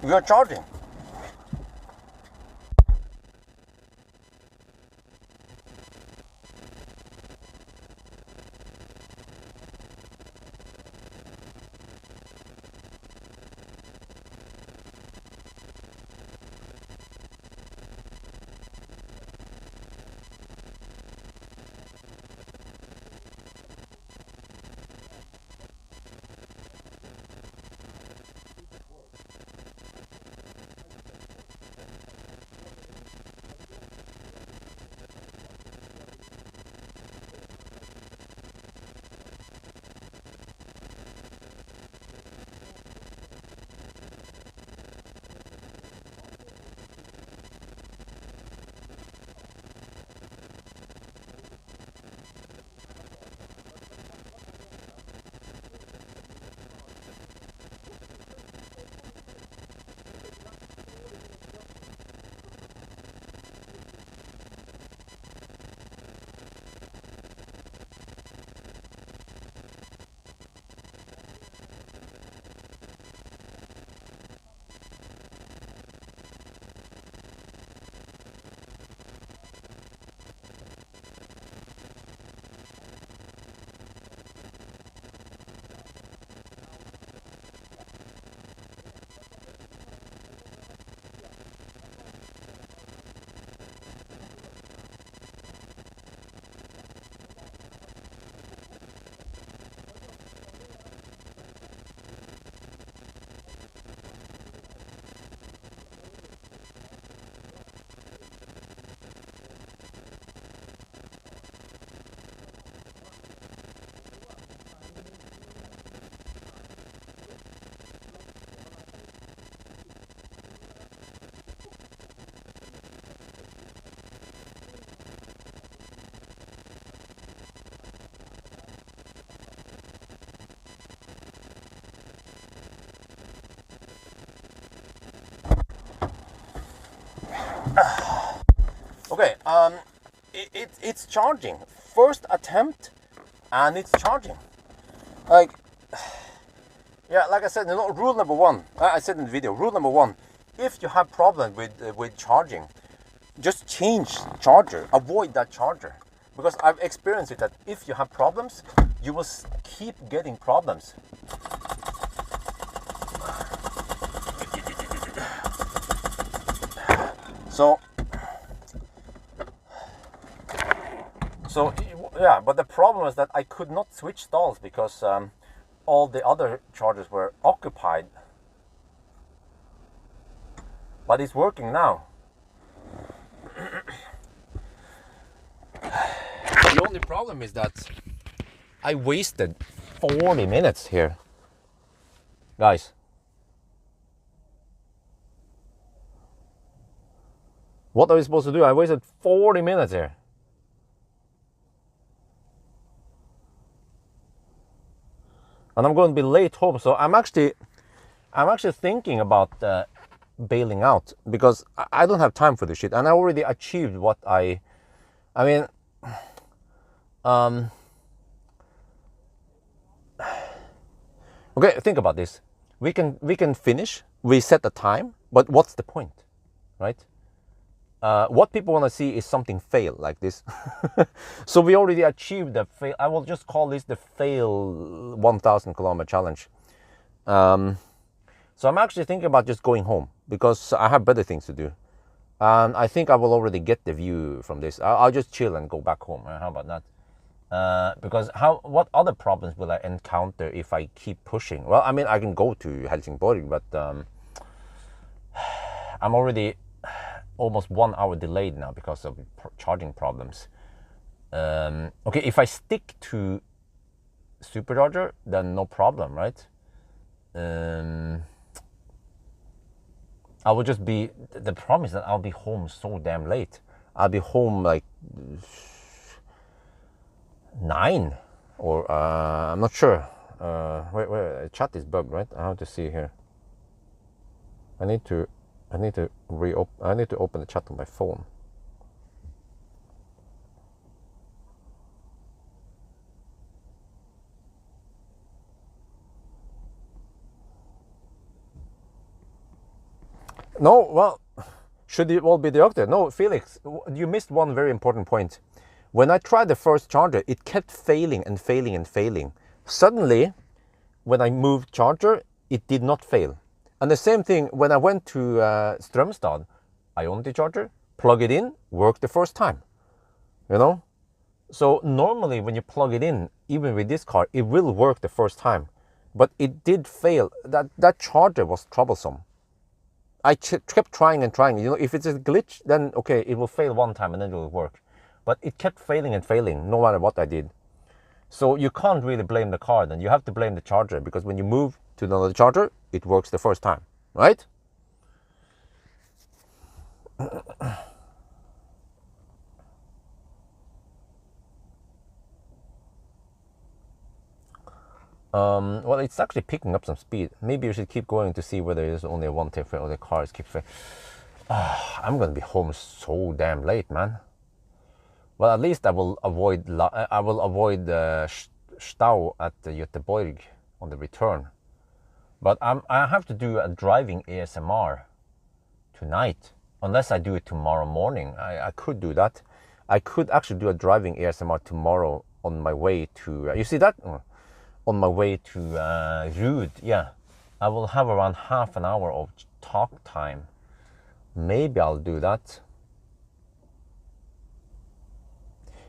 S1: We are charging. Okay, it's charging. First attempt, and it's charging. Like, yeah, like I said, you know, rule number one. I said in the video, rule number one: if you have problem with charging, just change charger. Avoid that charger, because I've experienced it that if you have problems, you will keep getting problems. So yeah, but the problem is that I could not switch stalls because all the other chargers were occupied. But it's working now. The only problem is that I wasted 40 minutes here. Guys. What are we supposed to do? I wasted 40 minutes here. And I'm going to be late home, so I'm actually thinking about bailing out, because I don't have time for this shit, and I already achieved what I mean, okay, think about this. We can finish, we set a time, but what's the point, right? What people want to see is something fail like this. So we already achieved the fail. I will just call this the fail 1,000 kilometer challenge. So I'm actually thinking about just going home, because I have better things to do. And I think I will already get the view from this. I'll just chill and go back home. How about that? Because what other problems will I encounter if I keep pushing? Well, I mean, I can go to Helsingborg, but I'm already almost 1 hour delayed now because of charging problems. Okay, if I stick to supercharger, then no problem, right? I will just be, the problem is that I'll be home so damn late. I'll be home like 9 or I'm not sure. Wait, chat is bugged, right? I have to see here. I need to open the chat on my phone. No, well, should it all be deducted? No, Felix, you missed one very important point. When I tried the first charger, it kept failing and failing and failing. Suddenly, when I moved charger, it did not fail. And the same thing when I went to Strömstad, I owned the charger, plug it in, worked the first time, you know? So normally when you plug it in, even with this car, it will work the first time, but it did fail. That charger was troublesome. I kept trying and trying. You know, if it's a glitch, then okay, it will fail one time and then it will work. But it kept failing and failing, no matter what I did. So you can't really blame the car then. You have to blame the charger, because when you move to another charger, it works the first time, right? Well, it's actually picking up some speed. Maybe you should keep going to see whether there's only a one tail fail or the cars keep failing. I'm gonna be home so damn late, man. Well, at least I will avoid Stau at Göteborg on the return. But I have to do a driving ASMR tonight, unless I do it tomorrow morning. I could do that. I could actually do a driving ASMR tomorrow on my way to. You see that? On my way to Rud. Yeah, I will have around half an hour of talk time. Maybe I'll do that.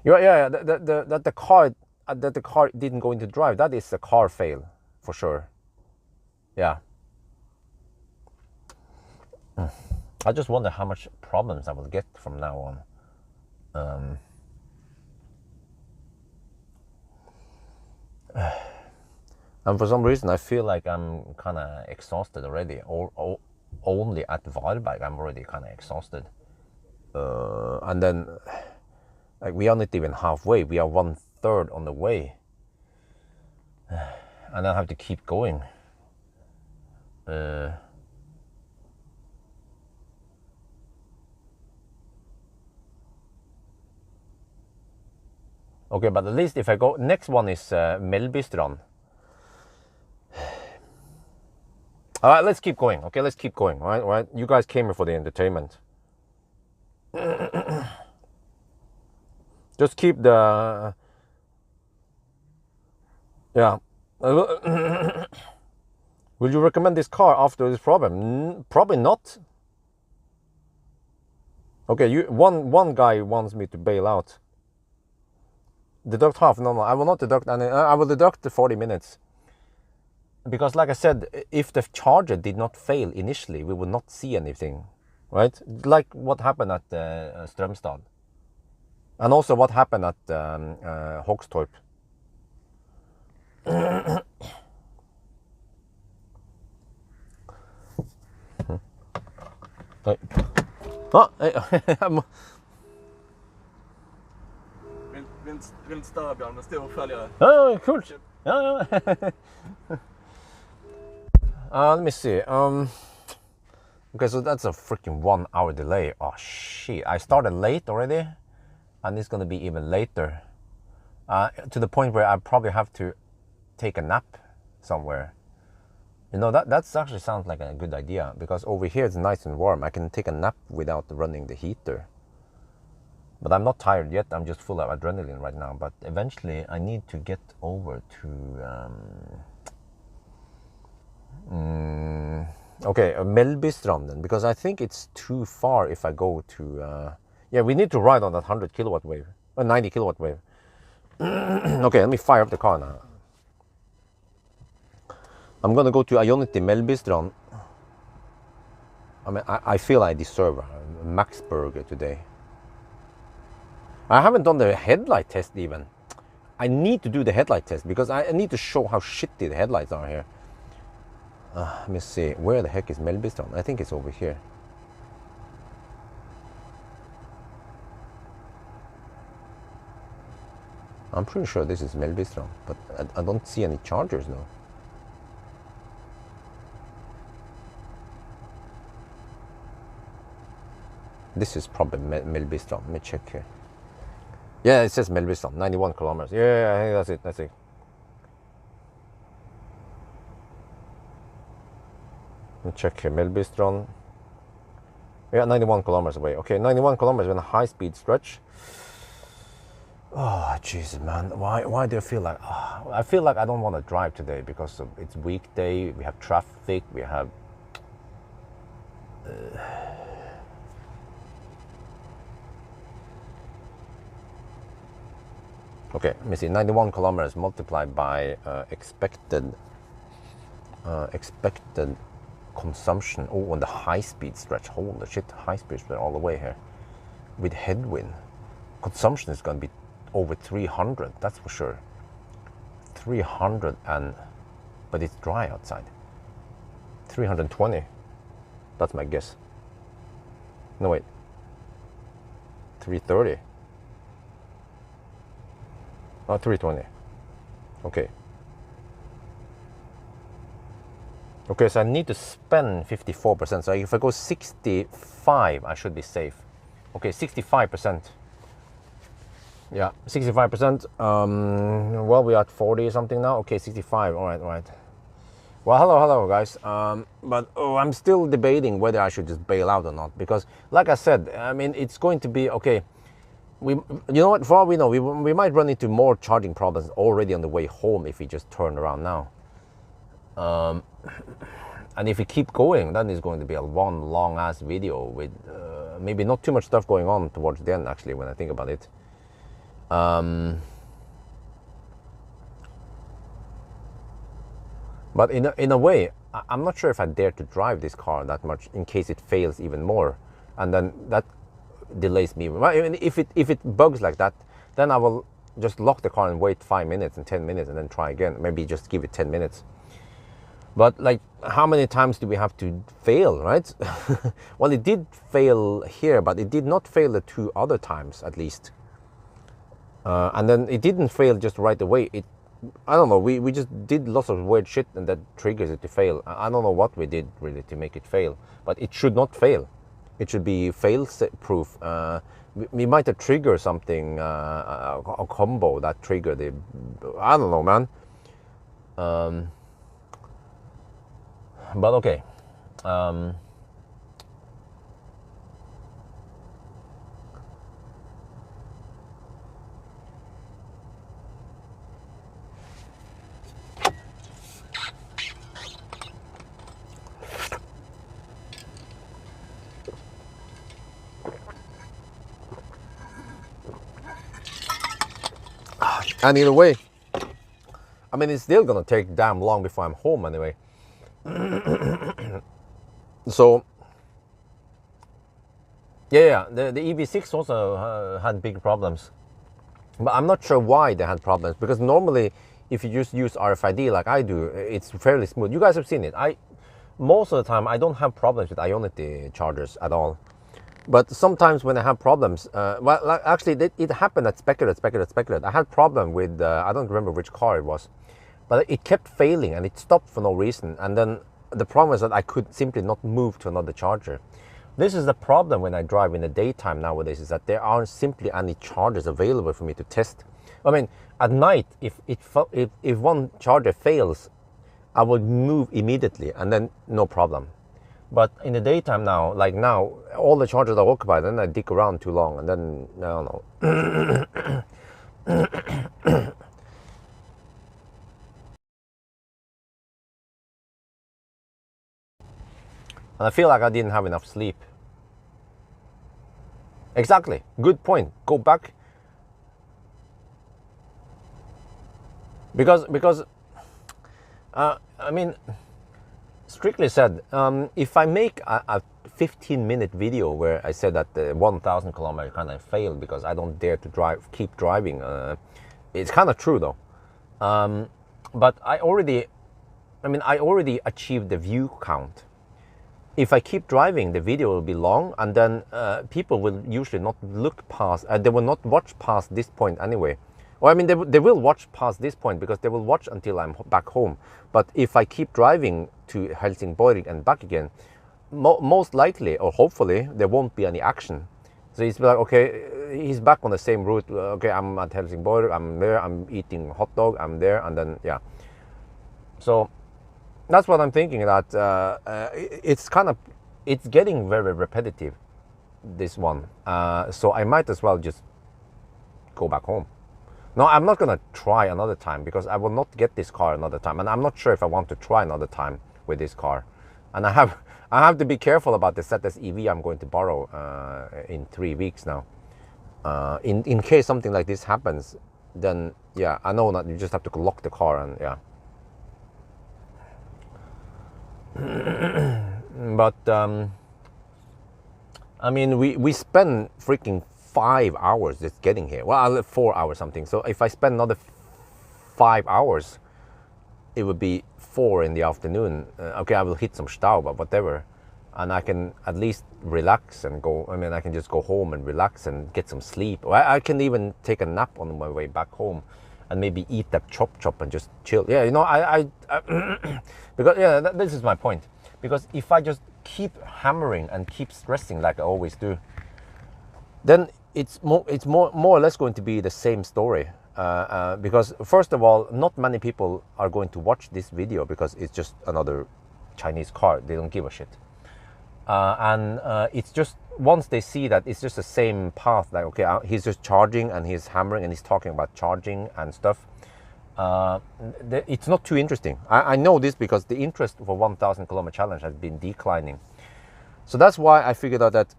S1: Yeah. That the car didn't go into drive. That is a car fail for sure. Yeah. I just wonder how much problems I will get from now on. And for some reason, I feel like I'm kind of exhausted already. Or only at Varberg, I'm already kind of exhausted. And then, like, we are not even halfway. We are 1/3 on the way. And I have to keep going. Okay, but at least if I go, next one is Mellbystrand. All right, let's keep going. Okay, let's keep going. All right. You guys came here for the entertainment. Just keep the, yeah. Will you recommend this car after this problem? Probably not. Okay, one guy wants me to bail out. Deduct half. No, I will not deduct any. I will deduct the 40 minutes. Because like I said, if the charger did not fail initially, we would not see anything, right? Like what happened at Strömstad. And also what happened at Hogstorp.
S2: Vill inte störa Björn, men stor följare.
S1: Oh, cool. Yeah. Let me see. Okay, so that's a freaking 1 hour delay. Oh shit! I started late already, and it's gonna be even later. To the point where I probably have to take a nap somewhere. You know, that's actually sounds like a good idea, because over here it's nice and warm. I can take a nap without running the heater. But I'm not tired yet. I'm just full of adrenaline right now. But eventually I need to get over to okay, Mellbystranden, because I think it's too far if I go to yeah, we need to ride on that 100 kilowatt wave, or 90 kilowatt wave. Okay, let me fire up the car now. I'm gonna go to Ionity Mellbystrand. I mean, I feel I deserve a Max Burger today. I haven't done the headlight test even. I need to do the headlight test because I need to show how shitty the headlights are here. Let me see, where the heck is Mellbystrand? I think it's over here. I'm pretty sure this is Mellbystrand, but I don't see any chargers now. This is probably Mellbystrand. Let me check here. Yeah, it says Mellbystrand, 91 kilometers. Yeah, I think that's it. Let me check here, Mellbystrand. Yeah, 91 kilometers away. Okay, 91 kilometers in a high-speed stretch. Oh, Jesus, man. Why do I feel like... Oh, I feel like I don't want to drive today because it's weekday, we have traffic, we have... Okay, let me see, 91 kilometers multiplied by expected consumption. Oh, on the high-speed stretch. Holy shit, high-speed stretch all the way here. With headwind. Consumption is going to be over 300, that's for sure. 300 and... But it's dry outside. 320. That's my guess. No, wait. 330. Oh, 320. Okay. Okay, so I need to spend 54%. So if I go 65, I should be safe. Okay, 65%. Yeah, 65%. Well, we are at 40 something now. Okay, 65. All right. Well, hello, guys. But I'm still debating whether I should just bail out or not, because, like I said, I mean, it's going to be okay. You know what? For all we know, we might run into more charging problems already on the way home if we just turn around now. And if we keep going, then it's going to be a one long ass video with maybe not too much stuff going on towards the end. Actually, when I think about it. But in a way, I'm not sure if I dare to drive this car that much in case it fails even more, and then that delays me. If it bugs like that, then I will just lock the car and wait 5 minutes and 10 minutes and then try again. Maybe just give it 10 minutes. But like, how many times do we have to fail, right? Well, it did fail here, but it did not fail the 2 other times at least. And then it didn't fail just right away. I don't know, we just did lots of weird shit and that triggers it to fail. I don't know what we did really to make it fail, but it should not fail. It should be fail-proof. we might have triggered something, a combo that triggered the, I don't know, man. But okay. And either way, I mean, it's still gonna take damn long before I'm home anyway. So, yeah, the EV6 also had big problems. But I'm not sure why they had problems, because normally if you just use RFID like I do, it's fairly smooth. You guys have seen it. Most of the time I don't have problems with Ionity chargers at all. But sometimes when I have problems, well, actually it happened at Speculate. I had problem with, I don't remember which car it was, but it kept failing and it stopped for no reason. And then the problem is that I could simply not move to another charger. This is the problem when I drive in the daytime nowadays, is that there aren't simply any chargers available for me to test. I mean, at night, if one charger fails, I would move immediately and then no problem. But in the daytime now, like now, all the chargers are occupied, and I dig around too long, and then, I don't know. And I feel like I didn't have enough sleep. Exactly, good point. Go back. Because I mean, strictly said, if I make a 15-minute video where I said that the 1,000 kilometer kind of failed because I don't dare to keep driving, it's kind of true though. But I already achieved the view count. If I keep driving, the video will be long, and then people will usually not look past, they will not watch past this point anyway. Or I mean, they will watch past this point because they will watch until I'm back home. But if I keep driving to Helsingborg and back again, most likely, or hopefully, there won't be any action. So it's like, okay, he's back on the same route. Okay, I'm at Helsingborg, I'm there, I'm eating hot dog, I'm there, and then, yeah. So that's what I'm thinking, that it's getting very repetitive, this one. So I might as well just go back home. No, I'm not gonna try another time, because I will not get this car another time, and I'm not sure if I want to try another time with this car. And I have to be careful about the ZS EV I'm going to borrow in 3 weeks now. In case something like this happens, then yeah, I know that you just have to lock the car, and yeah. But I mean, we spend freaking 5 hours just getting here. Well, 4 hours something. So if I spend another 5 hours, it would be 4 in the afternoon. Okay, I will hit some stau, but whatever. And I can at least relax and go. I mean, I can just go home and relax and get some sleep. Or I can even take a nap on my way back home, and maybe eat that chop and just chill. Yeah, you know, I because yeah, this is my point. Because if I just keep hammering and keep stressing like I always do, then it's more or less going to be the same story. Because first of all, not many people are going to watch this video because it's just another Chinese car. They don't give a shit. And it's just, once they see that it's just the same path, like, okay, he's just charging and he's hammering and he's talking about charging and stuff, it's not too interesting. I know this because the interest for 1,000 kilometer challenge has been declining. So that's why I figured out that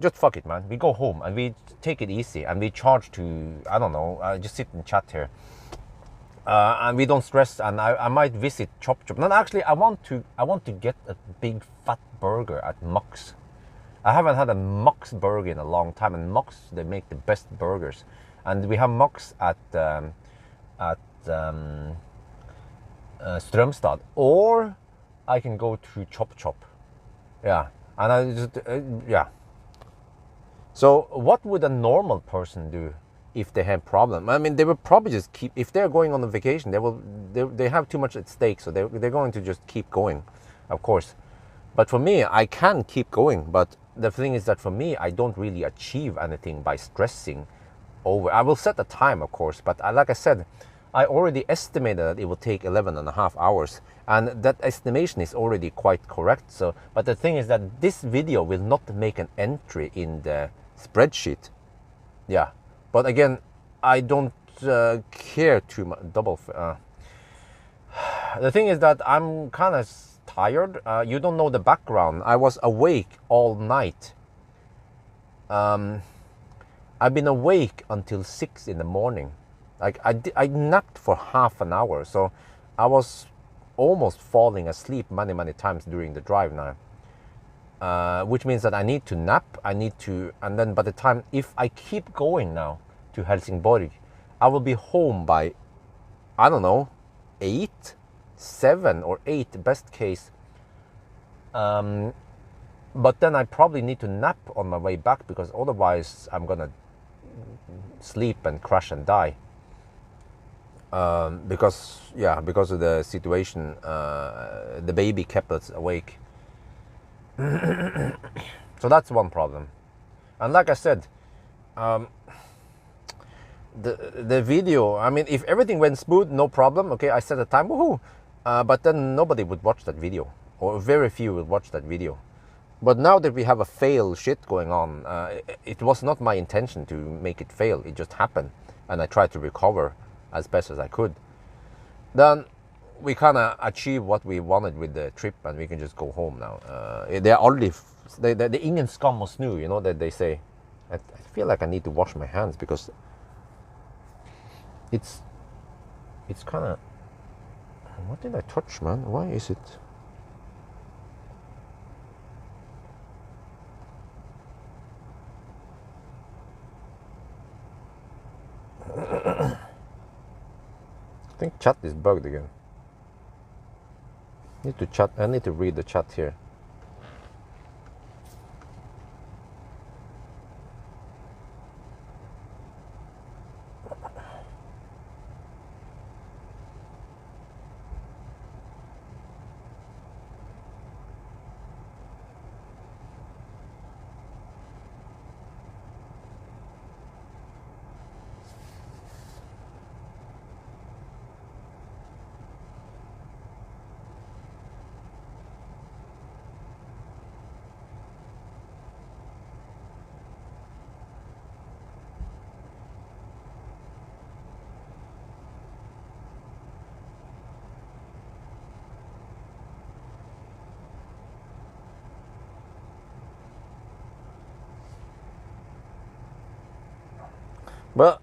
S1: just fuck it, man. We go home and we take it easy and we charge to, I don't know, just sit and chat here. And we don't stress, and I might visit Chop. No, actually, I want to get a big fat burger at Max. I haven't had a Max burger in a long time, and Max, they make the best burgers. And we have Max at Strömstad, or I can go to Chop. Yeah, and I just yeah. So what would a normal person do if they have problem? I mean, they will probably just keep, if they're going on a vacation, they have too much at stake, so they're going to just keep going, of course. But for me, I can keep going, but the thing is that for me, I don't really achieve anything by stressing over. I will set a time, of course, but like I said, I already estimated that it will take 11.5 hours, and that estimation is already quite correct. So, but the thing is that this video will not make an entry in the spreadsheet. Yeah, but again, I don't care too much. The thing is that I'm kind of tired. You don't know the background. I was awake all night. I've been awake until 6 in the morning. Like I napped for half an hour, so I was almost falling asleep many times during the drive now. Which means that I need to nap. And then by the time, if I keep going now to Helsingborg, I will be home by, I don't know, 8, 7 or 8 best case. But then I probably need to nap on my way back, because otherwise I'm gonna sleep and crash and die. Because of the situation, the baby kept us awake. So that's one problem. And like I said, the video, I mean, if everything went smooth, no problem, okay, I set a time, woohoo, but then nobody would watch that video, or very few would watch that video. But now that we have a fail shit going on, it was not my intention to make it fail, it just happened, and I tried to recover as best as I could. Then we kind of achieved what we wanted with the trip, and we can just go home now. Det är ingen skam och snö, you know, that they say. I feel like I need to wash my hands, because it's kind of, what did I touch, man? Why is it? I think chat is bugged again. I need to read the chat here. But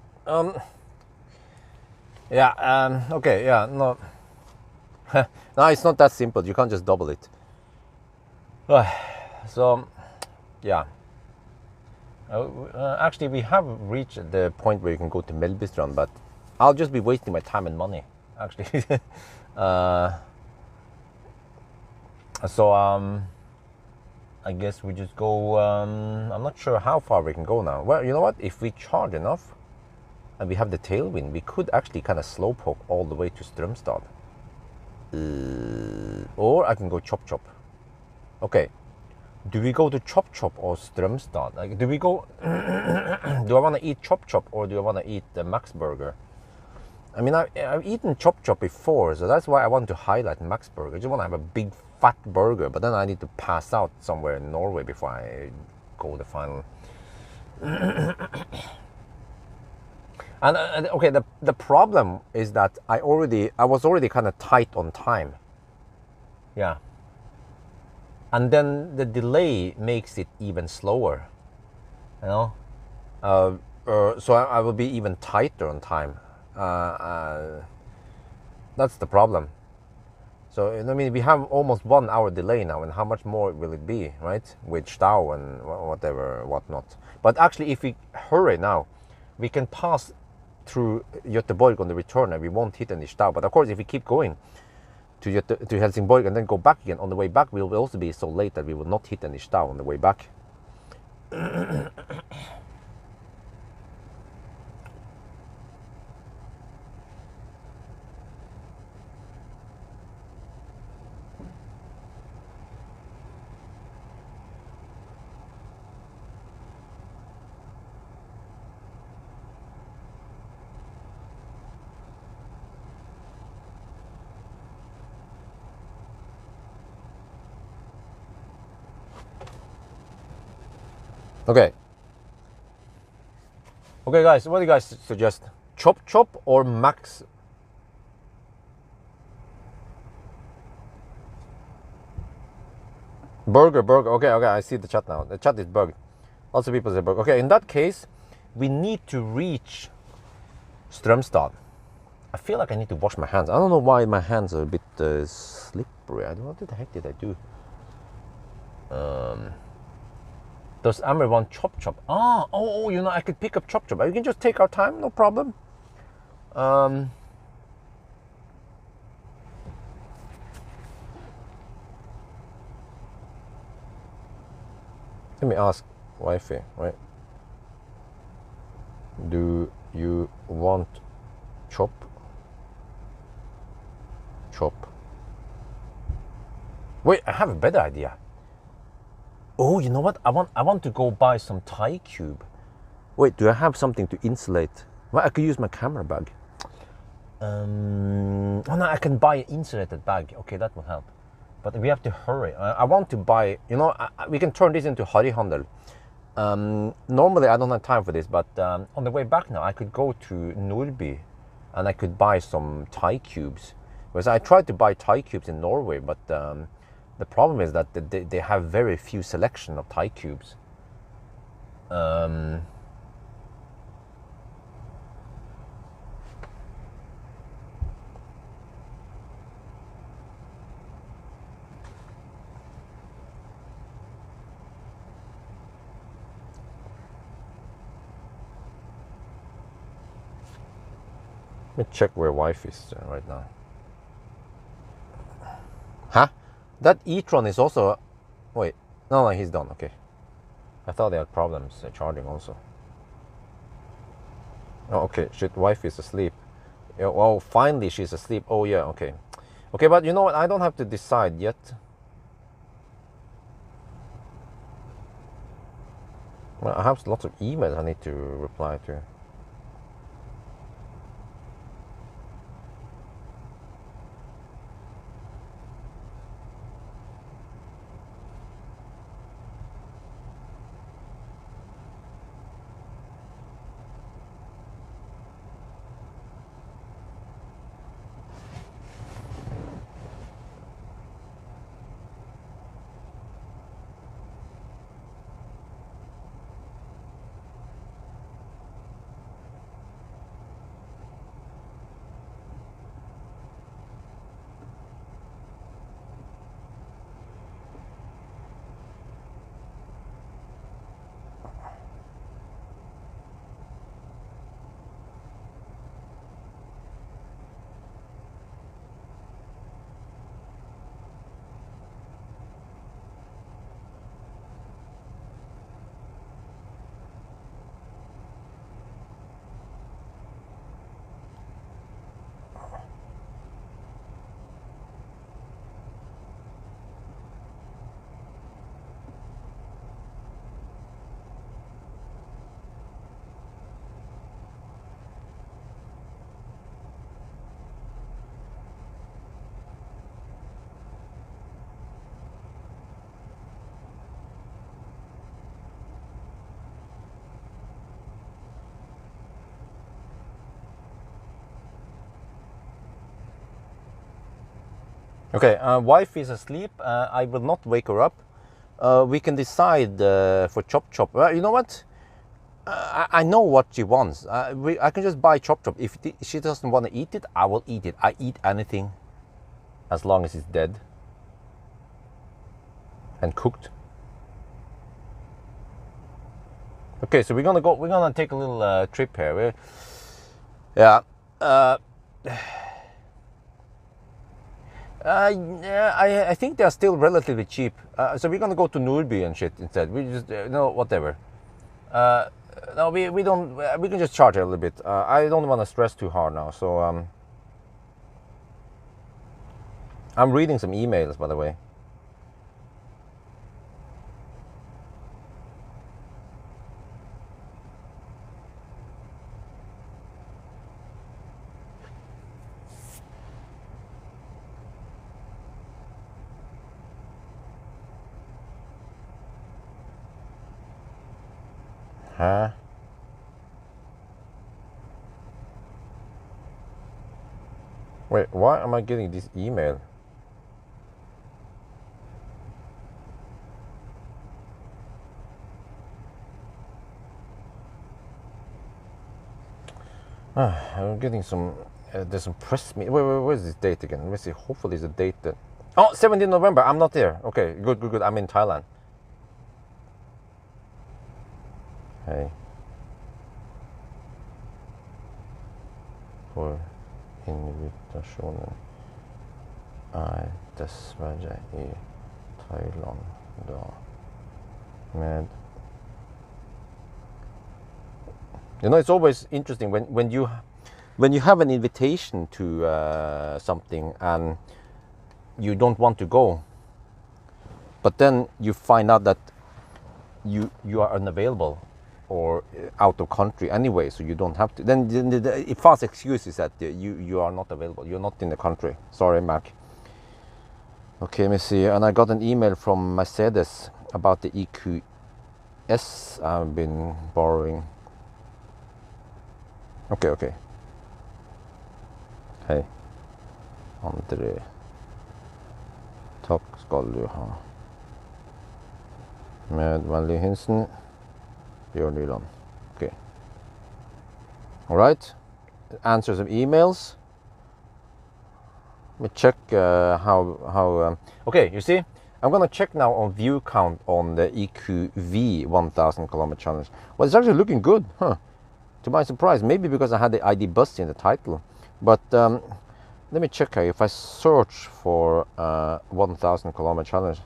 S1: okay, yeah, no, no, it's not that simple. You can't just double it. So, yeah. Actually, we have reached the point where you can go to Mellbystrand, but I'll just be wasting my time and money, actually. So I guess we just go. I'm not sure how far we can go now. Well, you know what? If we charge enough, and we have the tailwind, we could actually kind of slowpoke all the way to Strömstad. Or I can go Chop Chop. Okay. Do we go to Chop Chop or Strömstad? Like, do we go... do I want to eat Chop Chop, or do I want to eat the Max Burger? I mean, I've eaten Chop Chop before, so that's why I want to highlight Max Burger. I just want to have a big fat burger, but then I need to pass out somewhere in Norway before I go the final... And okay, the problem is that I was already kind of tight on time. Yeah. And then the delay makes it even slower, you know. So I will be even tighter on time. That's the problem. So I mean, we have almost 1 hour delay now, and how much more will it be, right? With Stau and whatnot. But actually, if we hurry now, we can pass through Göteborg on the return, and we won't hit any Stau. But of course, if we keep going to Helsingborg and then go back again, on the way back we will also be so late that we will not hit any Stau on the way back. Okay. Okay, guys, what do you guys suggest? Chop or max? Burger. Okay, I see the chat now. The chat is bugged. Lots of people say burger. Okay, in that case, we need to reach Strömstad. I feel like I need to wash my hands. I don't know why my hands are a bit slippery. I don't know what the heck did I do. Does Amber want chop? Oh, you know, I could pick up chop. We can just take our time, no problem. Let me ask wifey, right? Do you want chop? Wait, I have a better idea. Oh, you know what? I want to go buy some Thai cube. Wait, do I have something to insulate? Well, I could use my camera bag. Oh no, I can buy an insulated bag. Okay, that will help. But we have to hurry. I want to buy, you know, we can turn this into Harryhandel. Normally I don't have time for this, but on the way back now, I could go to Nordby and I could buy some Thai cubes. Because I tried to buy Thai cubes in Norway, but the problem is that they have very few selection of Thai cubes. Let me check where wife is right now. Huh? That e-tron is also... Wait, no, he's done, okay. I thought they had problems charging also. Oh, okay, shit, wife is asleep. Oh, finally she's asleep. Oh, yeah, okay. Okay, but you know what? I don't have to decide yet. Well, I have lots of emails I need to reply to. Okay, wife is asleep. I will not wake her up. We can decide for chop. You know what? I know what she wants. I can just buy chop. If she doesn't want to eat it, I will eat it. I eat anything as long as it's dead and cooked. Okay, so we're gonna take a little trip here. I think they're still relatively cheap. So we're gonna go to Nordby and shit instead. We just whatever. No, we don't. We can just charge a little bit. I don't want to stress too hard now. So I'm reading some emails, by the way. Huh? Wait, why am I getting this email? I'm getting some, there's some press meet. Wait, where's this date again? Let me see. Hopefully it's a date that. Oh, 17 November. I'm not there. Okay, good. I'm in Thailand. Hey. For invitasjonen dessverre i Thailand da med. You know, it's always interesting when you have an invitation to something and you don't want to go, but then you find out that you are unavailable or out of country anyway, so you don't have to. Then the false excuse is that you are not available. You're not in the country. Sorry, Mac. Okay, let me see. And I got an email from Mercedes about the EQS I've been borrowing. Okay. Hei, André. Takk skal du ha. Med vennlig hilsen, Bjørn Nyland. Okay. All right. Answer some emails. Let me check how. Okay, you see, I'm gonna check now on view count on the EQV 1000 kilometer challenge. Well, it's actually looking good, huh? To my surprise, maybe because I had the ID bus in the title. But let me check here. If I search for 1000 kilometer challenge,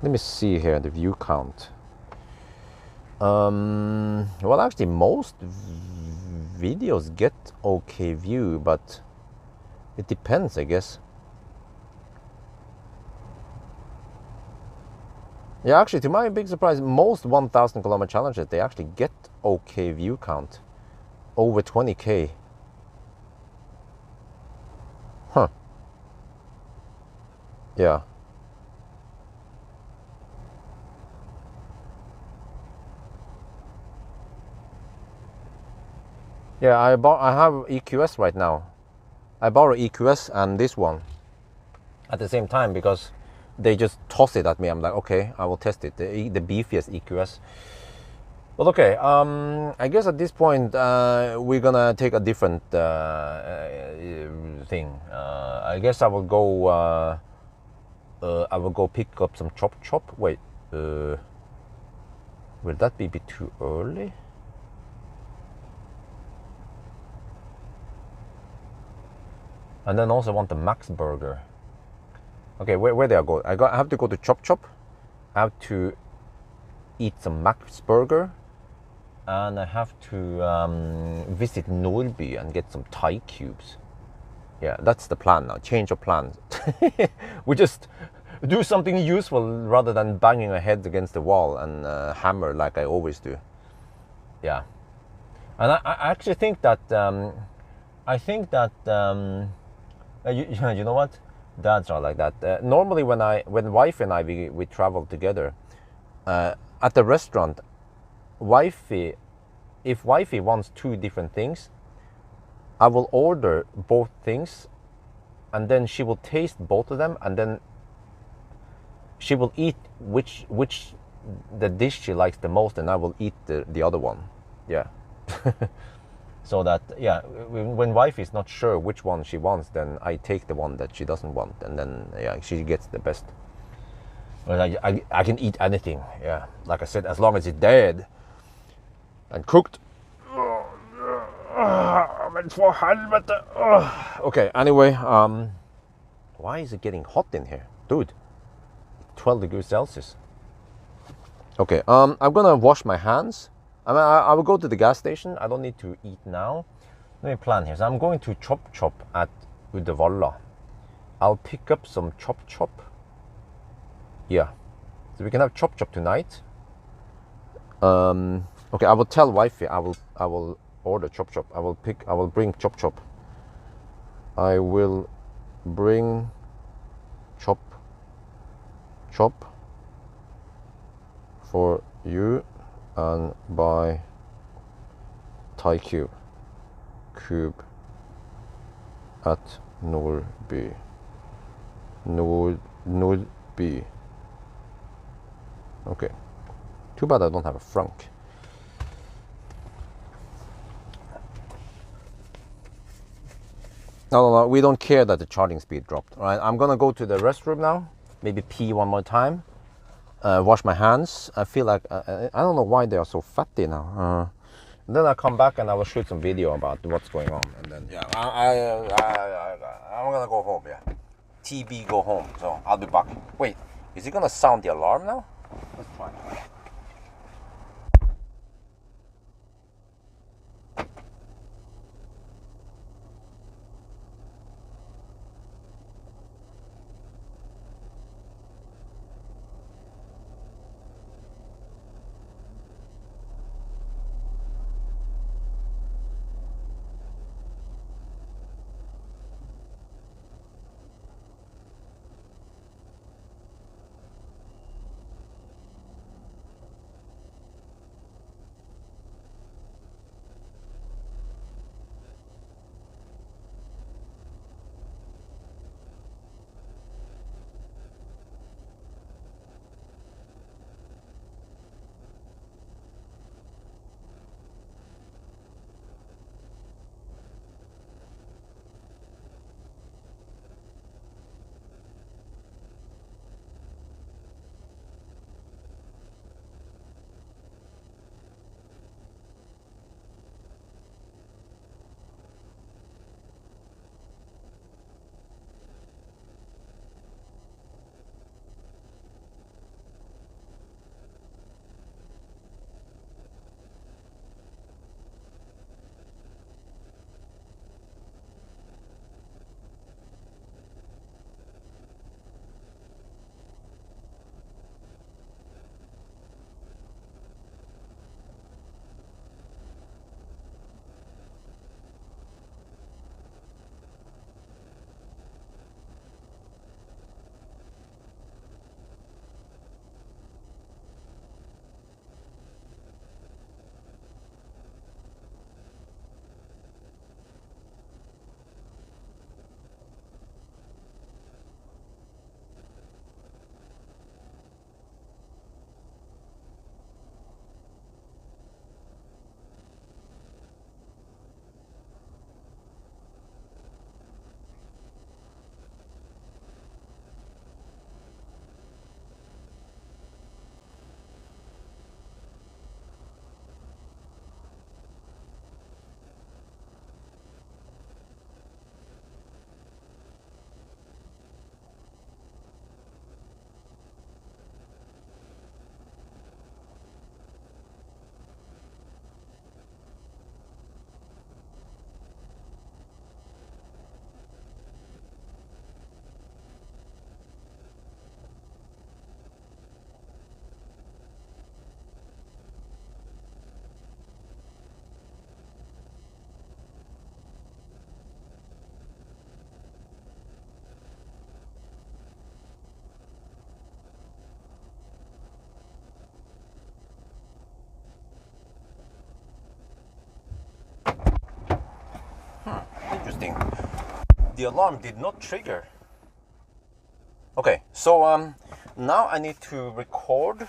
S1: let me see here the view count. Well, actually, most videos get okay view, but it depends, I guess. Yeah, actually, to my big surprise, most 1000 kilometer challenges, they actually get okay view count. Over 20K. Huh. Yeah. Yeah, I have EQS right now. I borrow EQS and this one at the same time because they just toss it at me. I'm like, okay, I will test it. The beefiest EQS. Well, okay. I guess at this point we're gonna take a different thing. I guess I will go. I will go pick up some chop. Wait, will that be a bit too early? And then also want the Max Burger. Okay, where do I go? I have to go to Chop. I have to eat some Max Burger. And I have to visit Nordby and get some Thai cubes. Yeah, that's the plan now. Change of plans. We just do something useful rather than banging our heads against the wall and hammer like I always do. Yeah. And I actually think that you know what? Dads are like that. Normally when wife and I we travel together at the restaurant, if wifey wants two different things, I will order both things and then she will taste both of them and then she will eat which the dish she likes the most and I will eat the other one. Yeah. So that, yeah, when wife is not sure which one she wants, then I take the one that she doesn't want and then, yeah, she gets the best. But I can eat anything, yeah. Like I said, as long as it's dead and cooked. Men for helvete. Okay, anyway, why is it getting hot in here? Dude, 12 degrees Celsius. Okay, I'm gonna wash my hands. I will go to the gas station. I don't need to eat now. Let me plan here. So I'm going to Chop at Uddevalla. I'll pick up some Chop. Yeah, so we can have Chop tonight. Okay, I will tell wifey I will order Chop. I will bring Chop. I will bring Chop for you and by TyCube Cube at Nordby. Nordby. Okay. Too bad I don't have a frunk. No, we don't care that the charging speed dropped. All right, I'm gonna go to the restroom now. Maybe pee one more time. Wash my hands. I feel like I don't know why they are so fatty now. And then I come back and I will shoot some video about what's going on. And then yeah, I'm gonna go home. Yeah, TB go home. So I'll be back. Wait, is it gonna sound the alarm now? Let's try. Interesting. The alarm did not trigger. Okay, so now I need to record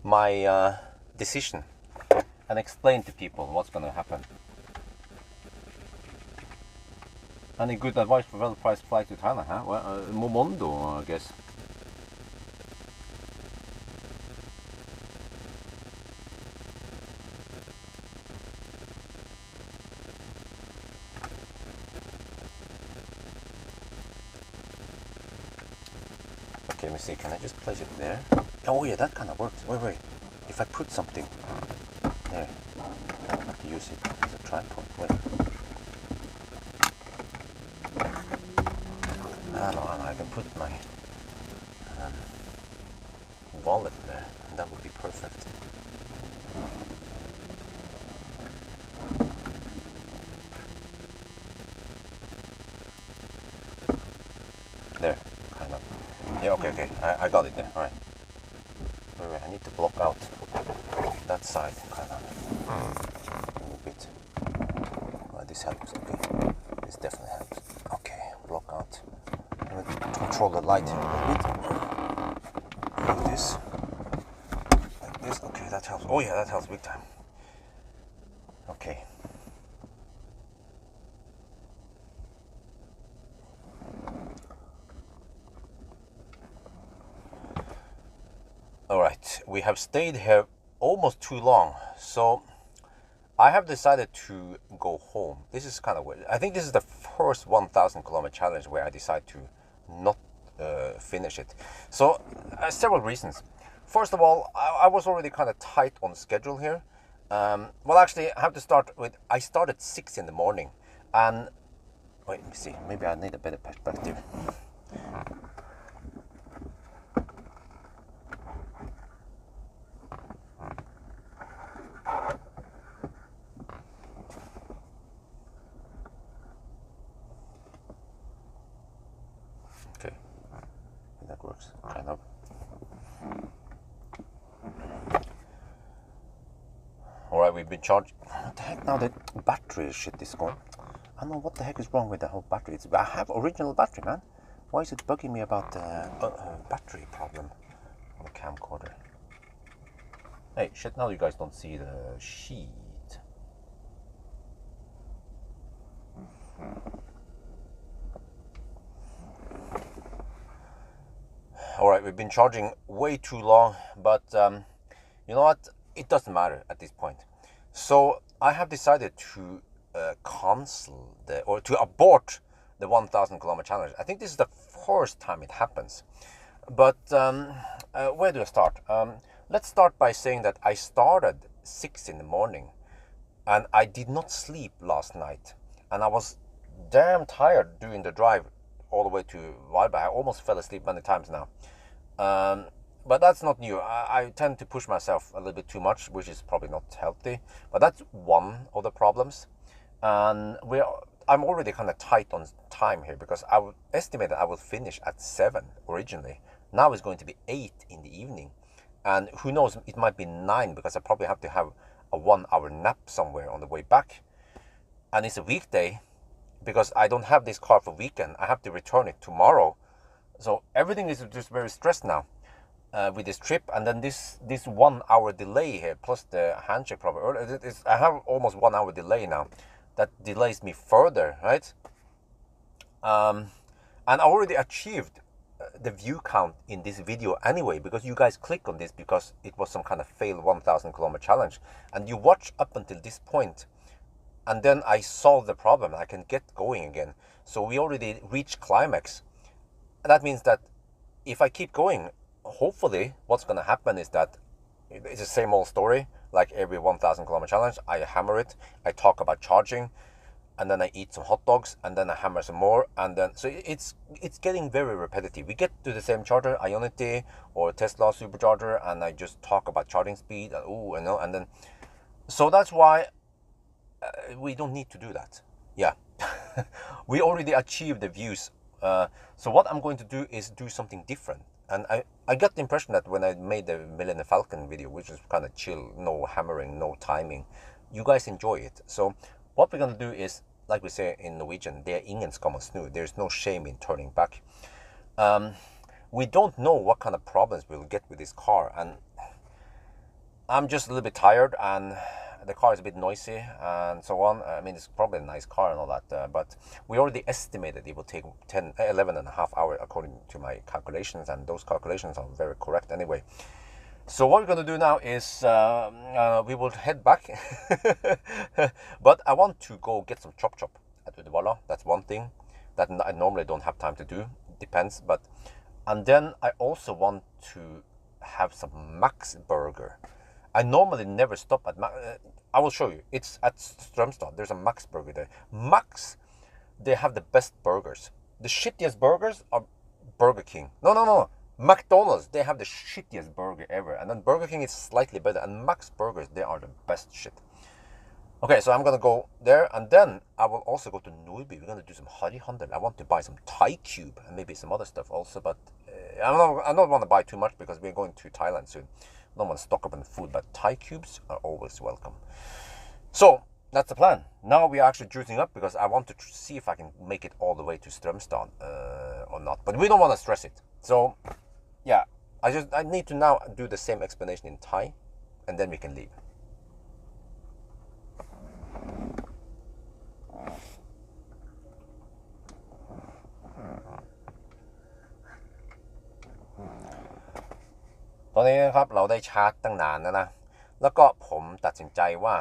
S1: my decision and explain to people what's going to happen. Any good advice for well-priced flight to Thailand, huh? Well, Momondo, I guess. Okay, let me see, can I just place it there? Oh yeah, that kind of works. Wait. If I put something there, I don't have to use it as a tripod. Wait. I don't know, I can put my wallet there, and that would be perfect. There. Alright. Wait, I need to block out that side, kind of. A little bit. Well, this helps, okay. This definitely helps. Okay, block out. I'm going to control the light here a little bit. Like this. Like this. Okay, that helps. Oh yeah, that helps big time. Okay. Alright, we have stayed here almost too long, so I have decided to go home. This is kind of weird. I think this is the first 1,000 kilometer challenge where I decide to not finish it. So, several reasons. First of all, I was already kind of tight on schedule here. Well, actually, I have to start with, I started at 6 in the morning, and, wait, let me see, maybe I need a better perspective. Okay, that works, kind of. Alright, we've been charged. What the heck now? The battery shit is going. I don't know what the heck is wrong with the whole battery. I have original battery, man. Why is it bugging me about the battery problem on the camcorder? Hey, shit, now you guys don't see the sheet. Alright, we've been charging way too long, but you know what? It doesn't matter at this point. So I have decided to cancel or to abort the 1,000 kilometer challenge. I think this is the first time it happens. But where do I start? Let's start by saying that I started 6 in the morning and I did not sleep last night. And I was damn tired doing the drive all the way to Varberg. I almost fell asleep many times now. But that's not new. I tend to push myself a little bit too much, which is probably not healthy. But that's one of the problems. And I'm already kind of tight on time here because I would estimate that I will finish at 7 originally. Now it's going to be 8 in the evening. And who knows, it might be 9 because I probably have to have a 1-hour nap somewhere on the way back. And it's a weekday because I don't have this car for weekend. I have to return it tomorrow. So everything is just very stressed now. With this trip, and then this 1-hour delay here, plus the handshake problem. I have almost 1-hour delay now. That delays me further, right? And I already achieved the view count in this video anyway, because you guys click on this because it was some kind of failed 1,000 kilometer challenge, and you watch up until this point, and then I solve the problem. I can get going again. So we already reached climax. That means that if I keep going, hopefully what's going to happen is that it's the same old story like every 1,000 kilometer challenge. I hammer it, I talk about charging, and then I eat some hot dogs, and then I hammer some more, and then so it's getting very repetitive. We get to the same charger, Ionity or Tesla supercharger, and I just talk about charging speed and and then so that's why we don't need to do that. Yeah. We already achieved the views. So what I'm going to do is do something different. And I got the impression that when I made the Millennium Falcon video, which is kind of chill, no hammering, no timing, you guys enjoy it. So what we're going to do is, like we say in Norwegian, det ingen skam å snu. There's no shame in turning back. We don't know what kind of problems we'll get with this car. And I'm just a little bit tired, and the car is a bit noisy and so on. I mean, it's probably a nice car and all that, but we already estimated it will take 11 and a half hours according to my calculations, and those calculations are very correct anyway. So what we're going to do now is we will head back, but I want to go get some chop at Uddevalla. That's one thing that I normally don't have time to do. Depends, but and then I also want to have some Max burger. I normally never stop at Max. I will show you. It's at Strömstad. There's a Max burger there. Max, they have the best burgers. The shittiest burgers are Burger King. No. McDonald's, they have the shittiest burger ever. And then Burger King is slightly better. And Max burgers, they are the best shit. Okay, so I'm going to go there. And then I will also go to Nordby. We're going to do some Harryhandel. I want to buy some Thai cube and maybe some other stuff also. But I don't want to buy too much because we're going to Thailand soon. I don't want to stock up on food, but Thai cubes are always welcome. So that's the plan. Now we are actually juicing up because I want to see if I can make it all the way to Strömstad or not. But we don't want to stress it. So yeah, I need to now do the same explanation in Thai, and then we can leave. ตอนนี้นะครับเราได้ชาร์จตั้งนานแล้วนะแล้วก็ผมตัดสินใจว่า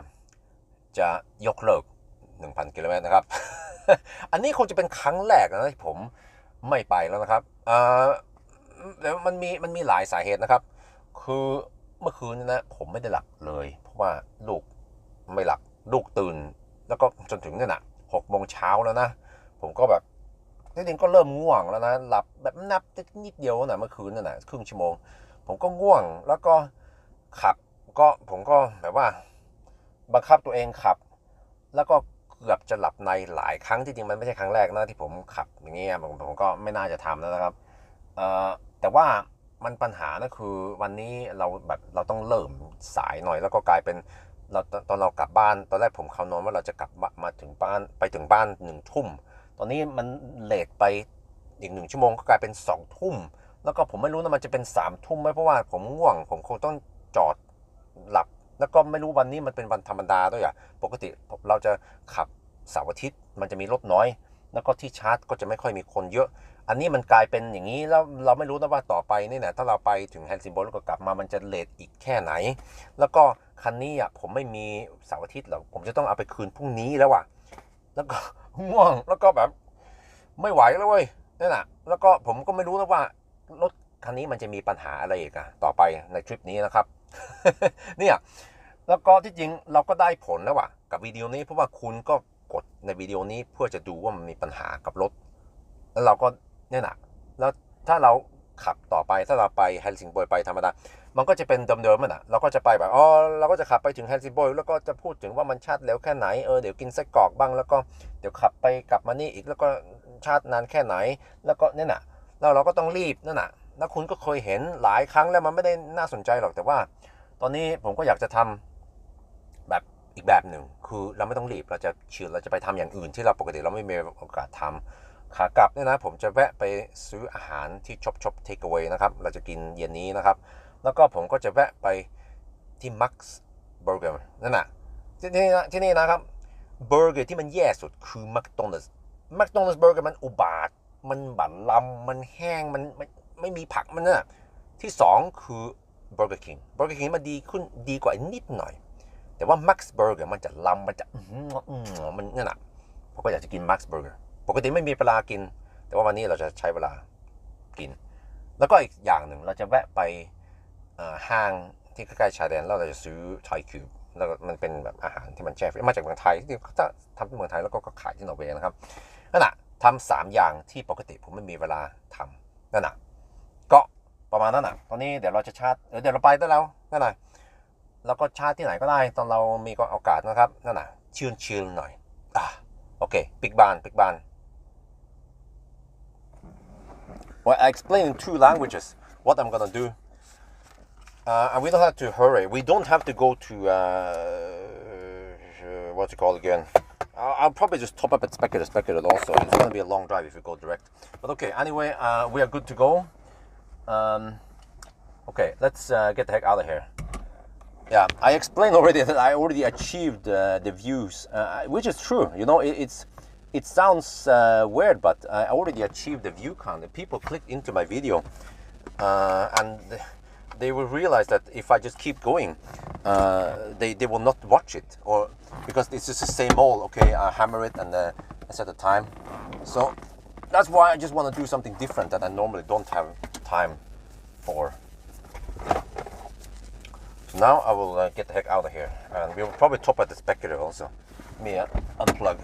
S1: จะยกเลิก 1,000 กิโลเมตรนะครับ อันนี้คงจะเป็นครั้งแรกนะที่ผมไม่ไปแล้วนะครับแล้วมันมีหลายสาเหตุนะครับคือเมื่อคืนนะผมไม่ได้หลับเลยเพราะว่าลูกไม่หลับลูกตื่นแล้วก็จนถึงเนี่ยนะ6 โมงเช้าแล้วนะผมก็แบบจริงๆก็เริ่มง่วงแล้วนะหลับแบบนับนิดเดียวนะเมื่อคืนนั่นนะครึ่งชั่วโมงผมก็ง่วงแล้วก็ขับผมก็แบบว่าบังคับตัวเองขับแล้วก็เกือบจะหลับในหลายครั้งที่จริงมันไม่ใช่ครั้งแรกนะที่ผมขับอย่างเงี้ยผมก็ไม่น่าจะทำแล้วนะครับแต่ว่ามันปัญหานะคือวันนี้เราต้องเริ่มสายหน่อยแล้วก็กลายเป็นตอนเรากลับบ้านตอนแรกผมคำนวณว่าเราจะกลับมาถึงบ้านไปถึงบ้าน1 ทุ่มตอนนี้มันเลทไปอีก1 ชั่วโมงก็กลายเป็น2 ทุ่มแล้วก็ผมไม่รู้นะมันจะเป็น3 ทุ่มไหมเพราะว่าผมง่วงผมคงต้องจอดหลับแล้วก็ไม่รู้วันนี้มันเป็นวันธรรมดาด้วยอ่ะปกติเราจะขับเสาร์อาทิตย์มันจะมีรถน้อยแล้วก็ที่ชาร์จก็จะไม่ค่อยมีคนเยอะอันนี้มันกลายเป็นอย่างนี้แล้วเราไม่รู้นะว่าต่อไปนี่นะถ้าเราไปถึงเฮลซิงกิแล้วก็กลับมามันจะเลทอีกแค่ไหนแล้วก็คันนี้อ่ะผมไม่มีเสาร์อาทิตย์หรอกผมจะต้องเอาไปคืนพรุ่งนี้แล้วอ่ะแล้วก็ง่วงแล้วก็แบบไม่ไหวแล้วเว้ยนั่นน่ะแล้วก็ผมก็ไม่รู้นะว่ารถคันนี้มันจะมีปัญหาอะไรอีกอะต่อไปในทริปนี้นะครับ เนี่ยแล้วก็ที่จริงเราก็ได้ผลแล้วว่ะกับวิดีโอนี้เพราะว่าคุณก็กดในวิดีโอนี้เพื่อจะดูว่ามันมีปัญหากับรถแล้วเราก็เนี่ยนะแล้วถ้าเราขับต่อไปถ้าเราไปเฮลซิงกิไปธรรมดามันก็จะเป็นเดิมๆน่ะเราก็จะไปแบบเราก็จะขับไปถึงเฮลซิงกิแล้วก็จะพูดถึงว่ามันชาร์จเร็วแค่ไหนเดี๋ยวกินไส้กรอกบ้างแล้วก็เดี๋ยวขับไปกลับมานี่อีกแล้วก็ชาร์จนานแค่ไหนแล้วก็เนี่ยนะแล้วเราก็ต้องรีบนั่นน่ะแล้วคุณก็เคยเห็นหลายครั้งแล้วมันไม่ได้น่าสนใจหรอกแต่ว่าตอนนี้ผมก็อยากจะทำแบบอีกแบบหนึ่งคือเราไม่ต้องรีบเราจะเราจะไปทำอย่างอื่นที่เราปกติเราไม่มีโอกาสทำขากลับเนี่ยนะผมจะแวะไปซื้ออาหารที่ช็อปเทคเอาไว้นะครับเราจะกินเย็นนี้นะครับแล้วก็ผมก็จะแวะไปที่มักซ์เบอร์เกอร์นั่นน่ะที่นี่นะครับเบอร์เกอร์ที่มันแย่สุดคือแมคโดนัลด์เบอร์เกอร์มันอุบาทมันบั่นลำมันแห้งมันไม่มีผักมันน่ะที่2คือเบอร์เกอร์คิงมันดีกว่านิดหน่อยแต่ว่ามักซ์เบอร์เกอร์มันจะลำมันจะมันนั่นน่ะผมก็อยากจะกินมักซ์เบอร์เกอร์ปกติไม่มีเวลากินแต่ว่าวันนี้เราจะใช้เวลากินแล้วก็อีกอย่างหนึ่งเราจะแวะไปห้างที่ใกล้ๆชายแดนแล้วเราจะซื้อไทยคิวแล้วมันเป็นแบบอาหารที่มันแช่ฟรีมาจากเมืองไทยที่ถ้าทำที่เมืองไทยแล้วก็ขายที่นอร์เวย์นะครับนั่นน่ะทำ3 อย่างที่ปกติผมไม่มีเวลาทำนั่นน่ะก็ประมาณนั้นน่ะตอนนี้เดี๋ยวเราจะชาร์จเดี๋ยวเราไปได้แล้วนั่นน่ะแล้วก็ชาร์จที่ไหนก็ได้ตอนเรามีโอกาสนะครับนั่นน่ะชิลหน่อยโอเคปิกบานWell, I explained in 2 languages what I'm gonna do. And we don't have to hurry. We don't have to go to what's it called again? I'll probably just top up at speculated also. It's gonna be a long drive if we go direct. But okay, anyway, we are good to go. Okay, let's get the heck out of here. Yeah, I explained already that I already achieved the views, which is true. You know, it sounds weird, but I already achieved the view count. The people clicked into my video, and they will realize that if I just keep going, they will not watch it, or because it's just the same old. Okay, I hammer it and I set the time. So that's why I just want to do something different that I normally don't have time for. So now I will get the heck out of here, and we will probably top at the speculator also. Let me unplug.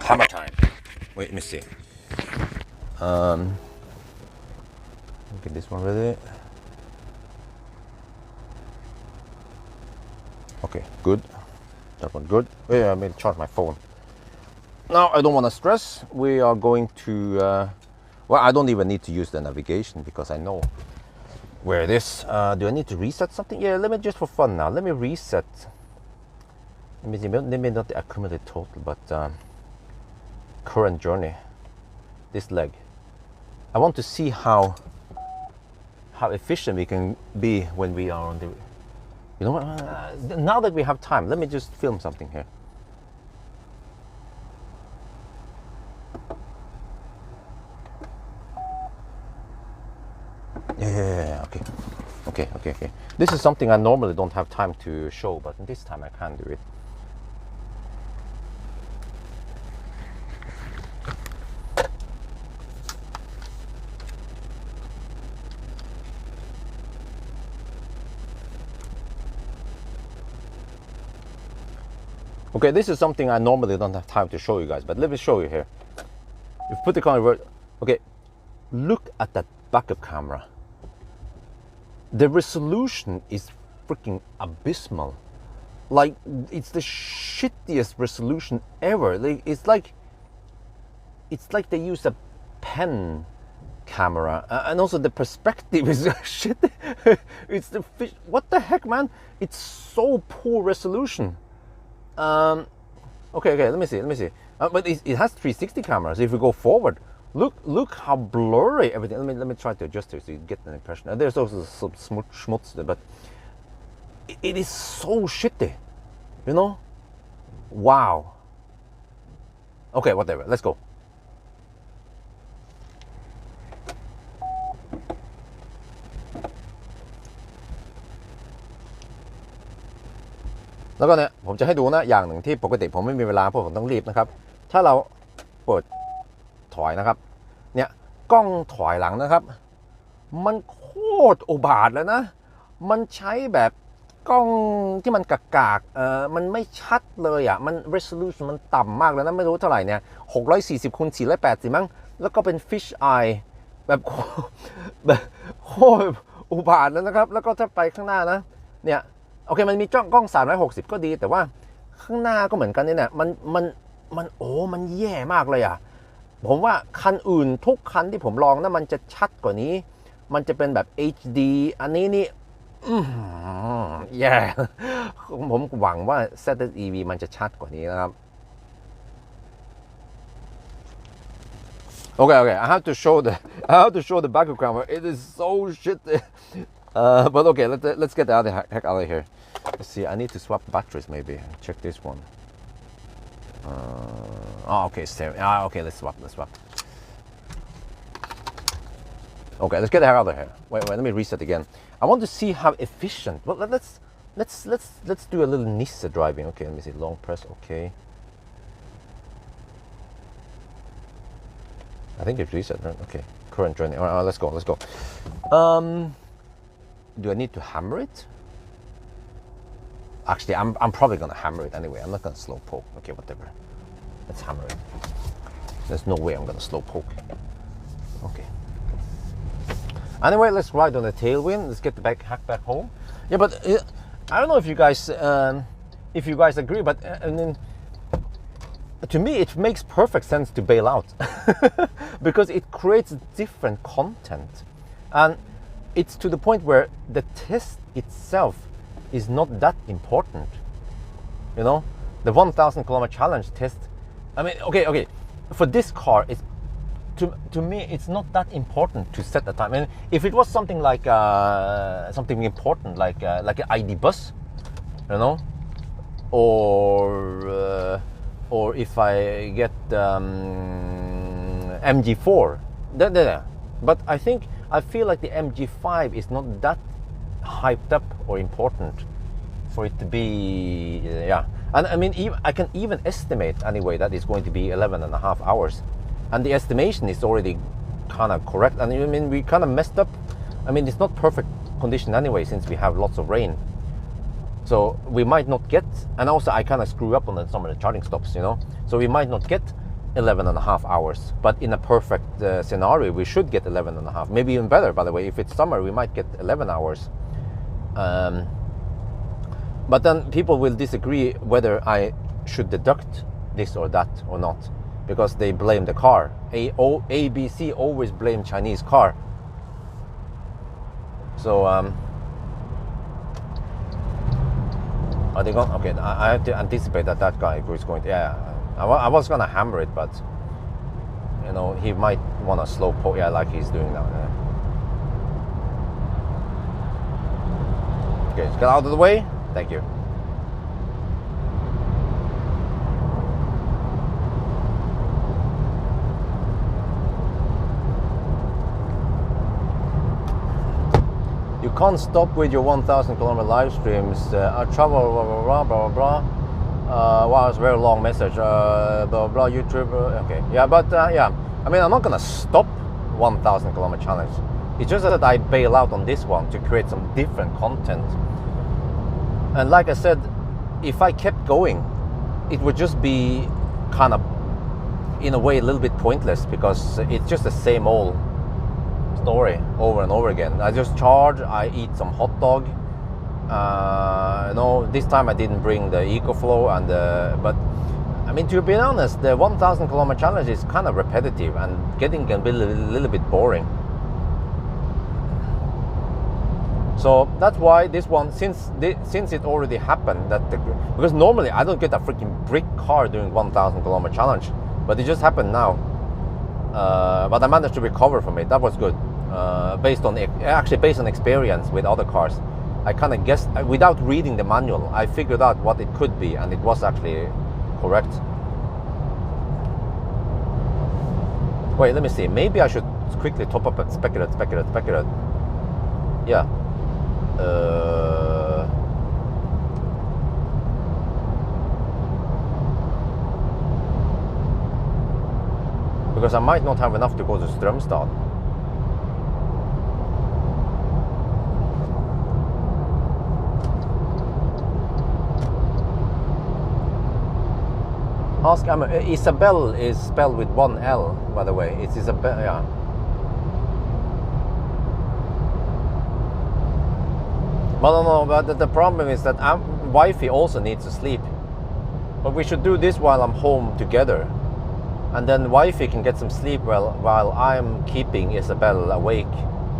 S1: Hammer time. Wait, let me see. Get this one ready. Okay, good. That one good. Yeah, I made charge my phone. Now I don't want to stress. We are going to. Well, I don't even need to use the navigation because I know where it is. Do I need to reset something? Yeah, let me just for fun now. Let me reset. Let me see. Let me not accumulate total, but current journey. This leg. I want to see how efficient we can be when we are on the. You know what? Now that we have time, let me just film something here. Yeah. Okay. This is something I normally don't have time to show, but this time I can do it. Okay, this is something I normally don't have time to show you guys, but let me show you here. You put the camera. Okay, look at that backup camera. The resolution is freaking abysmal. Like, it's the shittiest resolution ever. It's like they use a pen camera, and also the perspective is shit. It's the fish. What the heck, man? It's so poor resolution. Okay. Let me see. But it has 360 cameras. If we go forward, look how blurry everything. Let me try to adjust it so you get an impression. And there's also some schmutz there, but it is so shitty. You know? Wow. Okay, whatever. Let's go.แล้วก็เนี่ยผมจะให้ดูนะอย่างหนึ่งที่ปกติผมไม่มีเวลาเพราะผมต้องรีบนะครับถ้าเราเปิดถอยนะครับเนี่ยกล้องถอยหลังนะครับมันโคตรอุบาทเลยนะมันใช้แบบกล้องที่มันกากๆมันไม่ชัดเลยอ่ะมัน resolution มันต่ำมากเลยนะไม่รู้เท่าไหร่เนี่ย640 คูณ 480มั้งแล้วก็เป็น fish eye แบบโคตรอุบาทแล้วนะครับแล้วก็ถ้าไปข้างหน้านะเนี่ยโอเคมันมีกล้อง360ก็ดีแต่ว่าข้างหน้าก็เหมือนกันเนี่ยมันแย่มากเลยอ่ะผมว่าคันอื่นทุกคันที่ผมลองนะมันจะชัดกว่านี้มันจะเป็นแบบ HD อันนี้นี่แย่ผมหวังว่า ZEV มันจะชัดกว่านี้นะครับOkay, I have to show the backup camera. It is so shit. But okay, let's get the heck out of here. Let's see. I need to swap batteries maybe. Check this one. Okay, okay, let's swap. Okay, let's get the heck out of here. Wait, let me reset again. I want to see how efficient. Well, let's do a little Nisse driving. Okay, let me see. Long press. Okay. I think it's reset, right? Okay. Current journey. All right, let's go. Do I need to hammer it? Actually, I'm probably gonna hammer it anyway. I'm not gonna slow poke. Okay, whatever. Let's hammer it. There's no way I'm gonna slow poke. Okay. Anyway, let's ride on the tailwind. Let's get the hack back home. Yeah, but I don't know if you guys agree, but I mean, to me, it makes perfect sense to bail out because it creates different content, and it's to the point where the test itself is not that important. You know, the 1,000 kilometer challenge test. I mean, okay. For this car, it's to me, it's not that important to set a time. I mean, if it was something like something important, like an ID bus, you know, or if I get MG4, but I feel like the MG5 is not that hyped up or important for it to be, yeah. And I mean, I can even estimate anyway that it's going to be 11.5 hours, and the estimation is already kind of correct. And I mean, we kind of messed up. I mean, it's not perfect condition anyway since we have lots of rain. So we might not get, and also I kind of screw up on some of the charging stops, you know. So we might not get 11.5 hours. But in a perfect scenario, we should get 11.5, maybe even better, by the way. If it's summer, we might get 11 hours. But then people will disagree whether I should deduct this or that or not, because they blame the car. ABC always blame Chinese car. So are they going? Okay, I have to anticipate that guy who is going to. Yeah, I was gonna hammer it, but you know, he might want to slow pull. Yeah, like he's doing now. Yeah. Okay, let's get out of the way. Thank you. You can't stop with your 1,000 kilometer live streams. I travel, blah, blah, blah, blah, blah. Wow, it's a very long message. Blah, blah, YouTube. Okay, yeah, but yeah. I mean, I'm not gonna stop 1,000 kilometer challenge. It's just that I bail out on this one to create some different content. And like I said, if I kept going, it would just be kind of, in a way, a little bit pointless, because it's just the same old story over and over again. I just charge, I eat some hot dog. No, this time I didn't bring the EcoFlow, and but I mean, to be honest, the 1,000 kilometer challenge is kind of repetitive and getting a little bit boring. So that's why this one, since it already happened, because normally I don't get a freaking brick car doing 1,000 kilometer challenge, but it just happened now. But I managed to recover from it. That was good. Based on experience with other cars, I kind of guessed, without reading the manual, I figured out what it could be, and it was actually correct. Wait, let me see. Maybe I should quickly top up at speculate. Yeah. Because I might not have enough to go to Strömstad. Ask Isabel is spelled with one L, by the way. It's Isabel, yeah. Well, no, but the problem is that wifey also needs to sleep. But we should do this while I'm home together, and then wifey can get some sleep while I'm keeping Isabel awake,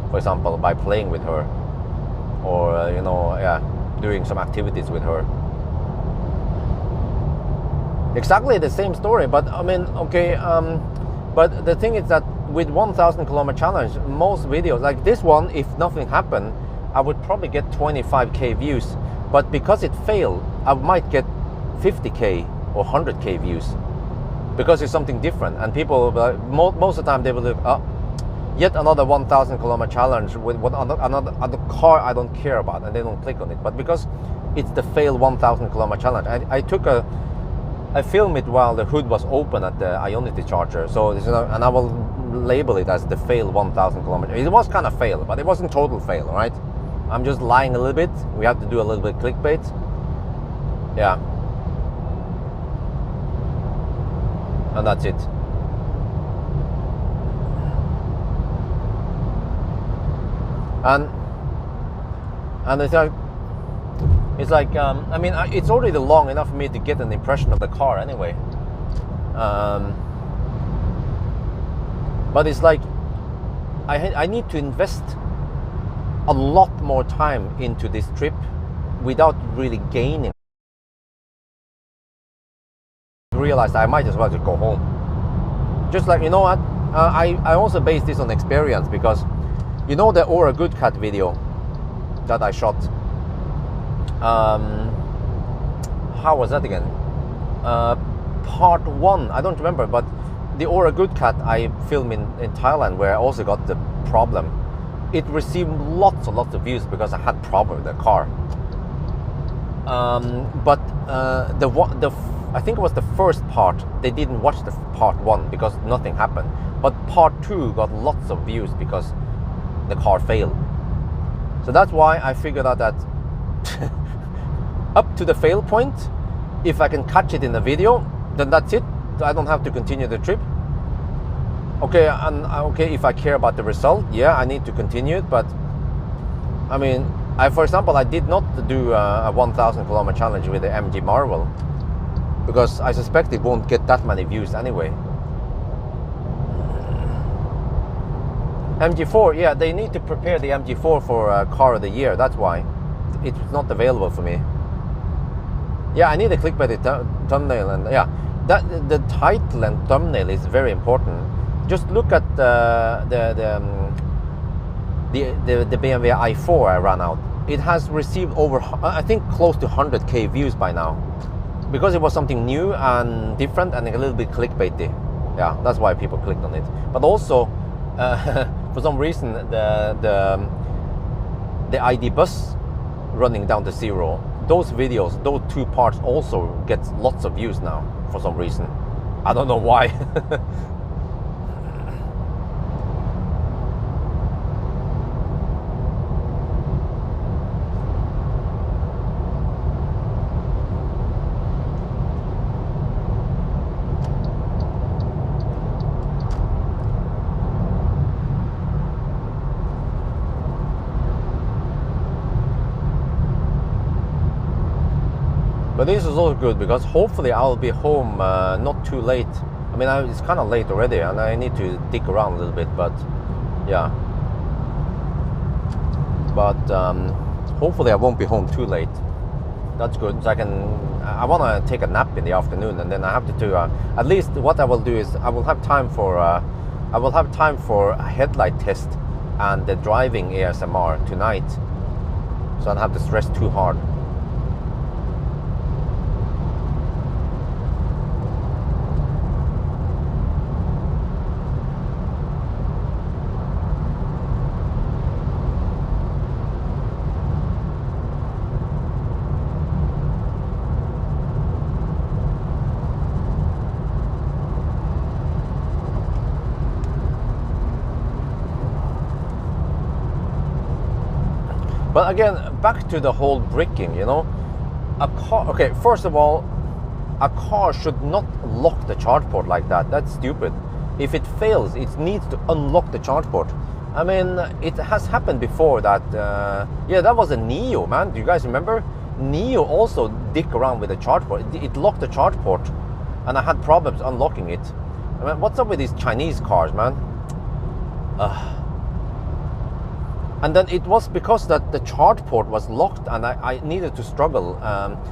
S1: for example, by playing with her, or you know, yeah, doing some activities with her. Exactly the same story, but I mean, okay, but the thing is that with 1,000 kilometer challenge, most videos like this one, if nothing happened, I would probably get 25k views, but because it failed, I might get 50k or 100k views, because it's something different, and people most of the time they will look, oh, yet another 1,000 kilometer challenge with another car I don't care about, and they don't click on it. But because it's the failed 1,000 kilometer challenge, I filmed it while the hood was open at the Ionity charger, so and I will label it as the failed 1,000 kilometer. It was kind of fail, but it wasn't total fail, right? I'm just lying a little bit. We have to do a little bit clickbait. Yeah. And that's it. And it's like, I mean, it's already long enough for me to get an impression of the car anyway. But it's like, I need to invest a lot more time into this trip without really gaining. I realized I might as well just go home. Just like, you know what? I also base this on experience, because you know the Or a Good Cat video that I shot. How was that again? Part 1, I don't remember, but the Or a Good Cat I filmed in Thailand, where I also got the problem. It received lots and lots of views because I had problem with the car. But I think it was the first part, they didn't watch the part 1 because nothing happened. But part 2 got lots of views because the car failed. So that's why I figured out that up to the fail point, if I can catch it in the video, then that's it. I don't have to continue the trip. Okay, and okay, if I care about the result, yeah, I need to continue it. But I mean, for example, I did not do a 1,000 kilometer challenge with the MG Marvel because I suspect it won't get that many views anyway. MG4, yeah, they need to prepare the MG4 for car of the year. That's why it's not available for me. Yeah, I need a clickbait thumbnail, and yeah, that the title and thumbnail is very important. Just look at the BMW i4 I ran out. It has received over, I think, close to 100k views by now, because it was something new and different and a little bit clickbaity. Yeah, that's why people clicked on it. But also, for some reason, the ID bus running down to zero, those videos, those two parts also get lots of views now for some reason. I don't know why. But this is also good because hopefully I'll be home not too late. I mean, it's kind of late already and I need to dig around a little bit, but yeah. But hopefully I won't be home too late. That's good. So I want to take a nap in the afternoon, and then I have to do, at least what I will do is I will have time for a headlight test and the driving ASMR tonight. So I don't have to stress too hard. But again, back to the whole bricking, you know, a car, okay, first of all, a car should not lock the charge port like that. That's stupid. If it fails, it needs to unlock the charge port. I mean, it has happened before that, yeah, that was a Neo, man. Do you guys remember? Neo also dick around with the charge port. It locked the charge port and I had problems unlocking it. I mean, what's up with these Chinese cars, man? And then it was because that the charge port was locked and I needed to struggle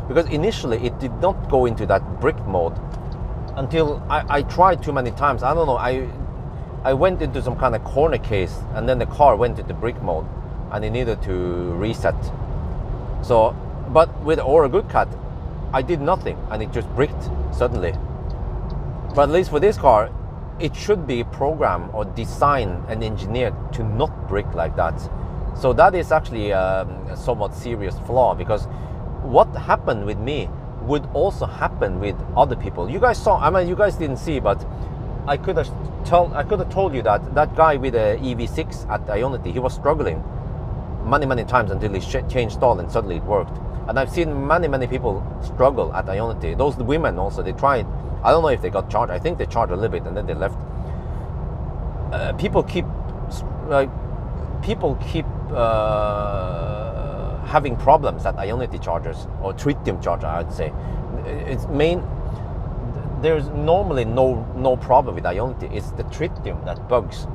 S1: because initially it did not go into that brick mode until I tried too many times. I don't know, I went into some kind of corner case and then the car went into brick mode and it needed to reset. So, but with Aura Good Cat, I did nothing and it just bricked suddenly. But at least for this car, it should be programmed or designed and engineered to not brick like that. So that is actually a somewhat serious flaw, because what happened with me would also happen with other people. You guys saw, I mean, you guys didn't see, but I could have told you that that guy with the EV6 at Ionity, he was struggling many times until he changed stall and suddenly it worked. And I've seen many people struggle at Ionity. Those women also, they tried. I don't know if they got charged. I think they charged a little bit and then they left. People keep having problems at Ionity chargers, or tritium charger, I would say. There's normally no problem with Ionity. It's the tritium that bugs.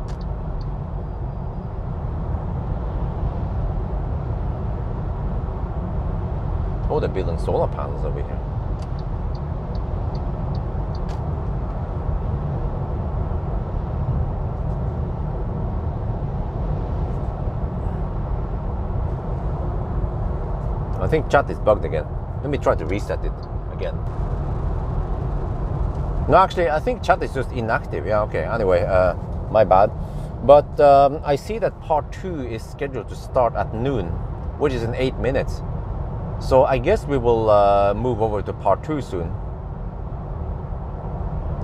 S1: Oh, they're building solar panels over here. I think chat is bugged again. Let me try to reset it again. No, actually, I think chat is just inactive. Yeah, okay. Anyway, my bad. But I see that part 2 is scheduled to start at noon, which is in 8 minutes. So I guess we will move over to part 2 soon.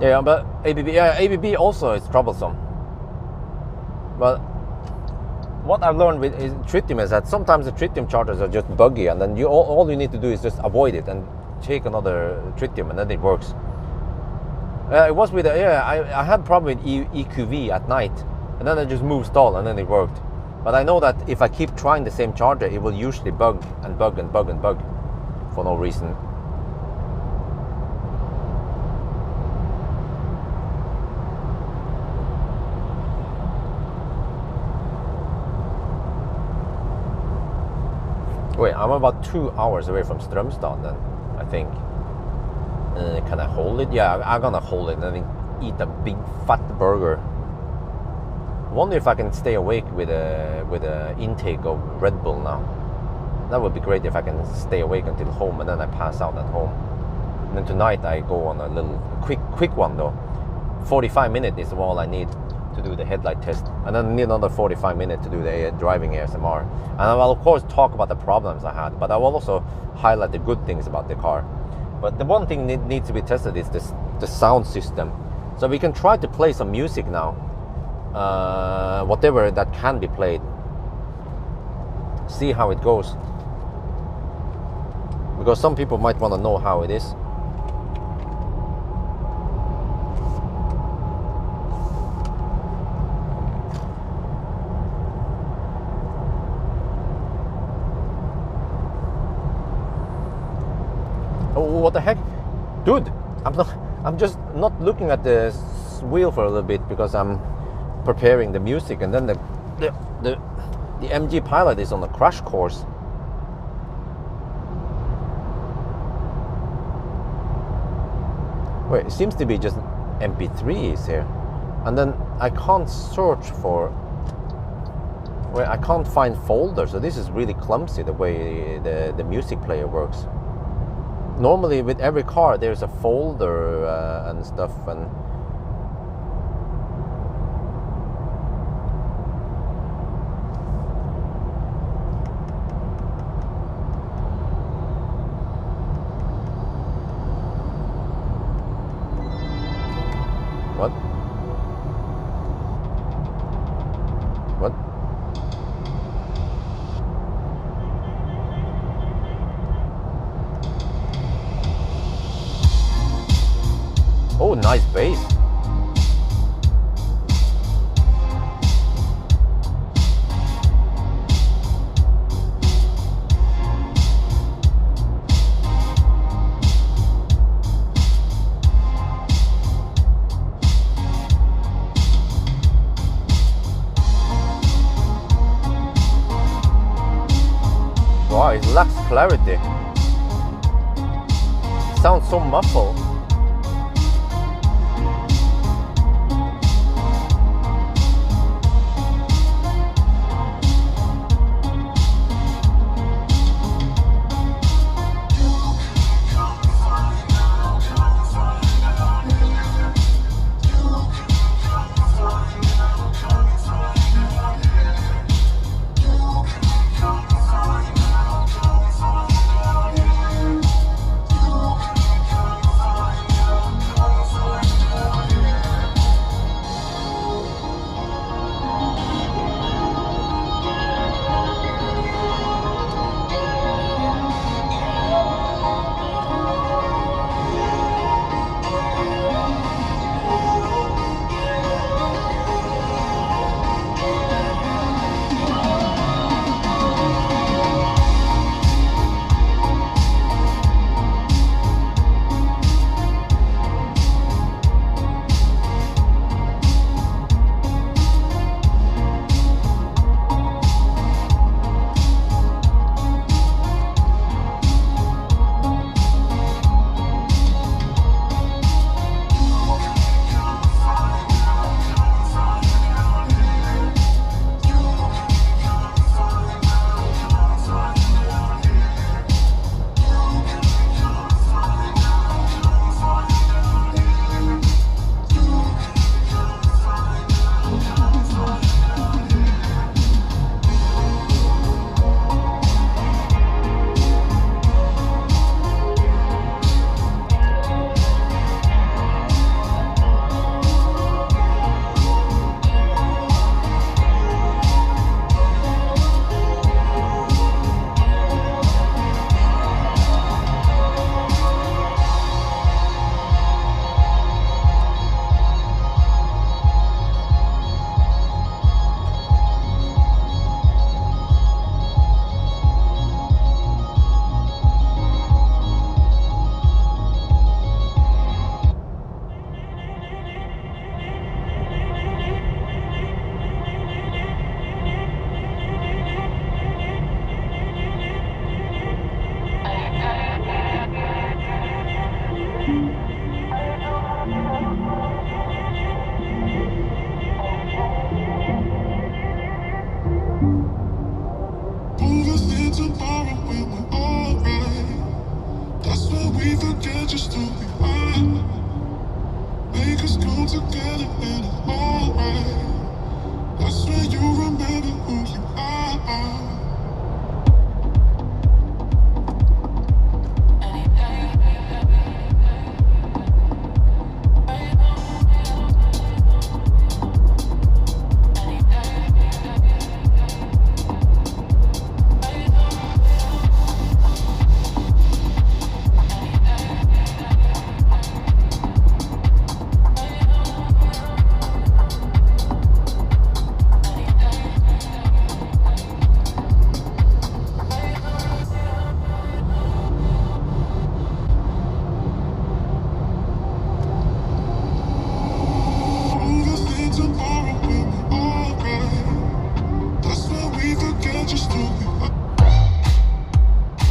S1: Yeah, but ABB also is troublesome. But what I've learned with tritium is that sometimes the tritium chargers are just buggy, and then all you need to do is just avoid it and take another tritium, and then it works. It was with I had problem with EQV at night, and then I just moved stall, and then it worked. But I know that if I keep trying the same charger, it will usually bug and bug and bug and bug for no reason. Wait, I'm about 2 hours away from Strömstad then, I think. Can I hold it? Yeah, I'm gonna hold it and then eat a big fat burger. I wonder if I can stay awake with a intake of Red Bull now. That would be great if I can stay awake until home and then I pass out at home. And then tonight I go on a little quick one though. 45 minutes is all I need to do the headlight test, and then I need another 45 minutes to do the driving ASMR. And I will of course talk about the problems I had, but I will also highlight the good things about the car. But the one thing that needs to be tested is the sound system. So we can try to play some music now, whatever that can be played. See how it goes, because some people might want to know how it is. Oh, what the heck, dude! I'm just not looking at the wheel for a little bit because I'm preparing the music, and then the MG Pilot is on a crash course. Wait, it seems to be just MP3s here, and then I can't search for. Wait, I can't find folders, so this is really clumsy the way the music player works. Normally with every car there's a folder and stuff, and what? What? Oh, nice bass. Wow, it lacks clarity. It sounds so muffled.
S3: us come together and it's alright. I swear you remember who you are.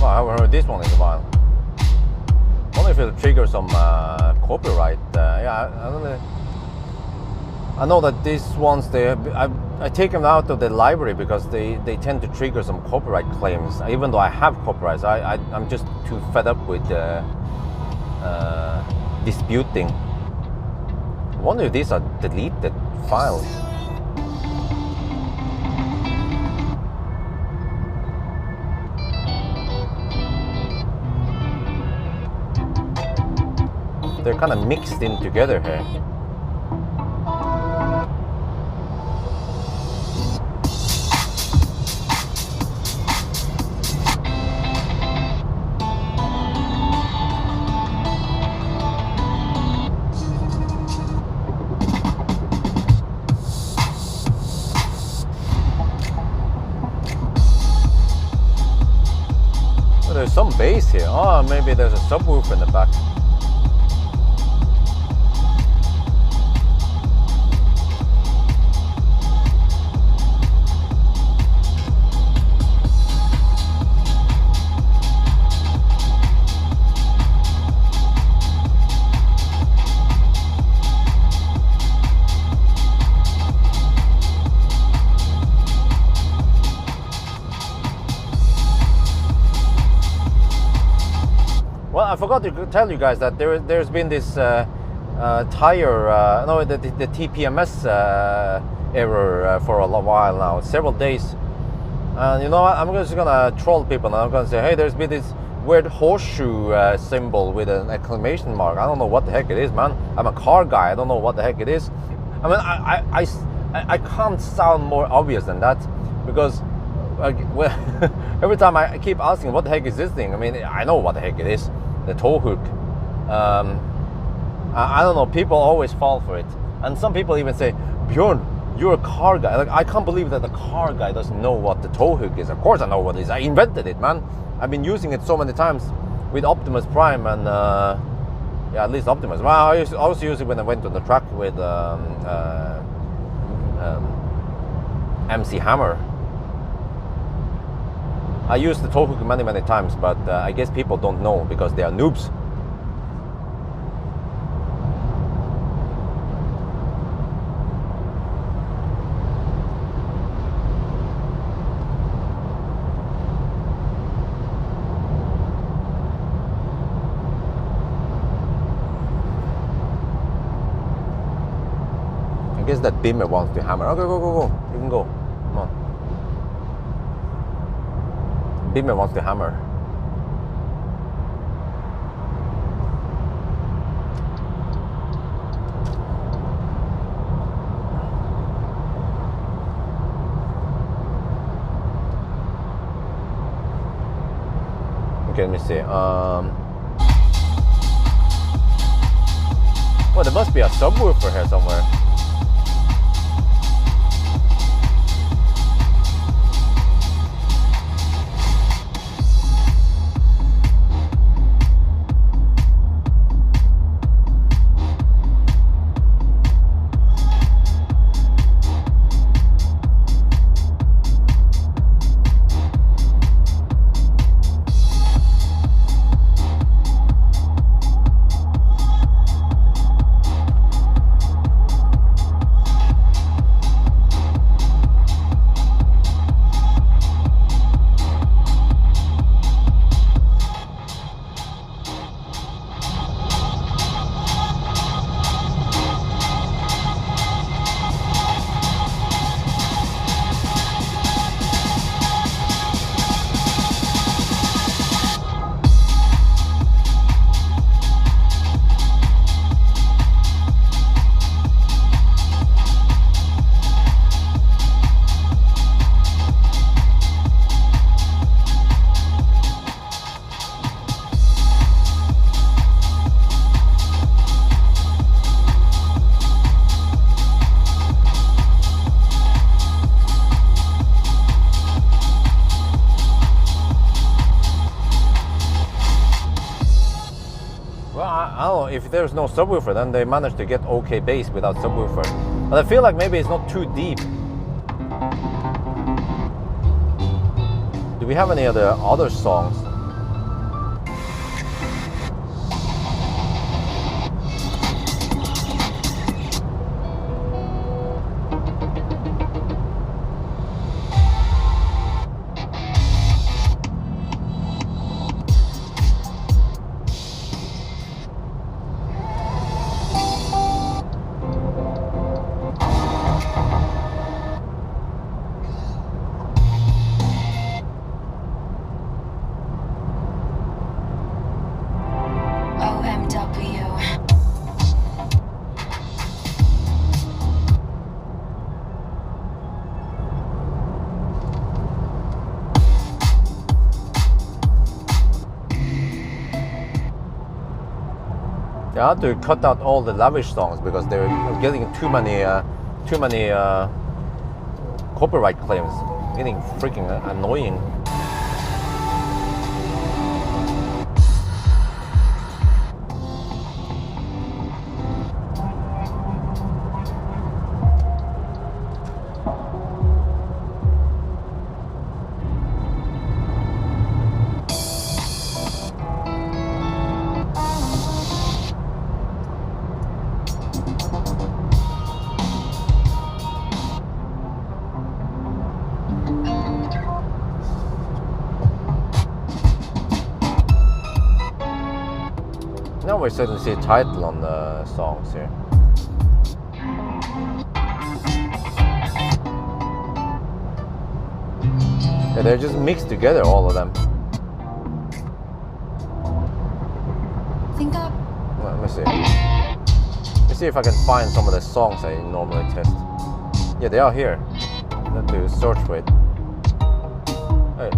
S1: I haven't heard this one in a while. Only if it'll trigger some copyright. Yeah, I don't know. I know that these ones, I take them out of the library because they tend to trigger some copyright claims. Even though I have copyrights, I'm just too fed up with disputing. I wonder if these are deleted files. They're kind of mixed in together here. Well, there's some bass here. Oh, maybe there's a subwoofer in the back. Well, I forgot to tell you guys that there's been this tire, no, the TPMS error for a while now, several days. And you know what? I'm just gonna troll people and I'm gonna say, hey, there's been this weird horseshoe symbol with an exclamation mark. I don't know what the heck it is, man. I'm a car guy. I don't know what the heck it is. I mean, I can't sound more obvious than that because well, every time I keep asking, what the heck is this thing? I mean, I know what the heck it is. The tow hook. I don't know. People always fall for it, and some people even say, "Bjørn, you're a car guy." Like, I can't believe that the car guy doesn't know what the tow hook is. Of course, I know what it is. I invented it, man. I've been using it so many times with Optimus Prime and yeah, at least Optimus. Well, I also use it when I went on the track with MC Hammer. I used the tow hook many times, but I guess people don't know because they are noobs. I guess that Bimmer wants to hammer. Okay, go. You can go. Come on. Bimmer wants to hammer. Okay, let me see. Well, there must be a subwoofer here somewhere. there's no subwoofer, then they managed to get okay bass without subwoofer. But I feel like maybe it's not too deep. Do we have any other songs? I had to cut out all the lavish songs because they were getting too many copyright claims, getting freaking annoying. Now we're starting to see a title on the songs here. Yeah, they're just mixed together, all of them. Well, let me see. Let me see if I can find some of the songs I normally test. Yeah, they are here. I have to search for it. Hey,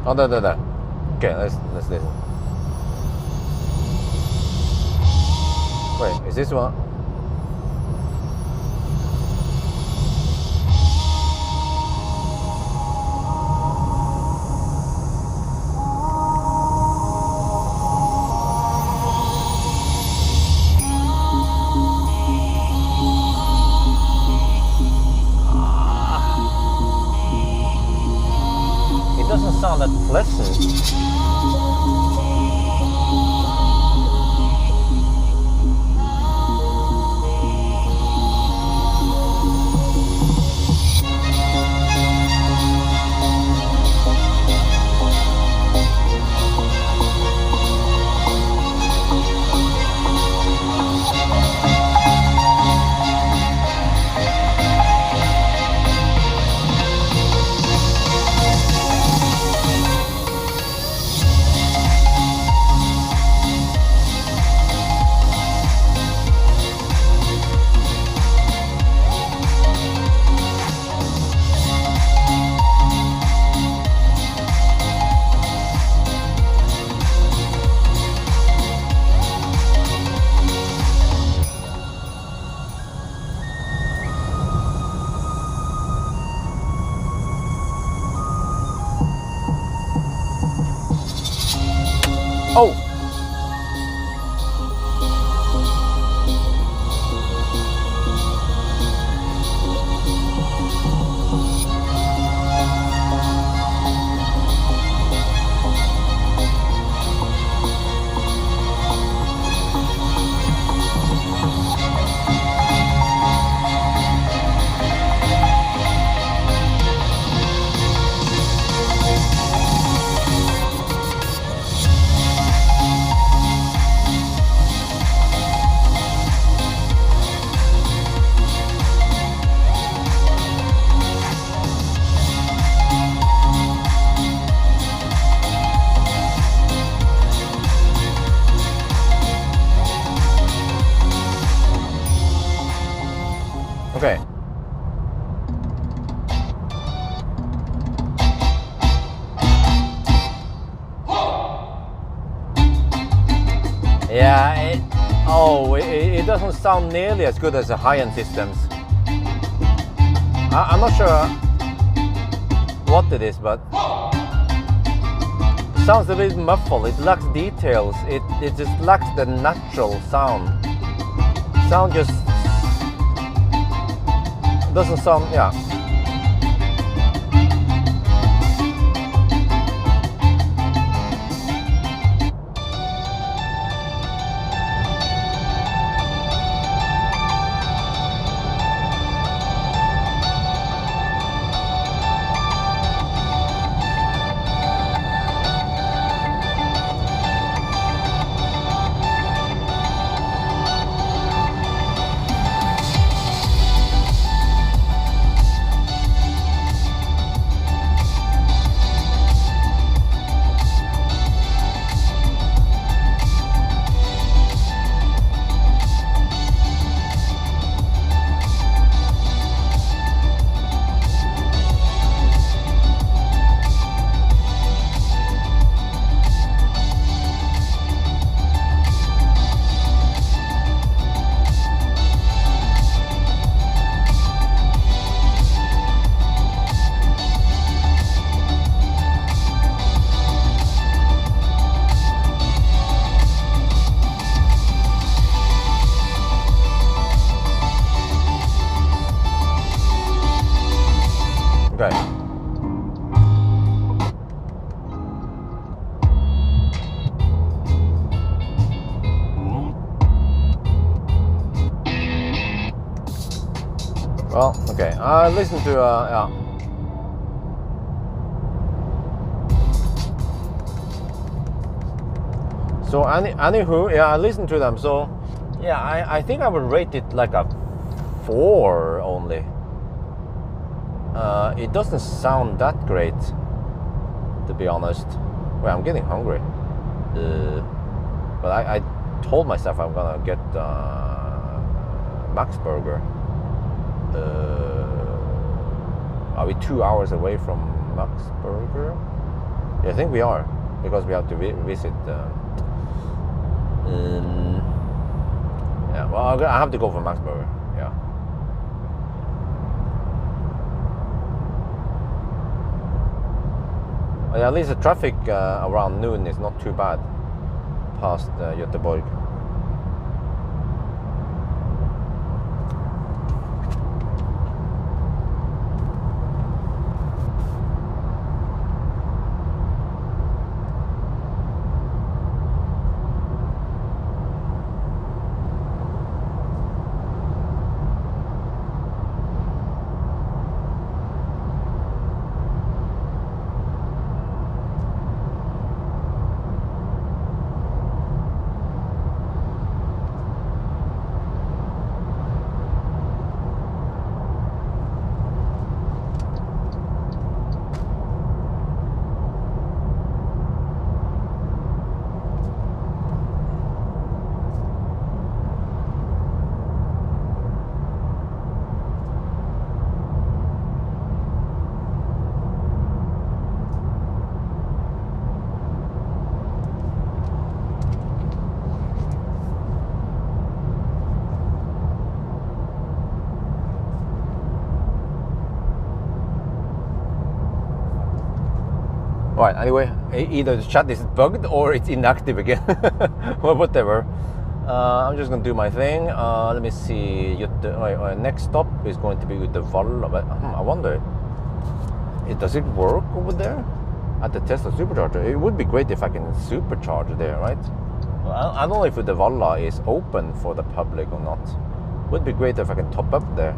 S1: oh, there. Okay, let's listen. Wait, is this one? It doesn't sound that pleasant. Oh! Okay. Yeah, it doesn't sound nearly as good as the high-end systems. I'm not sure what it is, but it sounds a bit muffled. It lacks details. It just lacks the natural sound. Sound just doesn't sound, yeah. Okay. Well, okay. I listened to yeah. So anywho, yeah, I listened to them. So yeah, I think I would rate it like a 4 only. It doesn't sound that great, to be honest. Well, I'm getting hungry. But I told myself I'm gonna get Max Burger. Are we 2 hours away from Max Burger? Yeah, I think we are, because we have to visit. Yeah, well, I have to go for Max Burger. Yeah. Well, at least the traffic around noon is not too bad past Göteborg. Right, anyway, either the chat is bugged or it's inactive again. Well, whatever. I'm just gonna do my thing. Let me see. Next stop is going to be Uddevalla. I wonder, does it work over there at the Tesla supercharger? It would be great if I can supercharge there, right? Well, I don't know if Uddevalla is open for the public or not. Would be great if I can top up there.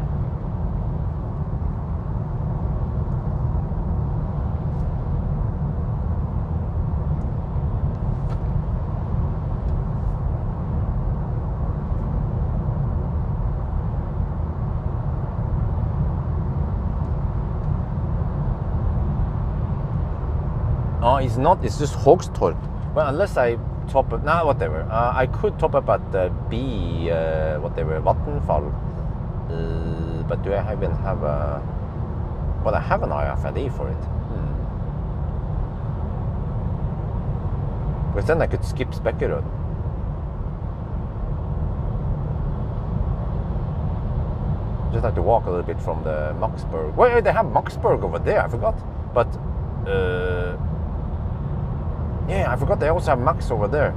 S1: Oh, it's not. It's just Hogstorp. Well, unless I top up. Nah, whatever. I could top up at the B, whatever, Vattenfall. it, but do I even have a... Well, I have an RFID for it. But then I could skip Spekkerud. Just have to walk a little bit from the Maxburg. Wait, they have Maxburg over there, I forgot. But, yeah, I forgot they also have Max over there.